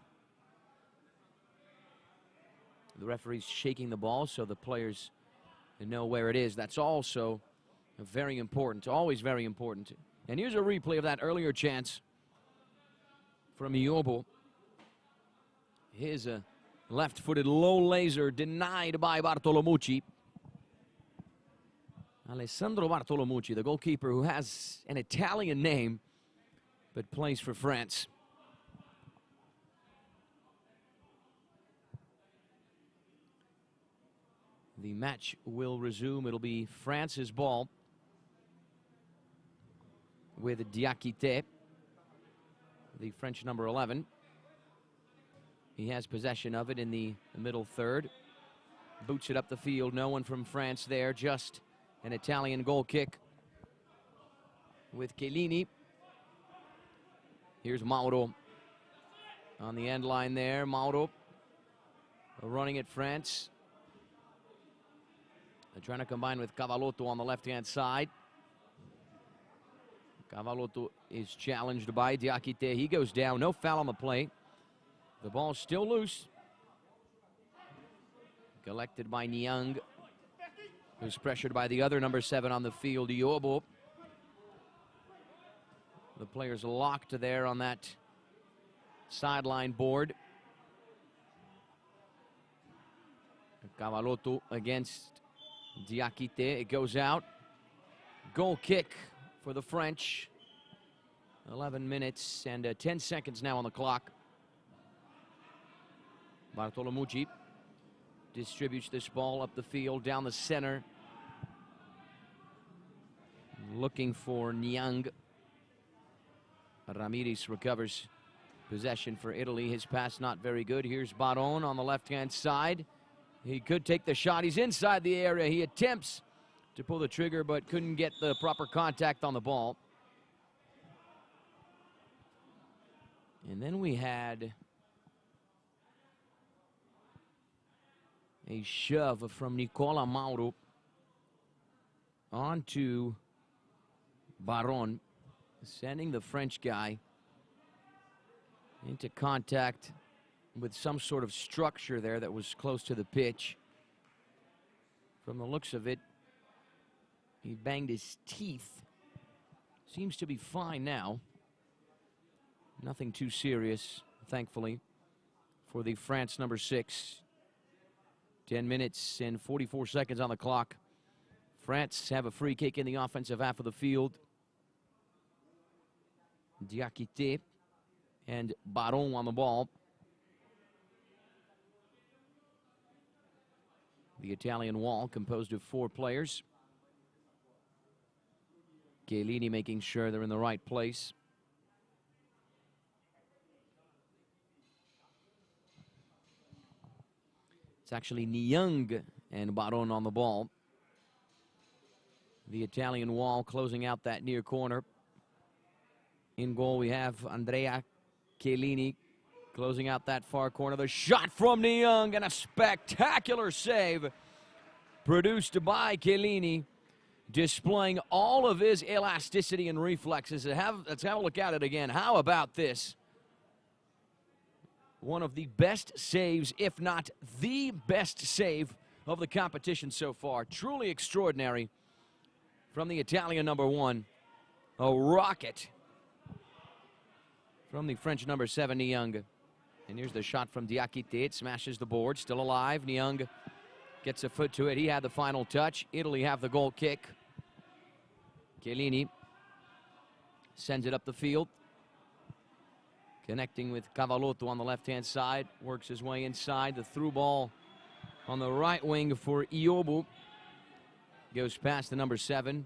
The referee's shaking the ball so the players know where it is. That's also very important, always very important. And here's a replay of that earlier chance from Iobo. Here's a left-footed low laser denied by Bartolomucci. Alessandro Bartolomucci, the goalkeeper who has an Italian name but plays for France. The match will resume. It'll be France's ball with Diakite, the French number 11. He has possession of it in the middle third. Boots it up the field. No one from France there, just an Italian goal kick with Chiellini. Here's Mauro on the end line there. Mauro running at France. They're trying to combine with Cavalotto on the left-hand side. Cavalotto is challenged by Diakite. He goes down. No foul on the play. The ball's still loose. Collected by Niang, who's pressured by the other number 7 on the field, Iobo. The players locked there on that sideline board. Cavalotto against Diakite. It goes out. Goal kick for the French. 11 minutes and 10 seconds now on the clock. Bartolomucci distributes this ball up the field, down the center. Looking for Niang. Ramirez recovers possession for Italy. His pass not very good. Here's Baron on the left-hand side. He could take the shot. He's inside the area. He attempts to pull the trigger, but couldn't get the proper contact on the ball. And then we had a shove from Nicola Mauro onto Baron, sending the French guy into contact with some sort of structure there that was close to the pitch. From the looks of it, he banged his teeth. Seems to be fine now. Nothing too serious, thankfully, for the France number 6. 10 minutes and 44 seconds on the clock. France have a free kick in the offensive half of the field. Diakite and Baron on the ball. The Italian wall composed of 4 players. Chiellini making sure they're in the right place. It's actually Niang and Baron on the ball. The Italian wall closing out that near corner. In goal we have Andrea Chiellini closing out that far corner. The shot from Niang and a spectacular save produced by Chiellini, displaying all of his elasticity and reflexes. Let's have a look at it again. How about this? One of the best saves, if not the best save, of the competition so far. Truly extraordinary from the Italian number 1. A rocket from the French number 7, Niang. And here's the shot from Diakite. It smashes the board. Still alive. Niang gets a foot to it. He had the final touch. Italy have the goal kick. Chiellini sends it up the field. Connecting with Cavallotto on the left-hand side. Works his way inside. The through ball on the right wing for Iobu. Goes past the number 7.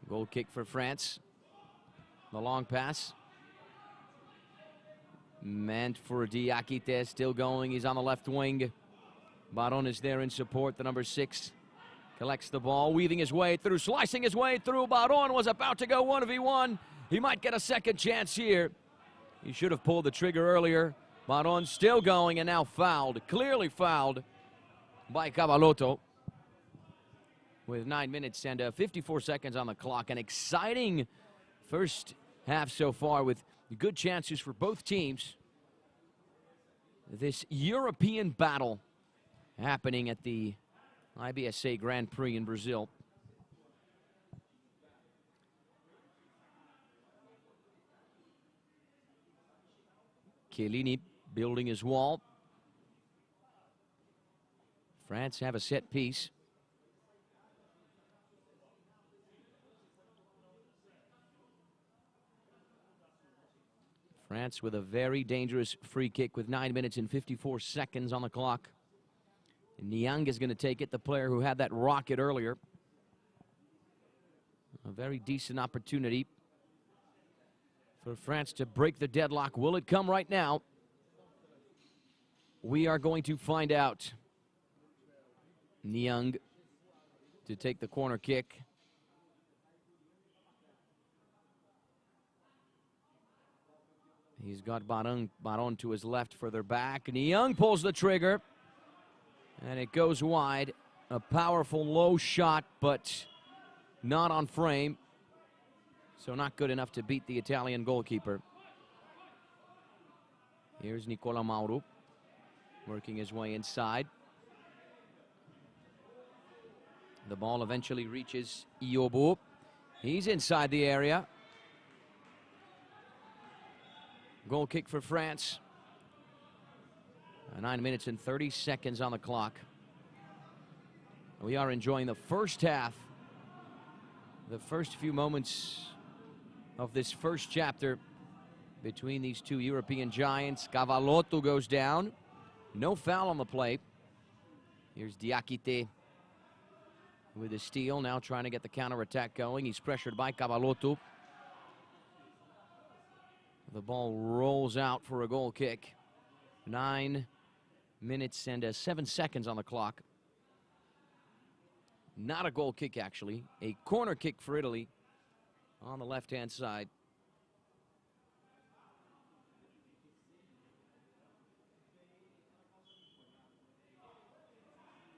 Goal kick for France. The long pass. Meant for Diakite, still going. He's on the left wing. Baron is there in support. The number 6 collects the ball, weaving his way through, slicing his way through. Baron was about to go 1v1. He might get a second chance here. He should have pulled the trigger earlier. Baron still going and now fouled, clearly fouled by Cavallotto. With 9 minutes and 54 seconds on the clock. An exciting first half so far with good chances for both teams. This European battle happening at the IBSA Grand Prix in Brazil. Chiellini building his wall. France have a set piece. France with a very dangerous free kick with 9 minutes and 54 seconds on the clock. And Niang is going to take it, the player who had that rocket earlier. A very decent opportunity for France to break the deadlock. Will it come right now? We are going to find out. Niang to take the corner kick. He's got Baron to his left, further back. Niang pulls the trigger. And it goes wide. A powerful low shot, but not on frame. So not good enough to beat the Italian goalkeeper. Here's Nicola Mauro working his way inside. The ball eventually reaches Iobu. He's inside the area. Goal kick for France. 9 minutes and 30 seconds on the clock. We are enjoying the first half. The first few moments of this first chapter between these two European giants. Cavallotto goes down. No foul on the play. Here's Diakite with a steal. Now trying to get the counterattack going. He's pressured by Cavallotto. The ball rolls out for a goal kick. 9 minutes and 7 seconds on the clock. Not a goal kick, actually. A corner kick for Italy on the left-hand side.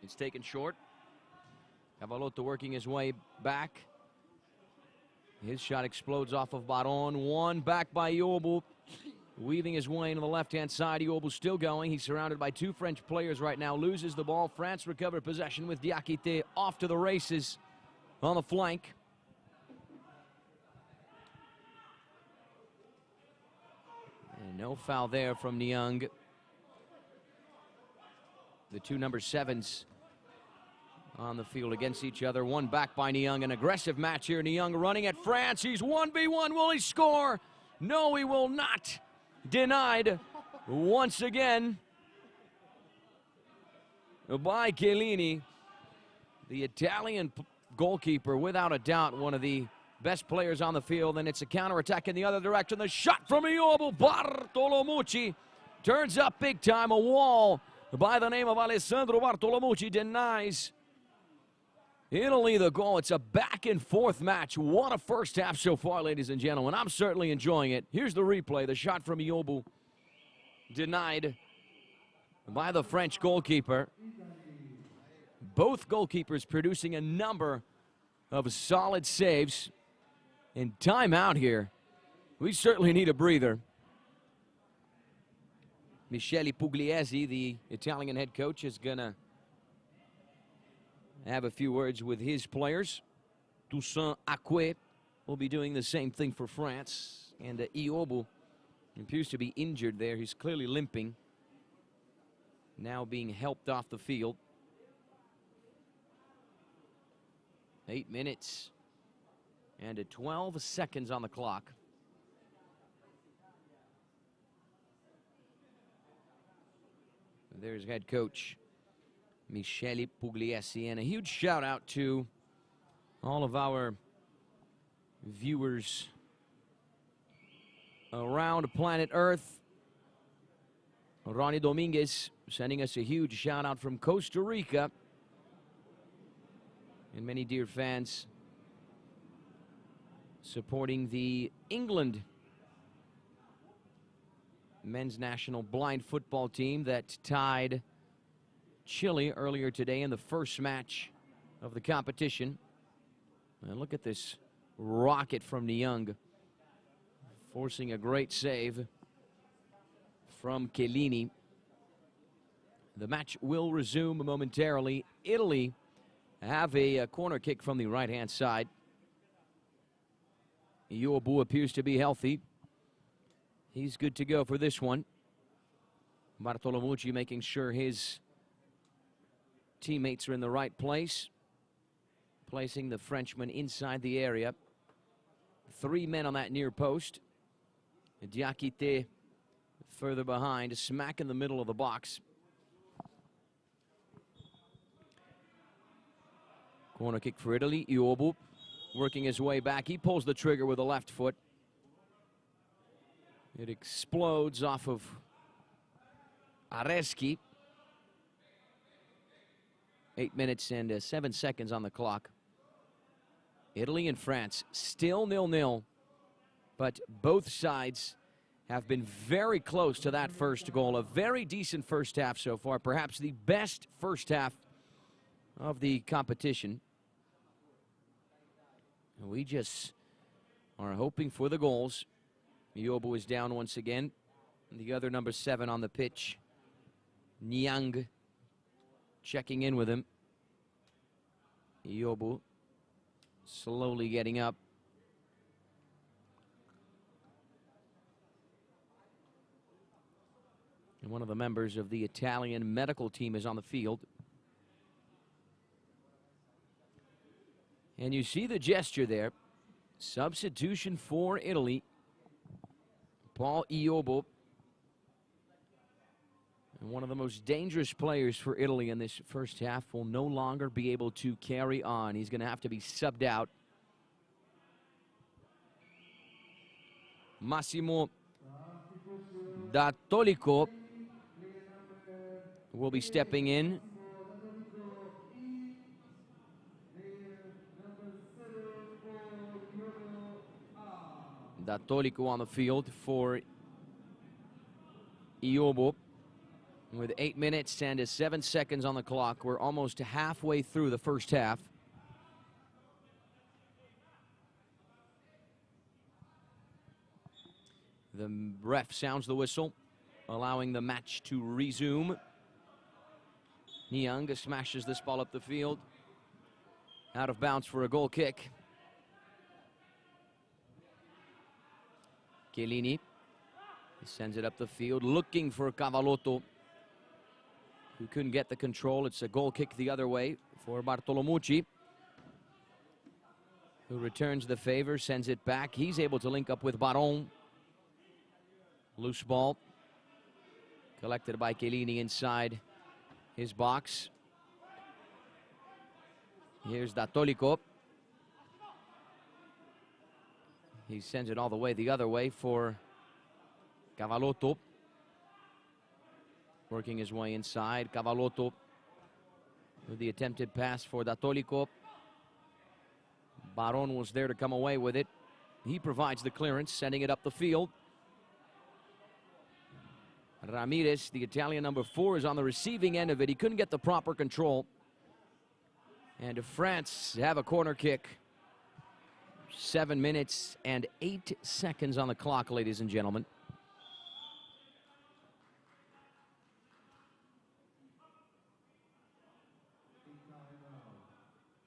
It's taken short. Cavallotto working his way back. His shot explodes off of Baron. One back by Iobu. Weaving his way into the left-hand side. Iobu still going. He's surrounded by two French players right now. Loses the ball. France recovered possession with Diakite off to the races on the flank. And no foul there from Niang. The two number 7s on the field against each other. One back by Niang. An aggressive match here. Niang running at France. He's 1v1. Will he score? No, he will not. Denied once again by Chiellini. The Italian goalkeeper, without a doubt, one of the best players on the field. And it's a counterattack in the other direction. The shot from Iobu. Bartolomucci turns up big time. A wall by the name of Alessandro Bartolomucci denies Italy the goal. It's a back and forth match. What a first half so far, ladies and gentlemen. I'm certainly enjoying it. Here's the replay. The shot from Iobu denied by the French goalkeeper. Both goalkeepers producing a number of solid saves. In timeout here, we certainly need a breather. Michele Pugliese, the Italian head coach, is going to have a few words with his players. Toussaint Acquet will be doing the same thing for France. And Iobu appears to be injured there. He's clearly limping. Now being helped off the field. 8 minutes and 12 seconds on the clock. There's head coach Michele Pugliese, and a huge shout out to all of our viewers around planet Earth. Ronnie Dominguez sending us a huge shout out from Costa Rica. And many dear fans supporting the England men's national blind football team that tied Chile earlier today in the first match of the competition. And look at this rocket from Niang, forcing a great save from Chiellini. The match will resume momentarily. Italy have a corner kick from the right-hand side. Iobu appears to be healthy. He's good to go for this one. Bartolomucci making sure his teammates are in the right place, placing the Frenchman inside the area. 3 men on that near post. Diakite further behind, smack in the middle of the box. Corner kick for Italy. Iobu working his way back. He pulls the trigger with the left foot. It explodes off of Areschi. 8 minutes and 7 seconds on the clock. Italy and France still 0-0, but both sides have been very close to that first goal. A very decent first half so far, perhaps the best first half of the competition. And we just are hoping for the goals. Iobu is down once again. The other number 7 on the pitch, Niang, checking in with him. Iobu slowly getting up. And one of the members of the Italian medical team is on the field. And you see the gesture there. Substitution for Italy. Paul Iobu. And one of the most dangerous players for Italy in this first half will no longer be able to carry on. He's going to have to be subbed out. Massimo D'Attolico will be stepping in. D'Attolico on the field for Iobu. With 8 minutes and 7 seconds on the clock, we're almost halfway through the first half. The ref sounds the whistle, allowing the match to resume. Niang smashes this ball up the field. Out of bounds for a goal kick. Chiellini sends it up the field, looking for Cavallotto, who couldn't get the control. It's a goal kick the other way for Bartolomucci, who returns the favor, sends it back. He's able to link up with Baron. Loose ball collected by Chiellini inside his box. Here's D'Attolico. He sends it all the way the other way for Cavallotto. Working his way inside. Cavallotto with the attempted pass for D'Attolico. Baron was there to come away with it. He provides the clearance, sending it up the field. Ramirez, the Italian number 4, is on the receiving end of it. He couldn't get the proper control. And France have a corner kick. 7 minutes and 8 seconds on the clock, ladies and gentlemen.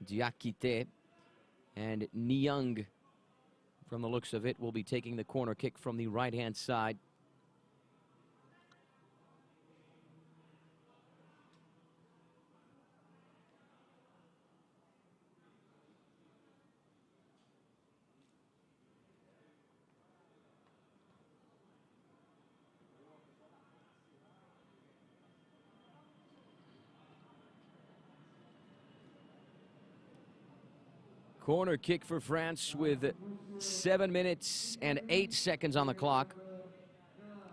Diakite. And Niang, from the looks of it, will be taking the corner kick from the right-hand side. Corner kick for France with 7 minutes and 8 seconds on the clock.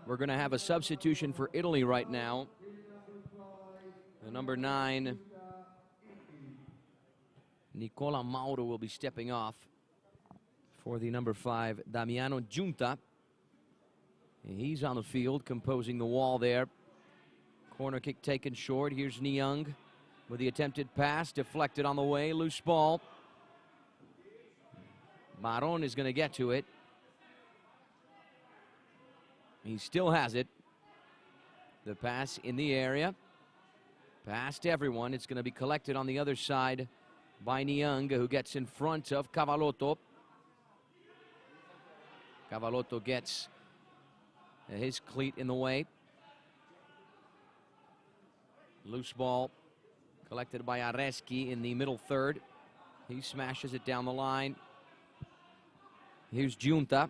We're going to have a substitution for Italy right now. The number 9, Nicola Mauro, will be stepping off for the number 5, Damiano Giunta. He's on the field, composing the wall there. Corner kick taken short. Here's Niang with the attempted pass, deflected on the way, loose ball. Baron is going to get to it. He still has it. The pass in the area. Past everyone. It's going to be collected on the other side by Niang, who gets in front of Cavallotto. Cavallotto gets his cleat in the way. Loose ball collected by Areski in the middle third. He smashes it down the line. Here's Giunta,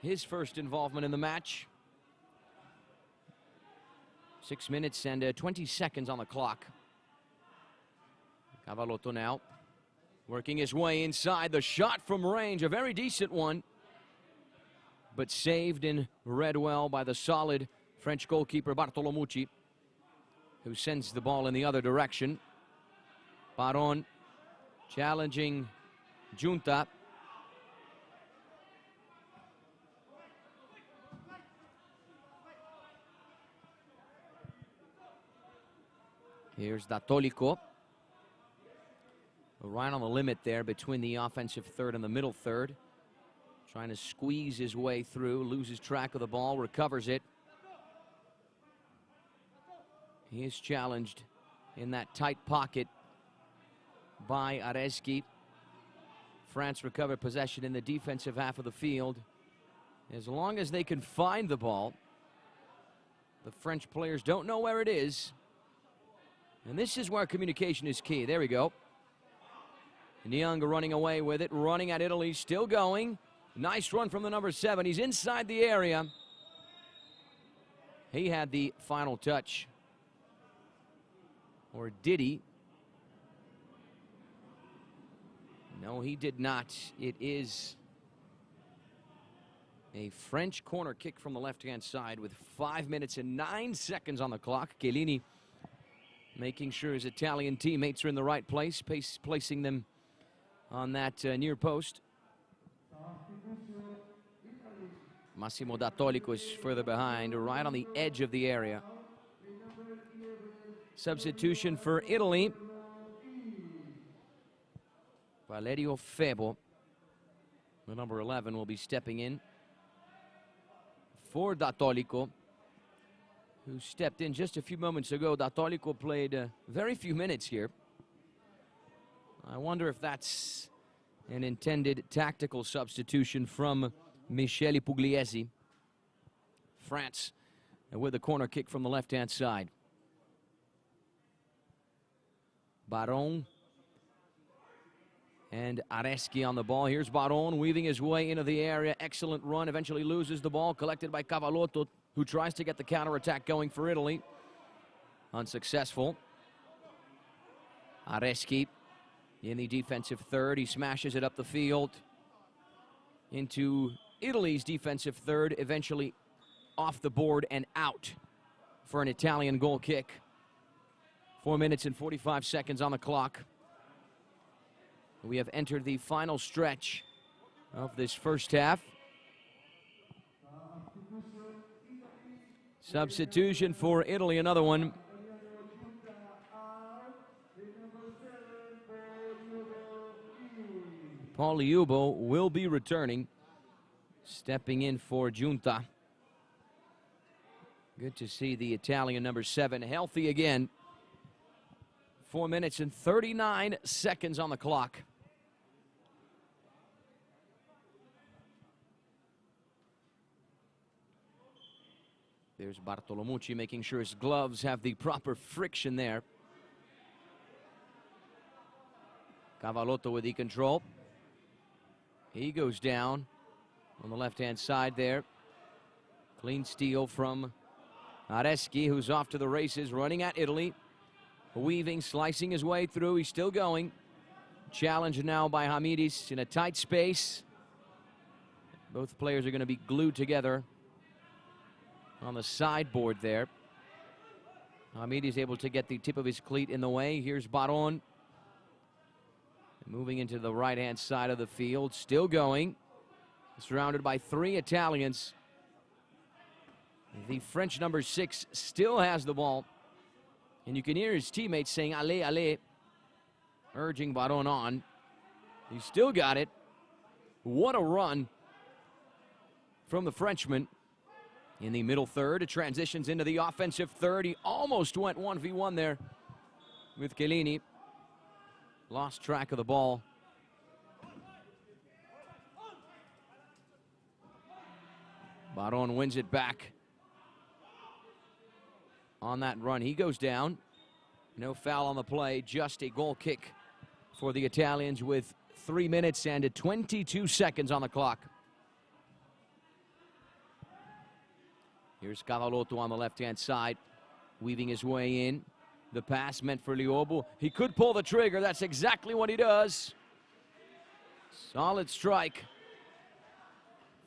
his first involvement in the match. 6 minutes and 20 seconds on the clock. Cavallotto now working his way inside. The shot from range, a very decent one, but saved and read well by the solid French goalkeeper Bartolomucci, who sends the ball in the other direction. Baron challenging Giunta. Here's Datolico. Right on the limit there between the offensive third and the middle third. Trying to squeeze his way through, loses track of the ball, recovers it. He is challenged in that tight pocket by Areski. France recovered possession in the defensive half of the field. As long as they can find the ball, the French players don't know where it is. And this is where communication is key. There we go. Niang running away with it, running at Italy, still going. Nice run from the number 7. He's inside the area. He had the final touch. Or did he? No, he did not. It is a French corner kick from the left-hand side with 5 minutes and 9 seconds on the clock. Chiellini making sure his Italian teammates are in the right place, placing them on that near post. Massimo Datolico is further behind, right on the edge of the area. Substitution for Italy. Valerio Febo, the number 11, will be stepping in for Datolico, who stepped in just a few moments ago. Datolico played very few minutes here. I wonder if that's an intended tactical substitution from Michele Pugliese. France with a corner kick from the left-hand side. Baron and Areski on the ball. Here's Baron weaving his way into the area. Excellent run. Eventually loses the ball. Collected by Cavallotto, who tries to get the counterattack going for Italy. Unsuccessful. Areski in the defensive third. He smashes it up the field into Italy's defensive third. Eventually off the board and out for an Italian goal kick. 4 minutes and 45 seconds on the clock. We have entered the final stretch of this first half. Substitution for Italy, another one. Paul Liubo will be returning, stepping in for Giunta. Good to see the Italian number 7 healthy again 4 minutes and 39 seconds on the clock. There's Bartolomucci making sure his gloves have the proper friction there. Cavallotto with the control. He goes down on the left-hand side there. Clean steal from Areschi, who's off to the races, running at Italy. Weaving, slicing his way through. He's still going. Challenged now by Hamidis in a tight space. Both players are going to be glued together on the sideboard there. Hamidis able to get the tip of his cleat in the way. Here's Baron. Moving into the right-hand side of the field. Still going. Surrounded by 3 Italians. The French number 6 still has the ball. And you can hear his teammates saying, allez, allez, urging Baron on. He's still got it. What a run from the Frenchman. In the middle third, it transitions into the offensive third. He almost went 1v1 there with Chiellini. Lost track of the ball. Baron wins it back. On that run, he goes down. No foul on the play, just a goal kick for the Italians with 3 minutes and 22 seconds on the clock. Here's Cavallotto on the left-hand side, weaving his way in. The pass meant for Liobu. He could pull the trigger. That's exactly what he does. Solid strike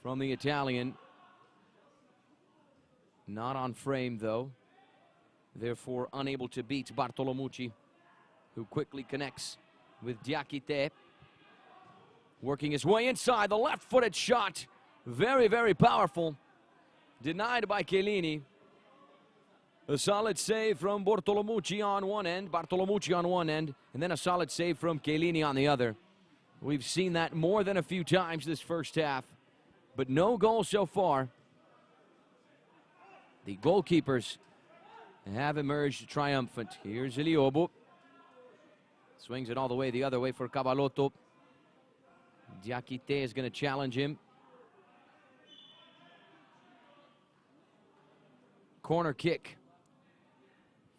from the Italian. Not on frame, though. Therefore, unable to beat Bartolomucci, who quickly connects with Diakite. Working his way inside. The left-footed shot. Very, very powerful. Denied by Chiellini. A solid save from Bartolomucci on one end, and then a solid save from Chiellini on the other. We've seen that more than a few times this first half, but no goal so far. The goalkeepers have emerged triumphant. Here's Liobu. Swings it all the way the other way for Cavallotto. Diakite is going to challenge him. Corner kick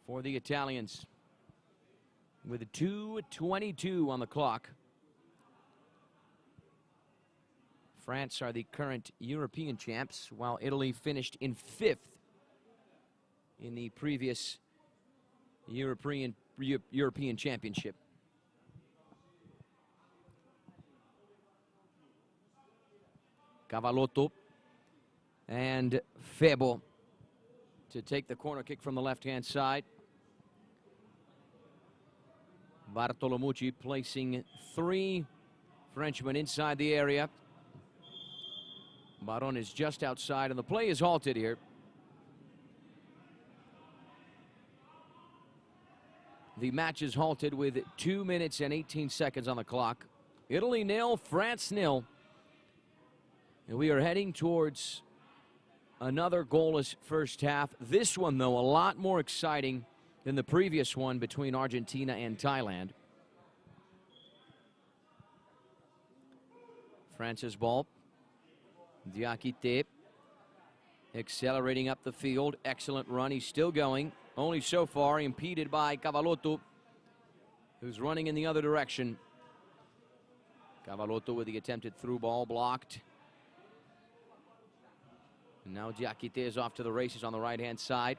for the Italians with 2:22 on the clock. France are the current European champs, while Italy finished in 5th in the previous European Championship. Cavallotto and Febo to take the corner kick from the left-hand side. Bartolomucci placing 3 Frenchmen inside the area. Baron is just outside, and the play is halted here. The match is halted with 2 minutes and 18 seconds on the clock. Italy 0, France 0. And we are heading towards another goalless first half. This one, though, a lot more exciting than the previous one between Argentina and Thailand. France's ball. Diakite accelerating up the field. Excellent run. He's still going. Only so far impeded by Cavallotto, who's running in the other direction. Cavallotto with the attempted through ball blocked. And now Diakite is off to the races on the right-hand side.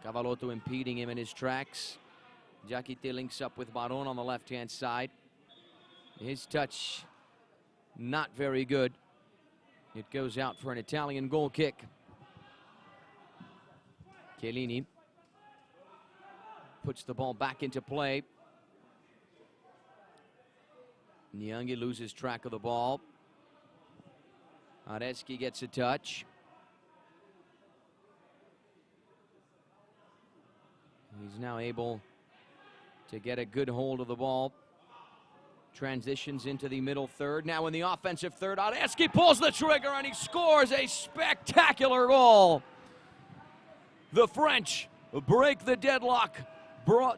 Cavallotto impeding him in his tracks. Diakite links up with Baron on the left-hand side. His touch not very good. It goes out for an Italian goal kick. Chiellini puts the ball back into play. Nyanghi loses track of the ball. Areschi gets a touch. He's now able to get a good hold of the ball. Transitions into the middle third. Now in the offensive third, Areschi pulls the trigger and he scores a spectacular goal. The French break the deadlock,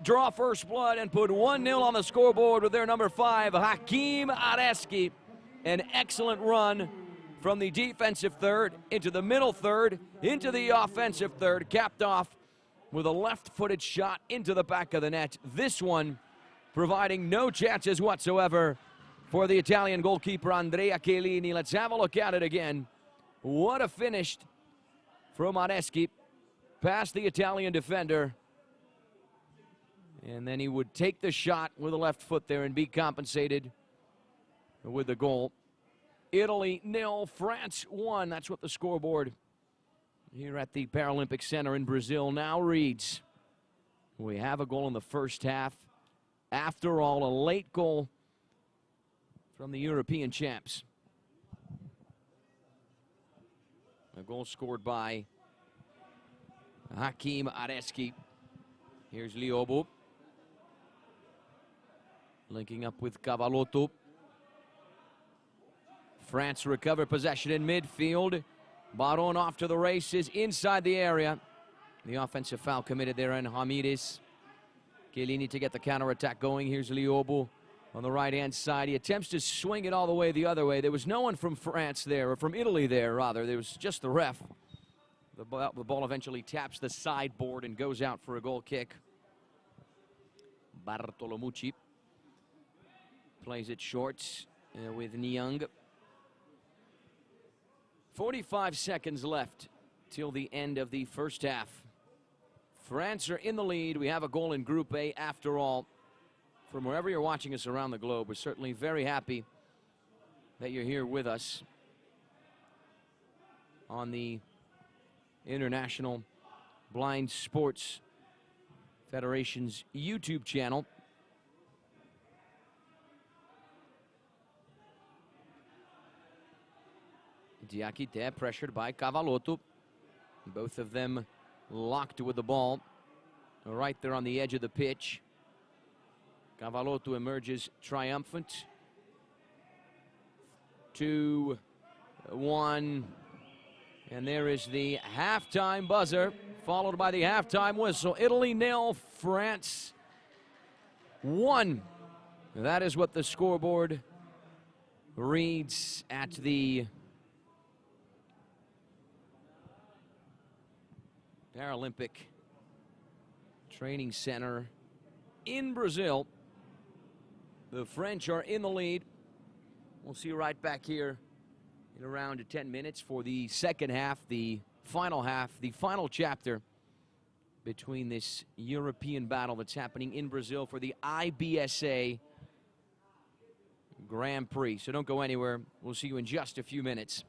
draw first blood and put 1-0 on the scoreboard with their number 5, Hakim Areski. An excellent run from the defensive third into the middle third, into the offensive third, capped off with a left-footed shot into the back of the net. This one providing no chances whatsoever for the Italian goalkeeper Andrea Chiellini. Let's have a look at it again. What a finish from Areski past the Italian defender. And then he would take the shot with the left foot there and be compensated with the goal. Italy 0, France 1. That's what the scoreboard here at the Paralympic Centre in Brazil now reads. We have a goal in the first half. After all, a late goal from the European champs. A goal scored by Hakim Areski. Here's Liobo. Linking up with Cavalotto. France recover possession in midfield. Baron off to the races inside the area. The offensive foul committed there on Hamides. Chiellini to get the counterattack going. Here's Liobo on the right-hand side. He attempts to swing it all the way the other way. There was no one from France there, or from Italy there, rather. There was just the ref. The ball eventually taps the sideboard and goes out for a goal kick. Bartolomucci plays it short with Niang. 45 seconds left till the end of the first half. France are in the lead. We have a goal in Group A after all. From wherever you're watching us around the globe, we're certainly very happy that you're here with us on the International Blind Sports Federation's YouTube channel. Diakite pressured by Cavalotto. Both of them locked with the ball right there on the edge of the pitch. Cavalotto emerges triumphant. 2-1. And there is the halftime buzzer, followed by the halftime whistle. Italy 0, France 1. That is what the scoreboard reads at the Paralympic Training Center in Brazil. The French are in the lead. We'll see you right back here in around 10 minutes for the second half, the final chapter between this European battle that's happening in Brazil for the IBSA Grand Prix. So don't go anywhere. We'll see you in just a few minutes.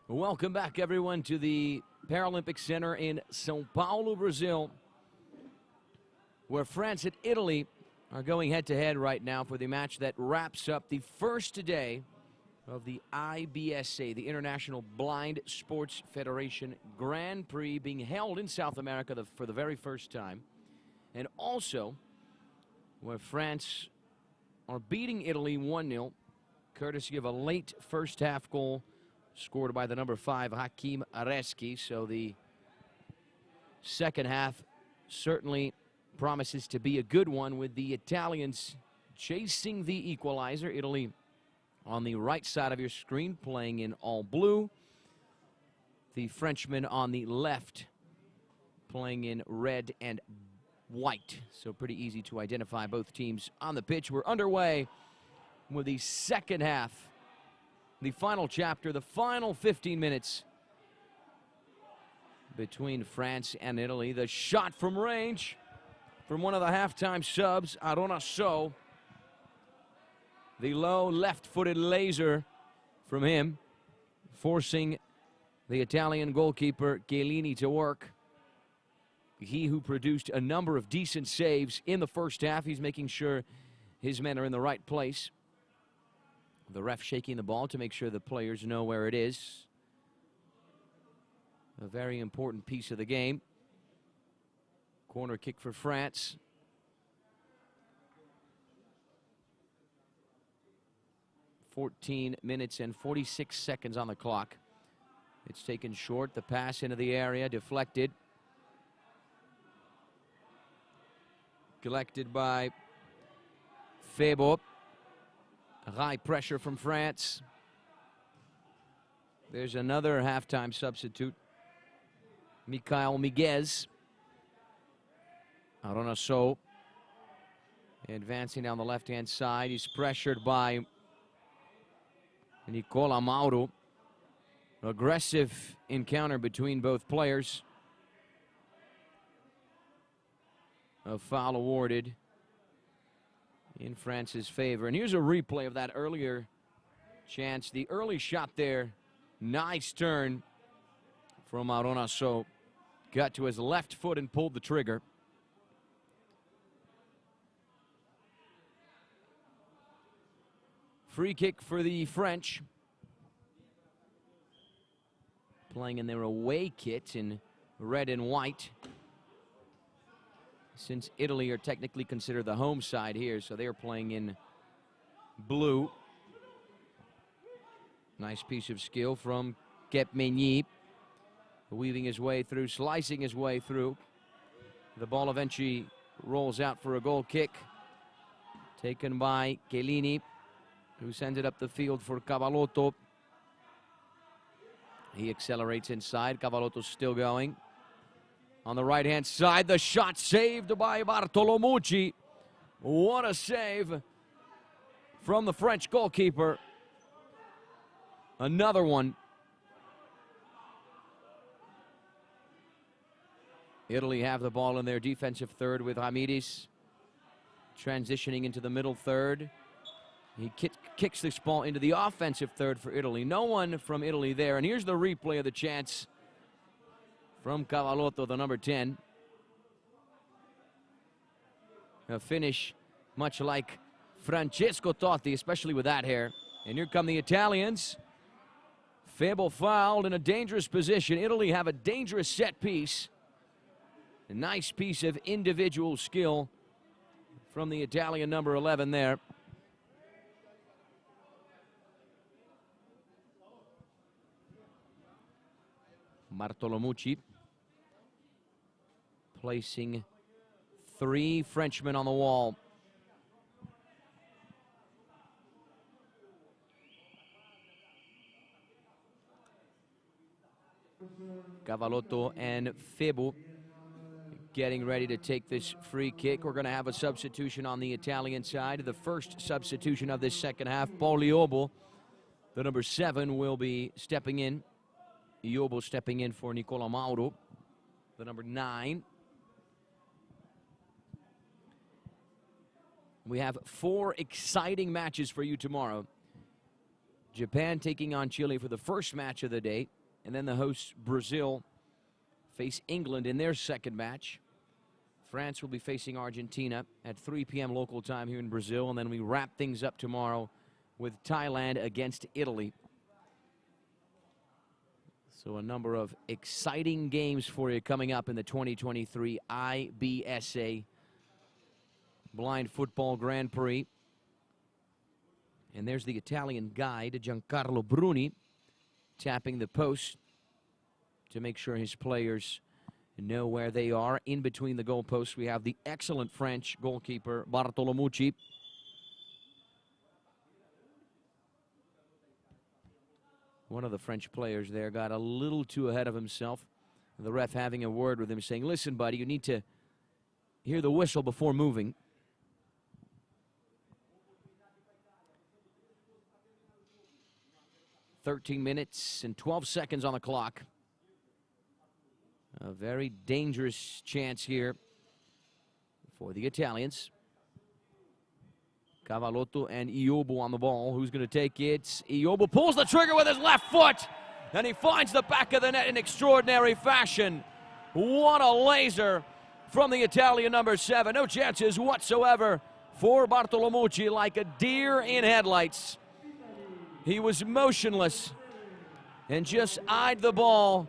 Welcome back, everyone, to the Paralympic Centre in São Paulo, Brazil, where France and Italy are going head-to-head right now for the match that wraps up the first day of the IBSA, the International Blind Sports Federation Grand Prix, being held in South America for the very first time, and also where France are beating Italy 1-0, courtesy of a late first-half goal scored by the number 5, Hakim Areski. So the second half certainly promises to be a good one, with the Italians chasing the equalizer. Italy on the right side of your screen playing in all blue. The Frenchman on the left playing in red and white. So pretty easy to identify both teams on the pitch. We're underway with the second half. The final chapter, the final 15 minutes between France and Italy. The shot from range from one of the halftime subs, Arona So. The low left-footed laser from him, forcing the Italian goalkeeper Chiellini to work. He who produced a number of decent saves in the first half. He's making sure his men are in the right place. The ref shaking the ball to make sure the players know where it is. A very important piece of the game. Corner kick for France. (14 minutes and 46 seconds on the clock. It's taken short. The pass into the area, deflected. Collected by Febo. High pressure from France. There's another halftime substitute, Mikhail Miguez. Arona So advancing down the left-hand side. He's pressured by Nicola Mauro. Aggressive encounter between both players. A foul awarded in France's favor. And here's a replay of that earlier chance. The early shot there, nice turn from Arona So. Got to his left foot and pulled the trigger. Free kick for the French. Playing in their away kit in red and white, since Italy are technically considered the home side here, so they are playing in blue. Nice piece of skill from Kepmeny, weaving his way through, slicing his way through. The ball eventually rolls out for a goal kick, taken by Chiellini, who sends it up the field for Cavallotto. He accelerates inside. Cavallotto's still going. On the right-hand side, the shot saved by Bartolomucci. What a save from the French goalkeeper. Another one. Italy have the ball in their defensive third with Hamidis transitioning into the middle third. He kicks this ball into the offensive third for Italy. No one from Italy there. And here's the replay of the chance from Cavallotto, the number 10. A finish much like Francesco Totti, especially with that hair. And here come the Italians. Febo fouled in a dangerous position. Italy have a dangerous set piece. A nice piece of individual skill from the Italian number 11 there. Bartolomucci placing 3 Frenchmen on the wall. Cavallotto and Febo getting ready to take this free kick. We're going to have a substitution on the Italian side. The first substitution of this second half. Paul Iobo, the number 7, will be stepping in. Iobo stepping in for Nicola Mauro, the number 9. We have 4 exciting matches for you tomorrow. Japan taking on Chile for the first match of the day. And then the hosts, Brazil, face England in their second match. France will be facing Argentina at 3 p.m. local time here in Brazil. And then we wrap things up tomorrow with Thailand against Italy. So a number of exciting games for you coming up in the 2023 IBSA Blind Football Grand Prix. And there's the Italian guide, Giancarlo Bruni, tapping the post to make sure his players know where they are. In between the goalposts, we have the excellent French goalkeeper, Bartolomucci. One of the French players there got a little too ahead of himself. The ref having a word with him saying, listen, buddy, you need to hear the whistle before moving. "13 minutes and 12 seconds on the clock. A very dangerous chance here for the Italians. Cavalotto and Iobo on the ball. Who's going to take it? Iobo pulls the trigger with his left foot, and he finds the back of the net in extraordinary fashion. What a laser from the Italian number 7. No chances whatsoever for Bartolomucci, like a deer in headlights. He was motionless and just eyed the ball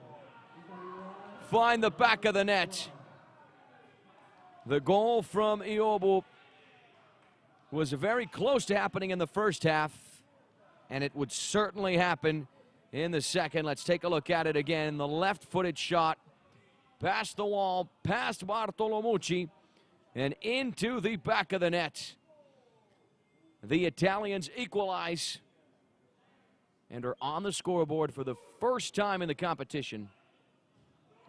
find the back of the net. The goal from Iobo was very close to happening in the first half, and it would certainly happen in the second. Let's take a look at it again. The left-footed shot past the wall, past Bartolomucci, and into the back of the net. The Italians equalize and are on the scoreboard for the first time in the competition.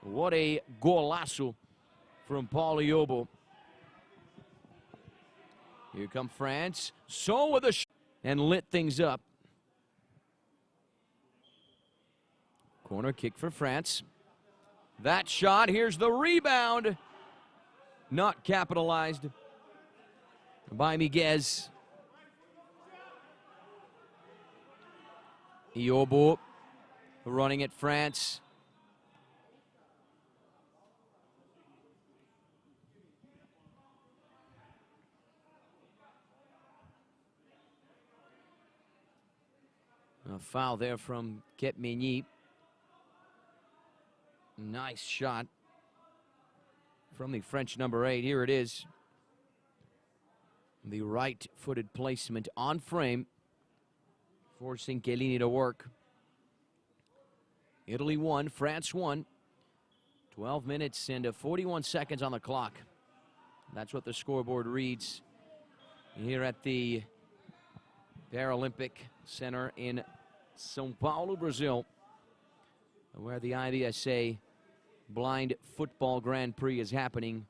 What a golazo from Paul Iobo. Here come France. So with a shot and lit things up. Corner kick for France. That shot, here's the rebound. Not capitalized by Miguez. Iobo running at France. A foul there from Ketmeny. Nice shot from the French number 8. Here it is. The right-footed placement on frame, forcing Chiellini to work. Italy 1, France 1. 12 minutes and 41 seconds on the clock. That's what the scoreboard reads here at the Paralympic Centre in São Paulo, Brazil, where the IBSA Blind Football Grand Prix is happening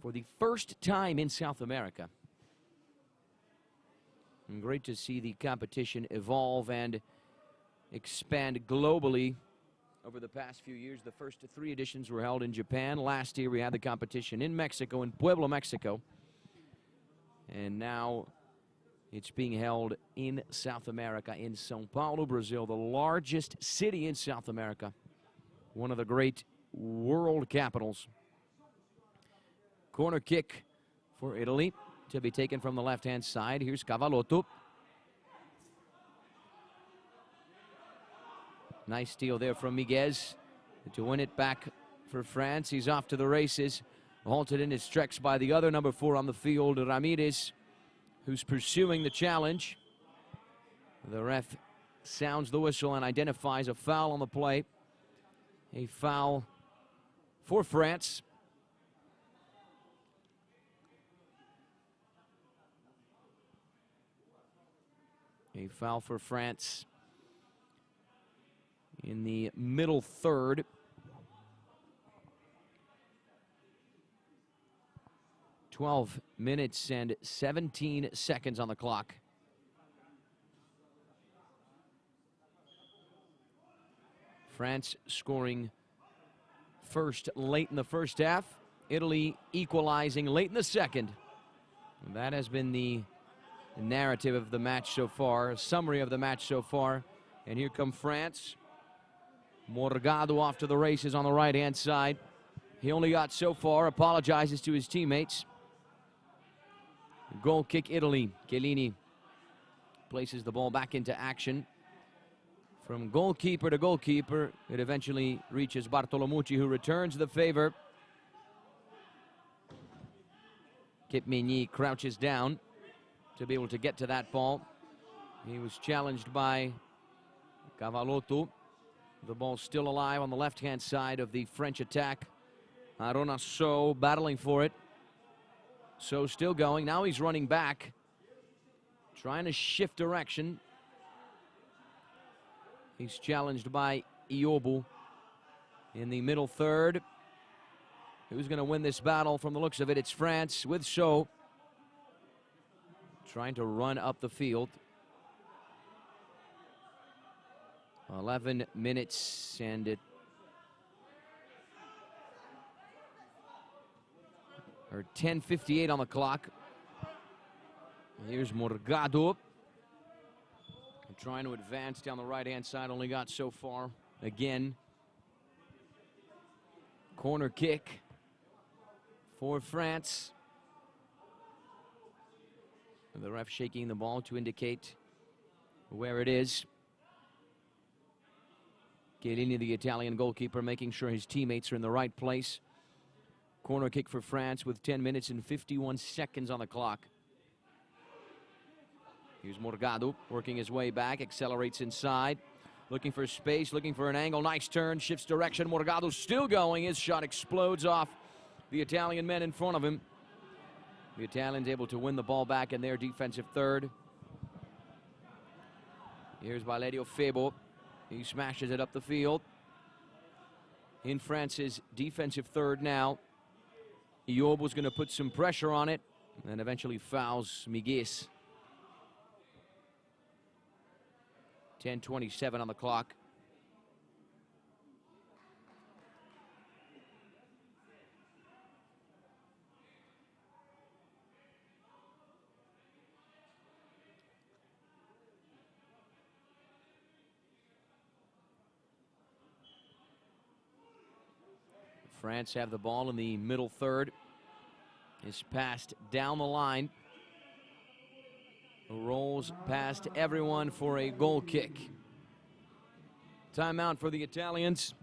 for the first time in South America. And great to see the competition evolve and expand globally over the past few years. The first 3 editions were held in Japan. Last year we had the competition in Mexico, in Puebla, Mexico. And now it's being held in South America, in São Paulo, Brazil, the largest city in South America, one of the great world capitals. Corner kick for Italy to be taken from the left-hand side. Here's Cavalotto. Nice steal there from Miguez to win it back for France. He's off to the races. Halted in his tracks by the other number 4 on the field, Ramirez, who's pursuing the challenge. The ref sounds the whistle and identifies a foul on the play. A foul for France. A foul for France in the middle third. "12 minutes and 17 seconds on the clock. France scoring first late in the first half. Italy equalizing late in the second. And that has been the narrative of the match so far, a summary of the match so far. And here come France. Morgado off to the races on the right-hand side. He only got so far, apologizes to his teammates. Goal kick Italy. Chiellini places the ball back into action. From goalkeeper to goalkeeper, it eventually reaches Bartolomucci, who returns the favor. Kipmigny crouches down to be able to get to that ball. He was challenged by Cavallotto. The ball still alive on the left-hand side of the French attack. Arona So battling for it. So still going. Now he's running back, trying to shift direction. He's challenged by Iobu in the middle third. Who's going to win this battle? From the looks of it, it's France with So trying to run up the field. 11 minutes and it or 10:58 on the clock. Here's Morgado trying to advance down the right-hand side, only got so far. Again, corner kick for France. The ref shaking the ball to indicate where it is. Chiellini, the Italian goalkeeper, making sure his teammates are in the right place. Corner kick for France with 10 minutes and 51 seconds on the clock. Here's Morgado working his way back, accelerates inside, looking for space, looking for an angle. Nice turn, shifts direction. Morgado's still going. His shot explodes off the Italian men in front of him. The Italians able to win the ball back in their defensive third. Here's Valerio Febo. He smashes it up the field. In France's defensive third now. Iobo's going to put some pressure on it and eventually fouls Migues. 10:27 on the clock. France have the ball in the middle third. It's passed down the line. Rolls past everyone for a goal kick. Timeout for the Italians.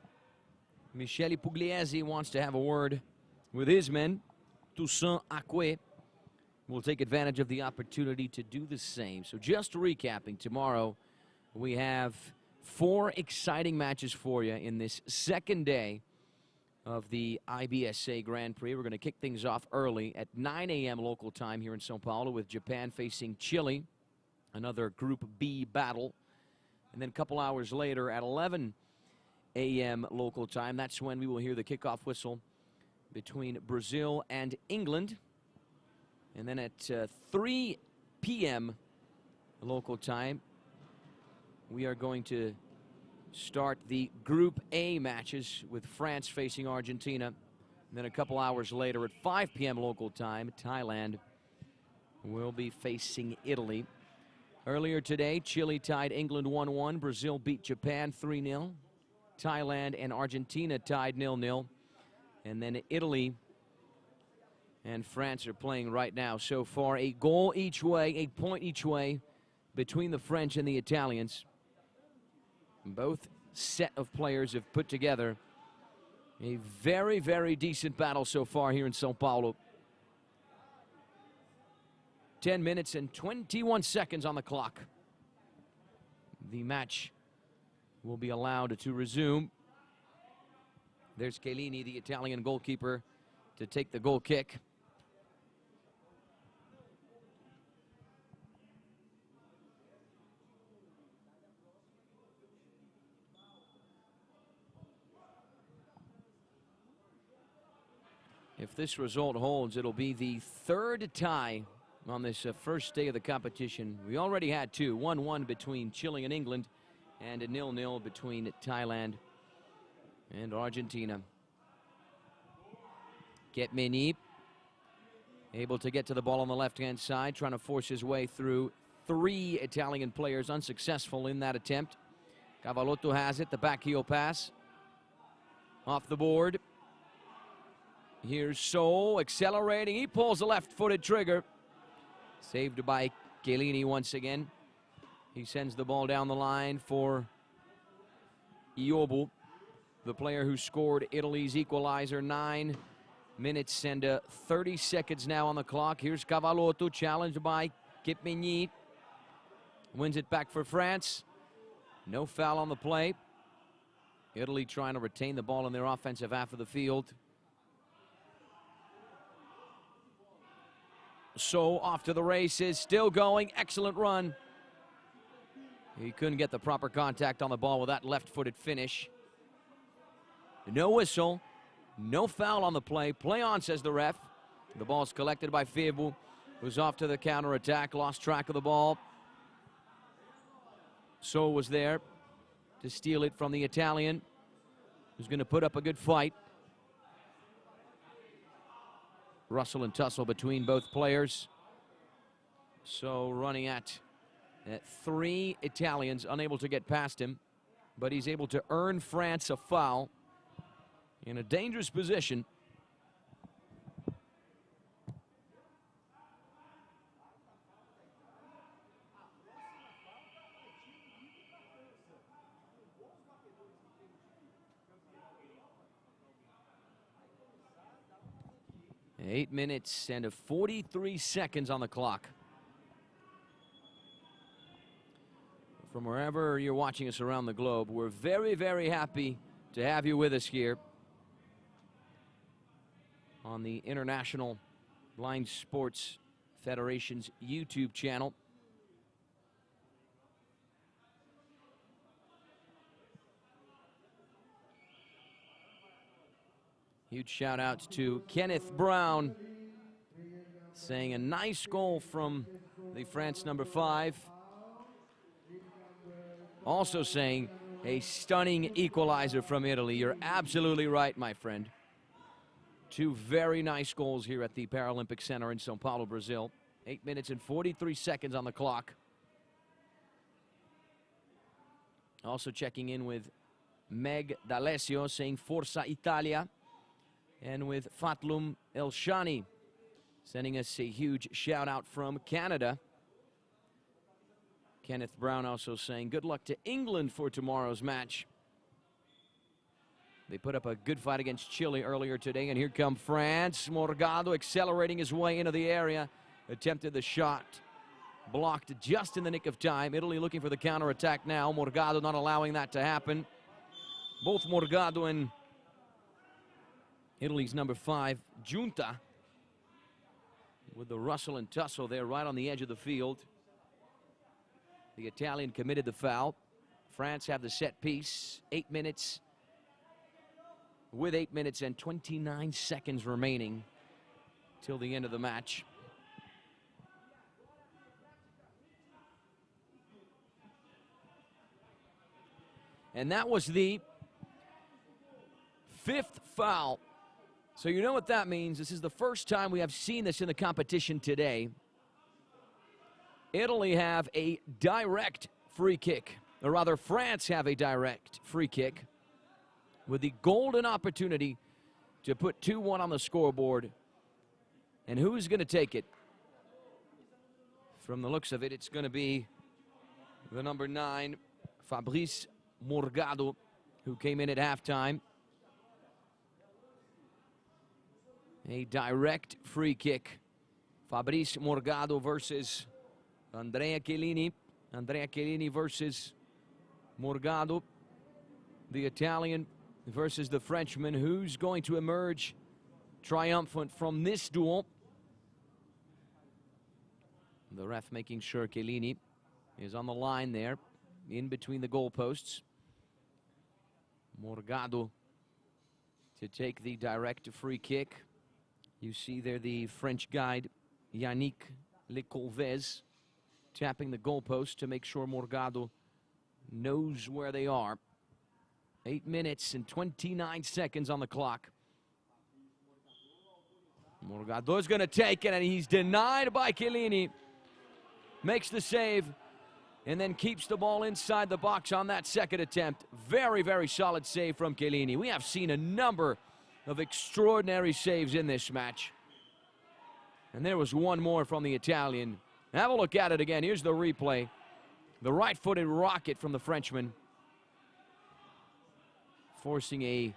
Michele Pugliese wants to have a word with his men. Toussaint Acque will take advantage of the opportunity to do the same. So just recapping, tomorrow we have 4 exciting matches for you in this second day of the IBSA Grand Prix. We're going to kick things off early at 9 a.m. local time here in São Paulo with Japan facing Chile, another Group B battle. And then a couple hours later at 11 a.m. local time, that's when we will hear the kickoff whistle between Brazil and England. And then at 3 p.m. local time, we are going to start the Group A matches with France facing Argentina. And then a couple hours later at 5 p.m. local time, Thailand will be facing Italy. Earlier today, Chile tied England 1-1. Brazil beat Japan 3-0. Thailand and Argentina tied 0-0. And then Italy and France are playing right now. So far, a goal each way, a point each way between the French and the Italians. Both set of players have put together a very, very decent battle so far here in São Paulo. 10 minutes and 21 seconds on the clock. The match will be allowed to resume. There's Chiellini, the Italian goalkeeper, to take the goal kick. If this result holds, it'll be the third tie on this first day of the competition. We already had 2, 1-1 between Chile and England, and a 0-0 between Thailand and Argentina. Kipmigny able to get to the ball on the left-hand side, trying to force his way through 3 Italian players, unsuccessful in that attempt. Cavallotto has it, the back heel pass. off the board. Here's So accelerating. He pulls the left-footed trigger. Saved by Chiellini once again. He sends the ball down the line for Iobu, the player who scored Italy's equalizer. 9 minutes and 30 seconds now on the clock. Here's Cavallotto, challenged by Kipmigny. Wins it back for France. No foul on the play. Italy trying to retain the ball in their offensive half of the field. So off to the races, still going, excellent run. He couldn't get the proper contact on the ball with that left-footed finish. No whistle, no foul on the play. Play on, says the ref. The ball's collected by Febu, who's off to the counterattack, lost track of the ball. So was there to steal it from the Italian, who's going to put up a good fight. Rustle and tussle between both players. So running at 3 Italians, unable to get past him, but he's able to earn France a foul in a dangerous position. Eight minutes and 43 seconds on the clock. From wherever you're watching us around the globe, we're very, very happy to have you with us here on the International Blind Sports Federation's YouTube channel. Huge shout out to Kenneth Brown, saying a nice goal from the France number 5. Also saying a stunning equalizer from Italy. You're absolutely right, my friend. 2 very nice goals here at the Paralympic Centre in São Paulo, Brazil. 8 minutes and 43 seconds on the clock. Also checking in with Meg D'Alessio, saying Forza Italia. And with Fatlum Elshani, sending us a huge shout out from Canada. Kenneth Brown also saying good luck to England for tomorrow's match. They put up a good fight against Chile earlier today, and here come France. Morgado accelerating his way into the area. Attempted the shot. Blocked just in the nick of time. Italy looking for the counterattack now. Morgado not allowing that to happen. Both Morgado and Italy's number 5, Giunta, with the rustle and tussle there right on the edge of the field. The Italian committed the foul. France have the set piece. 8 minutes, with 8 minutes and 29 seconds remaining till the end of the match. And that was the 5th foul. So you know what that means. This is the first time we have seen this in the competition today. Italy have a direct free kick, or rather France have a direct free kick with the golden opportunity to put 2-1 on the scoreboard. And who's going to take it? From the looks of it, it's going to be the number 9, Fabrice Morgado, who came in at halftime. A direct free kick. Fabrice Morgado versus Andrea Chiellini. Andrea Chiellini versus Morgado. The Italian versus the Frenchman. Who's going to emerge triumphant from this duel? The ref making sure Chiellini is on the line there, in between the goalposts. Morgado to take the direct free kick. You see there the French guide, Yannick Lecolvez, tapping the goalpost to make sure Morgado knows where they are. 8 minutes and 29 seconds on the clock. Morgado is going to take it, and he's denied by Chiellini. Makes the save. and then keeps the ball inside the box on that second attempt. Very, very solid save from Chiellini. We have seen a number of extraordinary saves in this match. And there was one more from the Italian. Have a look at it again. Here's the replay. The right-footed rocket from the Frenchman, forcing a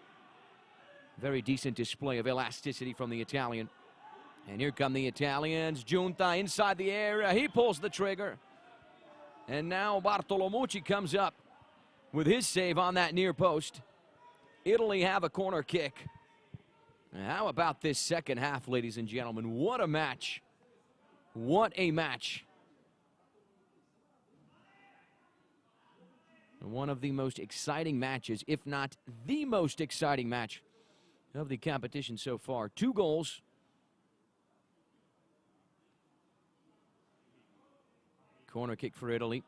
very decent display of elasticity from the Italian. And here come the Italians. Giunta inside the area. He pulls the trigger. And now Bartolomucci comes up with his save on that near post. Italy have a corner kick. How about this second half, ladies and gentlemen? What a match. What a match. One of the most exciting matches, if not the most exciting match of the competition so far. 2 goals. Corner kick for Italy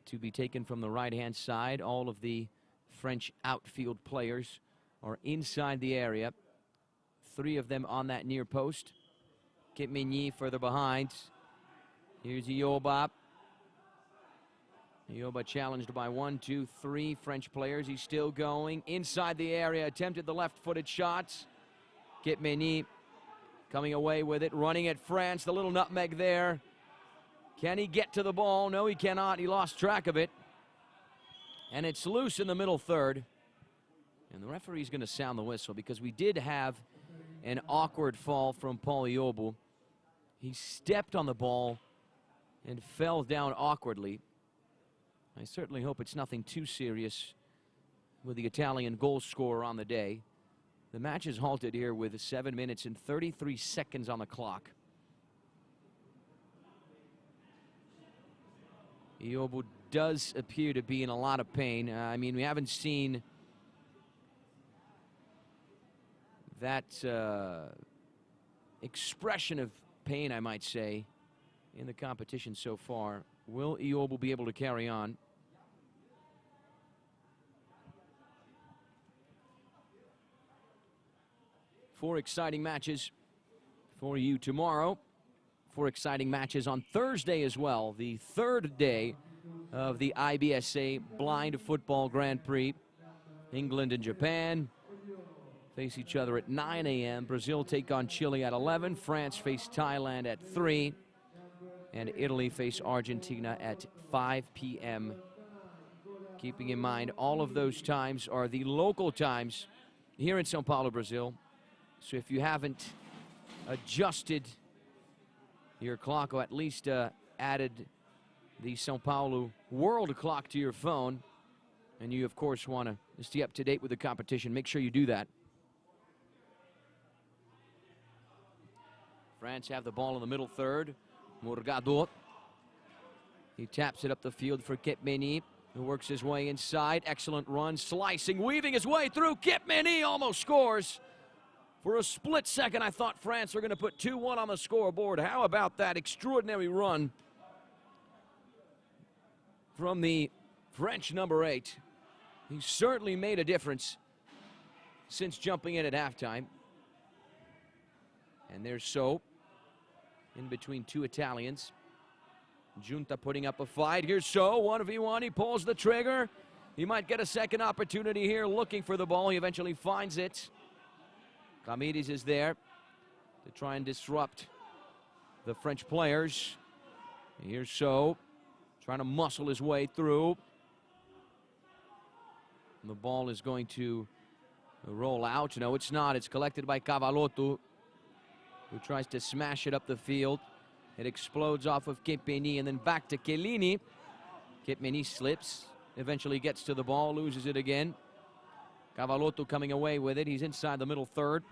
to be taken from the right-hand side. All of the French outfield players are inside the area. 3 of them on that near post. Kitmigny further behind. Here's Ioba. Ioba challenged by 1, 2, 3 French players. He's still going inside the area. Attempted the left-footed shots. Kitmigny coming away with it. Running at France. The little nutmeg there. Can he get to the ball? No, he cannot. He lost track of it. And it's loose in the middle third. And the referee's going to sound the whistle because we did have an awkward fall from Paul Iobu. He stepped on the ball and fell down awkwardly. I certainly hope it's nothing too serious with the Italian goal scorer on the day. The match is halted here with 7 minutes and 33 seconds on the clock. Iobu does appear to be in a lot of pain. I mean, we haven't seen that expression of pain, I might say, in the competition so far. Will Iobu be able to carry on? Four exciting matches for you tomorrow. 4 exciting matches on Thursday as well. The 3rd day of the IBSA Blind Football Grand Prix. England and Japan face each other at 9 a.m. Brazil take on Chile at 11. France face Thailand at 3. And Italy face Argentina at 5 p.m. Keeping in mind, all of those times are the local times here in São Paulo, Brazil. So if you haven't adjusted your clock, or at least added the São Paulo world clock to your phone, and you, of course, want to stay up to date with the competition, make sure you do that. France have the ball in the middle third. Morgado. He taps it up the field for Kitmigny, who works his way inside. Excellent run, slicing, weaving his way through. Kitmigny almost scores. For a split second, I thought France were going to put 2-1 on the scoreboard. How about that extraordinary run from the French number 8? He certainly made a difference since jumping in at halftime. And there's So in between 2 Italians. Giunta putting up a fight. Here's So, 1v1. He pulls the trigger. He might get a second opportunity here looking for the ball. He eventually finds it. Kamides is there to try and disrupt the French players. Here's So trying to muscle his way through. And the ball is going to roll out. No, it's not. It's collected by Cavallotto, who tries to smash it up the field. It explodes off of Kitmigny and then back to Chiellini. Kitmigny slips, eventually gets to the ball, loses it again. Cavallotto coming away with it. He's inside the middle third.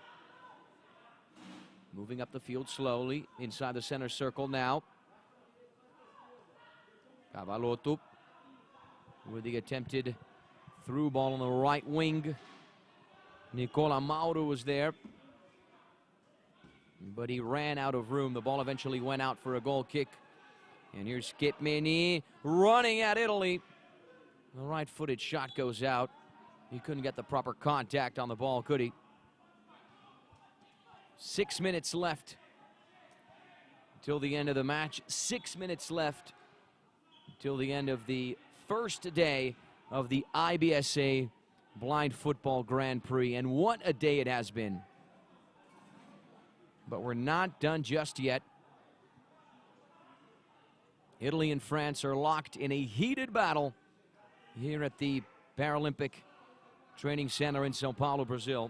Moving up the field slowly, inside the center circle now. Cavallotto with the attempted through ball on the right wing. Nicola Mauro was there, but he ran out of room. The ball eventually went out for a goal kick. And here's Kitmigny running at Italy. The right-footed shot goes out. He couldn't get the proper contact on the ball, could he? 6 minutes left until the end of the match. 6 minutes left. till the end of the first day of the IBSA Blind Football Grand Prix. And what a day it has been. But we're not done just yet. Italy and France are locked in a heated battle here at the Paralympic Training Center in São Paulo, Brazil.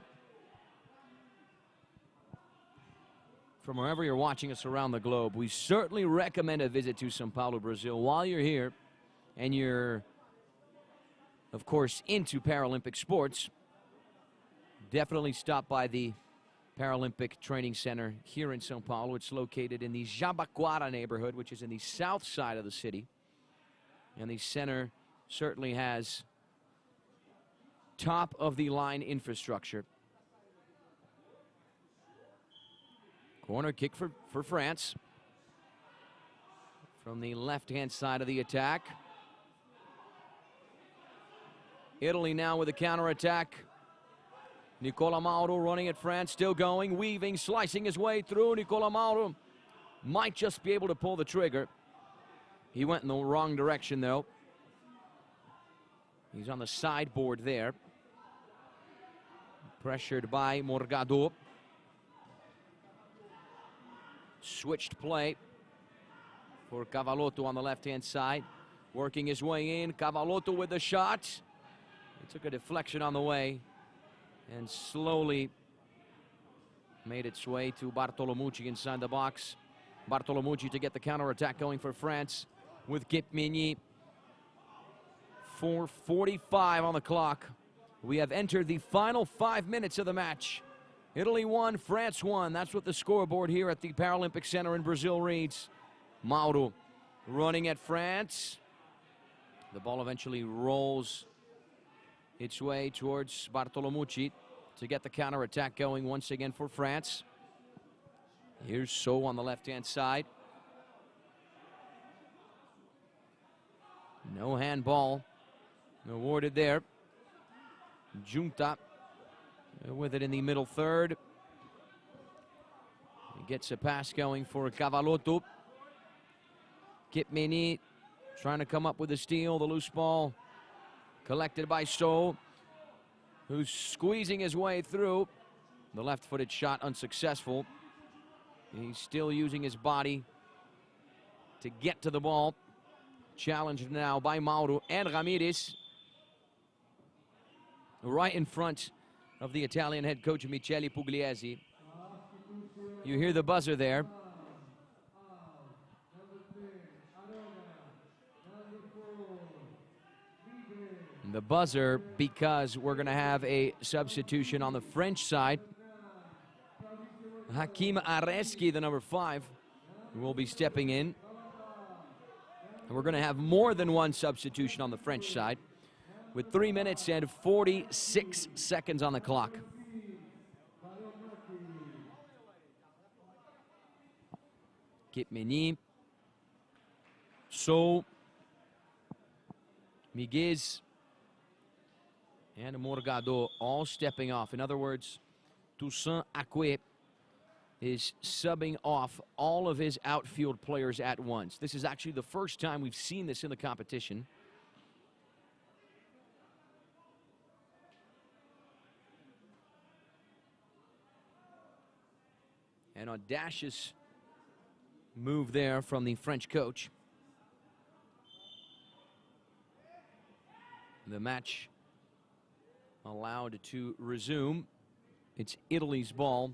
From wherever you're watching us around the globe, we certainly recommend a visit to São Paulo, Brazil. While you're here and you're, of course, into Paralympic sports, definitely stop by the Paralympic Training Center here in São Paulo. It's located in the Jabaquara neighborhood, which is in the south side of the city. And the center certainly has top-of-the-line infrastructure. Corner kick for France. From the left-hand side of the attack. Italy now with a counterattack. Nicola Mauro running at France, still going, weaving, slicing his way through. Nicola Mauro might just be able to pull the trigger. He went in the wrong direction, though. He's on the sideboard there. Pressured by Morgado. Switched play for Cavallotto on the left-hand side. Working his way in. Cavallotto with the shot. He took a deflection on the way and slowly made its way to Bartolomucci inside the box. Bartolomucci to get the counterattack going for France with Kipmini. 4:45 on the clock. We have entered the final 5 minutes of the match. Italy won, France won. That's what the scoreboard here at the Paralympic Center in Brazil reads. Mauro running at France. The ball eventually rolls its way towards Bartolomucci to get the counterattack going once again for France. Here's So on the left-hand side. No handball awarded there. Junta with it in the middle third. He gets a pass going for Cavallotto. Kipmini trying to come up with a steal. The loose ball collected by So, who's squeezing his way through. The left-footed shot unsuccessful. He's still using his body to get to the ball. Challenged now by Mauro and Ramirez. Right in front of the Italian head coach Michele Pugliese. You hear the buzzer there. The buzzer because we're going to have a substitution on the French side. Hakim Areski, the number 5, will be stepping in. And we're going to have more than one substitution on the French side with 3 minutes and 46 seconds on the clock. Kipmini, So, Miguez, and Morgado all stepping off. In other words, Toussaint Acquet is subbing off all of his outfield players at once. This is actually the first time we've seen this in the competition. An audacious move there from the French coach. The match allowed to resume. It's Italy's ball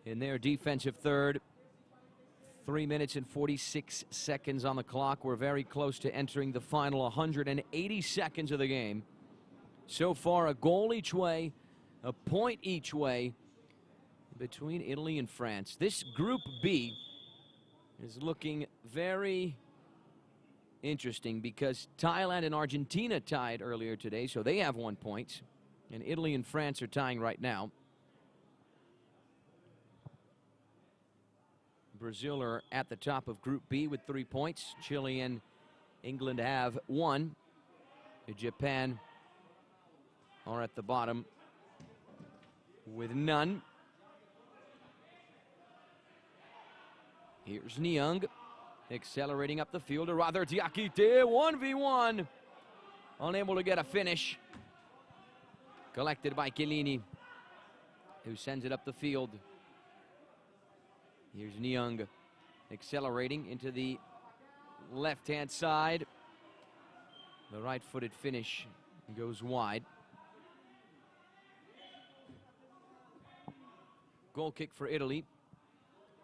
in their defensive third. 3 minutes and 46 seconds on the clock. We're very close to entering the final 180 seconds of the game. So far, a goal each way, a point each way between Italy and France. This Group B is looking very interesting because Thailand and Argentina tied earlier today, so they have 1 point. And Italy and France are tying right now. Brazil are at the top of Group B with 3 points. Chile and England have 1. Japan are at the bottom with none. Here's Niang. Accelerating up the field, or rather Diakite, 1v1. Unable to get a finish. Collected by Chiellini, who sends it up the field. Here's Niang accelerating into the left-hand side. The right-footed finish goes wide. Goal kick for Italy.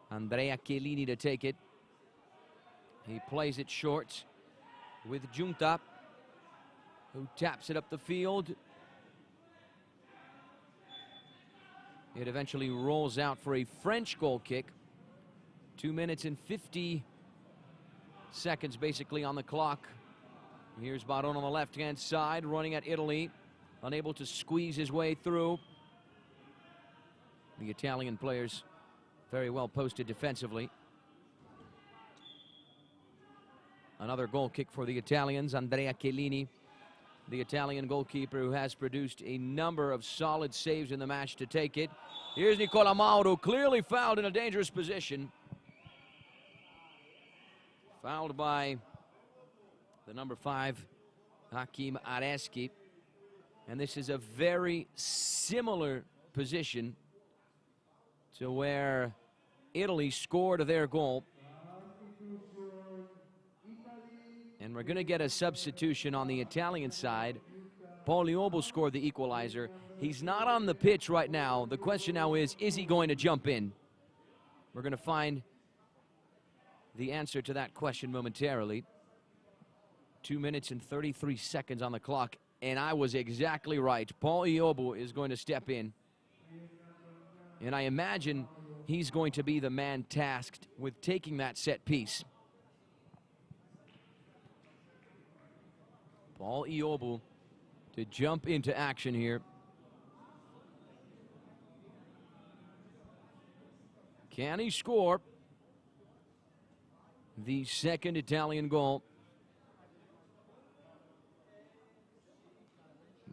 Andrea Chiellini to take it. He plays it short with Giunta, who taps it up the field. It eventually rolls out for a French goal kick. 2 minutes and 50 seconds basically on the clock. Here's Baron on the left-hand side, running at Italy, unable to squeeze his way through. The Italian players very well posted defensively. Another goal kick for the Italians, Andrea Chiellini, the Italian goalkeeper who has produced a number of solid saves in the match, to take it. Here's Nicola Mauro, clearly fouled in a dangerous position. Fouled by the number 5, Hakim Areski. And this is a very similar position to where Italy scored their goal. And we're going to get a substitution on the Italian side. Paul Iobo scored the equalizer. He's not on the pitch right now. The question now is he going to jump in? We're going to find the answer to that question momentarily. 2 minutes and 33 seconds on the clock. And I was exactly right. Paul Iobo is going to step in. And I imagine he's going to be the man tasked with taking that set piece. Paul Iobo to jump into action here. Can he score the second Italian goal?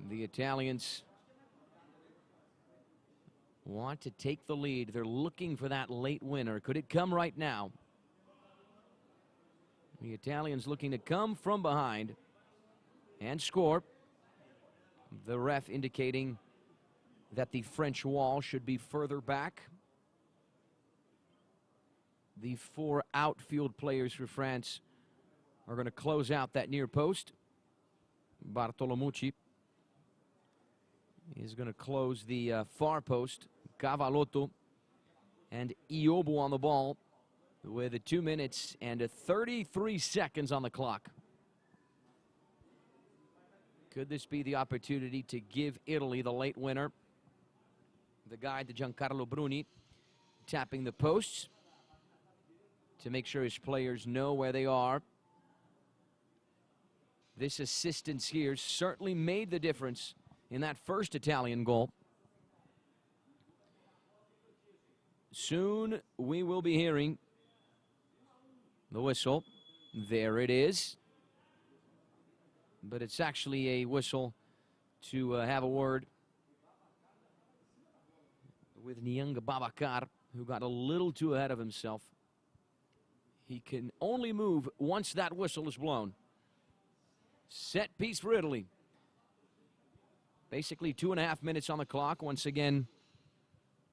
The Italians want to take the lead. They're looking for that late winner. Could it come right now? The Italians looking to come from behind and score. The ref indicating that the French wall should be further back. The 4 outfield players for France are going to close out that near post. Bartolomucci is going to close the far post. Cavallotto and Iobo on the ball with 2 minutes and 33 seconds on the clock. Could this be the opportunity to give Italy the late winner? The guide to Giancarlo Bruni, tapping the posts to make sure his players know where they are. This assistance here certainly made the difference in that first Italian goal. Soon we will be hearing the whistle. There it is. But it's actually a whistle to have a word with Niang Babacar, who got a little too ahead of himself. He can only move once that whistle is blown. Set piece for Italy. Basically 2.5 minutes on the clock. Once again,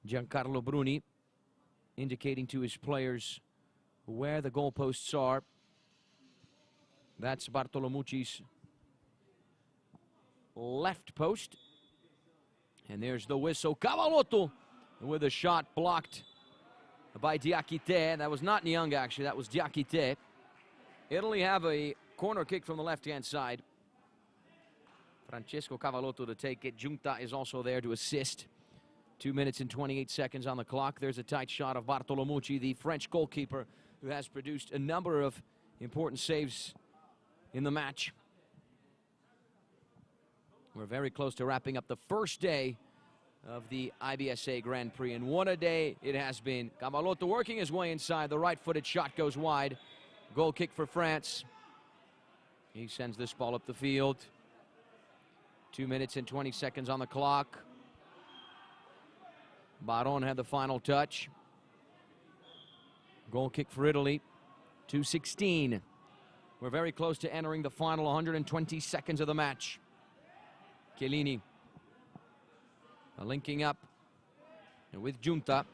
Giancarlo Bruni indicating to his players where the goalposts are. That's Bartolomucci's left post. And there's the whistle. Cavallotto with a shot blocked by Diakite. That was not Niang, actually. That was Diakite. Italy have a corner kick from the left-hand side. Francesco Cavallotto to take it. Giunta is also there to assist. 2 minutes and 28 seconds on the clock. There's a tight shot of Bartolomucci, the French goalkeeper, who has produced a number of important saves in the match. We're very close to wrapping up the first day of the IBSA Grand Prix, and what a day it has been. Cavallotto working his way inside. The right-footed shot goes wide. Goal kick for France. He sends this ball up the field. 2 minutes and 20 seconds on the clock. Baron had the final touch. Goal kick for Italy. 2:16. We're very close to entering the final 120 seconds of the match. Chiellini linking up with Giunta.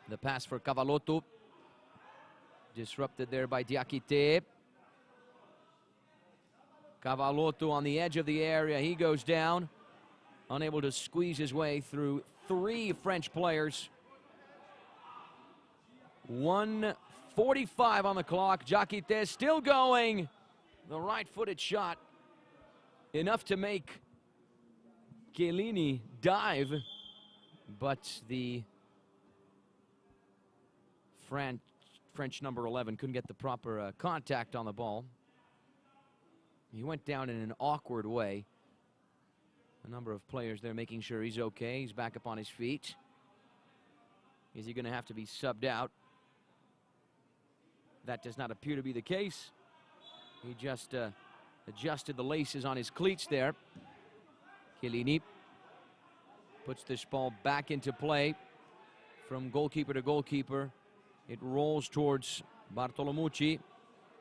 The pass for Cavallotto. Disrupted there by Diakité. Cavallotto on the edge of the area. He goes down. Unable to squeeze his way through 3 French players. 1:45 on the clock. Diakité still going. The right-footed shot. Enough to make Chiellini dive. But the French number 11 couldn't get the proper contact on the ball. He went down in an awkward way. A number of players there making sure he's okay. He's back up on his feet. Is he going to have to be subbed out? That does not appear to be the case. He just adjusted the laces on his cleats there. Chiellini puts this ball back into play from goalkeeper to goalkeeper. It rolls towards Bartolomucci,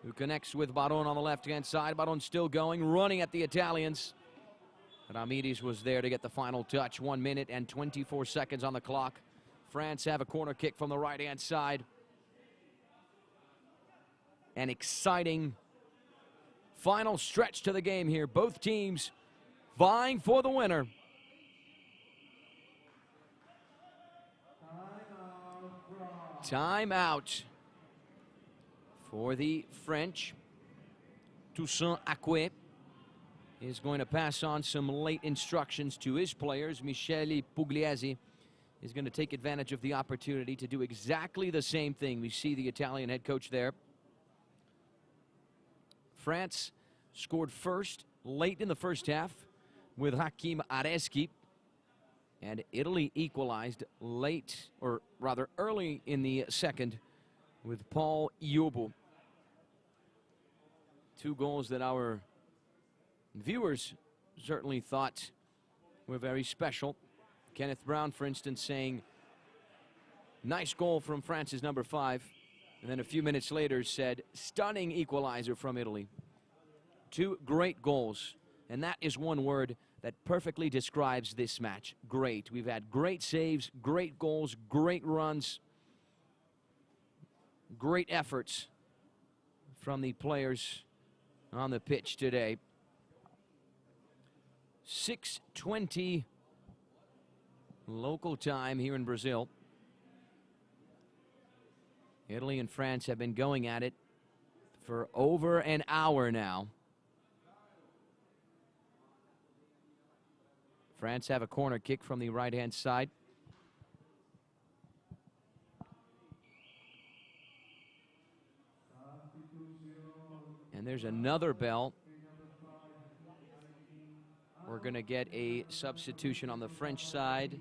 who connects with Baron on the left-hand side. Baron still going, running at the Italians. Ramirez was there to get the final touch. 1 minute and 24 seconds on the clock. France have a corner kick from the right-hand side. An exciting final stretch to the game here. Both teams vying for the winner. Time out for the French. Toussaint Acquet is going to pass on some late instructions to his players. Michele Pugliese is going to take advantage of the opportunity to do exactly the same thing. We see the Italian head coach there. France scored first late in the first half with Hakim Areski. And Italy equalized late, or rather early in the second, with Paul Iobo. 2 goals that our viewers certainly thought were very special. Kenneth Brown, for instance, saying, nice goal from France's number 5. And then a few minutes later said, stunning equalizer from Italy. 2 great goals. And that is one word that perfectly describes this match. Great. We've had great saves, great goals, great runs, great efforts from the players on the pitch today. 6:20 local time here in Brazil. Italy and France have been going at it for over an hour now. France have a corner kick from the right-hand side. And there's another bell. We're going to get a substitution on the French side.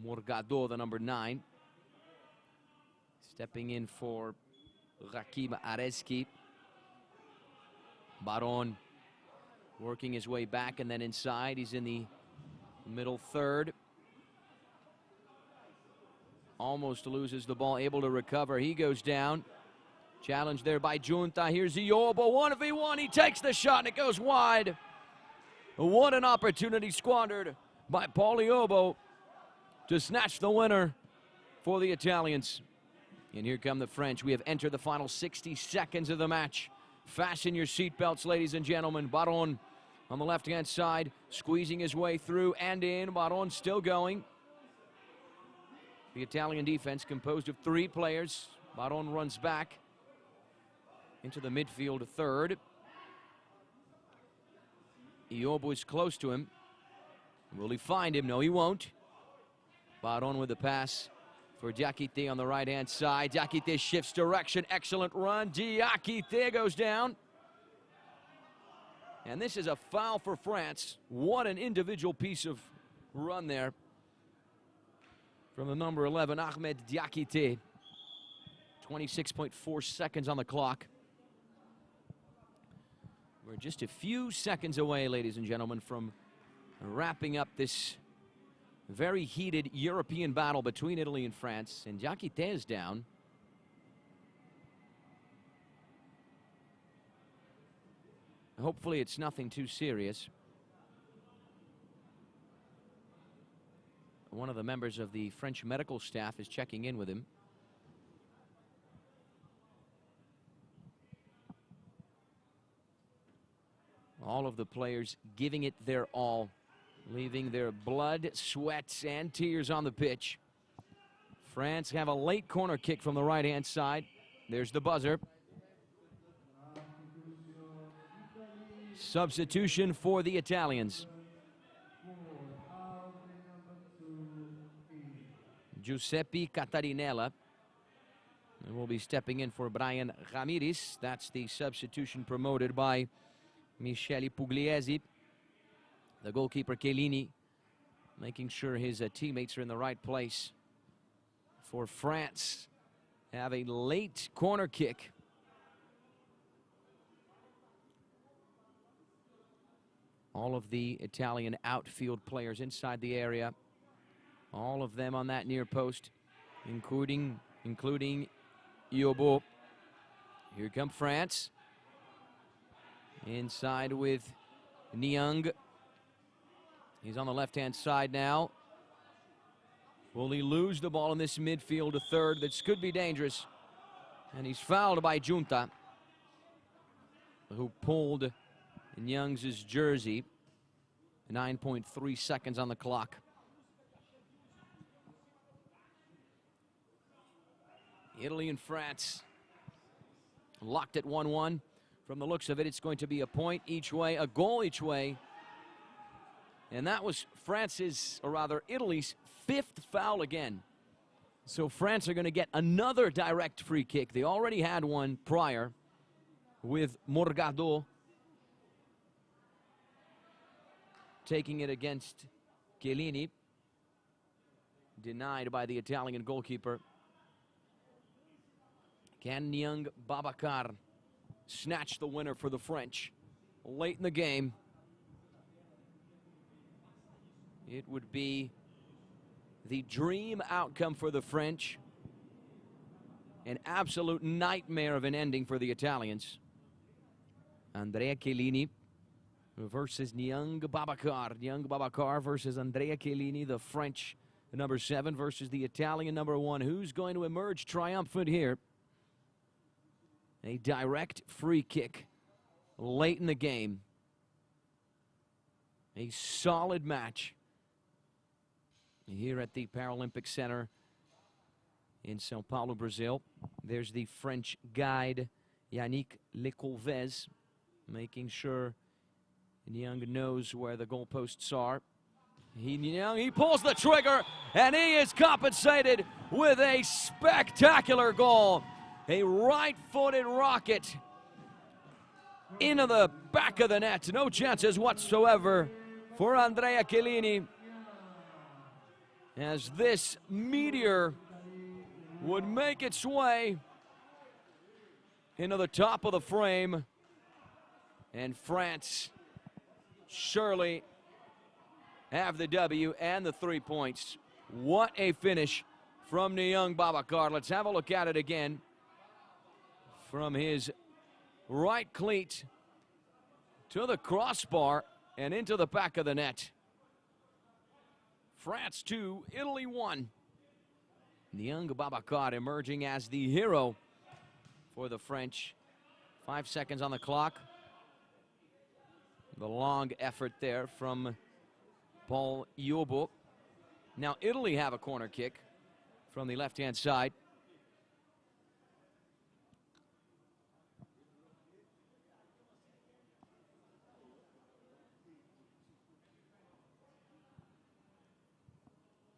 Morgado, the number 9. Stepping in for Hakim Areski. Baron working his way back and then inside. He's in the middle third. Almost loses the ball, able to recover. He goes down. Challenged there by Giunta. Here's Iobo, 1v1. He takes the shot and it goes wide. What an opportunity squandered by Paul Iobo to snatch the winner for the Italians. And here come the French. We have entered the final 60 seconds of the match. Fasten your seatbelts, ladies and gentlemen. Baron on the left-hand side, squeezing his way through and in. Baron still going. The Italian defense composed of 3 players. Baron runs back into the midfield third. Iobo is close to him. Will he find him? No, he won't. Baron with the pass for Diakité on the right-hand side. Diakité shifts direction. Excellent run. Diakité goes down. And this is a foul for France. What an individual piece of run there from the number 11, Ahmed Diakité. 26.4 seconds on the clock. We're just a few seconds away, ladies and gentlemen, from wrapping up this Very heated European battle between Italy and France. And Diakité is down. Hopefully it's nothing too serious. One of the members of the French medical staff is checking in with him. All of the players giving it their all, leaving their blood, sweat, and tears on the pitch. France have a late corner kick from the right-hand side. There's the buzzer. Substitution for the Italians. Giuseppe Catarinella will be stepping in for Brian Ramirez. That's the substitution promoted by Michele Pugliese. The goalkeeper Chiellini making sure his teammates are in the right place. For France, have a late corner kick. All of the Italian outfield players inside the area. All of them on that near post, including Yobo. Here come France. Inside with Niang. He's on the left-hand side now. Will he lose the ball in this midfield, a third? This could be dangerous. And he's fouled by Junta, who pulled Niang's jersey. 9.3 seconds on the clock. Italy and France locked at 1-1. From the looks of it, it's going to be a point each way, a goal each way. And that was France's, or rather Italy's, 5th foul again. So France are going to get another direct free kick. They already had one prior with Morgado taking it against Chiellini. Denied by the Italian goalkeeper. Can Niang Babacar snatch the winner for the French late in the game? It would be the dream outcome for the French. An absolute nightmare of an ending for the Italians. Andrea Chiellini versus Niang Babacar. Niang Babacar versus Andrea Chiellini, the French number 7 versus the Italian number 1. Who's going to emerge triumphant here? A direct free kick late in the game. A solid match here at the Paralympic Centre in São Paulo, Brazil. There's the French guide, Yannick Lecouvez, making sure Niang knows where the goalposts are. He pulls the trigger, and he is compensated with a spectacular goal. A right-footed rocket into the back of the net. No chances whatsoever for Andrea Chiellini, as this meteor would make its way into the top of the frame. And France surely have the W and the 3 points. What a finish from Niang Babacar. Let's have a look at it again. From his right cleat to the crossbar and into the back of the net. France 2, Italy 1. Niang Babacar emerging as the hero for the French. 5 seconds on the clock. The long effort there from Paul Yobo. Now Italy have a corner kick from the left-hand side.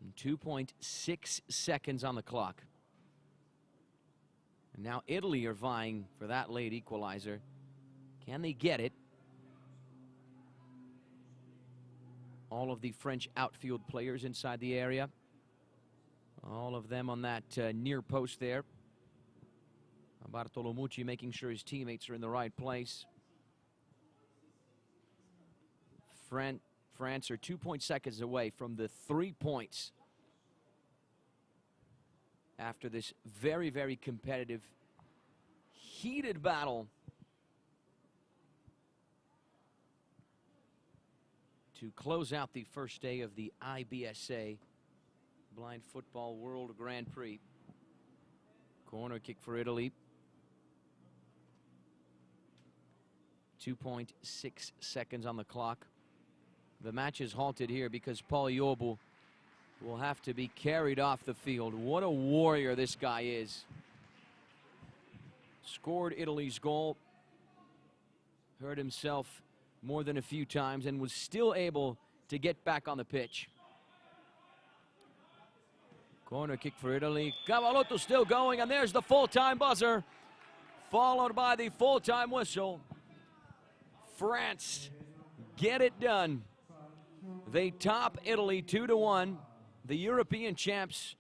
And 2.6 seconds on the clock. And now Italy are vying for that late equalizer. Can they get it? All of the French outfield players inside the area. All of them on that near post there. Bartolomucci making sure his teammates are in the right place. France are 2 seconds away from the 3 points after this very, very competitive, heated battle to close out the first day of the IBSA Blind Football World Grand Prix. Corner kick for Italy. 2.6 seconds on the clock. The match is halted here because Paul Yobu will have to be carried off the field. What a warrior this guy is. Scored Italy's goal. Hurt himself more than a few times and was still able to get back on the pitch. Corner kick for Italy. Cavalotto still going, and there's the full-time buzzer, followed by the full-time whistle. France get it done. They top Italy 2-1. The European champs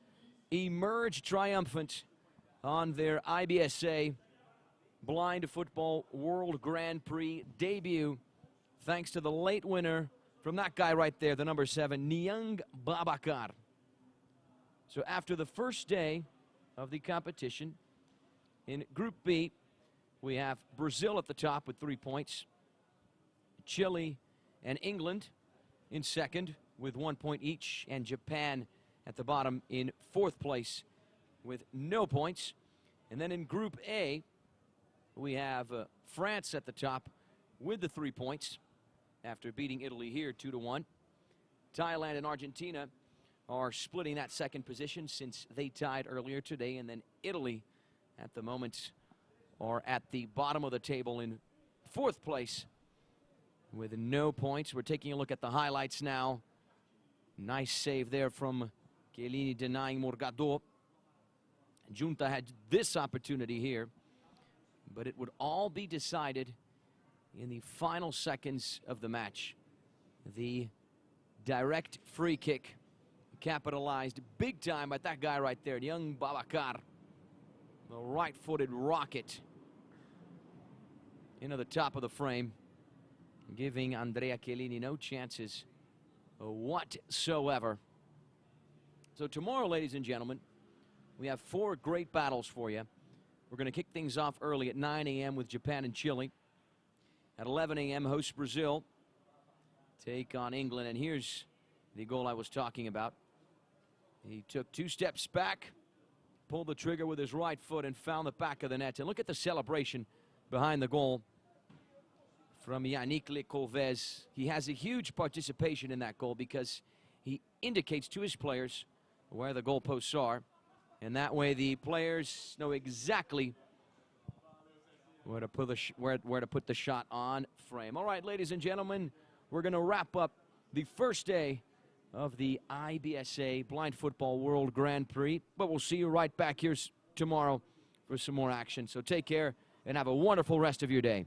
emerge triumphant on their IBSA Blind Football World Grand Prix debut, thanks to the late winner from that guy right there, the number 7, Niang Babakar. So after the first day of the competition, in Group B, we have Brazil at the top with 3 points, Chile and England in second with 1 point each, and Japan at the bottom in 4th place with no points. And then in Group A, we have France at the top with the 3 points after beating Italy here 2-1. Thailand and Argentina are splitting that second position since they tied earlier today, and then Italy at the moment are at the bottom of the table in 4th place with no points. We're taking a look at the highlights now. Nice save there from Chiellini denying Morgado. Junta had this opportunity here, but it would all be decided in the final seconds of the match. The direct free kick capitalized big time by that guy right there, young Babakar. The right-footed rocket into the top of the frame, giving Andrea Chiellini no chances whatsoever. So tomorrow, ladies and gentlemen, we have 4 great battles for you. We're going to kick things off early at 9 a.m. with Japan and Chile. At 11 a.m., host Brazil take on England. And here's the goal I was talking about. He took 2 steps back, pulled the trigger with his right foot, and found the back of the net. And look at the celebration behind the goal from Yannick Lecouvez. He has a huge participation in that goal because he indicates to his players where the goalposts are, and that way the players know exactly where to put the shot on frame. All right, ladies and gentlemen, we're going to wrap up the first day of the IBSA Blind Football World Grand Prix, but we'll see you right back here tomorrow for some more action. So take care and have a wonderful rest of your day.